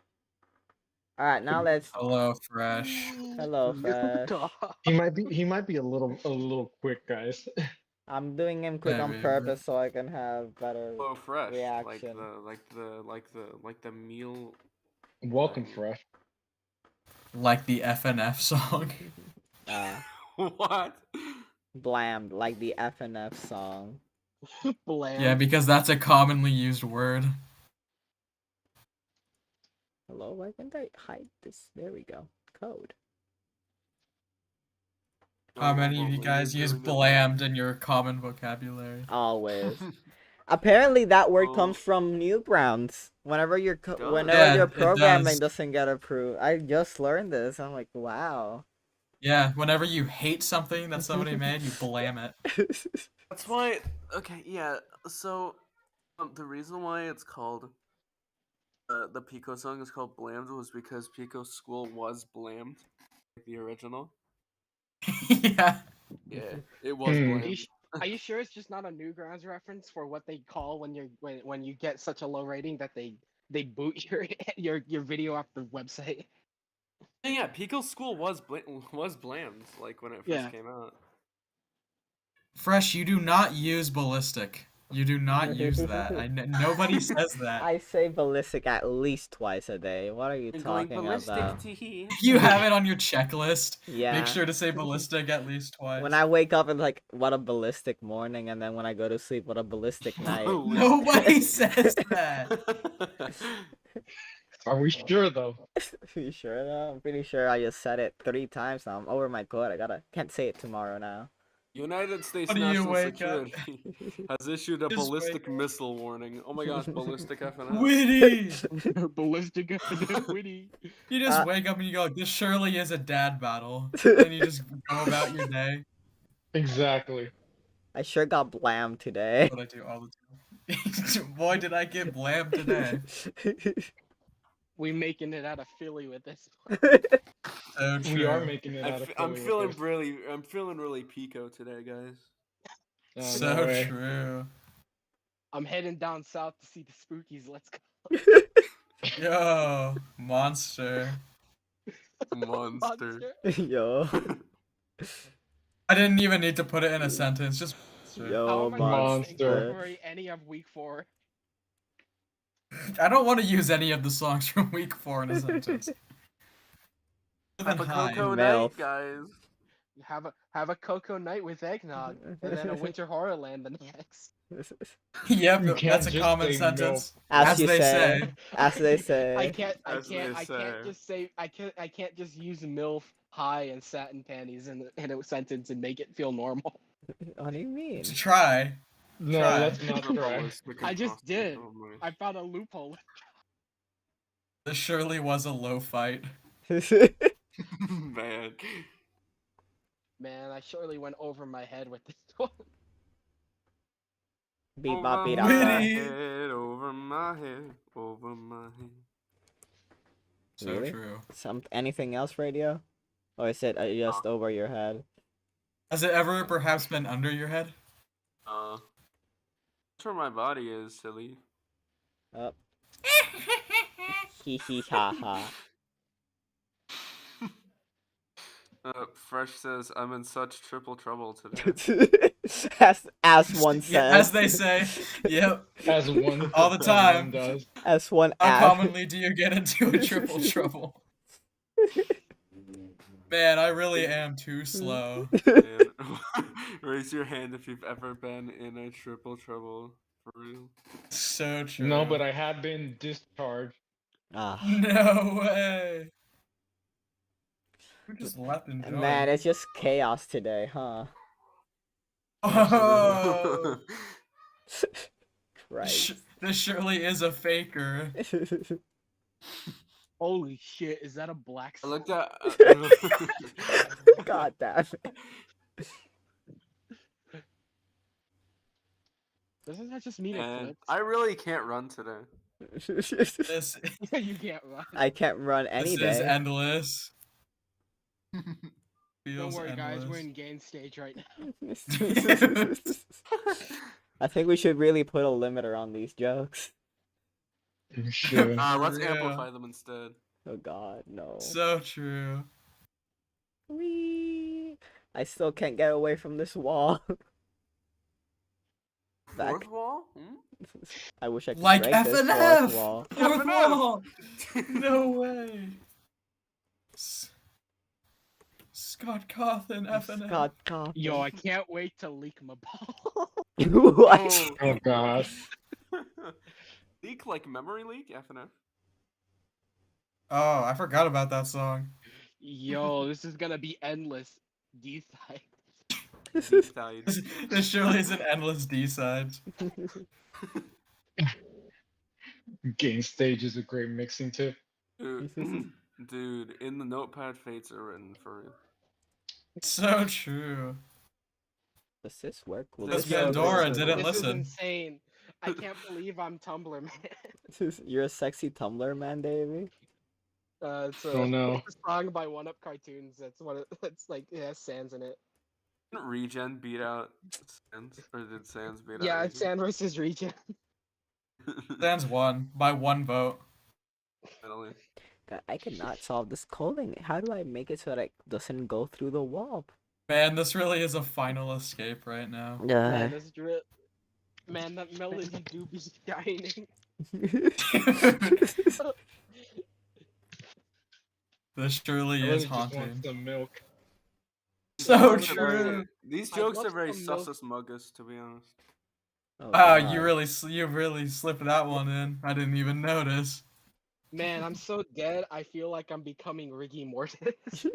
Alright, now let's... Hello, Fresh. Hello, Fresh. He might be a little quick, guys. I'm doing him quick Yeah, on maybe. purpose so I can have better Hello Fresh, reaction. like the meal. Welcome, Fresh. Like the FNF song. What? Blammed, like the FNF song. Bland. Yeah, because that's a commonly used word. Hello, why can't I hide this? There we go. Code. How many of you guys use blammed in your common vocabulary? Always. Apparently that word Oh. comes from Newgrounds. Whenever your does. whenever your Yeah, it programming does. doesn't get approved. I just learned this. I'm like, wow. Yeah, whenever you hate something that somebody made, you blam it. That's why. Okay, yeah. So, the reason why it's called the Pico song is called "Blammed" was because Pico's school was blamed, like the original. Yeah. Yeah, it was Hmm. blamed. Are you sure it's just not a Newgrounds reference for what they call when you get such a low rating that they boot your video off the website? Yeah, Pico's school was blamed, like when it first Yeah. came out. Fresh, you do not use ballistic. You do not use that. Nobody says that. I say ballistic at least twice a day. What are you You're going talking ballistic, about? tee. You have it on your checklist. Yeah. Make sure to say ballistic at least twice. When I wake up, it's like, what a ballistic morning, and then when I go to sleep, what a ballistic night. Nobody says that. Are we sure though? Are you sure though? I'm pretty sure I just said it 3 times now. I'm over my code. Can't say it tomorrow now. United States What do you National wake up? Security has issued a Just ballistic wake missile warning. Oh my gosh, ballistic FNF. Witty! Ballistic FNF witty. You just wake up and you go, this surely is a dad battle. And you just go about your day. Exactly. I sure got blammed today. What I do all the time. Boy, did I get blammed today. We making it out of Philly with this. So true. We are making it out of I'm Philly with feeling really pico today, guys. this. So No way. true. I'm heading down south to see the spookies. Let's go. Yo, monster. Monster. Yo. I didn't even need to put it in a sentence, just monster. Yo, How am I supposed to monster. incorporate any of week 4? I don't want to use any of the songs from week 4 in a sentence. Have a cocoa Milf. night, guys. Have a cocoa night with eggnog, and then a winter horror land the next. Yep, You can't that's a just common say sentence. As you they say. say. As they I say. can't As they just say I can't just use MILF, high, and satin panties in a sentence and make it feel normal. What do you mean? Try. No, Try. let's not try. Ballistic I and just prostate, did. oh my. I found a loophole. This surely was a low fight. Man. Man, I surely went over my head with this one. Beat bop, beat up. Over my Witty. head, over my head, over my head. So Really? true. Anything else, radio? Or is it just over your head? Has it ever perhaps been under your head? That's where my body is, silly. Up. Hee hee ha ha. Fresh says, I'm in such triple trouble today. as one says. Yeah, as they say. Yep. As one All the time. does. As one How ad. commonly do you get into a triple trouble? Man, I really am too slow. Man, raise your hand if you've ever been in a triple trouble. For real. So true. No, but I have been discharged. Ah. No way. Who just left and joined? Man, it's just chaos today, huh? Oh, Right. this surely is a faker. Holy shit, is that a black I soul? looked at. God damn it. Doesn't that just mean it And flips? I really can't run today. This, You can't run. I can't run any this is day. endless. Don't Feels worry, guys, we're endless. in game stage right now. I think we should really put a limiter on these jokes. You should. Let's Yeah. amplify them instead. Oh god, no. So true. Whee! I still can't get away from this wall. Back. Fourth wall? Hmm? I wish I could Like break this FNF! fourth wall. Fourth wall! No way. Scott Cawthon, FNF. God, God. Yo, I can't wait to leak my ball. What? Oh gosh. Leak like memory leak? FNF. Oh, I forgot about that song. Yo, this is gonna be endless. D-side. Sides. This surely is an endless D-side. Game stage is a great mixing tip. Dude, in the notepad, fates are written for real. So true. Does this work? Will This this work? Pandora this didn't is listen. insane. I can't believe I'm Tumblr, man. You're a sexy Tumblr man, Davey. It's a, Oh no. it's a song by One Up Cartoons. That's what it's like. It has Sans in it. Didn't Regen beat out Sans? Or did Sans beat out Yeah, Regen? it's Sans versus Regen. Sans won by 1 vote. Finally. God, I cannot solve this coding. How do I make it so that it doesn't go through the wall? Man, this really is a final escape right now. Man, this drip. Man, that melody do be shining. This surely I is really just want haunting. some milk. So These are very- true. These I'd jokes love are very some milk. sussus muggus, to be honest. Oh, Wow, God. you really slipped that one in. I didn't even notice. Man, I'm so dead. I feel like I'm becoming Ricky Mortis.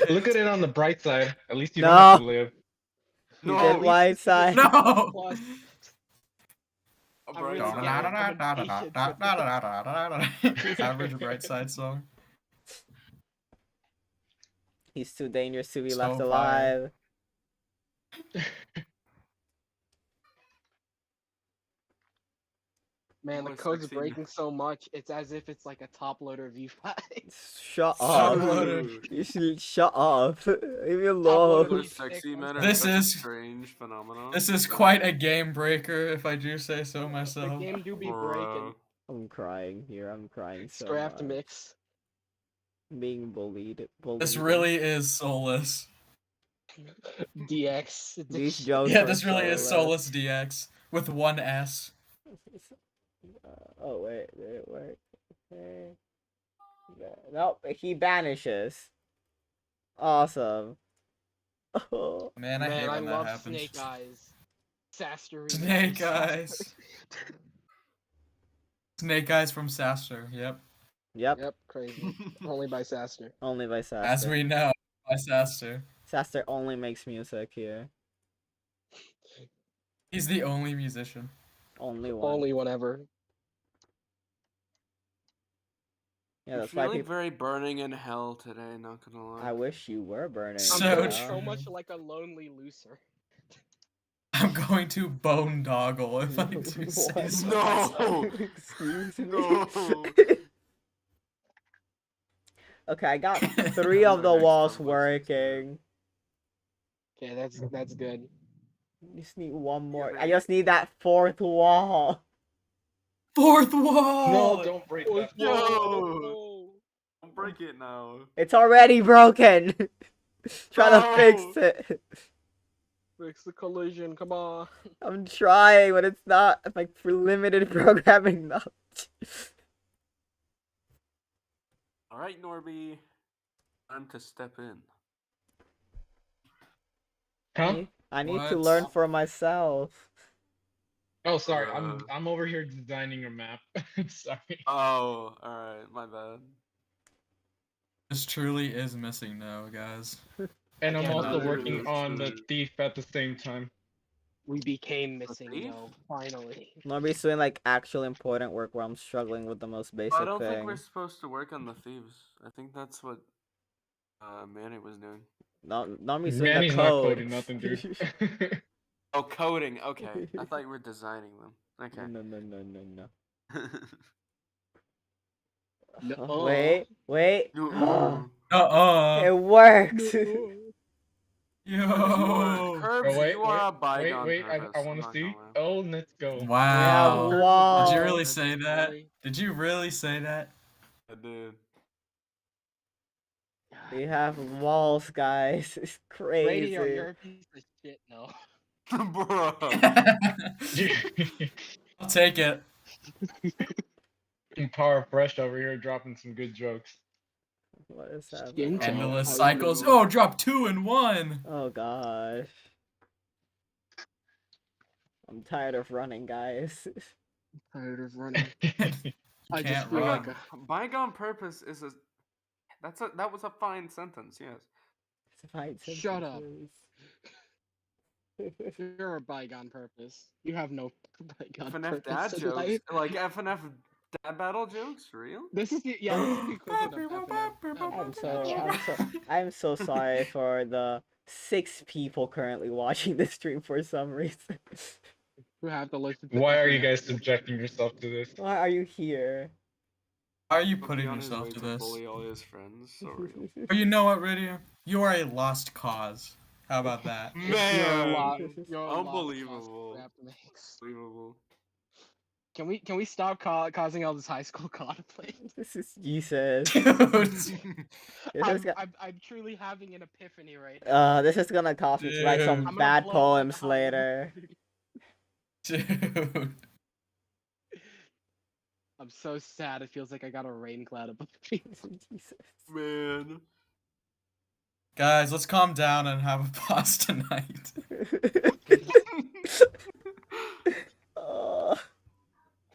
Look at it on the bright side. At least you don't have to No, live. he No, did at white least this is side. No. Plus, A I'm bright really side. getting impatient with this. Average bright side song. He's too dangerous to be So left fire. alive. Man, the More code's sexy. breaking so much, it's as if it's like a top loader V5. Shut So up. loaded. You should shut up. Leave me loaded. alone. More sexy men are This such a is- strange phenomenon. This is quite a game breaker, if I do say so The myself. game do be Bruh. breaking. I'm crying here. I'm crying so Scrapped much. mix. Being bullied. This really is soulless. DX. These jokes Yeah, are this really is soulless. soulless DX with one S. Oh wait. Okay. Nope, he banishes. Awesome. Oh, Man, I hate Man, I when that love happens. Snake Eyes. Saster. Snake Eyes. Snake Eyes from Saster. Yep. yep. Yep, crazy. Only by Saster. Only by Saster. As we know, by Saster. Saster only makes music here. He's the only musician. Only one. Only one ever. Yeah, I'm that's why feeling people. very burning in hell today, not gonna lie. I wish you were burning. So I'm feeling true. so much like a lonely loser. I'm going to bone doggle if I do say What? so. No! Excuse me. No! Okay, I got 3 of the Next walls one, let's working. Okay, that's good. Just need one more. Yeah, I just need that 4th wall. Fourth wall! No, don't break that. Yo! Don't break it now. It's already broken. Try to No. fix it. Fix the collision, come on. I'm trying, but it's not like for limited programming knowledge. Alright, Norby. Time to step in. Huh? I need to What? learn for myself. Oh, sorry. Uh. I'm over here designing a map. Sorry. Oh, alright, my bad. This truly is missing now, guys. And I'm Yeah, also no, working it's on the true. thief at the same time. We became missing thief? though, finally. Nobody's doing like actual important work where I'm struggling with the most basic I don't thing. think we're supposed to work on the thieves. I think that's what Manny was doing. Nobody's doing the Manny's not code. coding nothing, dude. Oh, coding. Okay. I thought you were designing them. Okay. No. No. Wait. No. It works. Yo! Curbs, Oh, wait, you are a bygone wait, purpose, I want I'm to not see. gonna lie. Oh, let's go. Wow. Yeah, wow. Did you really That's say that? really- Did you really say that? I did. We have walls, guys. It's crazy. Radio, you're a piece of shit, no. Bro. I'll take it. Power Fresh over here dropping some good jokes. What is Skin happening? tone. Endless I cycles. will. Oh, drop 2 in 1. Oh gosh. I'm tired of running, guys. Tired of running. You I just can't feel run. like Bygone purpose is a. That was a fine sentence. Yes. It's fine, Shut up. sentences. you're a bygone purpose. You have no bygone FNF purpose dad in jokes, life. like FNF dad battle jokes, real? This is the this is the equivalent of FNF. I'm so sorry for the 6 people currently watching this stream for some reason. Who have to listen to Why are you FNF. guys subjecting yourself to this? Why are you here? Why are you He'll be putting on his yourself way to to this? bully all his friends. So real. But you know what, Radio? You are a lost cause. How about that? You're a Man, lot. You're a lot of unbelievable. crap to mix. Unbelievable. Can we stop causing all this high school cosplay? This is Jesus. Dude. I'm truly having an epiphany right now. This is gonna cost me to write some Dude. I'm gonna bad blow up poems the later. Dude. I'm so sad. It feels like I got a rain cloud above me. Jesus. Man. Guys, let's calm down and have a pause tonight.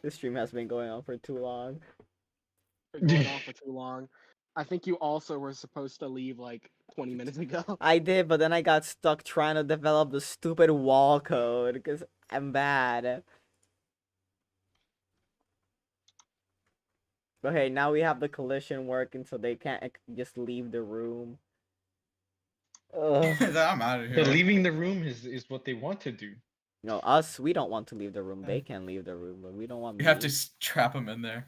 This stream has been going on for too long. We're going on for too long. I think you also were supposed to leave like 20 minutes ago. I did, but then I got stuck trying to develop the stupid wall code because I'm bad. But hey, now we have the collision working, so they can't just leave the room. Ugh. I'm out of But here. leaving the room is what they want to do. No, us, we don't want to leave the room. They can leave the room, but we don't want We me. have to trap him in there.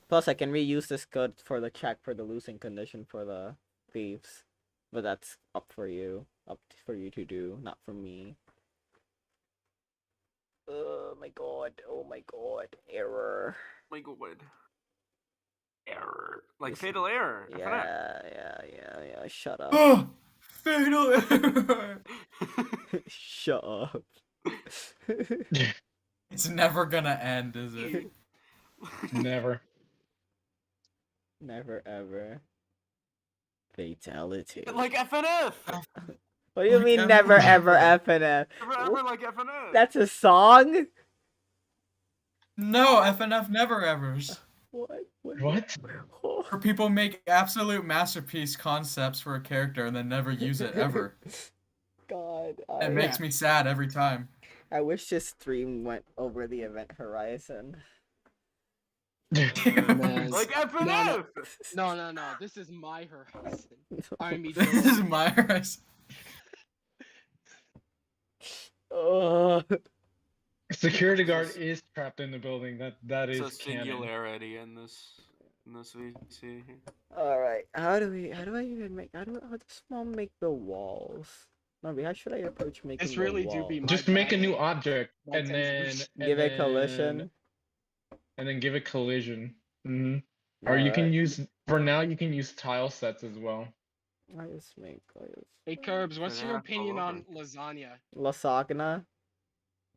Plus, I can reuse this code for the check for the losing condition for the thieves. But that's up for you. Up for you to do, not for me. Oh my god. Oh my god. Error. My god. Error. Like This- fatal error. Yeah. Shut up. Oh, fatal error. Shut up. It's never gonna end, is it? Never. Never ever. Fatality. Like FNF. What do you Like mean FNF? never ever FNF? Never ever like FNF. That's a song? No, FNF never evers. What? What? Where people make absolute masterpiece concepts for a character and then never use it ever. God. It makes me sad every time. I wish this stream went over the event horizon. Man. Like FNF. No. This is my horizon. Army This is my horizon. Oh. Security guard is trapped in the building. That It's is a canon. singularity in this VC. Alright, how do I even make, how does mom make the walls? Maybe how should I approach making This the really wall? do be my Just make a bad. new object My and then intentions. Give it collision? and then give it collision. Or you can use for now. You can use tile sets as well. I just make Hey Curbs, what's your Yeah, opinion all on lasagna? lasagna.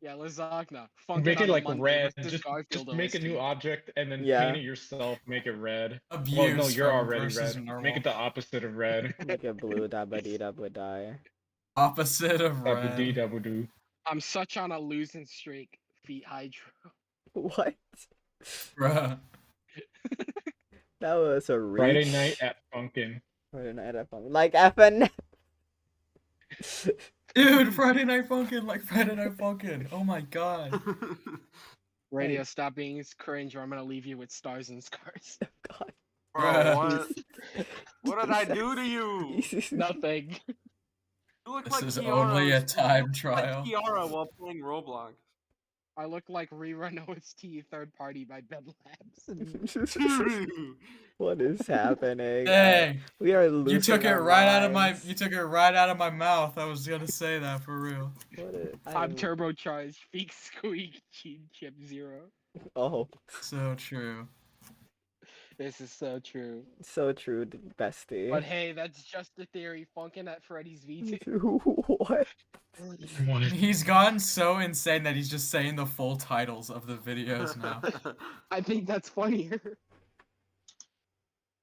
Yeah, lasagna. Funk Make on it a like Monday red. versus Just Garfield make a new OST. object and then Yeah. paint it yourself. Make it red. Abuse Well, no, you're from already versus red. normal. Make it the opposite of red. Make it blue, dabba-dee dabba-die. Opposite of Double D, red. double do. I'm such on a losing streak. Feet Hydro. What? Bruh. That was a reach. Friday night at Funkin'. Friday night at Funkin'. Like FN. Dude, Friday Night Funkin', like Friday Night Funkin'. Oh my god. Radio, stop being cringe or I'm gonna leave you with stars and scars. God. Bro, what? What did I do to you? Nothing. You look This like is Kiara. only a time Like trial. Kiara while playing Roblox. I look like rerun OST third party by Bed Labs. What is happening? Dang. We are losing You took it our right out of my minds. mouth. I was gonna say that for real. What is, I'm turbocharged. Feek squeak cheat chip 0. Oh, So true. This is so true. so true, bestie. But hey, that's just the theory. Funkin' at Freddy's V2. What? What? He's gotten so insane that he's just saying the full titles of the videos now. I think that's funnier.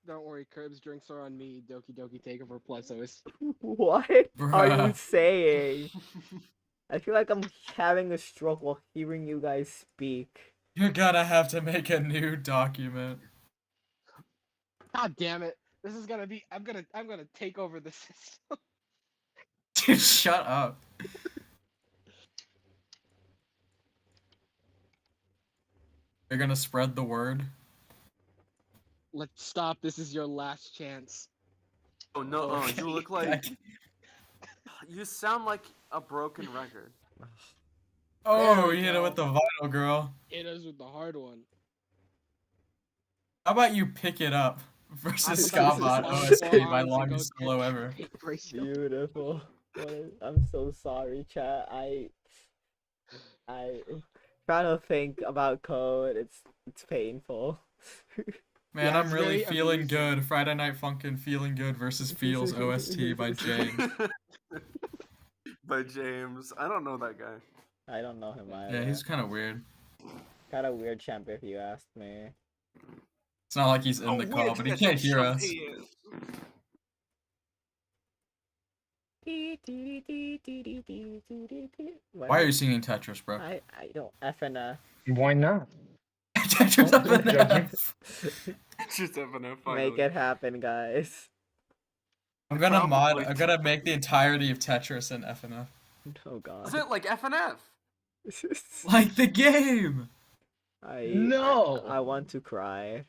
Don't worry, Curbs drinks are on me. Doki Doki Takeover Plus OS. What are you Bruh. saying? I feel like I'm having a stroke while hearing you guys speak. You're gonna have to make a new document. God damn it! This is gonna be. I'm gonna take over the system. Dude, shut up. You're gonna spread the word. Let's stop. This is your last chance. Oh no, you look like you sound like a broken record. Oh, There we you hit it go. with the vital girl. Hit us with the hard one. How about you pick it up versus I'm Scott about to OST, swallow my arms and longest go solo ever. Brace your- Beautiful. I'm so sorry, chat. I trying to think about code. It's painful. Man, Yeah, I'm it's really very feeling amusing. good. Friday Night Funkin' Feeling Good versus Feels OST by James. By James. I don't know that guy. I don't know him either. Yeah, he's kind of weird. kind of weird champ if you ask me. It's not like he's in the call, but he can't hear us. Why are you singing Tetris, bro? I don't effing Why not? Tetris Don't up and judge down. Just FNF finally. Make it happen, guys. I'm gonna Probably. I'm gonna make the entirety of Tetris in FNF. Oh god. Is it like FNF? Like the game! I want to cry.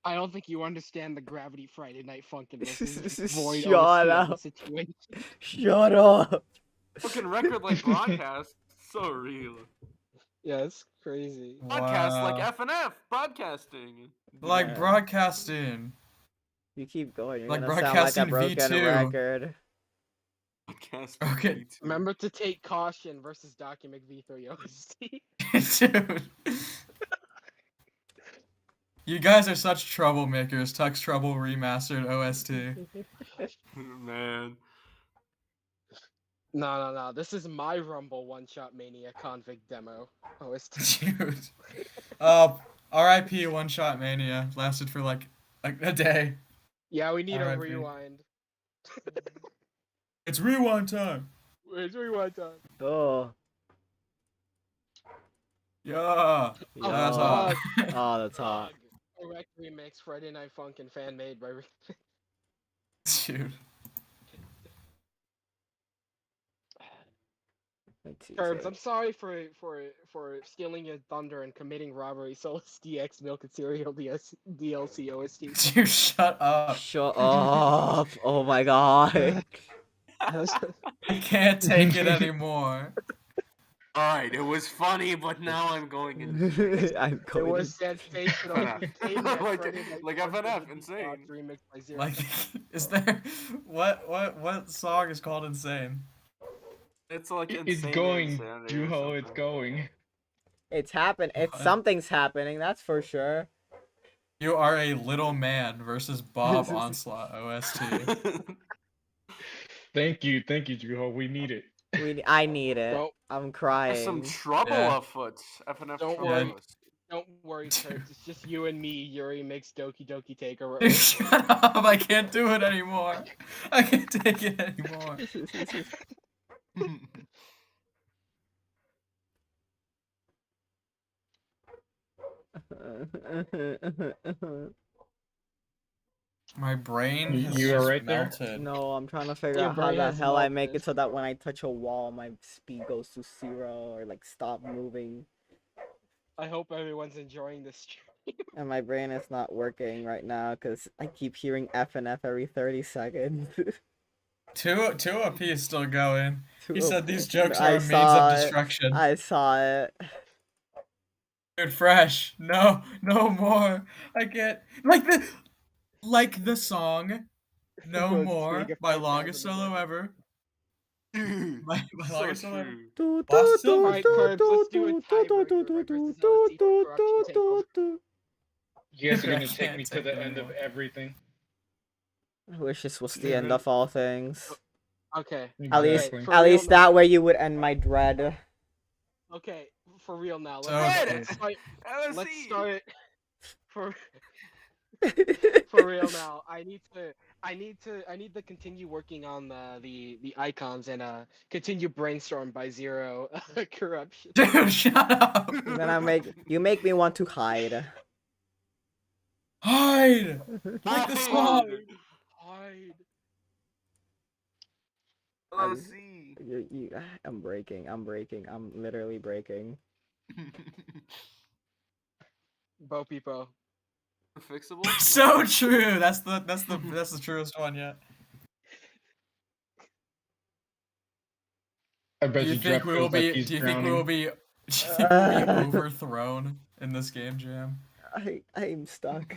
I don't think you understand the Gravity Friday Night Funkiness. This is void Shut OST of the up. situation. Shut up. Fucking record like broadcast. So real. Yeah, it's crazy. Podcast like Wow. FNF. Broadcasting. Like Yeah. broadcasting. You keep going, you're Like gonna sound like a broadcasting broken V2. record. Podcasting. Okay. Me too. Remember to take caution versus Document V3 OST. Dude. You guys are such troublemakers. Tux Trouble Remastered OST. Man. No. This is my Rumble One-Shot Mania Convict demo OST. Dude. RIP One Shot Mania. Lasted for like a day. Yeah, we need a RIP. rewind. It's rewind time. It's rewind time. Oh. Yeah. Yeah. That's hot. Oh, that's hot. Direct remix, Friday Night Funkin' fan made by. Dude. Let's see, Curbs, so- I'm sorry for stealing your thunder and committing robbery. Solus DX Milk and Cereal DLC OST. Dude, shut up. Shut up. Oh my god. I can't take it anymore. Alright, it was funny, but now I'm going in. I'm It going. was sensational. FNF. It became that Like- Friday Night like Funkin' FNF, Beatbox insane. remix by Zero. Like, is there what song is called Insane? It's like It's insane going, insanity or Juho, it's something. going. It's happened. It's What? something's happening. That's for sure. You Are a Little Man versus Bob Onslaught OST. Thank you, Juho. We need it. I need it. Don't- I'm There's crying. some trouble Yeah. afoot. FNF Don't trouble. worry. Don't worry, Curbs. It's just you and me. Yuri makes Doki Doki Taker. Dude, shut up! I can't do it anymore. I can't take it anymore. My brain You- has you just alright there? melted. No, I'm trying to figure Your out how brain the has hell I make melted. it so that when I touch a wall, my speed goes to 0 or like stop moving. I hope everyone's enjoying this stream. And my brain is not working right now because I keep hearing F and F every 30 seconds. Two OP is still going. He Two said OP. these jokes I are means saw of it. destruction. I saw it. Dude, fresh. No more. I can't like the song No Let's More make it by fight Longest forever. Solo Ever. My So Longest Solo Ever. true. Lost Silver. Alright, Curbs, let's do a tiebreaker versus OST for Corruption Takeover. You guys are I gonna take can't me to take the it end of anymore. everything. I wish this was the end of all things. Okay. At least, Exactly. For at real least now. that way you would end my dread. Okay, for real now. So- Let's start. Let's LSE. start. For real now. I need to continue working on the icons and continue brainstorm by Zero Corruption. Dude, shut up. Then you make me want to hide. Hide. Like the song. Hide. LSE. I'm breaking. I'm literally breaking. Bo Peepo. Fixable? So true. That's the truest one yet. I bet Do you you think Jeff we will feels like be? he's Do you think we drowning. will be? Do you think we'll be overthrown in this game jam? I'm stuck.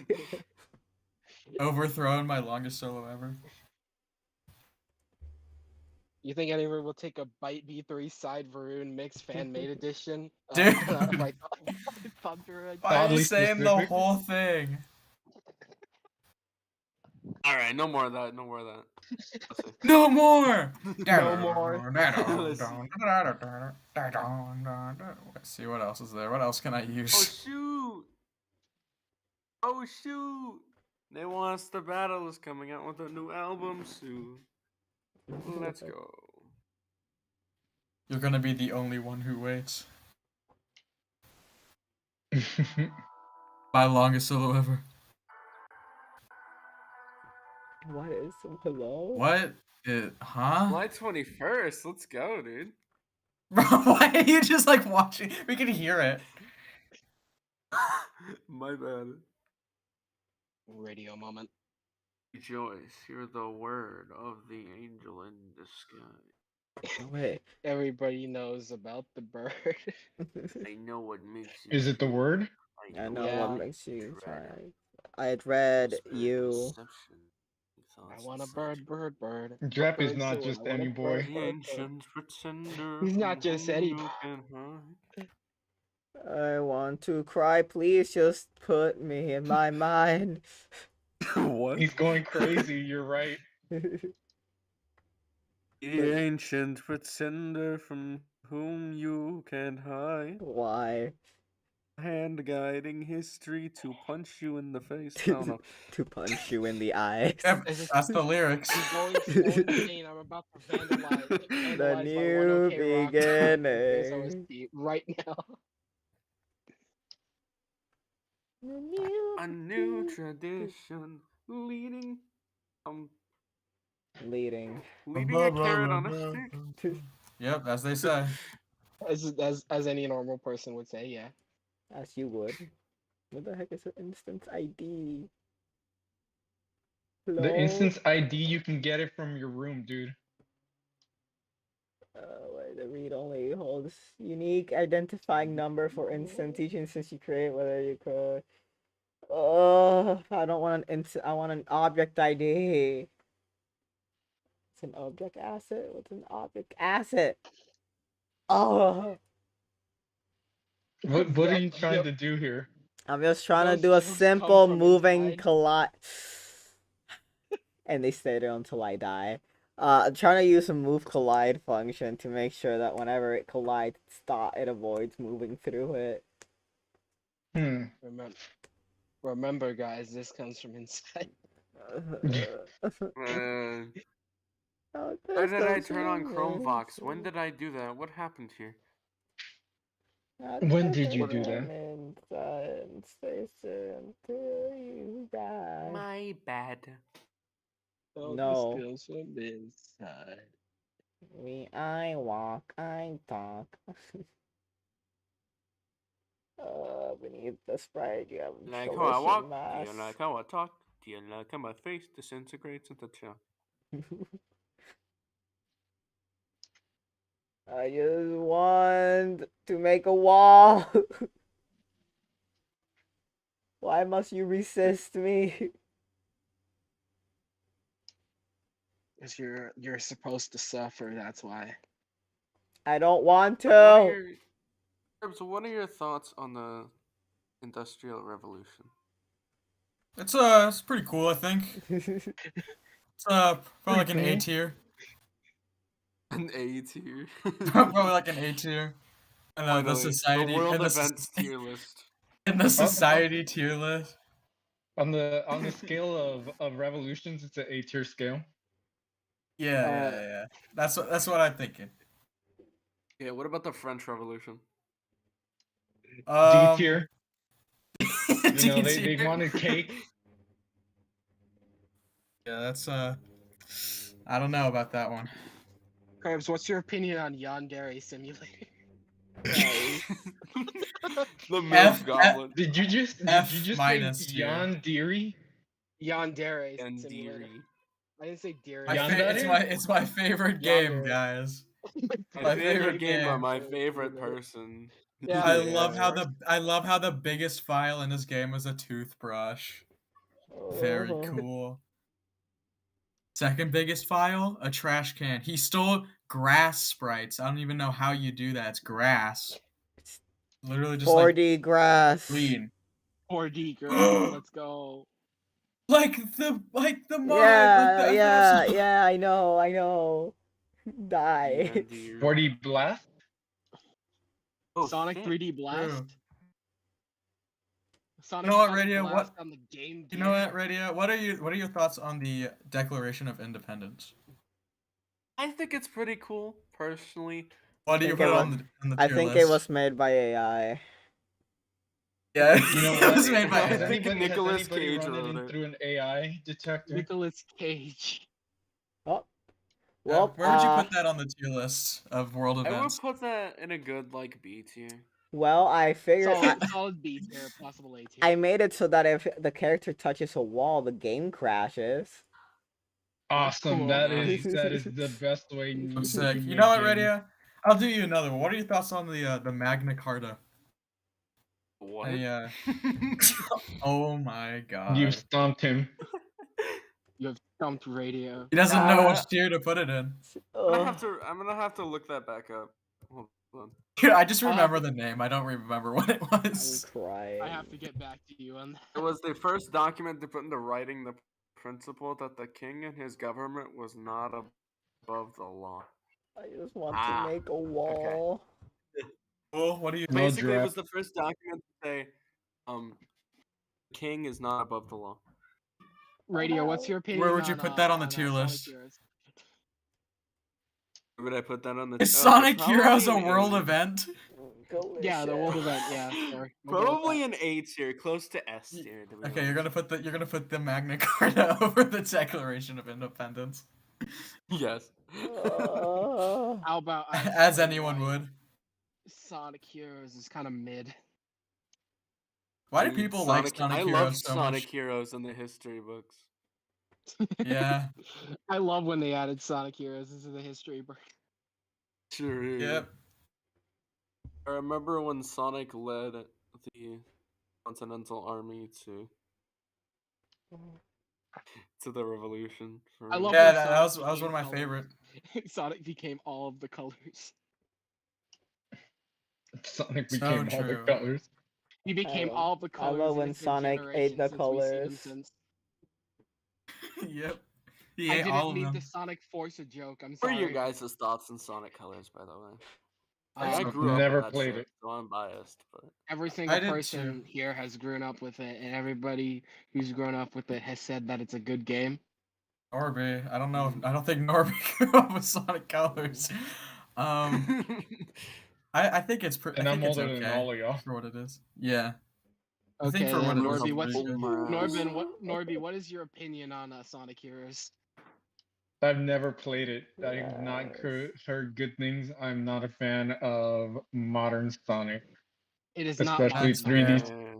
Overthrown my longest solo ever. You think anyone will take a Byte B3 side Varun mix fan made edition? Dude. Like Thunder. Why are you Oddly saying the specific. whole thing? Alright, no more of that. No more of that. Let's see. No more. No more. Let's see what else is there. What else can I Oh use? shoot! Oh shoot! They Want Us to Battle is coming out with a new album soon. Let's go. You're gonna be the only one who waits. My longest solo ever. What is hello? What? Huh? July 21st. Let's go, dude. Bro, why are you just like watching? We can hear it. My bad. Radio moment. Rejoice, hear the word of the angel in the sky. Wait. Everybody knows about the bird. I know what makes you. Is it the word? I know Yeah. what makes you cry. I had read you. I want a bird, bird, bird. Drap is Bird not soon, just I want a any boy. The ancient pretender. He's not from just whom any you boy. can hide. I want to cry. Please just put me in my mind. What? He's going crazy. You're right. The ancient pretender from whom you can hide. Why? Hand guiding history to punch you in the face. I don't know. To punch you in the eyes. Yep, Is it- that's the lyrics. I'm going so insane. I'm about to vandalize The my new 1OK Rock beginning. OST right now. The new A new tradition leading leading. leading a carrot on a stick. Yep, as they say. As any normal person would say, yeah. As you would. What the heck is an instance ID? Hello? The instance ID, you can get it from your room, dude. Wait, the read only holds unique identifying number for instance. Each instance you create, whether you could. I don't want an instant. I want an object ID. It's an object asset. What's an object asset? Oh, What are you trying to do here? I'm just trying to Those do a jokes come simple from moving inside. collide. And they stay there until I die. I'm trying to use a move collide function to make sure that whenever it collides, it avoids moving through it. Remember, guys, this comes from inside. Oh, Why this did I comes turn on from Chromevox? When inside. did I do that? What happened here? When did you do that? Inside station until you die. My bad. Oh, No. this comes from inside. I walk, I talk. Beneath the sprite, you have Like how I walk, mass. do you like how I talk? Do you like how my face disintegrates into chalk? I just want to make a wall. Why must you resist me? Because you're supposed to suffer, that's why. I don't want to. So what are your thoughts on the Industrial Revolution? It's pretty cool, I think. It's probably like an A tier. An A tier. Probably like an A tier. And the society the world and the events tier list. And the society tier list. On the scale of revolutions, it's an A tier scale. Yeah. That's what I'm thinking. Yeah, what about the French Revolution? D tier. You know, they wanted cake. Yeah, that's I don't know about that one. Krabs, what's your opinion on Yandere Simulator? The MILF Goblin. Did you just say Yandere? Yandere Simulator. I didn't say Deere. It's my favorite game, Yandere. guys. My favorite game, but my favorite person. Yeah, I love how the biggest file in this game is a toothbrush. Very cool. Second biggest file, a trash can. He stole grass sprites. I don't even know how you do that. It's grass. Literally just 4D grass. Clean. 4D grass. Let's go. Like the mod. Yeah, I know. Die. 4D blast. Sonic 3D blast. You know what, Radio? What on the Game You know what, Radio? What are your thoughts on the Declaration of Independence? I think it's pretty cool, personally. What do you put on the I tier think list? it was made by AI. Yeah, You know it was what? made by I Has AI. think anybody, Nicolas Cage run it wrote in it. through an AI detector? Nicolas Cage. Oh, well, Where would you put that on the tier list of world I would events? put that in a good like B tier. well, I figured Solid B tier, possible A tier. I made it so that if the character touches a wall, the game crashes. Awesome. Cool. That Nice. is the best way you I'm can sick. make You know what, games. Radio? I'll do you another one. What are your thoughts on the Magna Carta? What? Oh my god. You've stomped him. You have stumped Radio. He doesn't know which tier to put it in. I'm gonna have to look that back up. Hold on. Dude, I just I'll remember have the name. I don't remember what it I'm was. crying. I have to get back to you on It that. was the first document to put into writing the principle that the king and his government was not above the law. I just want to make a wall. Cool. What do you? No Basically, it drip. was the first document to say, the king is not above the law. Radio, what's your opinion? Where would you put that on the tier Sonic list? Heroes? Where would I put that on the? Is Sonic probably Heroes a an world A. event? Yeah, the world event. Yeah, sure. We'll go with Probably an A tier, close to S tier. To be Okay, you're honest. gonna put the Magna Carta over the Declaration of Independence, Yes. How about I as say, anyone like, would. Sonic Heroes is kind of mid. Why do Dude, people like Sonic I Heroes love so Sonic much? Heroes in the history books. Yeah. I love when they added Sonic Heroes into the history book. Sure. Yep. I remember when Sonic led the Continental Army to the revolution. I love Yeah, when that was Sonic one of became my colors. favorite. Sonic became all of the colors. Sonic So became all the true. colors. He became love- all the I colors. love in when his Sonic ate the generation since we've seen him colors. since. Yep. He I ate all didn't of need them. the Sonic Force a joke. I'm What are sorry. your guys' thoughts on Sonic Colors, by the way? Uh, I grew up Never with that played shit, it. so I'm biased, but Every single did person here has grown up with it, and everybody who's grown up with it has said that it's a good game. Norby, I don't know. I don't think Norby grew up with Sonic Colors. I think it's And I'm it's older okay than all of y'all. for what it is. Yeah. I Okay, think for what then, it is, Norby, it's what's pretty good. Norby? What is your opinion on Sonic Heroes? I've never played it. I've not Yes. heard good things. I'm not a fan of modern Sonic, It is not especially modern That's 3D, Sonic. fair.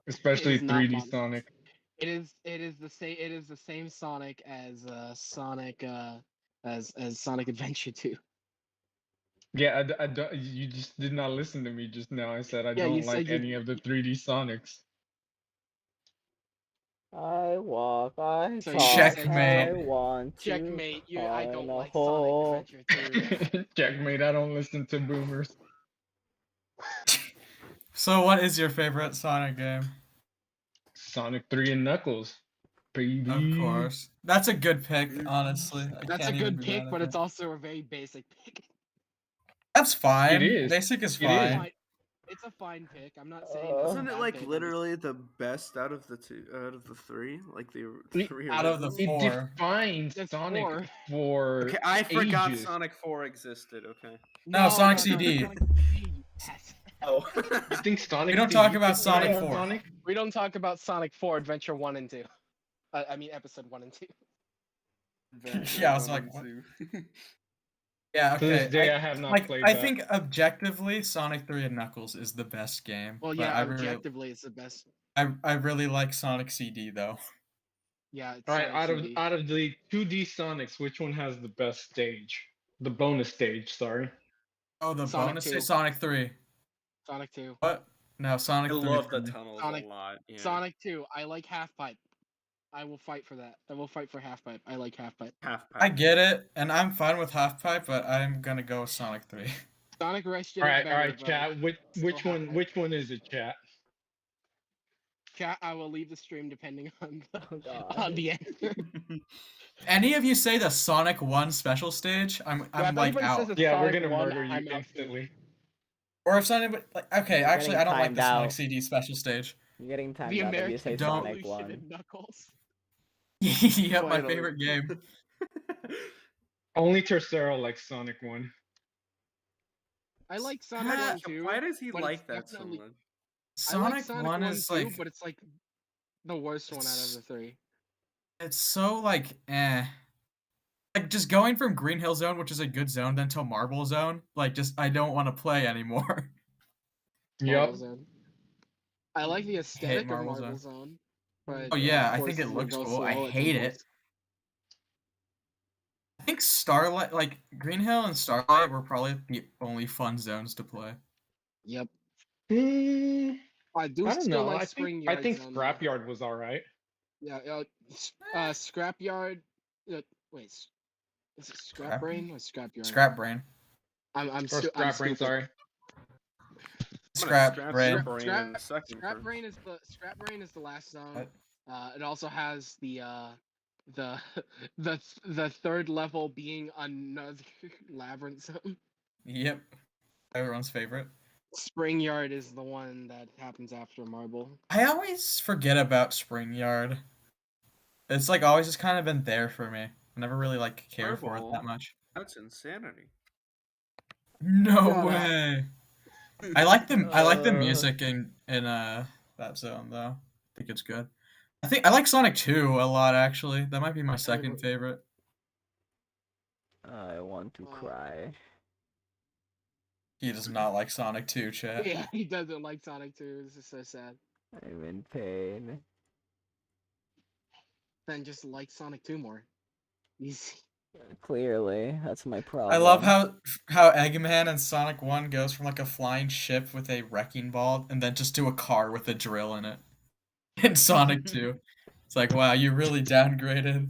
especially It is not 3D modern. Sonic. It is the same. It is the same Sonic as Sonic as Sonic Adventure 2. Yeah, I don't. You just did not listen to me just now. I said I Yeah, you don't said like you. any of the 3D Sonics. I walk, I So talk, you said you Checkmate. I want to Checkmate. I don't find a like hole. Sonic Adventure 2. Checkmate. I don't listen to boomers. So, what is your favorite Sonic game? Sonic 3 and Knuckles, baby. Of course, that's a good pick. Honestly, I That's a can't even good be pick, mad at but that. it's also a very basic pick. That's fine. It is. Basic is It is. fine. It's a fine pick. I'm not saying it's a Isn't it bad like pick, I'm just- literally the best out of the three? Like the It- three Out of the originals? It 4. defines That's Sonic 4. for Okay, I forgot ages. Sonic 4 existed. Okay. No, Sonic CD. Sonic CD, yes. Oh. You think Sonic? We don't CD talk about could play Sonic on 4. Sonic? We don't talk about Sonic 4 Adventure 1 and 2. I mean Episode 1 and 2. Yeah, I was like, what? Yeah, To this okay. day, I have not played I that. think objectively, Sonic 3 and Knuckles is the best game. Well, but yeah, I really, objectively it's the best. I really like Sonic CD though. Yeah, it's All right, Sonic out CD. of the 2D Sonics, which one has the best stage? The bonus stage, sorry. Oh, the Sonic bonus 2. is Sonic 3. Sonic 2. What? No, Sonic I 3. love for the me. tunnels Sonic- a lot. Yeah. Sonic 2. I like Half Pipe. I will fight for that. I will fight for Half Pipe. I like Half Pipe. Half I pipe. get it, and I'm fine with Half Pipe, but I'm gonna go with Sonic 3. Sonic Rush did All it right, better, but chat. still Half Pipe. Which one is it, chat? Chat, I will leave the stream depending on Oh, God. on the answer. Any of you say the Sonic 1 special stage, I'm Yeah, if like anybody out. says it's Yeah, we're Sonic gonna 1, murder you I'm out too. instantly. Or if somebody like, okay, You're actually, getting I don't like timed the Sonic out. CD special stage. You're getting timed The out if you say American Don't- Sonic Revolution 1. and Knuckles. Yep, my Finally. favorite game. Only Tercero likes Sonic 1. I like Sonic 1 too. Why does he but like it's that so definitely- much? Sonic, Sonic 1 1 is too, like but it's like the worst one out of it's the three. it's so like eh. Like just going from Green Hill Zone, which is a good zone, then to Marble Zone, like just I don't want to play anymore. Marble Yep. Zone. I like the Hate aesthetic of Marble Marble Zone. Zone, but Oh it yeah, I think it forces you to looks go cool. I slow at some hate points. it. I think Starlight, like Green Hill and Starlight, were probably the only fun zones to play. Yep. Hmm, I do I don't still know. like I Spring think Yard Zone though. Scrapyard was all right. Yeah, Scrapyard. Wait, is it Scrap Brain or Scrapyard? Scrap Brain. I'm Or I'm Scrap Brain, stupid. sorry. I'm gonna Scrap scrap Brain. your brain in a second. Scrap Brain is the last zone. What? It also has the the third level being another labyrinth zone. Yep. Everyone's favorite. Spring Yard is the one that happens after Marble. I always forget about Spring Yard. It's like always just kind of been there for me. I never really like cared for it Marble? that much. That's insanity. No Shut up. way. I like the Uh. music in that zone though. I think it's good. I think I like Sonic 2 a lot actually. That might be my second favorite. I want to cry. He does not like Sonic 2, chat. Yeah, he doesn't like Sonic 2. This is so sad. I'm in pain. Then just like Sonic 2 more. Easy. Clearly, that's my problem. I love how Eggman in Sonic 1 goes from like a flying ship with a wrecking ball and then just to a car with a drill in it. In Sonic 2. It's like, wow, you really downgraded.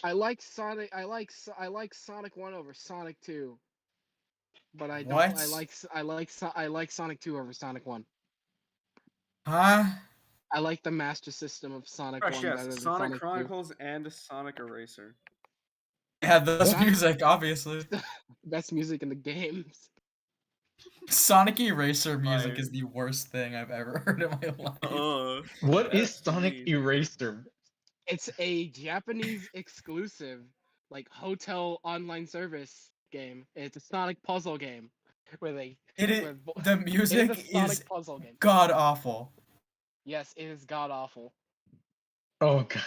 I like Sonic 1 over Sonic 2. But I don't What? I like Sonic 2 over Sonic 1. Huh? I like the master system of Sonic Fresh, 1 yes. better than Sonic Sonic 2. Chronicles and Sonic Eraser. Yeah, those Sonic- music, obviously. Best music in the games. Sonic Eraser music Fire. is the worst thing I've ever heard in my life. What is That's Sonic mean. Eraser? It's a Japanese exclusive, like hotel online service game. It's a Sonic puzzle game where they. The It is a music Sonic is puzzle game. god awful. Yes, it is god awful. Oh god.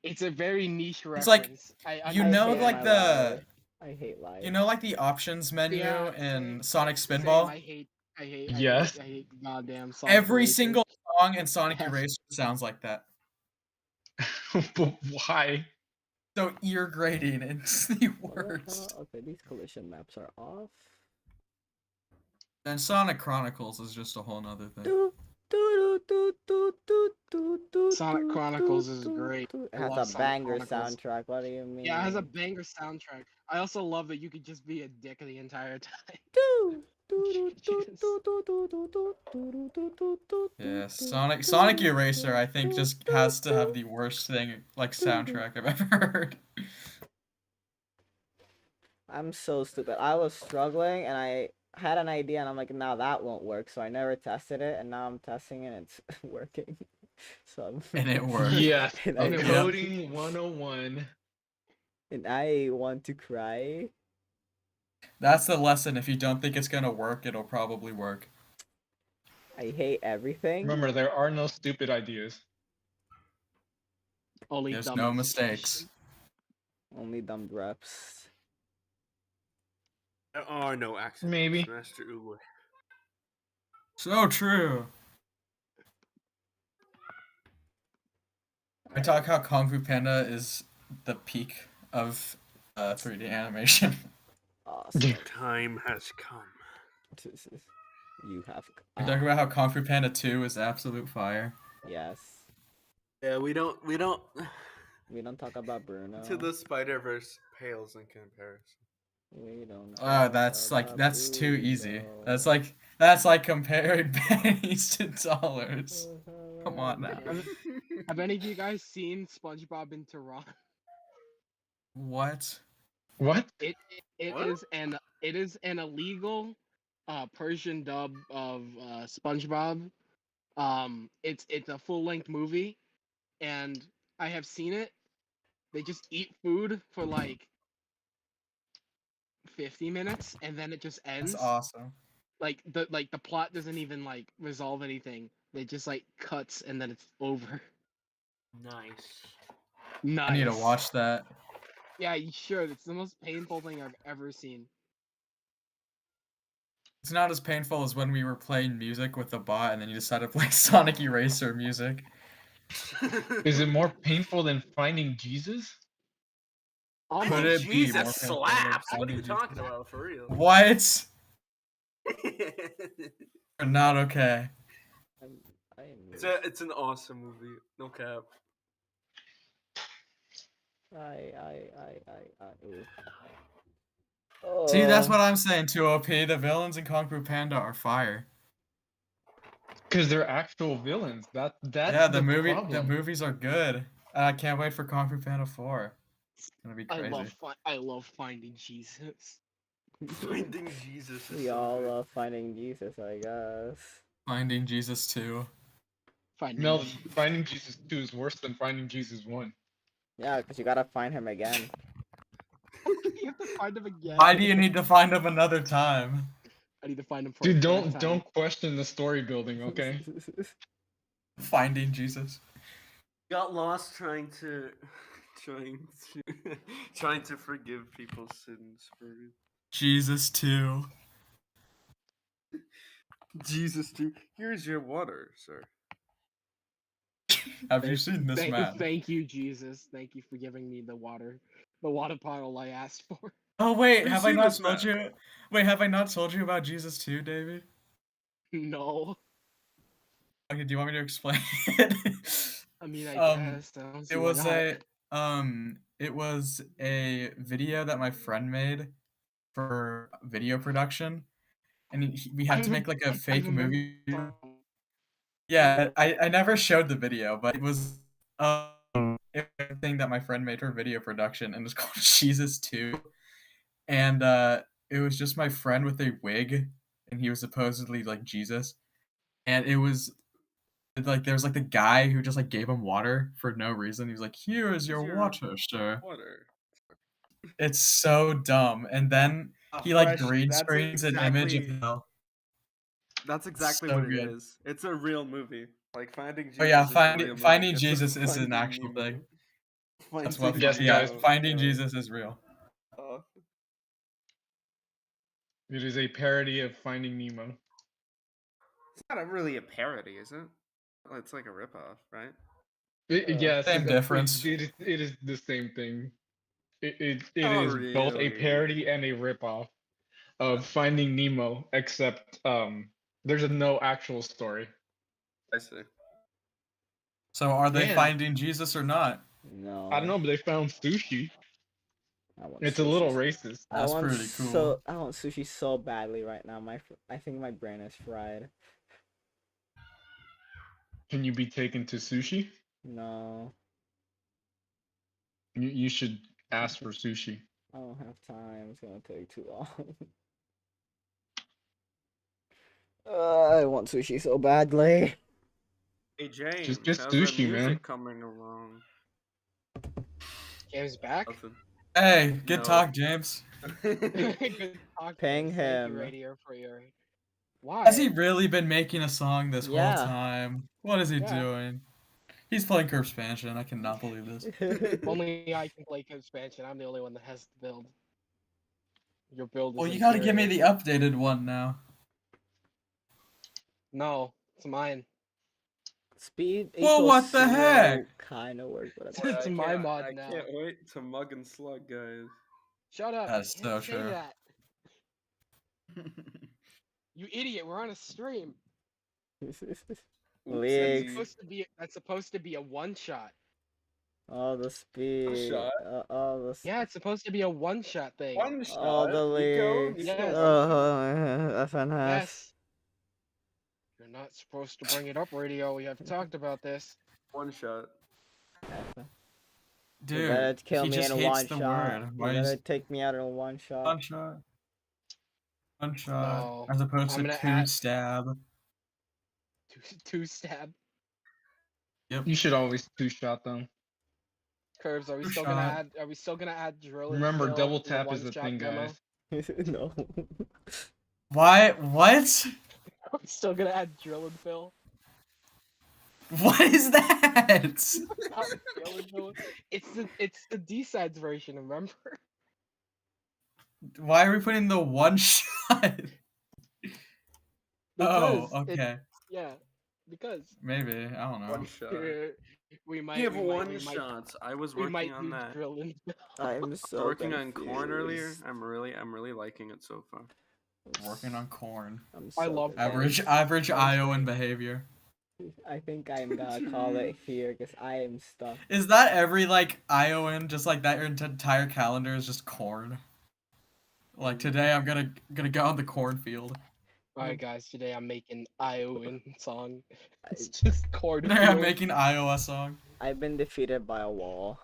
It's a very niche reference. It's like, I you I know, hate like my the life. I hate life. you know, like the options menu Yeah, in same, Sonic same, Spinball. Yes. I hate goddamn Sonic Every Eraser. single song in Sonic Yes. Eraser sounds like that. But why? So ear grating, it's the What the worst. hell? Okay, these collision maps are off. And Sonic Chronicles is just a whole nother thing. Sonic Chronicles is great. It I has love a Sonic banger Chronicles. soundtrack. What do you mean? Yeah, it has a banger soundtrack. I also love that you could just be a dick the entire time. Yeah, Sonic Eraser, I think, just has to have the worst thing, like, soundtrack I've ever heard. I'm so stupid. I was struggling and I had an idea and I'm like, nah, that won't work. So I never tested it and now I'm testing it and it's working. So And it worked. Yes. And I- Coding 101. and I want to cry. That's the lesson. If you don't think it's gonna work, it'll probably work. I hate everything. Remember, there are no stupid ideas. Only There's dumb no execution. mistakes. Only dumb reps. There are no accidents, Maybe. Master Uwe. So true. I talk how Kung Fu Panda is the peak of 3D animation. Awesome. Time has come. You have. I talk about how Kung Fu Panda 2 is absolute fire. Yes. Yeah, we don't. We don't talk about Bruno. To the Spider-Verse pales in comparison. We don't. Oh, talk that's about too easy. Bruno. That's like comparing pennies to dollars. Come on now. Have any of you guys seen SpongeBob in Tehran? What? What? It What? is an illegal Persian dub of SpongeBob. It's a full length movie, and I have seen it. They just eat food for like 50 minutes, and then it just ends. That's awesome. the plot doesn't even like resolve anything. It just like cuts and then it's over. Nice. Nice. I need to watch that. Yeah, you should. It's the most painful thing I've ever seen. It's not as painful as when we were playing music with the bot and then you decided to play Sonic Eraser music. Is it more painful than finding Jesus? Could it be more Jesus painful than slaps. What are finding you talking Jesus? about, for real? What? Not okay. It's an awesome movie. No cap. See, that's what I'm saying too, OP. The villains in Kung Fu Panda are fire. Because they're actual villains. That's Yeah, the problem. movies are good. I can't wait for Kung Fu Panda 4. It's gonna be I crazy. love Finding Jesus. Finding Jesus. We all love Finding Jesus, I guess. Finding Jesus 2. No, Finding Jesus 2 is worse than Finding Jesus 1. Yeah, because you gotta find him again. You have to find him again. Why do you need to find him another time? I need to find him for Dude, a third time. don't question the story building, okay? Finding Jesus. Got lost trying to forgive people's sins for real. Jesus 2. Jesus too. Here's your water, sir. Have you seen this man? Thank you, Jesus. Thank you for giving me the water bottle I asked for. Oh wait, Have you have I seen not this told man? you? Wait, have I not told you about Jesus 2, David? No. Okay, do you want me to explain it? I mean, I guess. I don't see It why was not. it was a video that my friend made for video production, and we had to make like a fake movie. Yeah, I never showed the video, but it was a thing that my friend made for video production, and it was called Jesus 2, and it was just my friend with a wig, and he was supposedly like Jesus, and it was like there was like the guy who just like gave him water for no reason. He was like, "Here is your water, sir." Water. It's so dumb. And then he like Fresh, green that's screens an image of exactly- him. That's exactly So what it good. is. It's a real movie. Like Finding Jesus. Oh yeah, is a real Finding movie. Jesus It's is an Finding actual Nemo. thing. That's Finding what. Yes, Yeah, guys. Finding Jesus is real. It is a parody of Finding Nemo. It's not really a parody, is it? It's like a ripoff, right? Yes, Same difference. It is the same thing. It Not is both a really. parody and a ripoff of Finding Nemo, except there's no actual story. I see. So are they Man. finding Jesus or not? No. I don't know, but they found sushi. I want It's sushi. a little racist. That's pretty cool. I want sushi so badly right now. I think my brain is fried. Can you be taken to sushi? No, You should ask for sushi. I don't have time. It's gonna take too long. I want sushi so badly. Hey James, Just get how's sushi, that music man. coming along? James back. Nothing. Hey, good No. talk, James. Good talk, Ping James. Thank you, him. Radio, for your. Why? Has he really been making a song this whole Yeah. time? What is he Yeah. doing? He's playing Curve Expansion. I cannot believe this. Only I can play expansion. I'm the only one that has the build. Your build is. Well, you gotta give me inferior. the updated one now. No, it's mine. Speed Well, equals what the heck? Kind of work, but Boy, It's my mod now. I can't wait to mug and slug, guys. Shut up! That's I can't so say true. that. You idiot! We're on a stream. Leaks. That's supposed to be a one shot. All the speed. shot? All the. Yeah, it's supposed to be a one shot thing. One shot. All the leaks. Yes. FNS. Yes. You're not supposed to bring it up, Radio. We have talked about this. One shot. You better Dude, kill he me just in hates one the shot. word. You Why better is take me out in one shot. one shot? One shot. No, As opposed I'm to gonna two add- stab. Two stab. Yep. You should always two-shot them. Curves. Are we Two still shot. gonna add? Are we still gonna add drill? and Remember, fill double in tap is the one-shot thing, demo? guys. No. Why? What? I'm still gonna add drill and fill. What is that? Not drill and fill. It's the D-sides version, remember? Why are we putting the one shot? Because Oh, it, okay. yeah, because Maybe. I don't know. One shot. we We might have we one might shots. I was we working might on do that. drill and fill. I'm so Working on corn earlier. confused. I'm really liking it so far. Working on corn. I'm I so love confused. Average Iowan behavior. I think I'm gonna call it here because I am stuck. Is that every like Iowan just like that? Your entire calendar is just corn. Like today, I'm gonna go on the cornfield. Alright guys, today I'm making Iowan song. It's just chord. Today I'm making Iowa song. I've been defeated by a wall.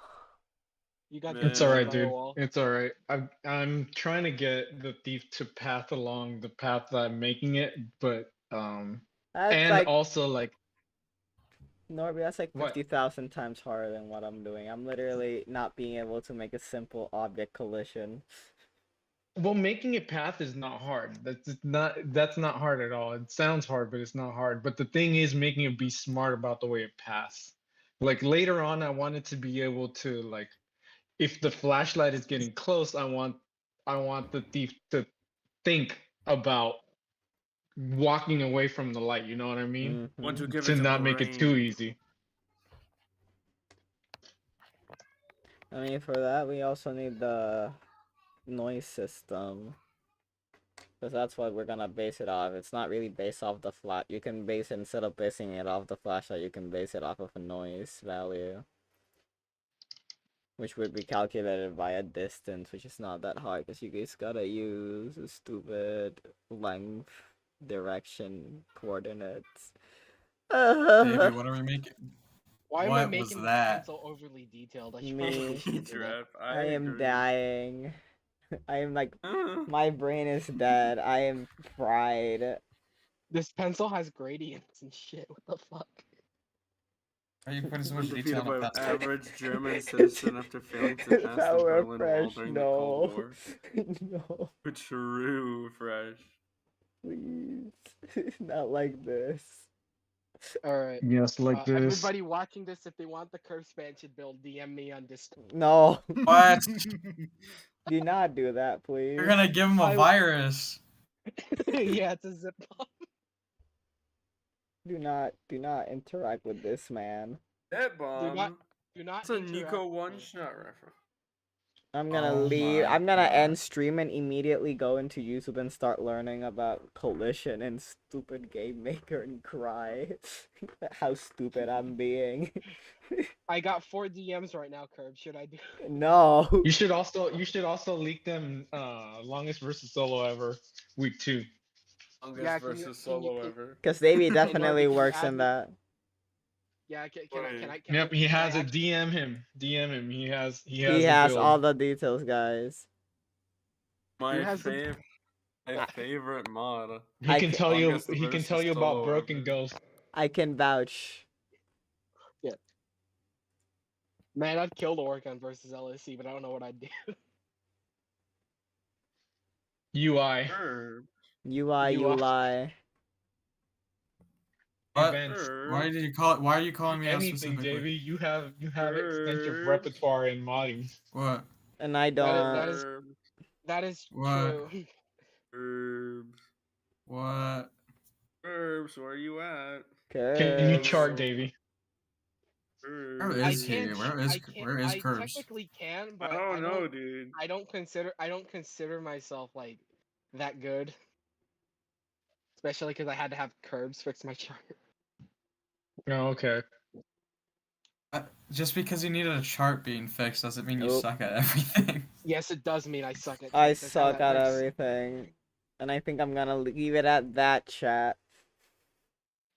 You got Man. It's defeated alright, by a dude. wall. It's alright. I'm trying to get the thief to path along the path that I'm making it, but That's and like also like Norby, that's like What? 50,000 times harder than what I'm doing. I'm literally not being able to make a simple object collision. well, making it path is not hard. That's not hard at all. It sounds hard, but it's not hard. But the thing is making it be smart about the way it paths. Like later on, I wanted to be able to like if the flashlight is getting close, I want the thief to think about walking away from the light, you know what I mean? Want to Mhm. give To it a not make it too brain. easy. I mean, for that, we also need the noise system. Because that's what we're gonna base it off. It's not really based off the flat. You can base it, instead of basing it off the flashlight, you can base it off of a noise value. Which would be calculated by a distance, which is not that hard because you guys gotta use a stupid length, direction, coordinates. Davey, what are we making? Why am I What was making the that? pencil overly detailed? I should Me. probably consider that. Jeff, I am agree. dying. I am like, Uh, my brain is dead. I am fried. This pencil has gradients and shit. What the fuck? Are you putting so was much detail defeated on by a pencil? average German citizen after failing to pass the Sour Berlin Wall fresh, during the Cold no. War. No, True, fresh. please. Not like this. Alright. Yes, like this. Everybody watching this, if they want the curve expansion build, DM me on Discord. No. What? Do not do that, please. You're gonna give him a virus. Yeah, it's a zip bomb. Do not interact with this man. That bomb. Do not It's a interact Nico with one me. shot reference. I'm gonna Oh leave. my I'm gonna God. end stream and immediately go into YouTube and start learning about collision and stupid game maker and cry how stupid I'm being. I got 4 DMs right now, Curb. Should I do? No. You should also leak them longest versus solo ever week 2. Longest Yeah, can you- versus can you- solo can- ever. Because Davey Norby, definitely can you works add in me? that. Yeah, can I? Yep, he can I has a add- DM him. DM him. He has He the has build. all the details, guys. My has the- my favorite mod. He I can ca- tell you Longest versus about solo Broken ever. Ghost. I can vouch. Man, I'd kill the Oregon versus LSC, but I don't know what I'd do. UI. Herb. UI, you UI. lie. What? Events. Why did you call it? Why are you calling me out Anything, specifically? JV. You have extensive Herb. repertoire in modding. What? And I don't. That is What? true. Herbs. What? Herbs, where you at? Can you Curves. chart, Davey? Where Herbs. is he? Where is I Curbs? technically can, I but don't know, dude. I don't consider myself like that good. Especially because I had to have Curbs fix my chart. Oh, okay. Just because you needed a chart being fixed doesn't mean you Nope. suck at everything. Yes, it does mean I suck at. I chess, that's how suck that at works. everything. And I think I'm gonna leave it at that, chat.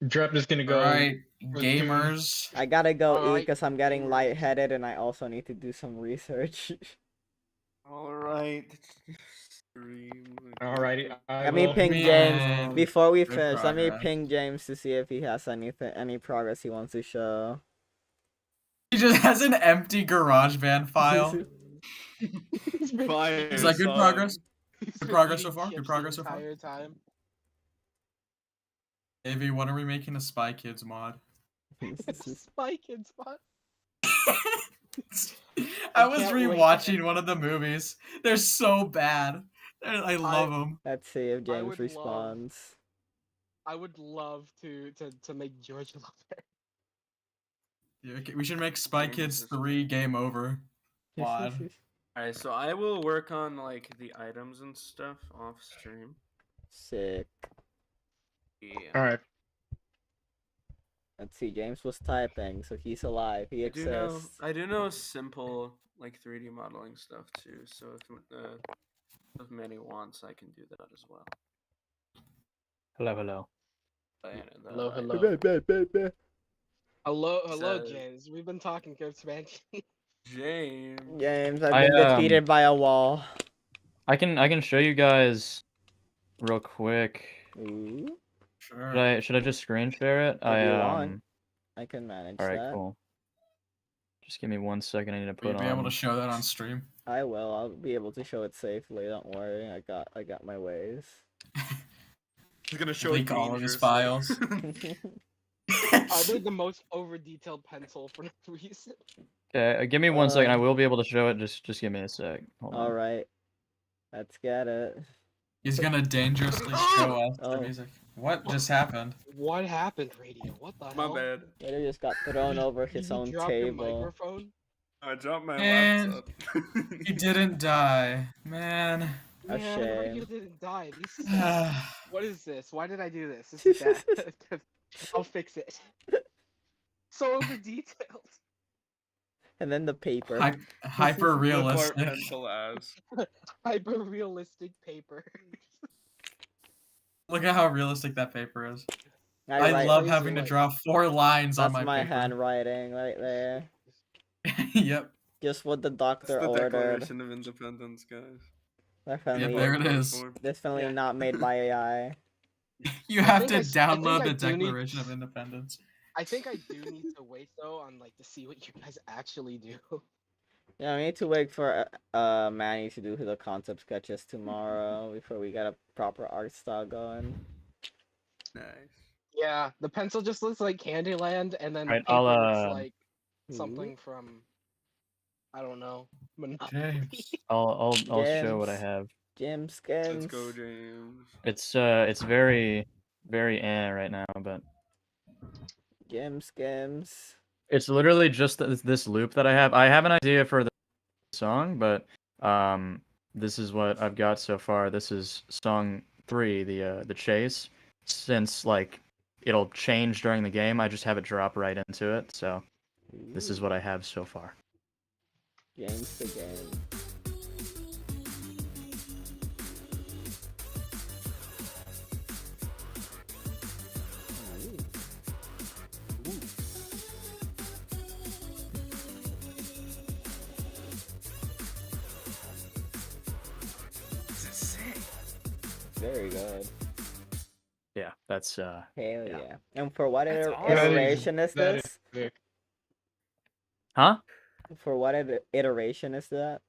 Drep is gonna go. Alright, for gamers. I gotta go eat Alright, because I'm getting gamers. lightheaded and I also need to do some research. Alright. Alrighty. Let me will- ping Man. James before we Good finish. Let me progress. ping James to see if he has any progress he wants to show. He just has an empty GarageBand file. Fire Is that good song. progress? Good progress so far. Good progress the so far. entire time. AV, when are we making a Spy Kids mod? Spy Kids mod. I was can't wait. rewatching one of the movies. They're so bad. I love them. Let's see if I James would responds. I would love to make George love it. Yeah, okay, we should make Spy James Kids is 3 Game Over mod. Alright, so I will work on like the items and stuff off stream. Sick. Yeah. All right. Let's see. James was typing, so he's alive. He exists. I do know simple like 3D modeling stuff too. So if Manny wants, I can do that as well. Hello, hello. Hello, hello. Hello, Says- James. We've been talking good expansion. James. James, I've been defeated by a wall. I can show you guys real quick. Ooh, Sure. Should I just screen share it? if you want, I can manage All right, that. cool. Just give me 1 second. I need to Will put you be able to on. show that on stream? I will. I'll be able to show it safely. Don't worry. I got my ways. He's gonna show Leak all of his files. I made the most over detailed pencil for no reason. Okay, give me 1 second. I will be able to show it. Just give me a sec. Hold on. All right. Let's get it. He's gonna dangerously show us the Oh. music. What just happened? What happened, radio? What the My hell? bad. Vader just got thrown over Did his you own drop your table. microphone? I dropped my Man. laptop. He didn't die, man. A Man, shame. radio didn't die. This is Hyper what is this? Why did I do this? This is bad. I'll fix it. So over detailed. And then the paper. hyper Look realistic. what pencil as. Hyper realistic paper. Look at how realistic that paper is. I I write- love crazy, having to like- draw 4 lines on That's my my paper. handwriting right there. Yep. Just what the It's doctor the ordered. Declaration of Independence, guys. Definitely, there it is. definitely Yeah. not made by AI. You I have think to I s- I think download I the do need- Declaration of Independence. I think I do need to wait though on like to see what you guys actually do. Yeah, we need to wait for Manny to do the concept sketches tomorrow before we get a proper art style going. Nice. Yeah, the pencil just looks like Candyland, and then the Right, paper I'll, looks like something from I don't know. Monopoly. James. I'll show what I James. have. Jim Skins. Let's go, James. It's very right now, but Jim Skims. it's literally just this loop that I have. I have an idea for the song, but this is what I've got so far. This is song 3, the chase. Since like it'll change during the game, I just have it drop right into it. So this is what I have so far. James the game. Very good. Yeah, that's Hell Yeah. yeah. And for what That's awesome. iteration is That is this? sick. huh? For what iteration is that?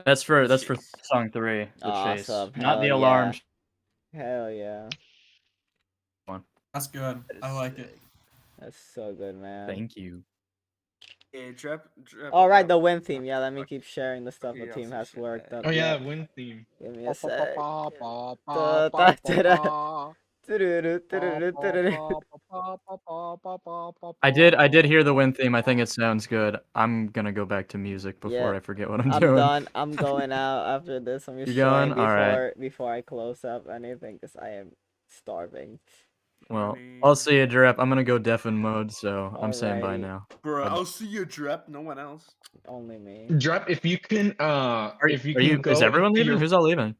That's for Chase. song 3, the chase, Awesome. not the Hell alarm. yeah. Hell yeah. That's good. I like it. That's so good, man. Thank you. Hey, drop. All right, the win theme. Yeah, let me keep sharing the stuff Yeah, the team also has share worked that. up. Oh yeah, win theme. Give me a sec. I did hear the win theme. I think it sounds good. I'm gonna go back to music before Yeah. I forget what I'm I'm doing. done. I'm going out after this. I'm just You going? showing Alright. before I close up anything because I am starving. Well, I'll see you, Drip. I'm gonna go deafen mode, so I'm saying bye Alrighty. now. Bro, Bye-bye. I'll see you, Drep. No one else. Only me. Drop if you can. If you Are can you? go Is everyone into leaving? your- Who's all leaving?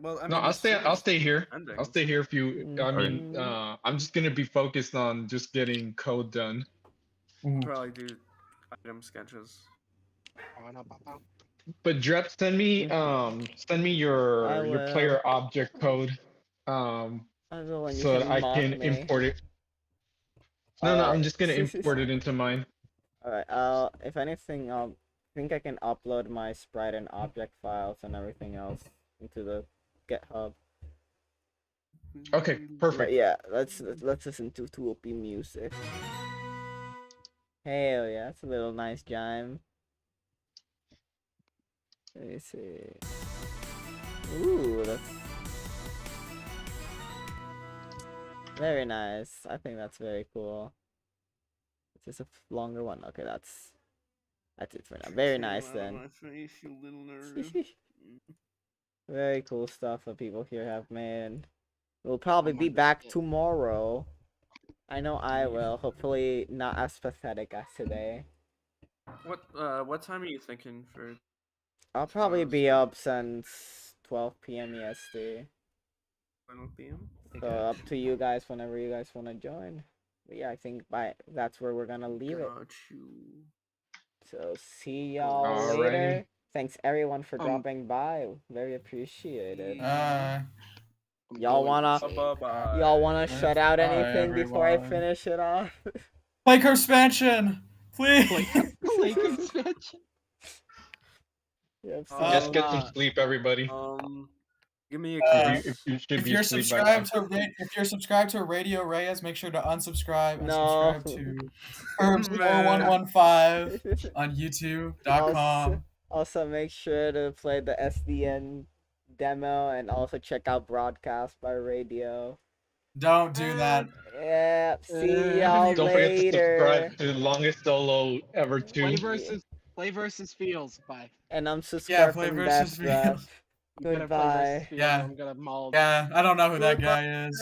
Well, I mean, No, I'll the stay. stream I'll is stay here. ending. I'll stay here if you. I mean, Mm. I'm just gonna be focused on just getting code done. Probably do item sketches. But Drep, send me I your player will. object code, I will when you so that can I mock can me. import it. No, I'm Alright. just gonna import it into mine. Alright. If anything, think I can upload my sprite and object files and everything else into the GitHub. Okay, perfect. But yeah, let's listen to 2OP music. Hell yeah, that's a little nice chime. Let me see. Ooh, that's very nice. I think that's very cool. It's just a longer one. Okay, that's it for now. Very nice then. My face, you little nerd. Very cool stuff that people here have made. We'll probably my be God, back yeah. tomorrow. I know I will. Hopefully not as pathetic as today. What time are you thinking for? I'll probably be stream? up since 12 p.m. EST. 12 p.m. So up to you guys whenever you guys want to join. But yeah, I think that's where we're gonna leave it. Got you. So see y'all Alrighty. later. Thanks everyone for Um, dropping by. Very appreciated. I'm Y'all going wanna insane. shut out Bye, anything before I everyone. finish it off? Like her expansion, please. Lake expansion. Yep, Just get some not. sleep, everybody. Give me a You should If be you're asleep by now. subscribed to Radio Reyes, make sure to unsubscribe and No. subscribe to Herbs4115 on YouTube.com. Also make sure to play the SDN demo and also check out Broadcast by Radio. Don't do that. Yeah, see y'all Don't forget to later. subscribe to the longest solo ever Play too. versus feels. Bye. And I'm Yeah, subscribed play from versus Best Rep. Feels. I'm gonna play Goodbye. versus feels. Yeah. I'm gonna maul. Yeah, I don't know who that Goodbye. guy is.